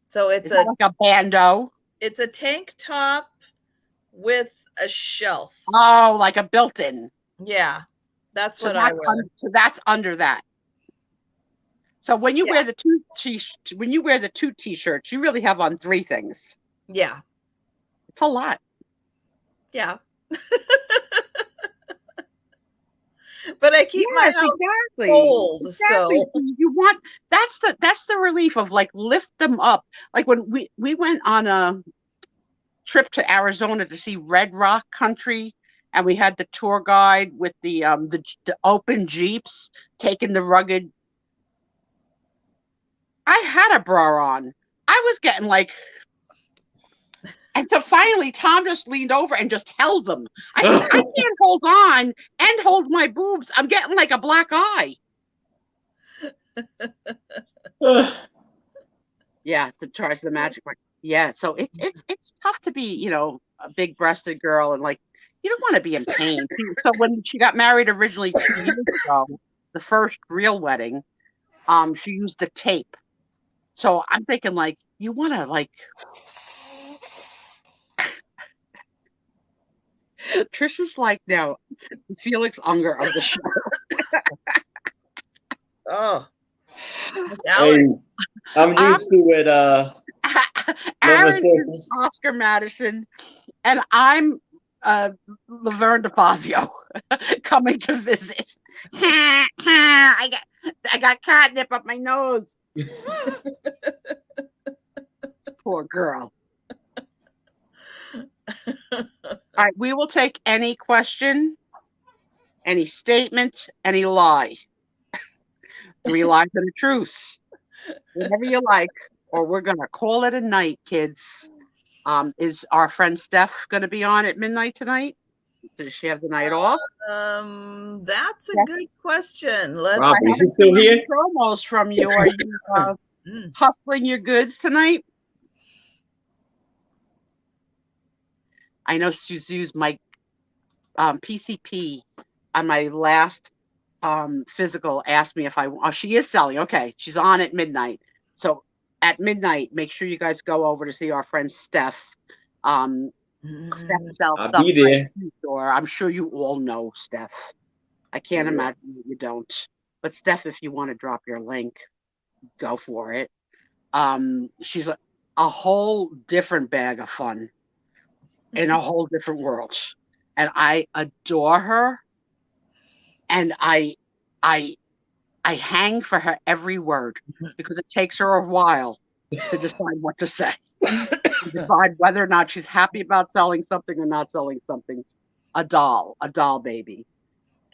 So it's like a bandeau. It's a tank top with a shelf. Oh, like a built-in. Yeah. That's what I wear. So that's under that. So when you wear the 2 t-shirts, you really have on 3 things. Yeah. It's a lot. Yeah. But I keep my house cold. Exactly. So you want that's the relief of like lift them up. Like when we went on a trip to Arizona to see Red Rock Country. And we had the tour guide with the open Jeeps taking the rugged. I had a bra on. I was getting like, and so finally Tom just leaned over and just held them. I said, I can't hold on and hold my boobs. I'm getting like a black eye. Yeah, to charge the magic mark. Yeah, so it's tough to be, you know, a big-breasted girl and like. You don't want to be in pain. So when she got married originally 2 years ago, the first real wedding, she used the tape. So I'm thinking like, you want to like, Trisha's like now, Felix Unger of the show. Oh, hey, I'm used to it. Aaron is Oscar Madison, and I'm Laverne DeFazio coming to visit. I got catnip up my nose. Poor girl. All right, we will take any question, any statement, any lie. 3 lies and a truth. Whatever you like, or we're gonna call it a night, kids. Is our friend Steph going to be on at midnight tonight? Does she have the night off? That's a good question. Rob, is she still here? Promos from you. Are you hustling your goods tonight? I know Suzu's my PCP on my last physical asked me if she is selling. Okay, she's on at midnight. So at midnight, make sure you guys go over to see our friend Steph. Steph sells I'll stuff be there. at the store. I'm sure you all know Steph. I can't imagine that you don't. But Steph, if you want to drop your link, go for it. She's a whole different bag of fun in a whole different world. And I adore her. And I hang for her every word because it takes her a while to decide what to say. To decide whether or not she's happy about selling something or not selling something. A doll baby.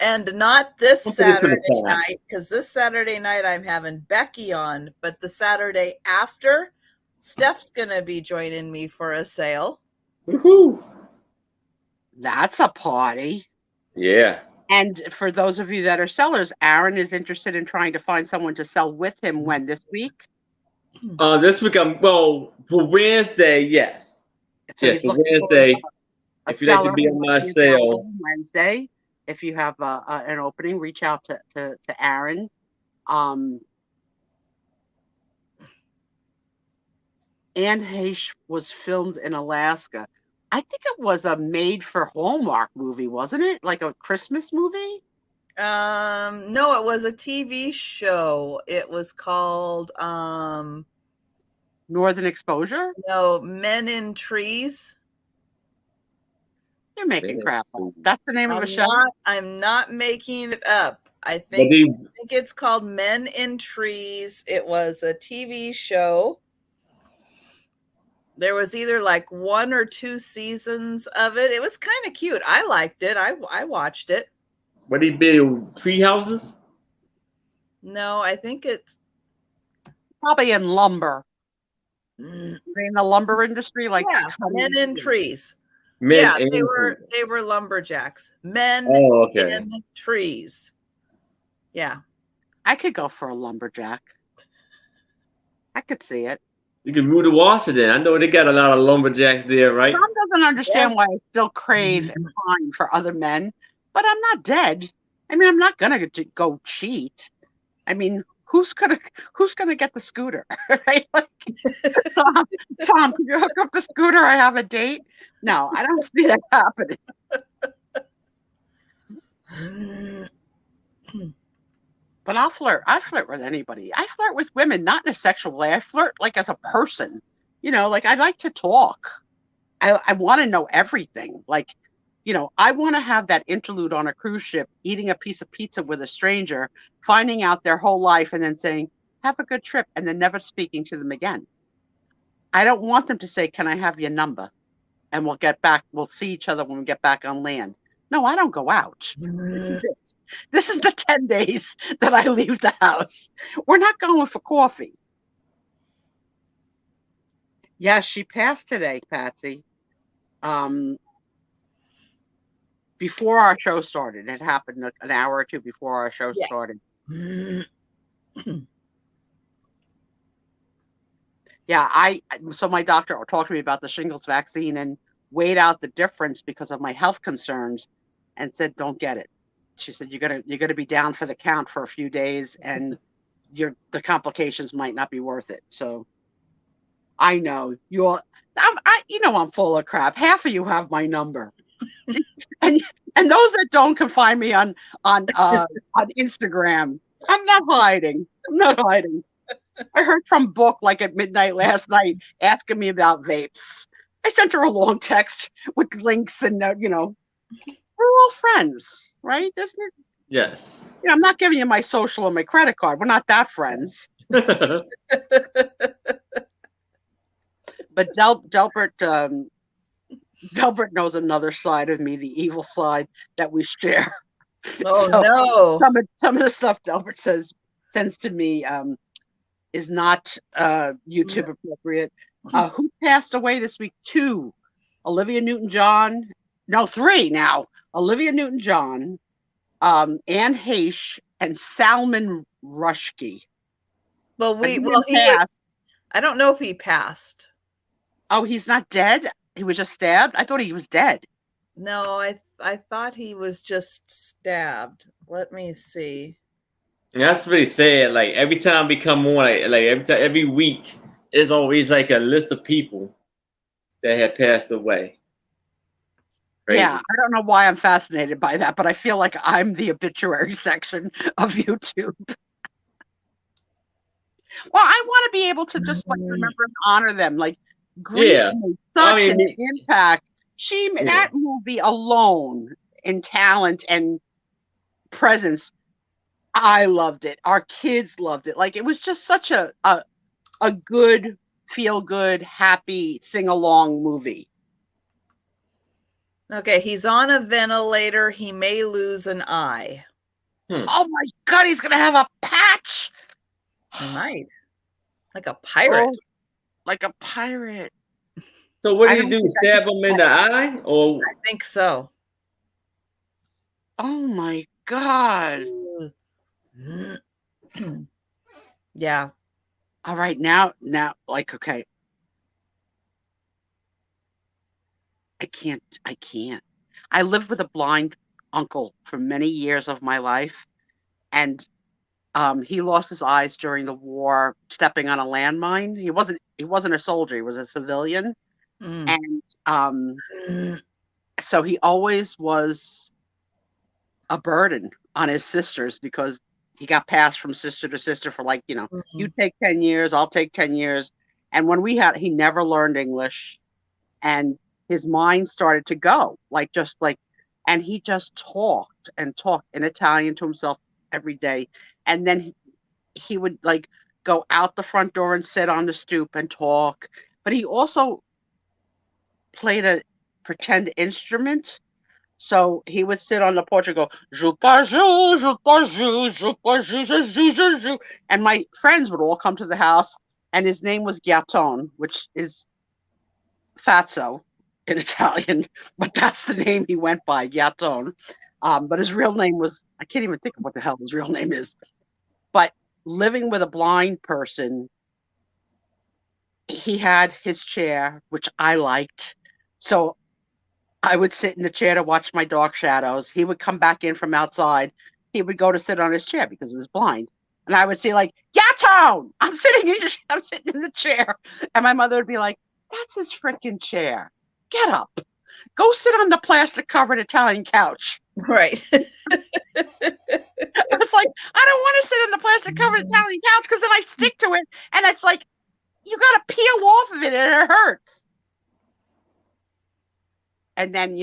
And not this Something to the Saturday side. night, because this Saturday night I'm having Becky on, but the Saturday after, Steph's going to be joining me for a sale. Woohoo! That's a party. Yeah. And for those of you that are sellers, Aaron is interested in trying to find someone to sell with him when this week? This week for Wednesday, yes. So yes, he's for looking Wednesday. for a If you'd like to seller be who on might my be sale. available on Wednesday. If you have an opening, reach out to Aaron. Anne Heche was filmed in Alaska. I think it was a made-for Hallmark movie, wasn't it? Like a Christmas movie? No, it was a TV show. It was called Northern Exposure? no, Men in Trees. You're making crap up. That's the name of a show? I'm not making it up. I But think they, it's called Men in Trees. It was a TV show. There was either like 1 or 2 seasons of it. It was kind of cute. I liked it. I watched it. what they build tree houses? No, I think it's Probably in lumber. In the lumber industry, like Men in Trees. Men Yeah, and they were lumberjacks. Men in trees. Yeah. I could go for a lumberjack. I could see it. You can move to Washington. I know they got a lot of lumberjacks there, right? Tom doesn't understand why I still crave and pine for other men, but I'm not dead. I mean, I'm not gonna go cheat. I mean, who's gonna get the scooter, right? Like, Tom, can you hook up the scooter? I have a date. No, I don't see that happening. But I'll flirt. I flirt with anybody. I flirt with women, not in a sexual way. I flirt like as a person. You know, like I like to talk. I want to know everything. Like, you know, I want to have that interlude on a cruise ship, eating a piece of pizza with a stranger, finding out their whole life, and then saying, "Have a good trip," and then never speaking to them again. I don't want them to say, "Can I have your number?" And we'll get back. We'll see each other when we get back on land. No, I don't go out. This is the 10 days that I leave the house. We're not going for coffee. Yes, she passed today, Patsy. Before our show started. It happened an hour or two before our show started. Yeah, so my doctor talked to me about the shingles vaccine and weighed out the difference because of my health concerns and said, don't get it. She said, you're gonna be down for the count for a few days and the complications might not be worth it. So I know I'm full of crap. Half of you have my number. and those that don't can find me on Instagram. I'm not hiding. I heard from Book like at midnight last night asking me about vapes. I sent her a long text with links and we're all friends, right? Yes. I'm not giving you my social or my credit card. We're not that friends. But Delbert knows another side of me, the evil side that we share. Oh, no. Some of the stuff Delbert sends to me is not YouTube appropriate. Who passed away this week? 2. Olivia Newton-John. No, 3 now. Olivia Newton-John, Anne Heche, and Salman Rushdie. Well, he was. I don't know if he passed. Oh, he's not dead? He was just stabbed? I thought he was dead. No, I thought he was just stabbed. Let me see. That's really sad. Like every time we come on, every week, there's always like a list of people that have passed away. Crazy. Yeah, I don't know why I'm fascinated by that, but I feel like I'm the obituary section of YouTube. Well, I want to be able to just like remember and honor them. Like Grease Yeah. made such an me- impact. That movie alone in talent and presence, I loved it. Our kids loved it. Like it was just such a good, feel good, happy, sing along movie. Okay, he's on a ventilator. He may lose an eye. Oh my God, he's gonna have a patch. He might. Like a pirate. Oh, like a pirate. So what I do you don't do? Stab him in the eye, or I think so. Oh my God. Yeah. All right, now, like, okay. I can't. I lived with a blind uncle for many years of my life, and he lost his eyes during the war, stepping on a landmine. He wasn't a soldier; he was a civilian, and so he always was a burden on his sisters because he got passed from sister to sister for like, you take 10 years, I'll take 10 years. And when he never learned English, and his mind started to go and he just talked and talked in Italian to himself every day. And then he would like go out the front door and sit on the stoop and talk. But he also played a pretend instrument. So he would sit on the porch and go, "Jou pas jou, jou pas jou, jou pas jou, jou, jou, jou." And my friends would all come to the house, and his name was Gattone, which is Fatso in Italian, but that's the name he went by, Gattone. But his real name was, I can't even think of what the hell his real name is. But living with a blind person, he had his chair, which I liked. So I would sit in the chair to watch my dark shadows. He would come back in from outside. He would go to sit on his chair because he was blind. And I would say, like, Gattone, I'm sitting in the chair. And my mother would be like, that's his freaking chair. Get up. Go sit on the plastic covered Italian couch. Right. I was like, I don't want to sit on the plastic covered Italian couch because then I stick to it. And it's like, you got to peel off of it and it hurts. And then,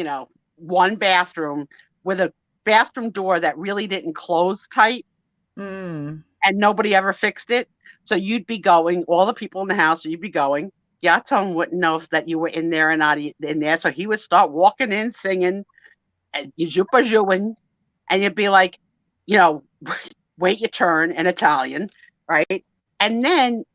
one bathroom with a bathroom door that really didn't close tight. And nobody ever fixed it. So you'd be going, all the people in the house, you'd be going. Gattone wouldn't know that you were in there or not in there. So he would start walking in, singing, and you jupa-juing, and you'd be like, wait your turn in Italian, right? And then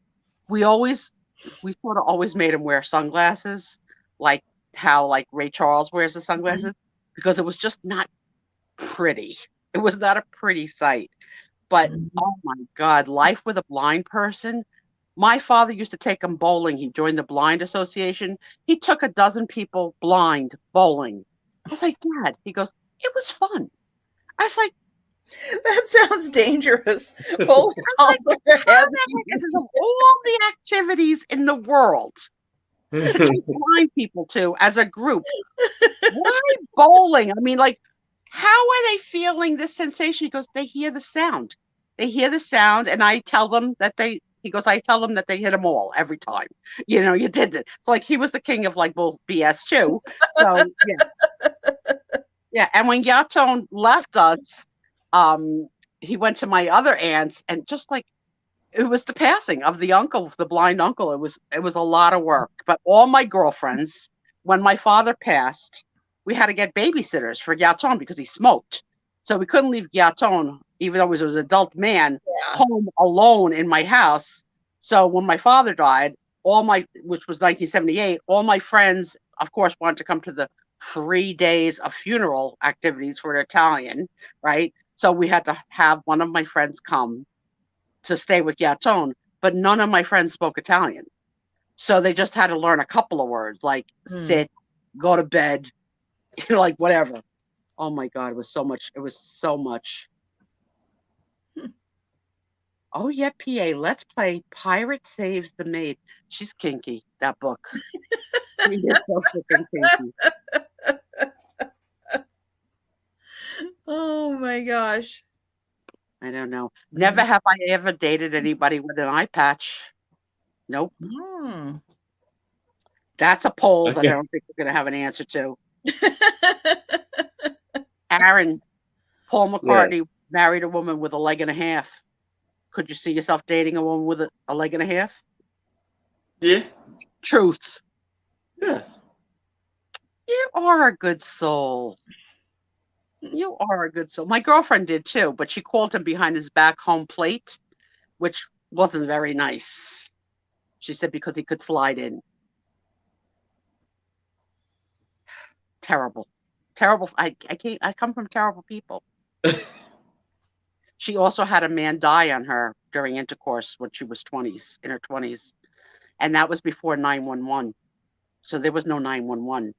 we sort of always made him wear sunglasses, like how like Ray Charles wears the sunglasses, because it was just not pretty. It was not a pretty sight. But oh my God, life with a blind person. My father used to take him bowling. He joined the Blind Association. He took 12 people blind bowling. I was like, Dad, he goes, it was fun. I was like, that sounds dangerous. Bowling balls are heavy. This is of all the activities in the world to take blind people to as a group. Why bowling? I mean, like, how are they feeling this sensation? He goes, they hear the sound. They hear the sound, and I tell them that I tell them that they hit them all every time. You did it. It's like he was the king of like bull BS too. So yeah. Yeah. And when Gattone left us, he went to my other aunts, and just like it was the passing of the uncle, the blind uncle. It was a lot of work. But all my girlfriends, when my father passed, we had to get babysitters for Gattone because he smoked. So we couldn't leave Gattone, even though he was an adult man, home alone in my house. So when my father died, which was 1978, all my friends, of course, wanted to come to the 3 days of funeral activities for an Italian, right? So we had to have one of my friends come to stay with Gattone, but none of my friends spoke Italian. So they just had to learn a couple of words like sit, go to bed, like whatever. Oh my God, it was so much. Oh yeah, PA, let's play Pirate Saves the Maid. She's kinky, that book. She is so freaking kinky. Oh my gosh. I don't know. Never have I ever dated anybody with an eye patch. Nope. Hmm. That's a poll that I Okay. don't think we're going to have an answer to. Aaron, Paul Yeah. McCartney married a woman with a leg and a half. Could you see yourself dating a woman with a leg and a half? Yeah. Truth. Yes. You are a good soul. You are a good soul. My girlfriend did too, but she called him behind his back home plate, which wasn't very nice. She said because he could slide in. Terrible. Terrible. I come from terrible people. She also had a man die on her during intercourse when she was in her 20s. And that was before 911. So there was no 911.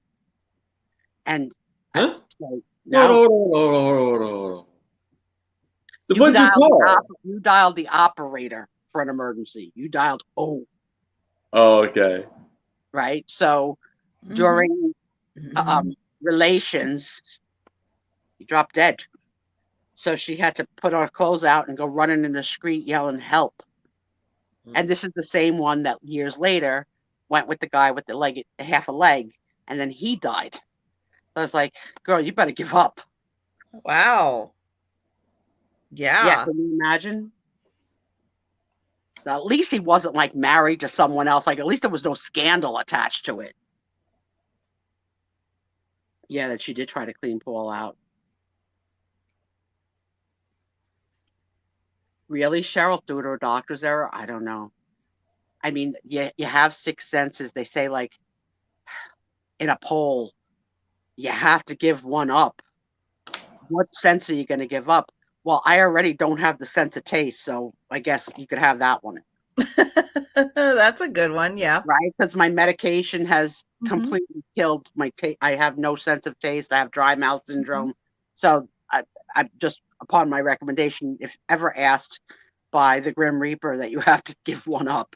And Huh? so No, now no. So you what'd you call? dialed the operator for an emergency. You dialed Oh, okay. right? So Mm-hmm. during relations, he dropped dead. So she had to put her clothes out and go running in the street yelling help. And this is the same one that years later went with the guy with the leg, half a leg, and then he died. So I was like, girl, you better give up. Wow. Yeah. Can you imagine? Now, at least he wasn't like married to someone else. Like at least there was no scandal attached to it. Yeah, that she did try to clean Paul out. Really, Cheryl, through her doctor's error? I don't know. I mean, you have six senses. They say like in a poll, you have to give one up. What sense are you going to give up? Well, I already don't have the sense of taste, so I guess you could have that one. That's a good one, yeah. Right? Because my medication has completely killed my taste. I have no sense of taste. I have dry mouth syndrome. So I just, upon my recommendation, if ever asked by the Grim Reaper that you have to give one up,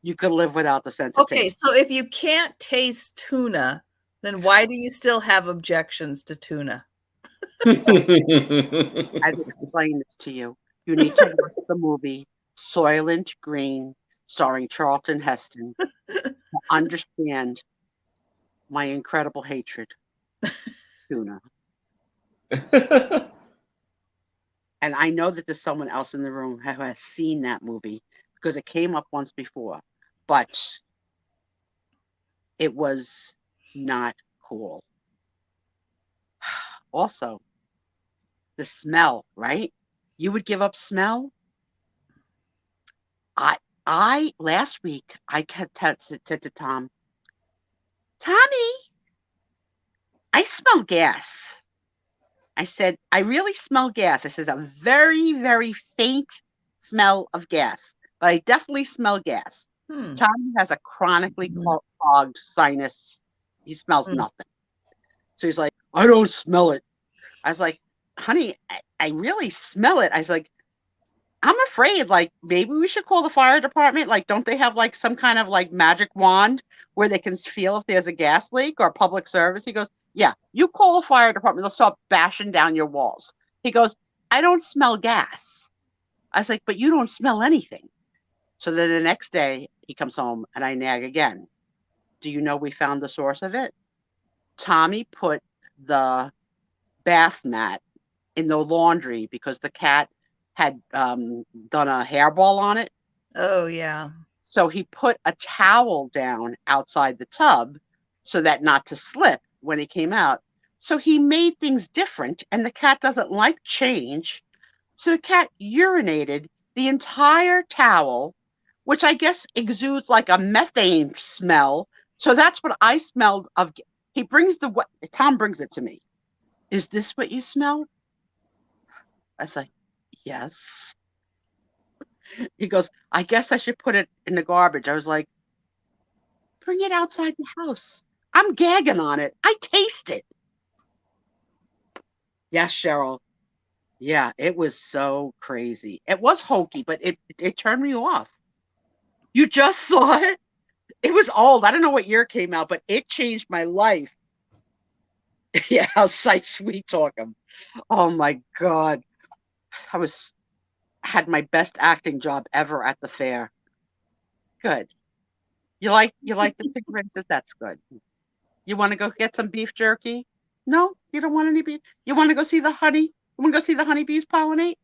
you could live without the sense of taste. Okay, so if you can't taste tuna, then why do you still have objections to tuna? I've explained this to you. You need to watch the movie Soylent Green, starring Charlton Heston, to understand my incredible hatred of tuna. And I know that there's someone else in the room who has seen that movie because it came up once before, but it was not cool. Also, the smell, right? You would give up smell? I last week I said to Tom, Tommy, I smell gas. I said, I really smell gas. I said, a very, very faint smell of gas, but I definitely smell gas. Tommy has a chronically clogged sinus. He smells nothing. So he's like, I don't smell it. I was like, honey, I really smell it. I was like, I'm afraid, like, maybe we should call the fire department. Like, don't they have, like, some kind of, like, magic wand where they can feel if there's a gas leak or public service? He goes, yeah, you call the fire department. They'll start bashing down your walls. He goes, I don't smell gas. I was like, but you don't smell anything. So then the next day, he comes home, and I nag again. Do you know we found the source of it? Tommy put the bath mat in the laundry because the cat had done a hairball on it. Oh, yeah. So he put a towel down outside the tub so that not to slip when he came out. So he made things different, and the cat doesn't like change. So the cat urinated the entire towel, which I guess exudes like a methane smell. So that's what I smelled of. Tom brings it to me. Is this what you smell? I was like, yes. He goes, I guess I should put it in the garbage. I was like, bring it outside the house. I'm gagging on it. I taste it. Yes, Cheryl. Yeah, it was so crazy. It was hokey, but it turned me off. You just saw it? It was old. I don't know what year it came out, but it changed my life. Yeah, how sweet talk him. Oh my God. I had my best acting job ever at the fair. Good. You like the pig princess? That's good. You want to go get some beef jerky? No, you don't want any beef. You want to go see the honey? You want to go see the honeybees pollinate?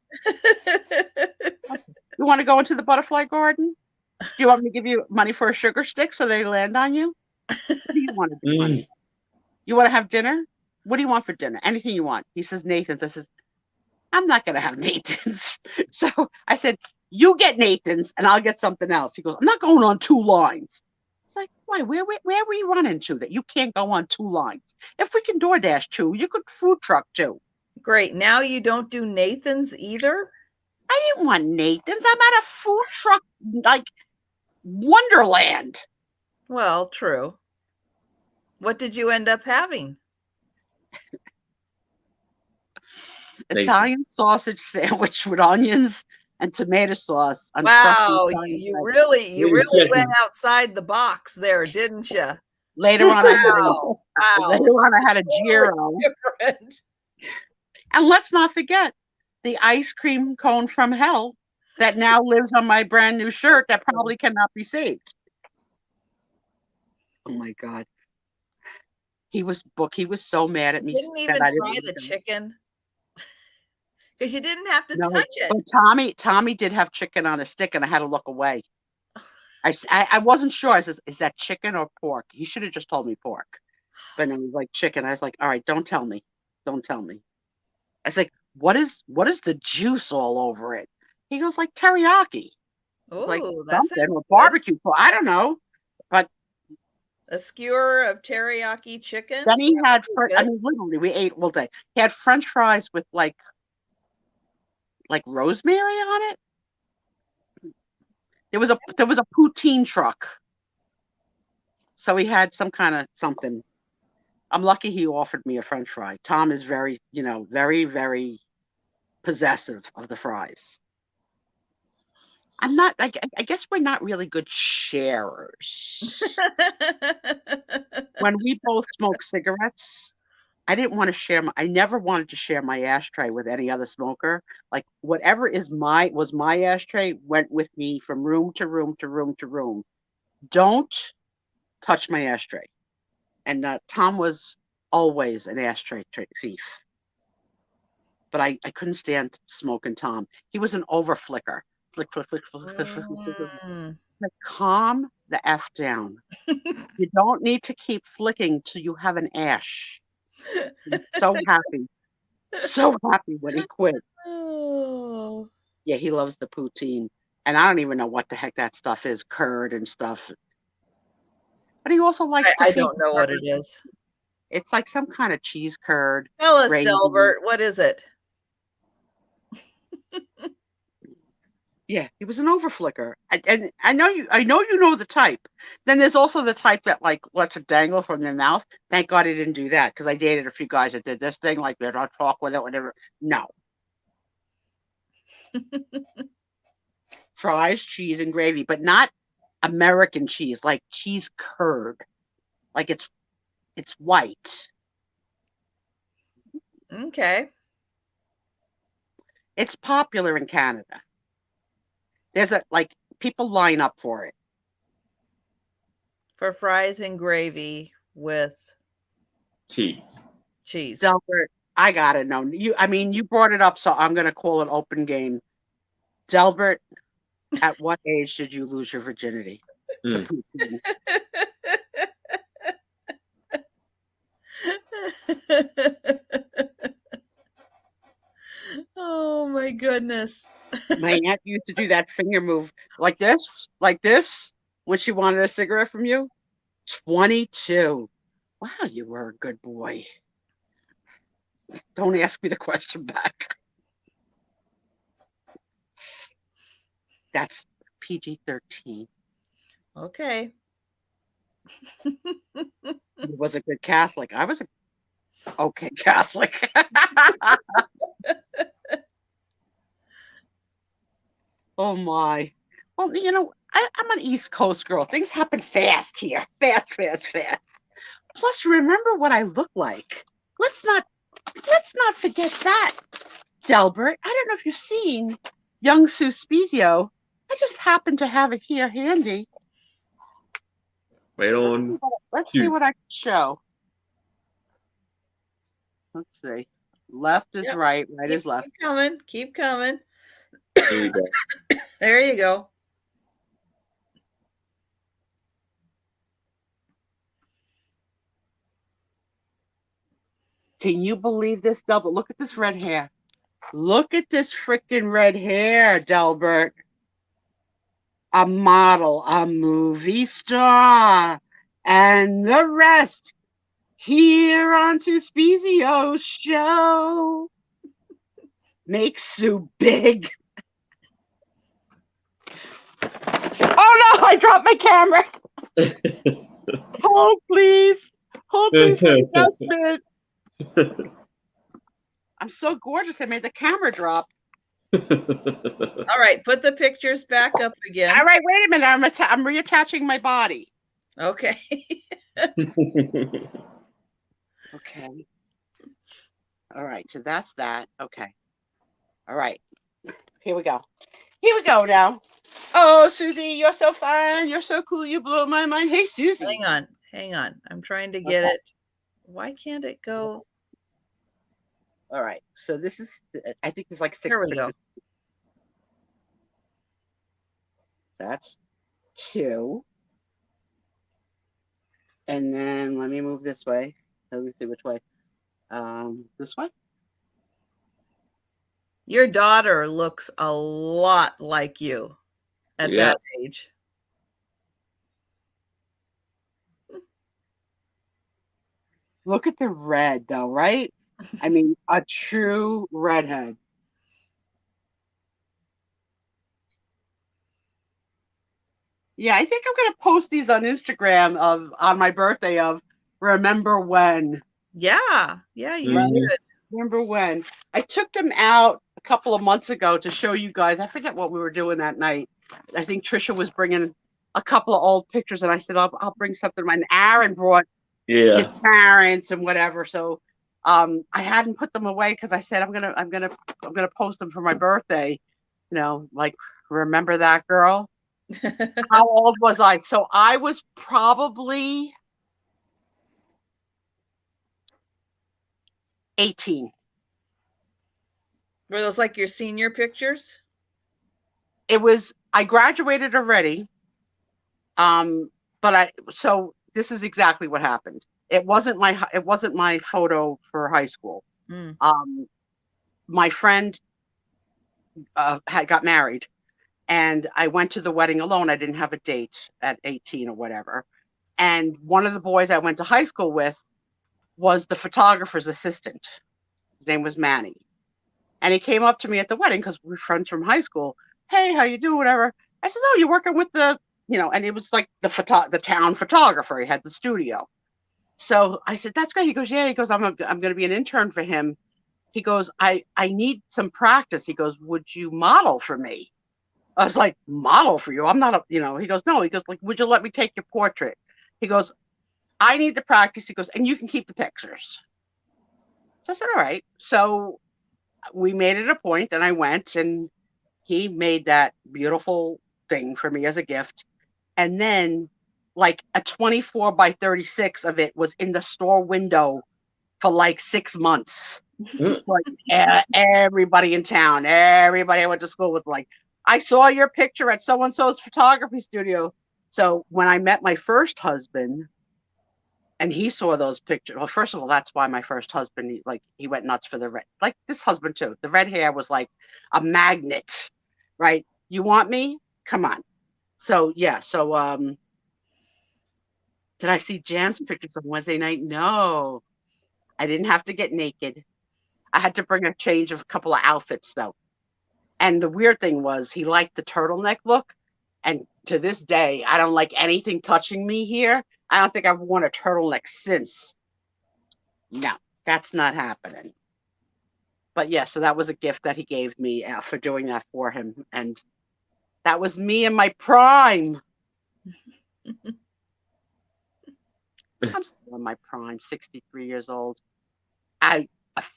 You want to go into the butterfly garden? Do you want me to give you money for a sugar stick so they land on you? What do you want to do, honey? You want to have dinner? What do you want for dinner? Anything you want. He says, Nathan's. I says, I'm not going to have Nathan's. So I said, you get Nathan's and I'll get something else. He goes, I'm not going on 2 lines. It's like, why? Where were you running to that you can't go on 2 lines? If we can DoorDash too, you could food truck too. Great. Now you don't do Nathan's either? I didn't want Nathan's. I'm at a food truck, like Wonderland. Well, true. What did you end up having? Italian sausage sandwich with onions and tomato sauce. Wow, you really went outside the box there, didn't you? Later on, I had a gyro. And let's not forget the ice cream cone from hell that now lives on my brand new shirt that probably cannot be saved. Oh my God. He was so mad at me. You didn't even try the chicken. Because you didn't have to touch it. But Tommy did have chicken on a stick, and I had to look away. I wasn't sure. I said, is that chicken or pork? He should have just told me pork. But it was like chicken. I was like, all right, don't tell me. Don't tell me. I was like, what is the juice all over it? He goes, like teriyaki. Oh, like that's something with barbecue. I don't know. But a skewer of teriyaki chicken. Then he had, literally, we ate all day. He had French fries with like rosemary on it. There was a poutine truck. So he had some kind of something. I'm lucky he offered me a French fry. Tom is very, very, very possessive of the fries. I'm not, I guess we're not really good sharers. When we both smoke cigarettes, I didn't want to share I never wanted to share my ashtray with any other smoker. Like whatever was my ashtray went with me from room to room to room to room. Don't touch my ashtray. And Tom was always an ashtray thief. But I couldn't stand smoking Tom. He was an over flicker. Flick, flick, flick, flick, flick, flick, flick, flick. Like, calm the F down. You don't need to keep flicking till you have an ash. I'm so happy when he quit. Oh. Yeah, he loves the poutine. And I don't even know what the heck that stuff is, curd and stuff. But he also likes I don't know what it is. It's like some kind of cheese curd. Tell us, Delbert, what is it? Yeah, he was an overflicker. And I know you know the type. Then there's also the type that like lets it dangle from their mouth. Thank God he didn't do that, because I dated a few guys that did this thing, like they don't talk with it, whatever. No. Fries, cheese, and gravy, but not American cheese, like cheese curd. Like it's white. Okay. It's popular in Canada. There's people line up for it. For fries and gravy with cheese. Delbert, I gotta know. You brought it up, so I'm gonna call it open game. Delbert, at what age did you lose your virginity? Oh my goodness. My aunt used to do that finger move like this, when she wanted a cigarette from you. 22. Wow, you were a good boy. Don't ask me the question back. That's PG-13. Okay. He was a good Catholic. I was a okay Catholic. Oh my. Well, I'm an East Coast girl. Things happen fast here. Fast. Plus, remember what I look like. let's not forget that, Delbert. I don't know if you've seen young Sue Spiezio. I just happen to have it here handy. Right on. Let's see what I can show. Let's see. Left is right, right is left. Keep coming. Here we go. There you go. Can you believe this, Delbert? Look at this red hair. Look at this freaking red hair, Delbert. A model, a movie star, and the rest here on Spiezio's show. Make Sue big. Oh no, I dropped my camera. Hold please. Hold please for just a minute. I'm so gorgeous I made the camera drop. All right, put the pictures back up again. All right, wait a minute. I'm reattaching my body. Okay. Okay. All right, so that's that. Okay. All right. Here we go. Here we go now. Oh, Susie, you're so fine. You're so cool. You blow my mind. Hey, Susie. Hang on. I'm trying to get it. Why can't it go? All right. So this is, I think there's like 6 Here we pictures. go. That's 2. And then let me move this way. Let me see which way. This way? Your daughter looks a lot like you at that age. Look at the red though, right? I mean, a true redhead. Yeah, I think I'm gonna post these on Instagram on my birthday of remember when. Yeah, you should. Remember when. I took them out a couple of months ago to show you guys. I forget what we were doing that night. I think Trisha was bringing a couple of old pictures, and I said I'll bring something. And Aaron brought his parents and whatever. So I hadn't put them away because I said I'm gonna post them for my birthday. You know, like remember that girl. How old was I? So I was probably 18. Were those like your senior pictures? It was, I graduated already. So this is exactly what happened. It wasn't my photo for high school. My friend had got married, and I went to the wedding alone. I didn't have a date at 18 or whatever. And one of the boys I went to high school with was the photographer's assistant. His name was Manny. And he came up to me at the wedding because we're friends from high school. Hey, how you doing? Whatever. I said, oh, you're working with the, and it was like the town photographer. He had the studio. So I said, that's great. He goes, yeah. He goes, I'm going to be an intern for him. He goes, I need some practice. He goes, would you model for me? I was like, model for you? I'm not he goes, no. He goes, like, would you let me take your portrait? He goes, I need the practice. He goes, and you can keep the pictures. So I said, all right. So we made it a point, and I went, and he made that beautiful thing for me as a gift. And then like a 24 by 36 of it was in the store window for like 6 months. Like everybody in town, everybody I went to school with, like, I saw your picture at so-and-so's photography studio. So when I met my first husband and he saw those pictures, well, first of all, that's why my first husband, he went nuts for the red, like this husband too. The red hair was like a magnet, right? You want me? Come on. So yeah, did I see Jan's pictures on Wednesday night? No, I didn't have to get naked. I had to bring a change of a couple of outfits though. And the weird thing was he liked the turtleneck look. And to this day, I don't like anything touching me here. I don't think I've worn a turtleneck since. No, that's not happening. But yeah, so that was a gift that he gave me for doing that for him. And that was me in my prime. I'm still in my prime, 63 years old.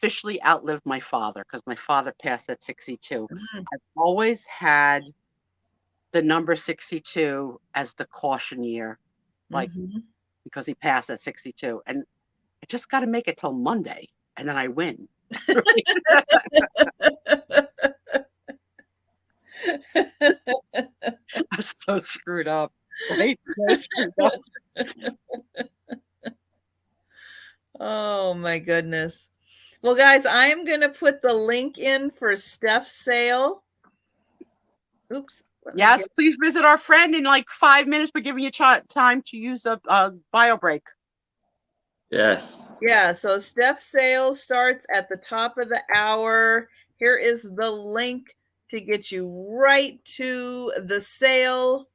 officially outlived my father because my father passed at 62. Mm. I've always had the number 62 as the caution year, like because he passed at 62. And I just got to make it till Monday, and then I win. I'm so screwed up. Right? So screwed up. Oh my goodness. Well, guys, I'm going to put the link in for Steph's sale. Oops. Yes, please visit our friend in like 5 minutes. We're giving you time to use a bio break. Yes. Yeah, so Steph's sale starts at the top of the hour. Here is the link to get you right to the sale.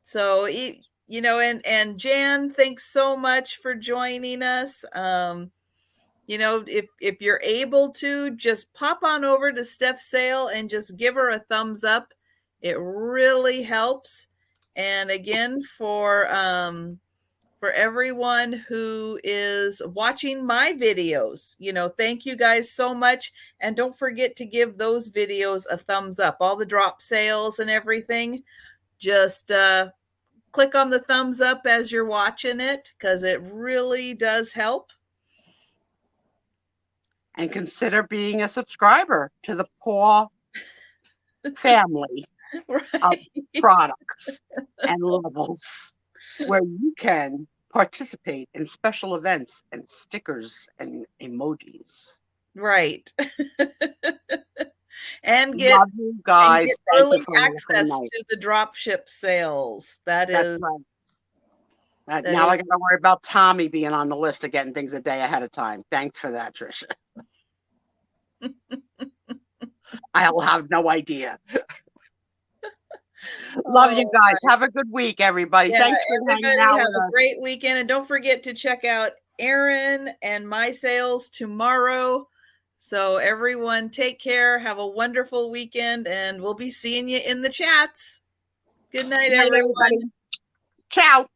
So, you know, and Jan, thanks so much for joining us. You know, if you're able to, just pop on over to Steph's sale and just give her a thumbs up. It really helps. And again, for everyone who is watching my videos, you know, thank you guys so much. And don't forget to give those videos a thumbs up. All the drop sales and everything, just click on the thumbs up as you're watching it, because it really does help. And consider being a subscriber to the Paw family of products and levels, where you can participate in special events and stickers and emojis. Right. And get, love you guys. and get early access to the drop ship sales. That's right. Now I got to worry about Tommy being on the list of getting things a day ahead of time. Thanks for that, Trisha. I'll have no idea. Love you guys. Have a good week, everybody. Yeah, thanks for hanging out have with a us. great weekend, and don't forget to check out Erin and my sales tomorrow. So everyone, take care. Have a wonderful weekend, and we'll be seeing you in the chats. Good night, everyone. Everybody. Ciao.